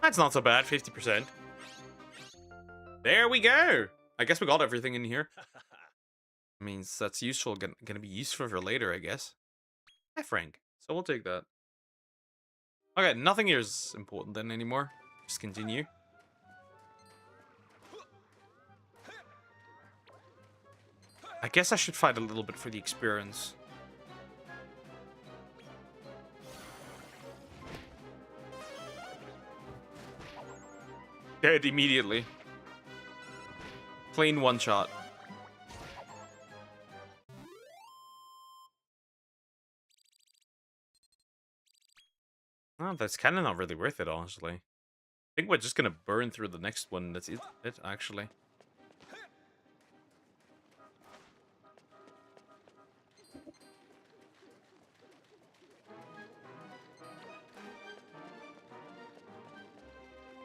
That's not so bad, 50%. There we go! I guess we got everything in here. Means that's useful, gonna be useful for later, I guess. F rank, so we'll take that. Okay, nothing here is important then anymore. Just continue. I guess I should fight a little bit for the experience. Dead immediately. Plain one shot. Oh, that's kind of not really worth it, honestly. I think we're just gonna burn through the next one. That's it, actually.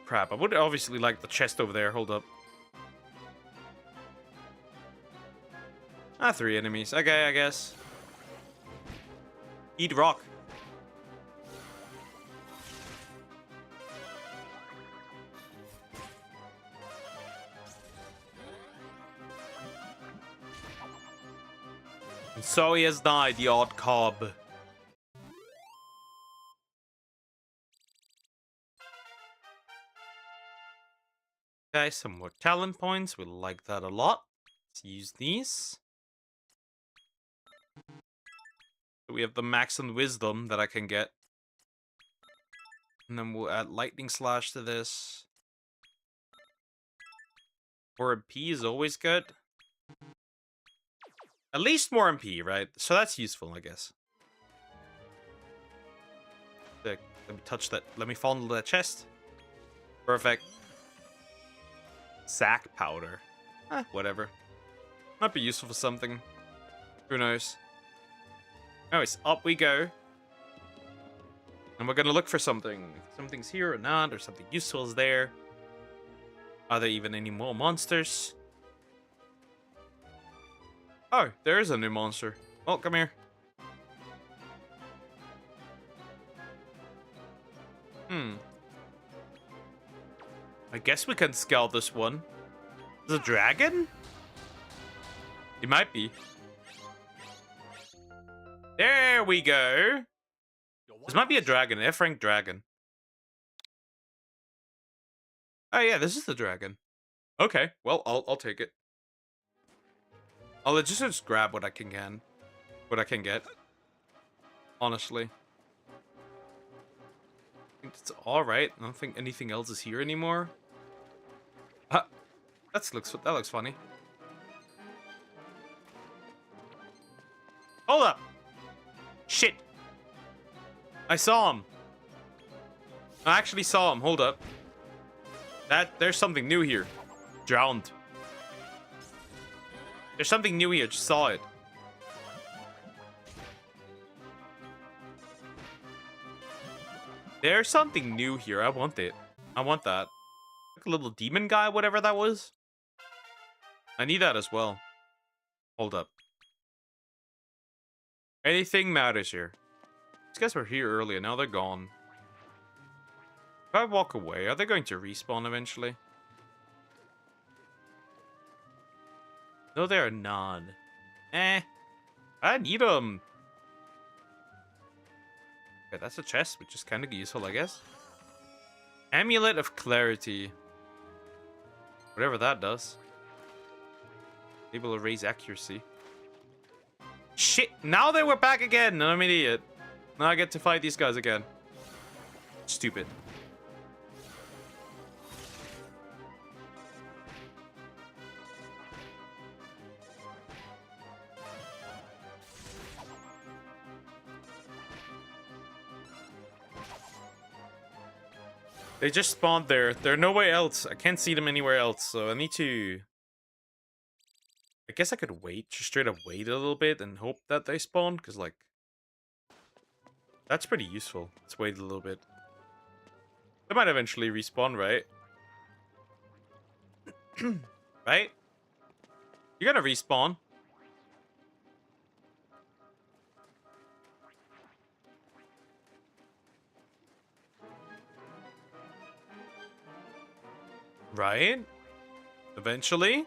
Crap, I would obviously like the chest over there. Hold up. Ah, 3 enemies. Okay, I guess. Eat rock. And so he has died, the odd cob. Okay, some more talent points. We like that a lot. Let's use these. So we have the max on wisdom that I can get. And then we'll add lightning slash to this. More MP is always good. At least more MP, right? So that's useful, I guess. Let me touch that. Let me fondle that chest. Perfect. Sack powder. Whatever. Might be useful for something. Who knows? Anyways, up we go. And we're gonna look for something. Something's here or not, or something useful is there. Are there even any more monsters? Oh, there is a new monster. Oh, come here. I guess we can scale this one. Is it a dragon? It might be. There we go. This might be a dragon, an F-rank dragon. Oh yeah, this is the dragon. Okay, well, I'll take it. I'll just grab what I can get. Honestly. I think it's alright. I don't think anything else is here anymore. That looks funny. Hold up! Shit! I saw him. I actually saw him. Hold up. There's something new here. Drowned. There's something new here. Just saw it. There's something new here. I want it. I want that. Like a little demon guy, whatever that was. I need that as well. Hold up. Anything matters here. These guys were here earlier. Now they're gone. If I walk away, are they going to respawn eventually? No, they are not. I need them. Okay, that's a chest, which is kind of useful, I guess. Amulet of Clarity. Whatever that does. Able to raise accuracy. Shit! Now they were back again, and I'm an idiot. Now I get to fight these guys again. Stupid. They just spawned there. There's no way else. I can't see them anywhere else, so I need to... I guess I could wait. Just straight up wait a little bit and hope that they spawn, because, like... That's pretty useful. Let's wait a little bit. They might eventually respawn, right? Right? You're gonna respawn. Right? Eventually?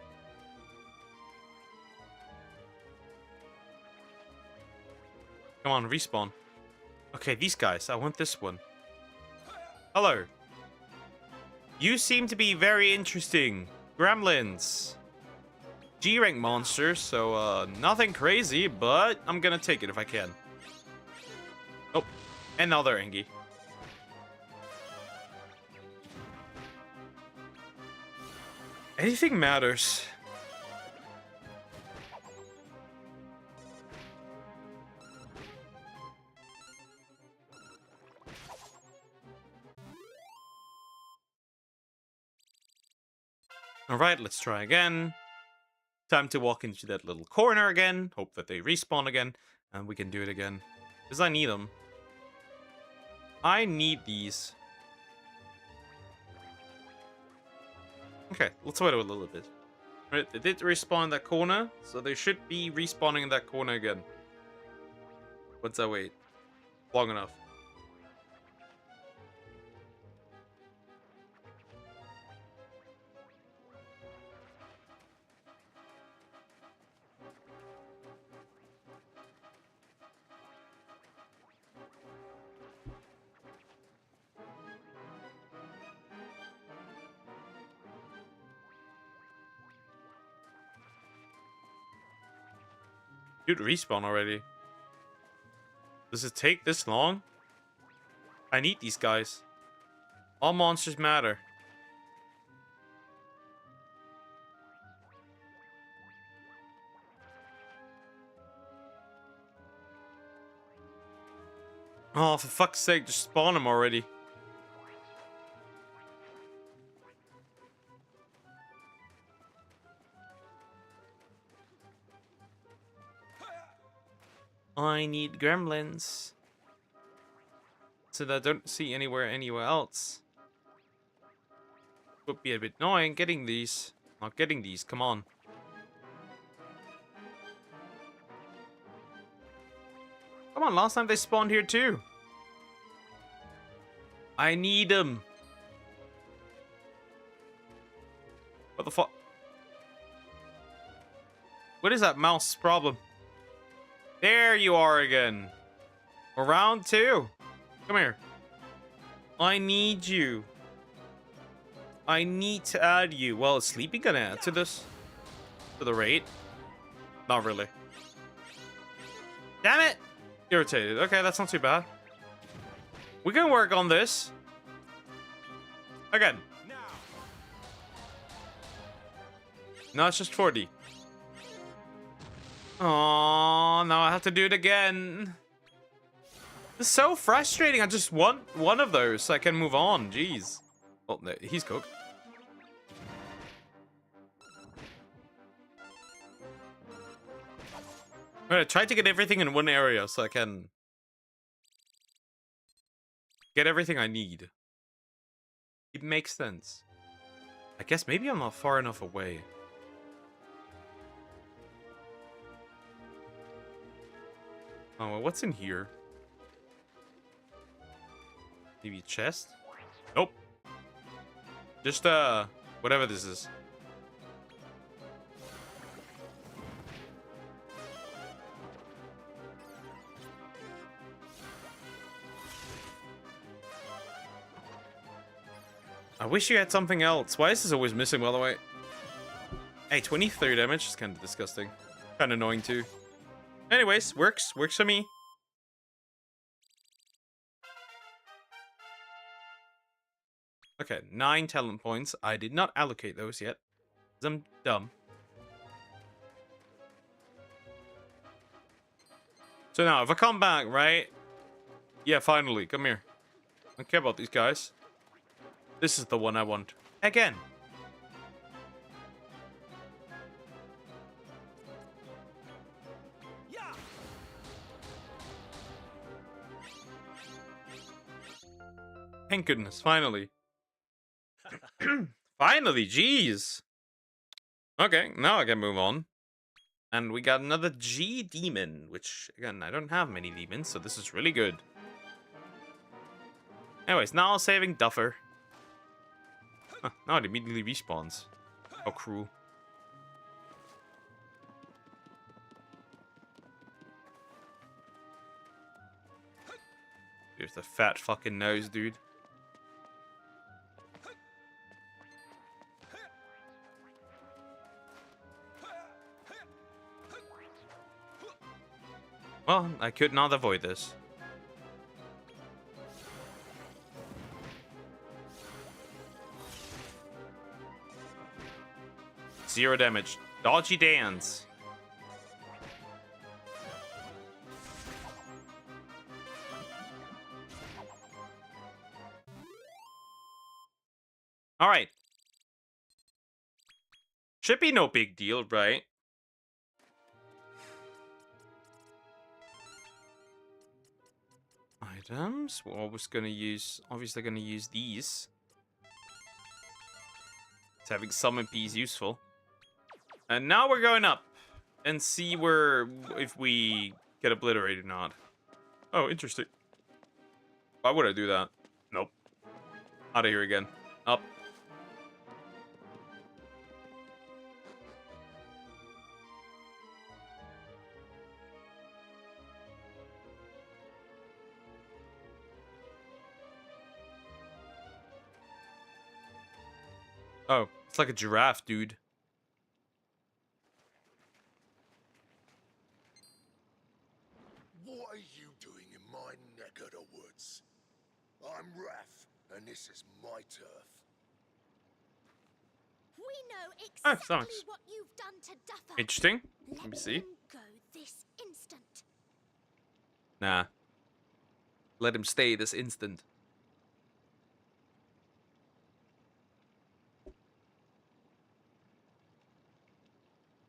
Come on, respawn. Okay, these guys. I want this one. Hello. You seem to be very interesting. Gremlins. G-rank monsters, so nothing crazy, but I'm gonna take it if I can. Oh, and now they're angry. Anything matters. Alright, let's try again. Time to walk into that little corner again. Hope that they respawn again. And we can do it again. Because I need them. I need these. Okay, let's wait a little bit. Right, they did respawn in that corner. So they should be respawning in that corner again. Once I wait. Long enough. Dude, respawn already. Does it take this long? I need these guys. All monsters matter. Oh, for fuck's sake, just spawn them already. I need gremlins. So that I don't see anywhere else. Would be a bit annoying getting these. Not getting these, come on. Come on, last time they spawned here too. I need them. What the fuck? What is that mouse problem? There you are again. We're round 2. Come here. I need you. I need to add you. Well, is sleeping gonna add to this? To the rate? Not really. Damn it! Irritated. Okay, that's not too bad. We can work on this. Again. No, it's just 40. Oh, now I have to do it again. It's so frustrating. I just want one of those so I can move on. Jeez. Oh, no, he's cooked. I'm gonna try to get everything in one area so I can get everything I need. It makes sense. I guess maybe I'm not far enough away. Oh, well, what's in here? Maybe a chest? Nope. Just, whatever this is. I wish you had something else. Why is this always missing, by the way? Hey, 23 damage is kind of disgusting. Kind of annoying, too. Anyways, works. Works for me. Okay, 9 talent points. I did not allocate those yet. 'Cause I'm dumb. So now, if I come back, right? Yeah, finally. Come here. I don't care about these guys. This is the one I want. Again. Thank goodness, finally. Finally, jeez. Okay, now I can move on. And we got another G demon, which, again, I don't have many demons, so this is really good. Anyways, now saving Duffer. Huh, now it immediately respawns. How cruel. Here's the fat fucking nose, dude. Well, I could not avoid this. Zero damage. Dodgy dance. All right. Should be no big deal, right? Items. We're always gonna use, obviously gonna use these. It's having summon P is useful. And now we're going up and see where, if we get obliterated or not. Oh, interesting. Why would I do that? Nope. Out of here again. Up. Oh, it's like a giraffe, dude. What are you doing in my neck of the woods? I'm Raph, and this is my turf. We know Oh, exactly thanks. what you've done to Duffer. Interesting. Let me Let see. him go this instant. Nah. Let him stay this instant.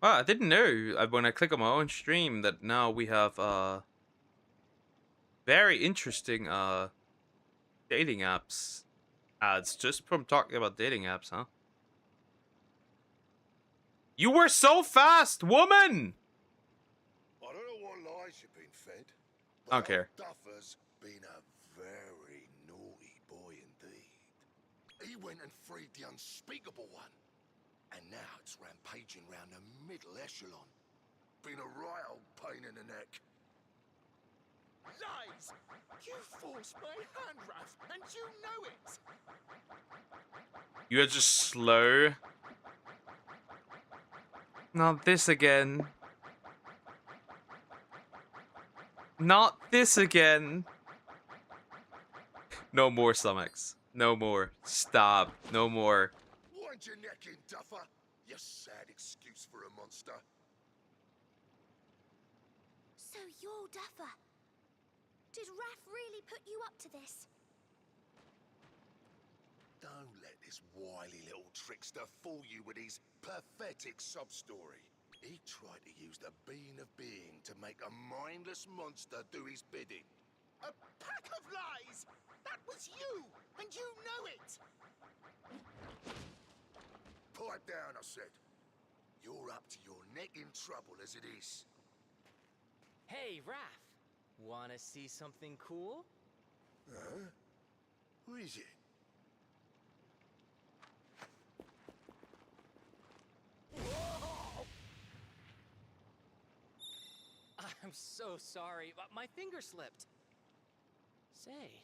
Wow, I didn't know when I click on my own stream that now we have very interesting dating apps ads just from talking about dating apps, huh? You were so fast, woman! I don't know what lies you've been fed, I don't but care. old Duffer's been a very naughty boy indeed. He went and freed the unspeakable one, and now it's rampaging round the middle echelon. Been a right old pain in the neck. Lies! You forced my hand, Raph, and you know it! You are just slow. Not this again. Not this again. No more stomachs. No more. Stop. No more. Wind your neck in, Duffer. You sad excuse for a monster. So you're Duffer. Did Raph really put you up to this? Don't let this wily little trickster fool you with his pathetic sub-story. He tried to use the being of being to make a mindless monster do his bidding. A pack of lies! That was you, and you know it! Pipe down, I said. You're up to your neck in trouble as it is. Hey, Raph. Wanna see something cool? Huh? Who is it? I'm so sorry, but my finger slipped. Say,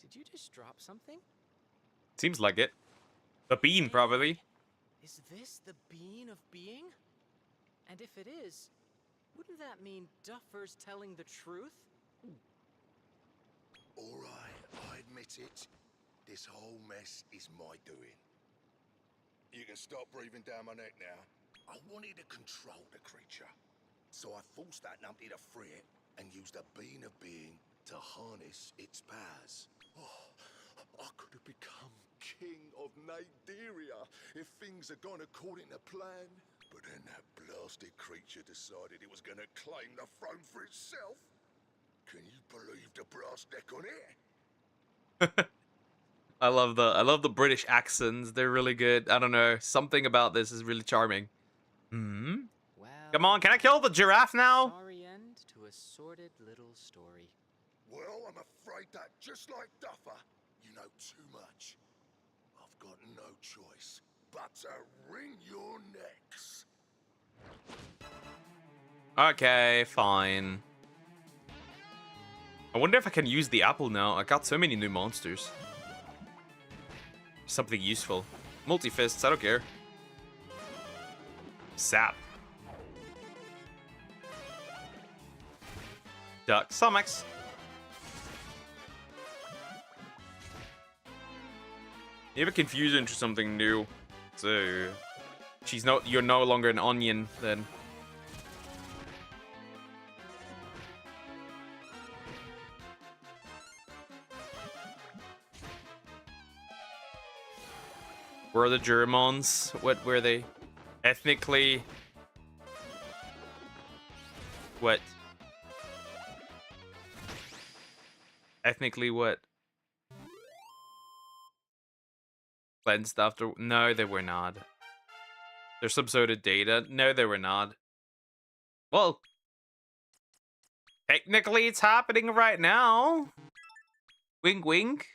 did you just drop something? Seems like it. The bean, probably. Is this the bean of being? And if it is, wouldn't that mean Duffer's telling the truth? Alright, I admit it. This whole mess is my doing. You can stop breathing down my neck now. I wanted to control the creature, so I forced that numpty to free it and used a bean of being to harness its powers. Oh, I could have become king of Naderia if things had gone according to plan. But then that blasted creature decided it was going to claim the throne for itself. Can you believe the brass neck on it? I love the British accents. They're really good. I don't know. Something about this is really charming. Hmm. Well, Come on, can I kill the giraffe now? sorry end to a sordid little story. Well, I'm afraid that just like Duffer, you know too much. I've got no choice but to wring your necks. Okay, fine. I wonder if I can use the apple now. I got so many new monsters. Something useful. Multi-fists, I don't care. Sap. Duck. Somax. You ever confuse her into something new? So you're no longer an onion then. Where are the Germans? What were they? Ethnically. What? Ethnically what? Cleansed after? No, they were not. They're some sort of data? No, they were not. Well, technically it's happening right now. Wink, wink.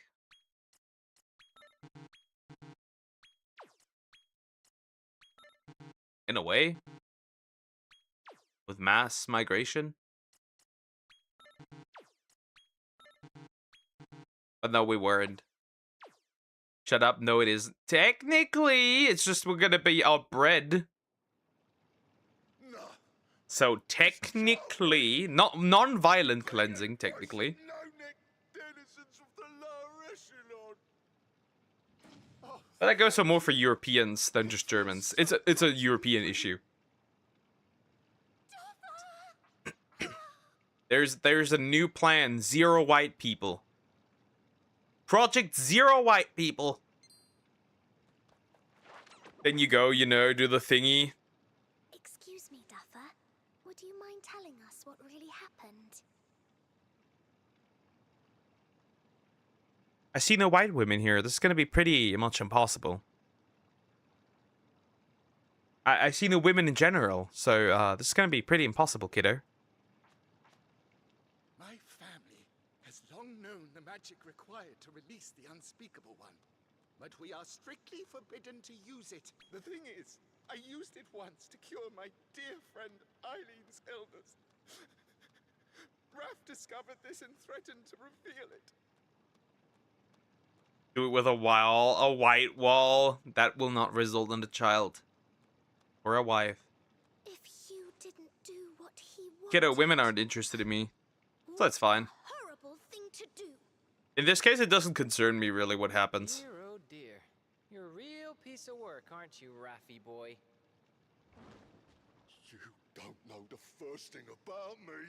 In a way. With mass migration. But no, we weren't. Shut up. No, it isn't. Technically, it's just we're gonna be outbred. No. So technically, not non-violent cleansing, technically. No neck denizens of the lower echelon. Oh, But that goes for more for Europeans than just Germans. It's a European issue. There's a new plan, zero white people. Project Zero White People. Then you go, you know, do the thingy. Excuse me, Duffer. Would you mind telling us what really happened? I see no white women here. This is gonna be pretty much impossible. I see no women in general, so this is gonna be pretty impossible, kiddo. My family has long known the magic required to release the unspeakable one, but we are strictly forbidden to use it. The thing is, I used it once to cure my dear friend Eileen's illness. Raph discovered this and threatened to reveal it. Do it with a white wall. That will not result in a child. Or a wife. If you didn't do what he wanted... Kiddo, women aren't interested in me. So that's fine. Horrible thing to do. In this case, it doesn't concern me really what happens. Dear, oh dear. You're a real piece of work, aren't you, Raffy boy? you don't know the first thing about me.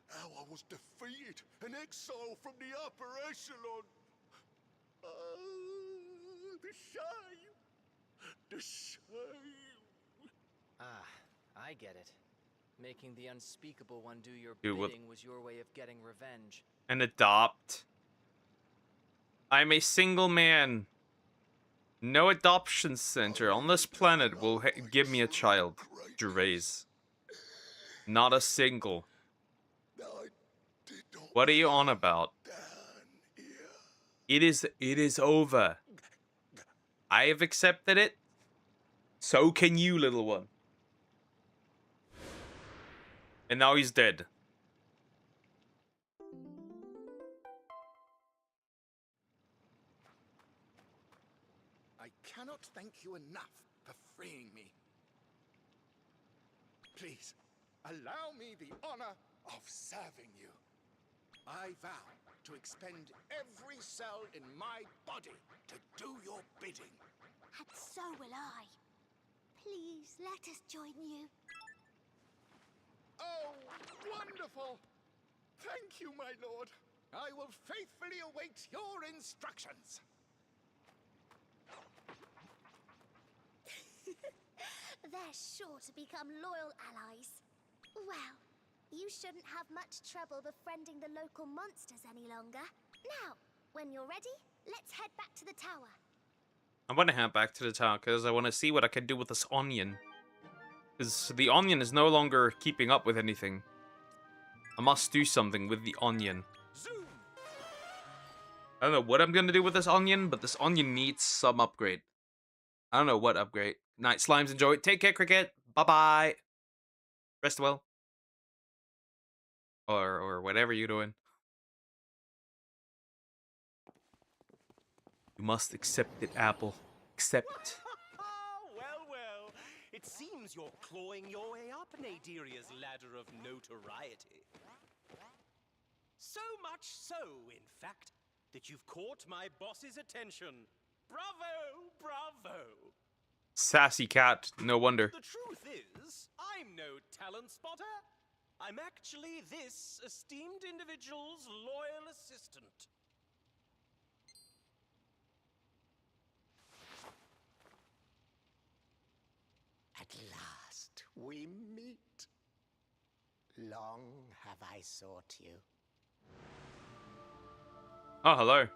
How I was defeated and exiled from the upper echelon. Oh, the shame. The shame. Ah, I get it. Making the unspeakable one do your Dude, what- bidding was your way of getting revenge. And adopt. I'm a single man. No adoption center on this planet will give me a child. Gervais. Not a single. I did not What are you on about? down here. It is over. I have accepted it. So can you, little one. And now he's dead. cannot thank you enough for freeing me. Please, allow me the honor of serving you. I vow to expend every cell in my body to do your bidding. And so will I. Please, let us join you. Oh, wonderful! Thank you, my lord. I will faithfully await your instructions. They're sure to become loyal allies. Well, you shouldn't have much trouble befriending the local monsters any longer. Now, when you're ready, let's head back to the tower. I want to head back to the tower because I want to see what I can do with this onion. Because the onion is no longer keeping up with anything. I must do something with the onion. Zoom! I don't know what I'm going to do with this onion, but this onion needs some upgrade. I don't know what upgrade. Night slimes, enjoy it. Take care, Cricket. Bye-bye. Rest well. Or whatever you're doing. You must accept it, Apple. Accept. Well, well. It seems you're clawing your way up Nadiria's ladder of notoriety. So much so, in fact, that you've caught my boss's attention. Bravo! Bravo! Sassy cat. No wonder. The truth is, I'm no talent spotter. I'm actually this esteemed individual's loyal assistant. At last, we meet. Long have I sought you. Oh, hello.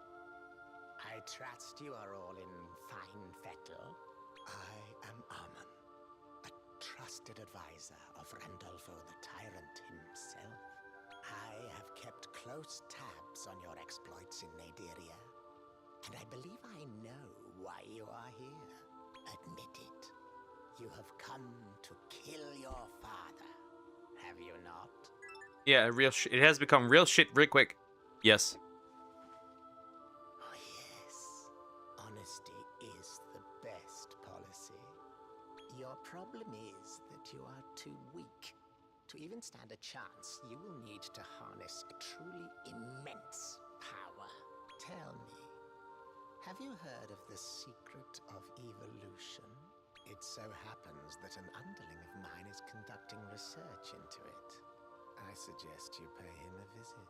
I trust you are all in fine fettle. I am Amun, the trusted advisor of Randolfo the Tyrant himself. I have kept close tabs on your exploits in Nadiria, and I believe I know why you are here. Admit it. You have come to kill your father, have you not? Yeah, it has become real shit real quick. Yes. Oh yes, honesty is the best policy. Your problem is that you are too weak. To even stand a chance, you will need to harness a truly immense power. Tell me, have you heard of the secret of evolution? It so happens that an underling of mine is conducting research into it. I suggest you pay him a visit.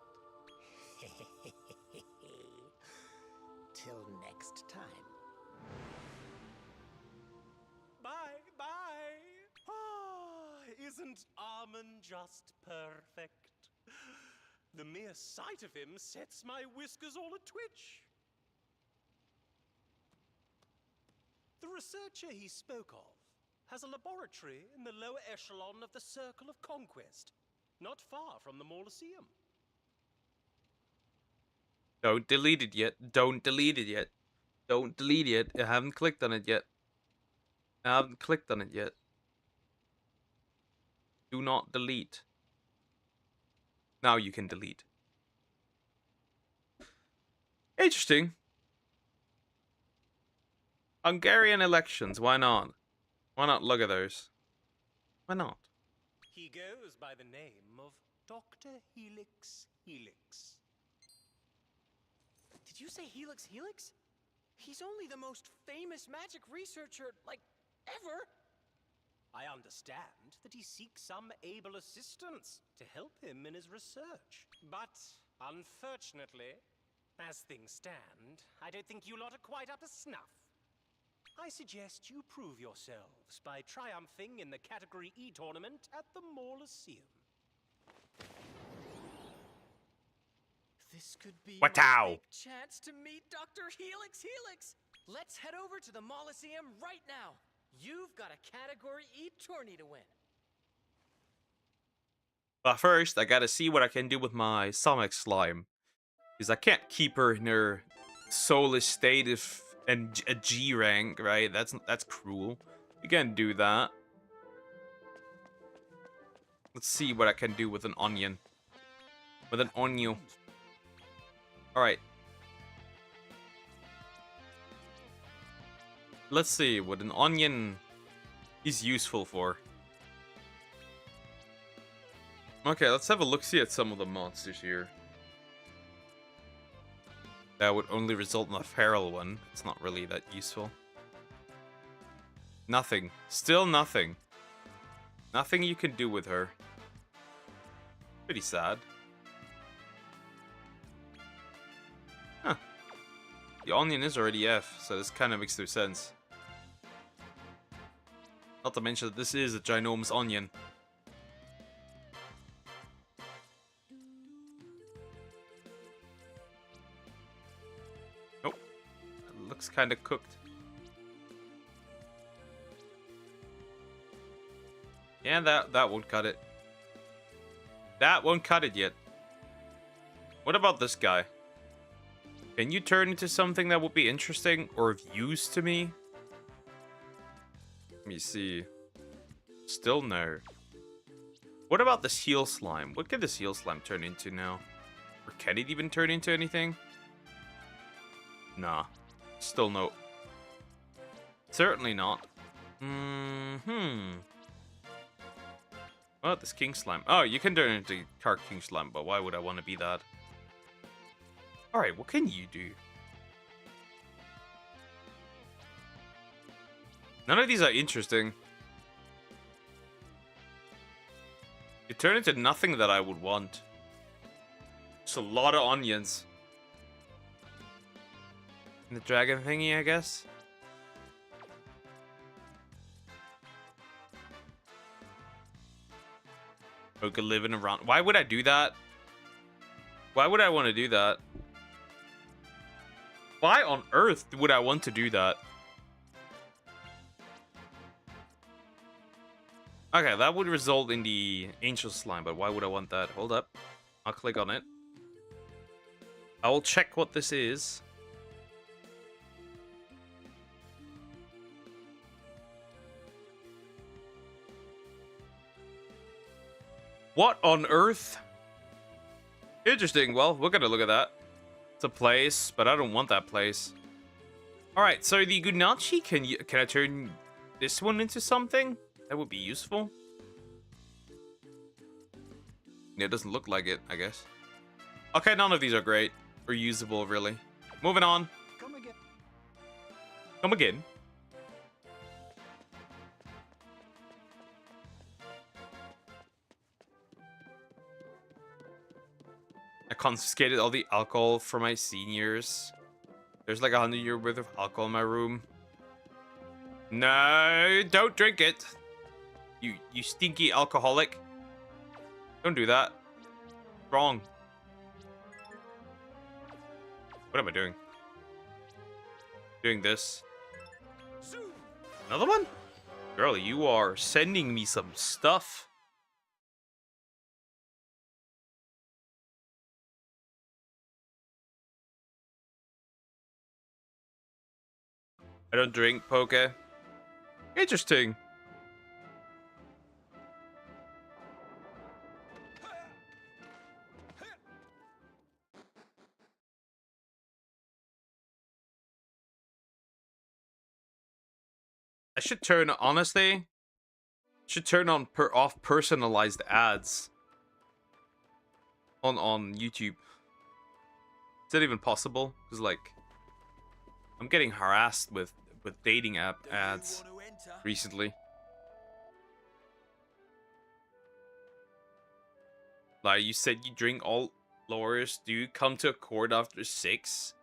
Till next time. Bye, bye. Ah, isn't Armin just perfect? The mere sight of him sets my whiskers all a-twitch. The researcher he spoke of has a laboratory in the lower echelon of the Circle of Conquest, not far from the Mauloseum. Don't delete it yet. Don't delete it yet. Don't delete it. I haven't clicked on it yet. I haven't clicked on it yet. Do not delete. Now you can delete. Interesting. Hungarian elections. Why not? Why not look at those? Why not? He goes by the name of Dr. Helix Helix. Did you say Helix Helix? He's only the most famous magic researcher, like, ever. I understand that he seeks some able assistance to help him in his research. But, unfortunately, as things stand, I don't think you lot are quite up to snuff. I suggest you prove yourselves by triumphing in the Category E tournament at the Mauloseum. This could be Watow. my big chance to meet Dr. Helix Helix. Let's head over to the Mauloseum right now. You've got a Category E tourney to win. But first, I gotta see what I can do with my Sonic Slime. Because I can't keep her in her soulless state of a G rank, right? That's cruel. You can't do that. Let's see what I can do with an onion. With an onion. Alright. let's see what an onion is useful for. Okay, let's have a look-see at some of the monsters here. That would only result in a feral one. It's not really that useful. Nothing. Still nothing. Nothing you can do with her. Pretty sad. Huh. The onion is already F, so this kind of makes no sense. Not to mention that this is a ginormous onion. Nope. It looks kind of cooked. Yeah, that won't cut it. That won't cut it yet. What about this guy? Can you turn into something that would be interesting or of use to me? Let me see. Still no. What about the seal slime? What can the seal slime turn into now? Or can it even turn into anything? Nah. Still no. Certainly not. What? This king slime. Oh, you can turn into Car King slime, but why would I want to be that? Alright, what can you do? None of these are interesting. You turn into nothing that I would want. Just a lot of onions. And the dragon thingy, I guess? Poke living around. Why would I do that? Why would I want to do that? Why on earth would I want to do that? Okay, that would result in the angel slime, but why would I want that? Hold up. I'll click on it. I will check what this is. What on earth? Interesting. Well, we're gonna look at that. It's a place, but I don't want that place. Alright, so the Gunachi, can I turn this one into something? That would be useful. Yeah, it doesn't look like it, I guess. Okay, none of these are great. Or usable, really. Moving on. Come again. Come again. I confiscated all the alcohol for my seniors. There's like 100 years worth of alcohol in my room. No, don't drink it. You stinky alcoholic. Don't do that. Wrong. What am I doing? Doing this. Another one? Girl, you are sending me some stuff. I don't drink poke. Interesting. I should turn, honestly, should turn on off personalized ads on YouTube. Is that even possible? Because like, I'm getting harassed with dating app ads recently. Like, you said you drink all lawyers. Do you come to a court after 6?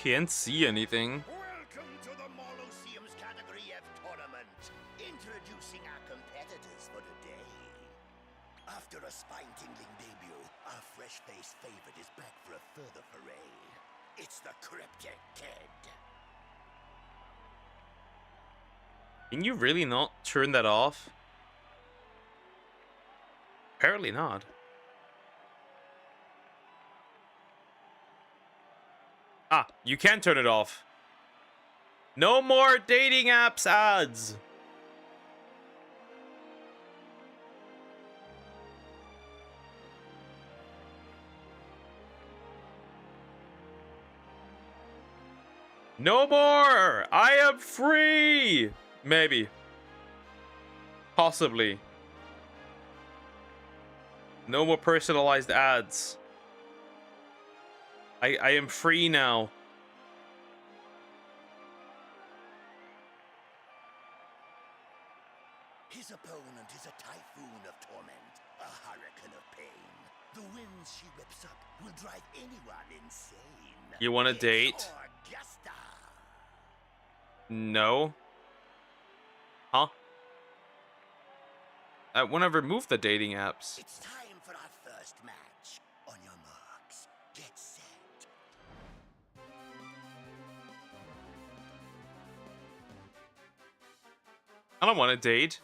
Can't see anything. Welcome to the Molosseum's Category F tournament. Introducing our competitors for today. After a spine-tingling debut, our fresh-faced favorite is back for a further foray. It's the Cryptic Kid. Can you really not turn that off? Apparently not. You can turn it off. No more dating apps ads. No more! I am free! Maybe. Possibly. No more personalized ads. I am free now. His opponent is a typhoon of torment, a hurricane of pain. The winds she whips up will drive anyone insane. You want to It's date? Augusta. No. Huh? I want to remove the dating apps. It's time for our first match. On your marks, get set. I don't want to date.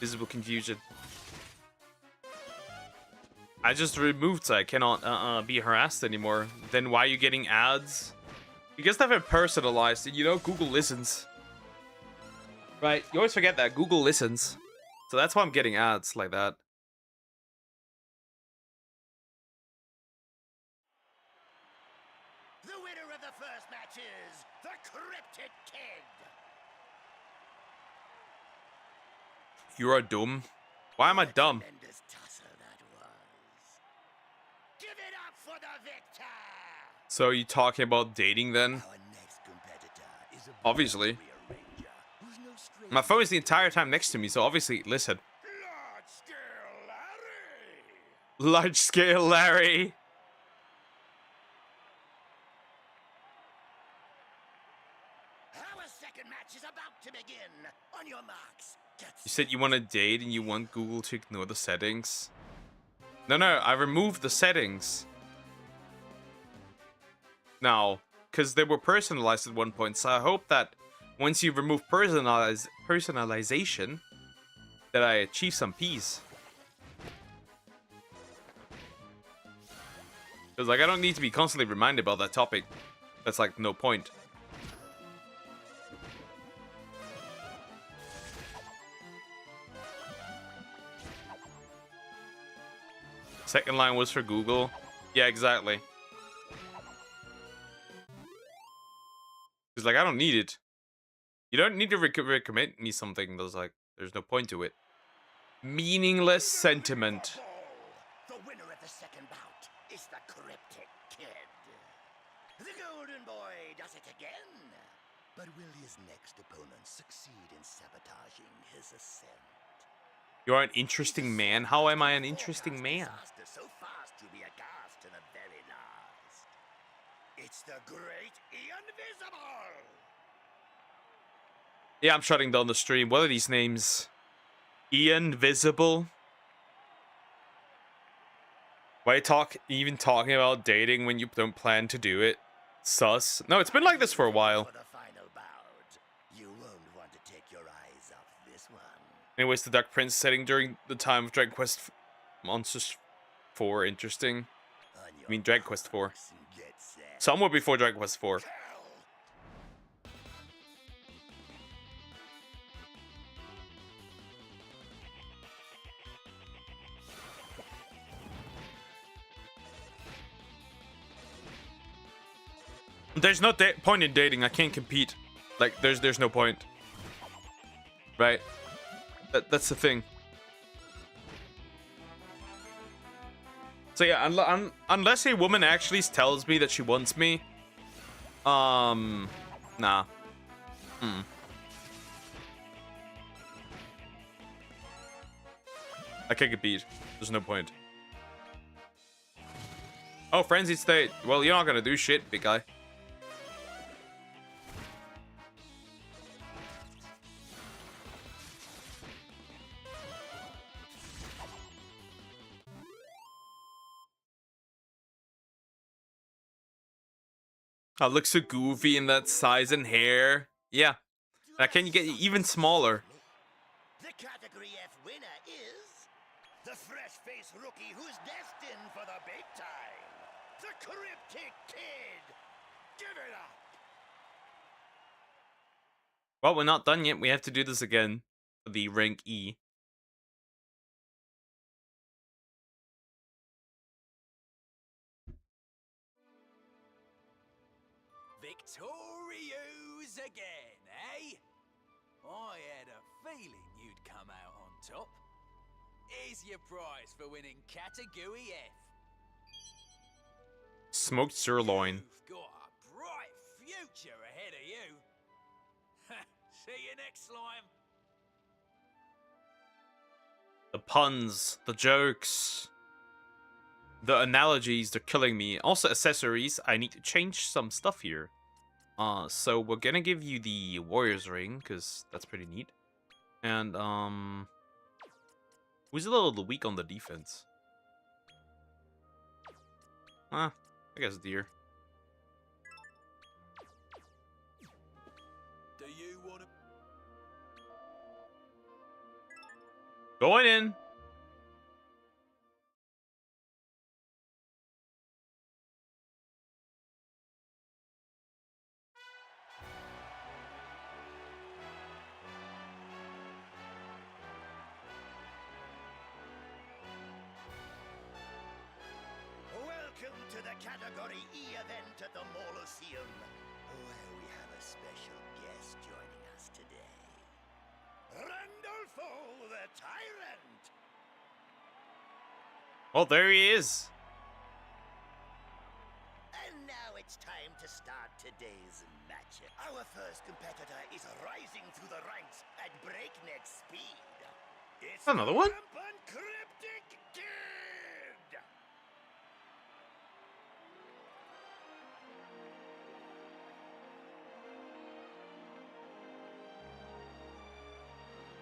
Visible confusion. I just removed so I cannot be harassed anymore. Then why are you getting ads? You guys have it personalized. You know Google listens. Right? You always forget that Google listens. So that's why I'm getting ads like that. The winner of the first match is the Cryptid Kid. You are dumb. Why am I dumb? Tremendous tussle that was. Give it up for the victor. So are you talking about dating then? Our next competitor is a Obviously. Bulgaria Ranger who's no stranger My phone is the entire time next to me, so obviously, listen. Large-scale Larry. Large scale Larry. Our second match is about to begin. On your marks, get You said you want to date and you want Google to ignore the settings. No, I removed the settings. Now, because they were personalized at one point, so I hope that once you remove personalization, that I achieve some peace. Because, like, I don't need to be constantly reminded about that topic. That's, like, no point. Second line was for Google. Yeah, exactly. It's like, I don't need it. You don't need to recommend me something that's like, there's no point to it. Meaningless sentiment. The winner of the second bout is the Cryptid Kid. The Golden Boy does it again. But will his next opponent succeed in sabotaging his ascent? You are an interesting man. How am I an interesting man? Disaster so fast you'll be aghast to the very last. It's the great Invisible. Yeah, I'm shutting down the stream. What are these names? Ian Visible? Why even talking about dating when you don't plan to do it? Sus. No, it's been like this for a while. For the final bout, you won't want to take your eyes off this one. Anyways, the Duck Prince setting during the time of Dragon Quest Monsters 4. Interesting. On your I mean, Dragon Quest 4. marks and get set. Somewhere before Dragon Quest 4. There's no point in dating. I can't compete. Like, there's no point. Right? That's the thing. So yeah, unless a woman actually tells me that she wants me, nah. I can't compete. There's no point. Oh, Frenzied State. Well, you're not gonna do shit, big guy. Oh, looks so goofy in that size and hair. Yeah. Can you get even smaller? The category F winner is the The fresh-faced rookie who's destined for the big time. The Cryptic Kid. Give it up. Well, we're not done yet. We have to do this again for the rank E. Victorious again, eh? I had a feeling you'd come out on top. Here's your prize for winning Category F. Smoked sirloin. You've got a bright future ahead of you. See you next slime. The puns, the jokes, the analogies, they're killing me. Also accessories, I need to change some stuff here. So we're gonna give you the Warrior's Ring, because that's pretty neat. And, who's a little weak on the defense? I guess Deer. Do you want to... Going in. Welcome to the Category E event at the Moloseum, where we have a special guest joining us today. Randolfo the Tyrant! Oh, there he is. And now it's time to start today's match. Our first competitor is rising through the ranks at breakneck speed. It's Another one? the rampant Cryptic Kid!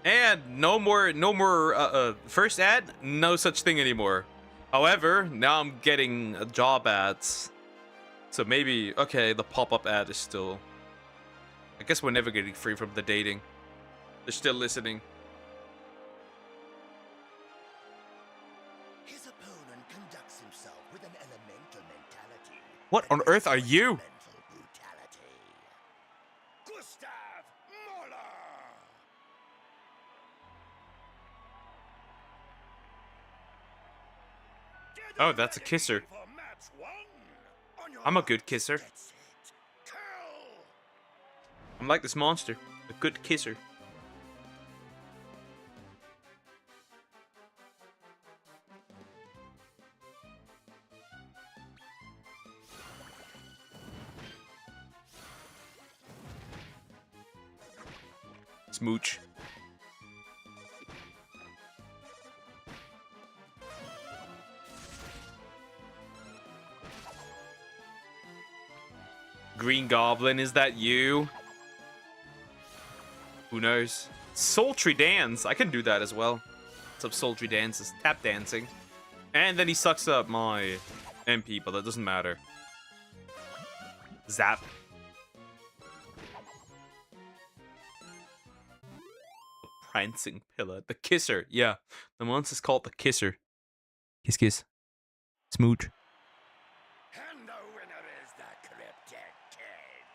And no more first ad, no such thing anymore. However, now I'm getting job ads. So maybe, okay, the pop-up ad is still... I guess we're never getting free from the dating. They're still listening. His opponent conducts himself with an elemental mentality. What on earth are you? Mental brutality. Gustav Moller! Oh, that's a kisser. I'm a good kisser. I'm like this monster, a good kisser. Smooch. Green Goblin, is that you? Who knows? Sultry Dance. I can do that as well. What's up, Sultry Dances? Tap dancing. And then he sucks up my MP, but that doesn't matter. Zap. The Prancing Pillar. The Kisser. Yeah. The monster's called the Kisser. Kiss, kiss. Smooch. And the winner is the Cryptic Kid.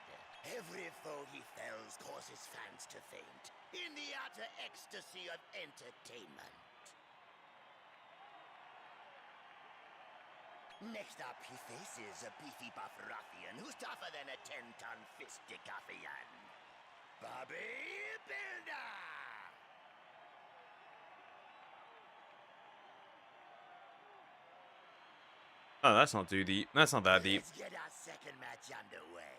Every foe he fells causes fans to faint in the utter ecstasy of entertainment. Next up, he faces a beefy buff ruffian who's tougher than a 10-ton fisticuffian. Bobby Builder! Oh, that's not too deep. That's not that deep. Let's get our second match underway.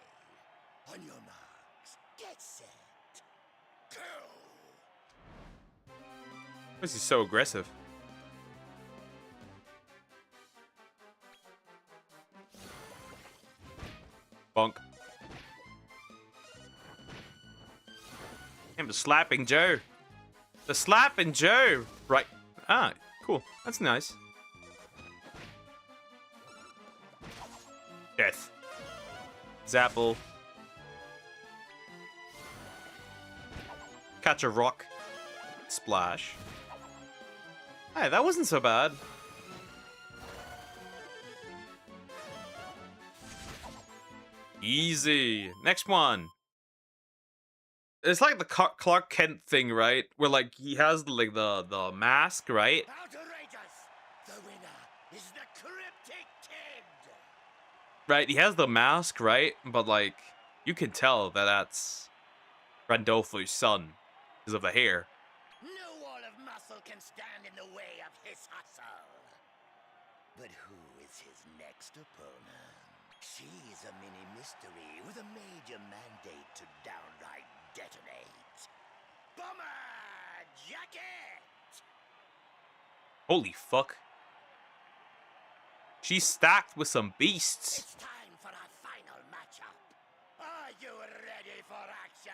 On your marks, get set, go! Why is he so aggressive? Bonk. Damn, the slapping Joe. The slapping Joe. Right. Ah, cool. That's nice. Death. Zapple. Catch a rock. Splash. Hey, that wasn't so bad. Easy. Next one. It's like the Clark Kent thing, right? Where like he has like the mask, right? Outrageous! The winner is the Cryptic Kid! Right, he has the mask, right? But like you can tell that that's Randolfo's son because of the hair. No wall of muscle can stand in the way of his hustle. But who is his next opponent? She's a mini mystery with a major mandate to downright detonate. Bomber Jacket! Holy fuck. She's stacked with some beasts. It's time for our final matchup. Are you ready for action?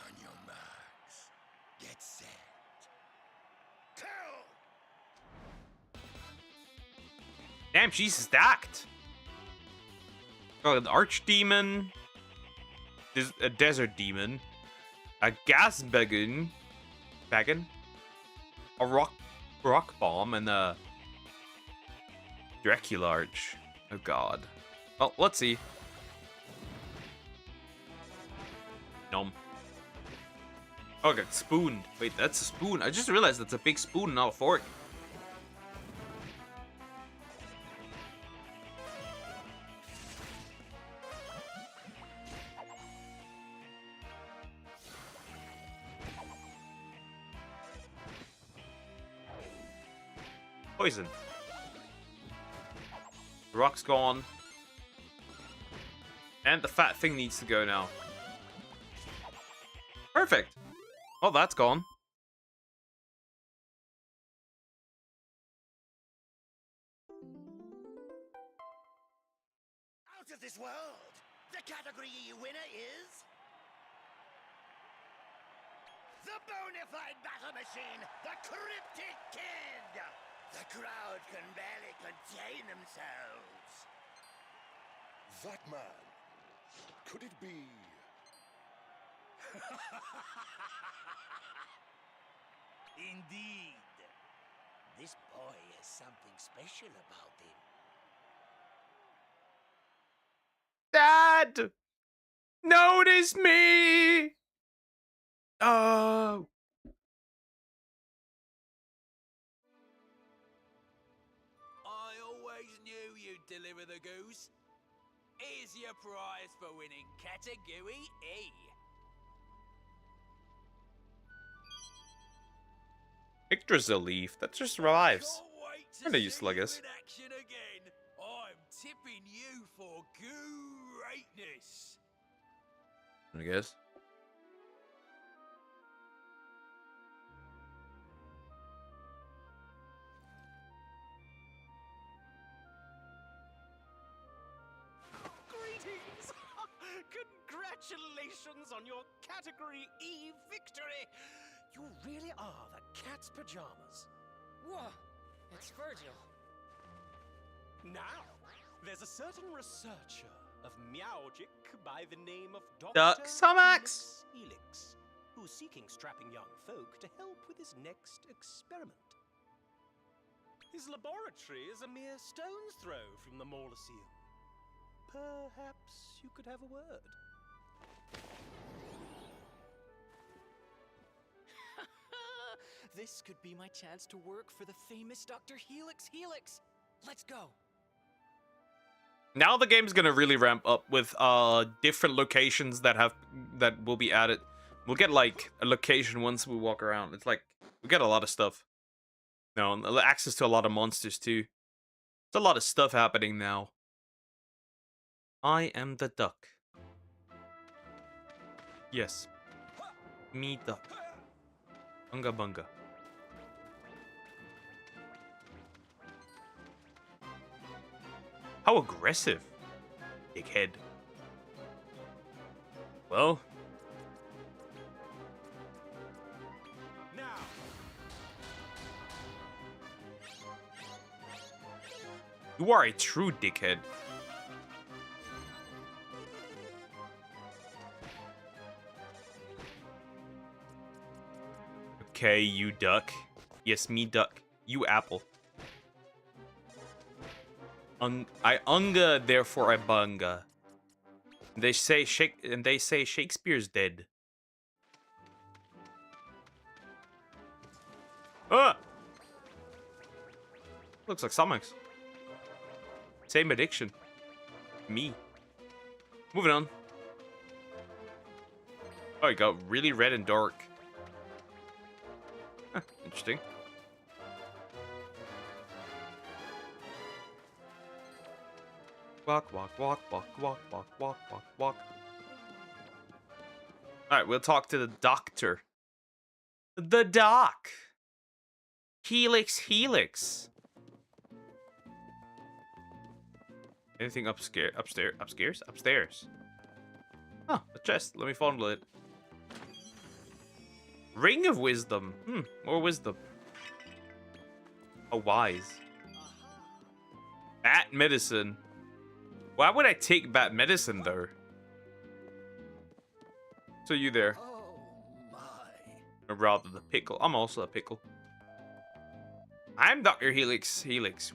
On your marks, get set. Kill! Damn, she's stacked. Oh, an archdemon. There's a desert demon. A gas begun. A rock bomb and a Dracularge. Oh god. Well, let's see. Nom. Oh, I got spooned. Wait, that's a spoon. I just realized that's a big spoon, not a fork. Poison. The rock's gone. And the fat thing needs to go now. Perfect. Oh, that's gone. Out of this world! The category winner is... the bona fide battle machine, the Cryptic Kid! The crowd can barely contain themselves. That man. Could it be? Indeed. This boy has something special about him. Dad! Notice me! Oh. I always knew you'd deliver the goose. Here's your prize for winning category E. Yggdrasil leaf. That just revives. Can't wait to I'm gonna use see you Sluggus. in action again. I'm tipping you for greatness. I guess. Greetings! Congratulations on your Category E victory! You really are the cat's pajamas. Whoa, it's Virgil. Now, there's a certain researcher of Meowgic by the name of Duck Dr. Sumax. Helix, who's seeking strapping young folk to help with his next experiment. His laboratory is a mere stone's throw from the Mauloseum. Perhaps you could have a word. This could be my chance to work for the famous Dr. Helix. Let's go. Now the game's gonna really ramp up with different locations that will be added. We'll get like a location once we walk around. It's like we get a lot of stuff. No, access to a lot of monsters too. There's a lot of stuff happening now. I am the duck. Yes. Me duck. Bunga bunga. How aggressive. Dickhead. Well. Now, You are a true dickhead. Okay, you duck. Yes, me duck. You apple. I unga, therefore I bunga. They say Shakespeare's dead. Ah! Looks like Stomachs. Same addiction. Me. Moving on. Oh, it got really red and dark. Huh, interesting. Walk, walk, walk, walk, walk, walk, walk, walk, walk. Alright, we'll talk to the doctor. The doc. Helix, Helix. Anything upstairs? Upstairs. Oh, a chest. Let me fondle it. Ring of wisdom. More wisdom. Oh, wise. Bat medicine. Why would I take bat medicine, though? So you there. Oh my. Or rather, the pickle. I'm also a pickle. I'm Dr. Helix.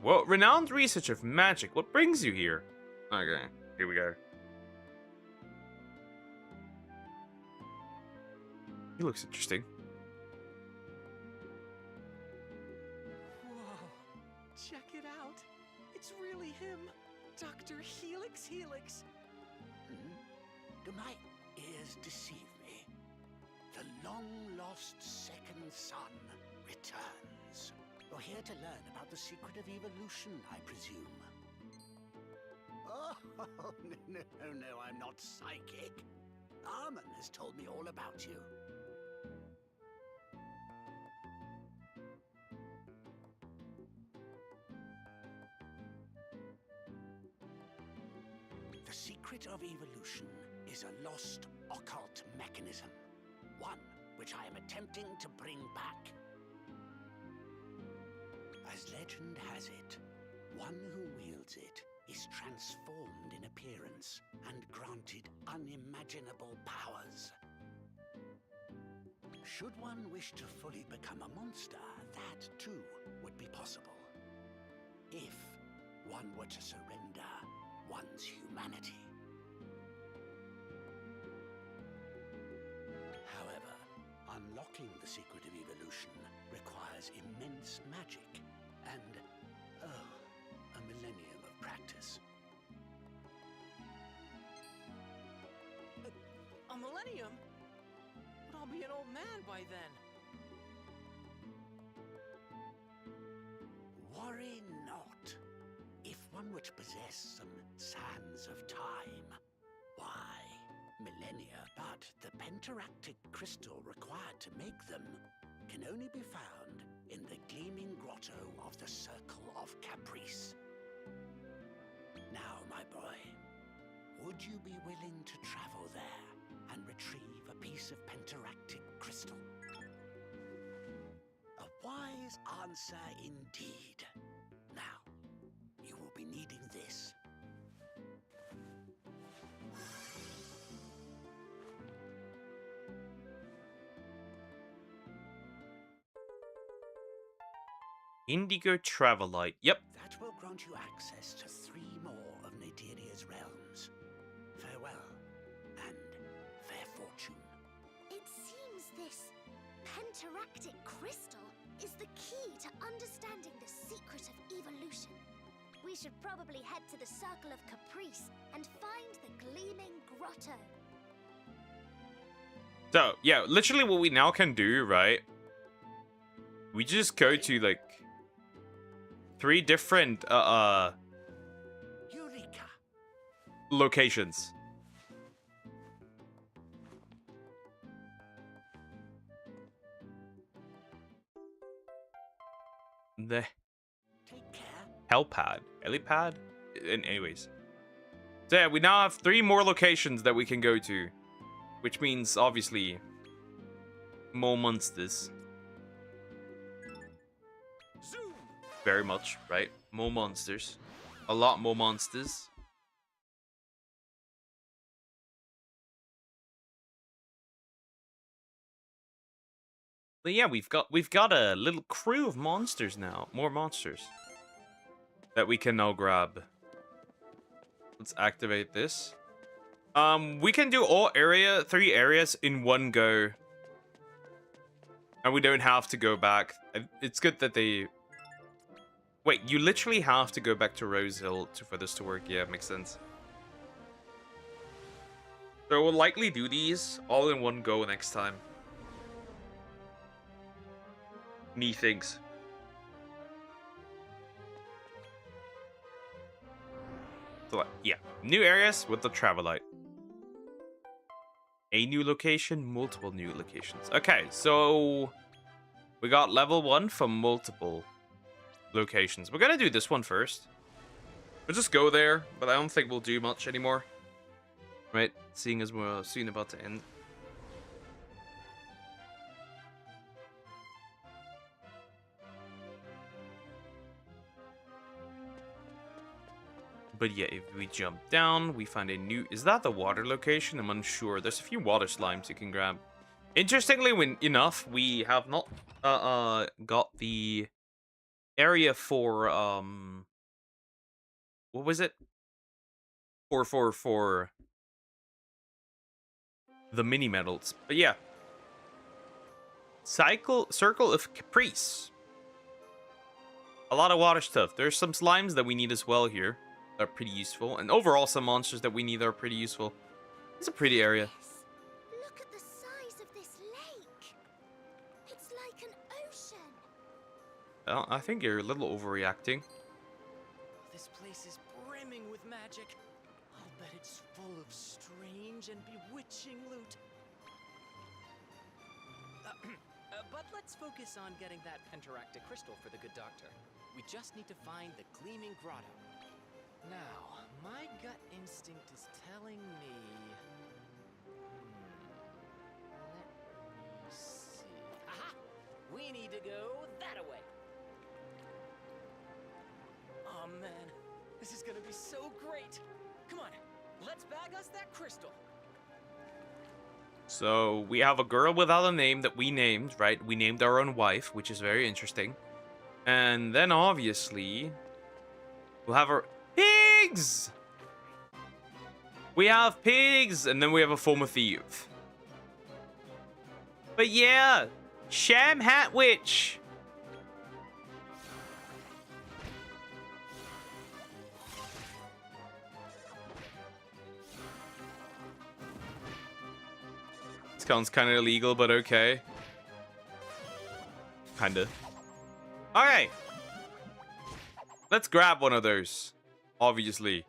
Well, renowned researcher of magic. What brings you here? Okay, here we go. He looks interesting. Whoa, check it out. It's really him, Dr. Helix. Do my ears deceive me? The long-lost second son returns. You're here to learn about the secret of evolution, I presume. Oh, no, I'm not psychic. Armin has told me all about you. The secret of evolution is a lost occult mechanism. One which I am attempting to bring back. As legend has it, one who wields it is transformed in appearance and granted unimaginable powers. Should one wish to fully become a monster, that too would be possible. If one were to surrender one's humanity. However, unlocking the secret of evolution requires immense magic and, a millennium of practice. A millennium? But I'll be an old man by then. Worry not. If one were to possess some sands of time, why, millennia, but the pentaractic crystal required to make them can only be found in the gleaming grotto of the Circle of Caprice. Now, my boy, would you be willing to travel there and retrieve a piece of pentaractic crystal? A wise answer indeed. Now, you will be needing this. Indigo Travelite. Yep. That will grant you access to 3 more of Nadiria's realms. Farewell, and fair fortune. It seems this pentaractic crystal is the key to understanding the secret of evolution. We should probably head to the Circle of Caprice and find the gleaming grotto. So, yeah, literally what we now can do, right? We just go to, like, 3 different, Eureka! locations. The Take care. helipad. Helipad? Anyways. So yeah, we now have 3 more locations that we can go to. Which means, obviously, more monsters. Zoom! Very much, right? More monsters. A lot more monsters. But yeah, we've got a little crew of monsters now. More monsters that we can now grab. Let's activate this. We can do all 3 areas in one go. And we don't have to go back. It's good that they... Wait, you literally have to go back to Rose Hill for this to work. Yeah, makes sense. So we'll likely do these all in one go next time. Methinks. So, yeah, new areas with the Travelite. A new location, multiple new locations. Okay, so we got level 1 for multiple locations. We're gonna do this one first. We'll just go there, but I don't think we'll do much anymore. Right, seeing as we're soon about to end. But yeah, if we jump down, we find a new... Is that the water location? I'm unsure. There's a few water slimes you can grab. Interestingly enough, we have not got the area for what was it? For the mini medals. But yeah. Circle of Caprice. A lot of water stuff. There's some slimes that we need as well here. Are pretty useful, and overall some monsters that we need are pretty useful. It's a pretty area. Yes. Look at the size of this lake. It's like an ocean. Well, I think you're a little overreacting. This place is brimming with magic. I'll bet it's full of strange and bewitching loot. But let's focus on getting that pentaractic crystal for the good doctor. We just need to find the gleaming grotto. Now, my gut instinct is telling me... Let me see... Aha! We need to go that-a-way. Oh, man. This is gonna be so great. Come on, let's bag us that crystal. So, we have a girl without a name that we named, right? We named our own wife, which is very interesting. And then, obviously, we'll have our... Pigs! We have pigs, and then we have a former thief. But yeah, Sham Hat Witch. This sounds kind of illegal, but okay. Kinda. Alright. Let's grab one of those. Obviously.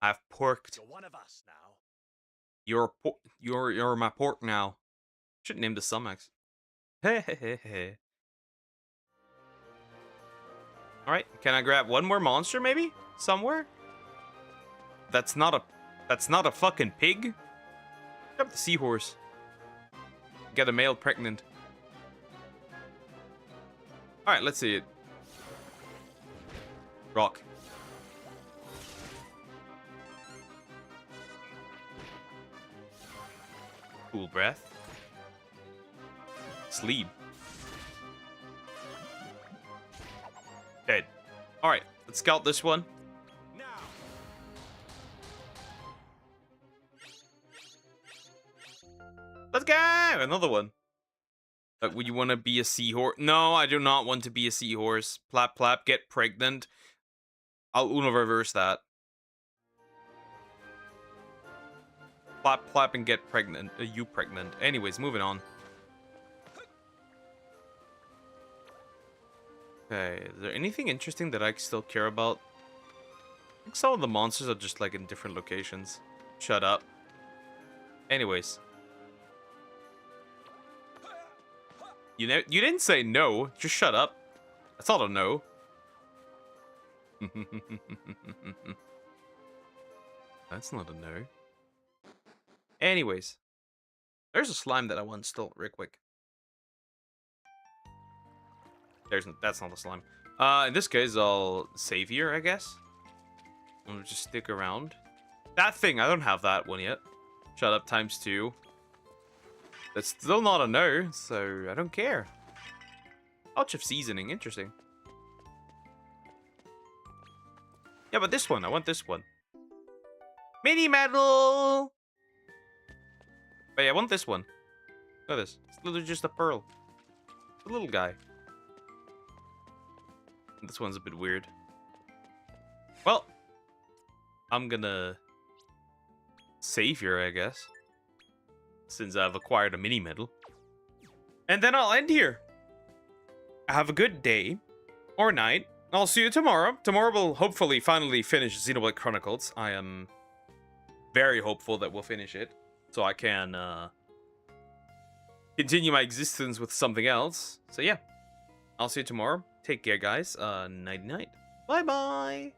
I've porked. You're one of us now. You're my pork now. Should name the Sumax. Hey. All right, can I grab one more monster maybe somewhere? That's not a fucking pig. Grab the seahorse. Get a male pregnant. All right, let's see it. Rock. Cool breath. Sleep. Dead. All right, let's scout this one. Now. Let's go! Another one. Would you want to be a seahorse? No, I do not want to be a seahorse. Plap, plap, get pregnant. I'll Uno reverse that. Plap, plap, and get pregnant. You pregnant. Anyways, moving on. Okay, is there anything interesting that I still care about? I think some of the monsters are just like in different locations. Shut up. Anyways. You didn't say no. Just shut up. That's not a no. That's not a no. Anyways. There's a slime that I want still, real quick. That's not a slime. In this case, I'll save here, I guess. I'll just stick around. That thing, I don't have that one yet. Shut up ×2. That's still not a no, so I don't care. Pouch of seasoning, interesting. Yeah, but this one, I want this one. Mini medal! But yeah, I want this one. Look at this. It's literally just a pearl. It's a little guy. This one's a bit weird. Well, I'm gonna save here, I guess. Since I've acquired a mini medal. And then I'll end here. Have a good day. Or night. I'll see you tomorrow. Tomorrow we'll hopefully finally finish Xenoblade Chronicles. I am very hopeful that we'll finish it. So I can continue my existence with something else. So yeah. I'll see you tomorrow. Take care, guys. Night-night. Bye-bye.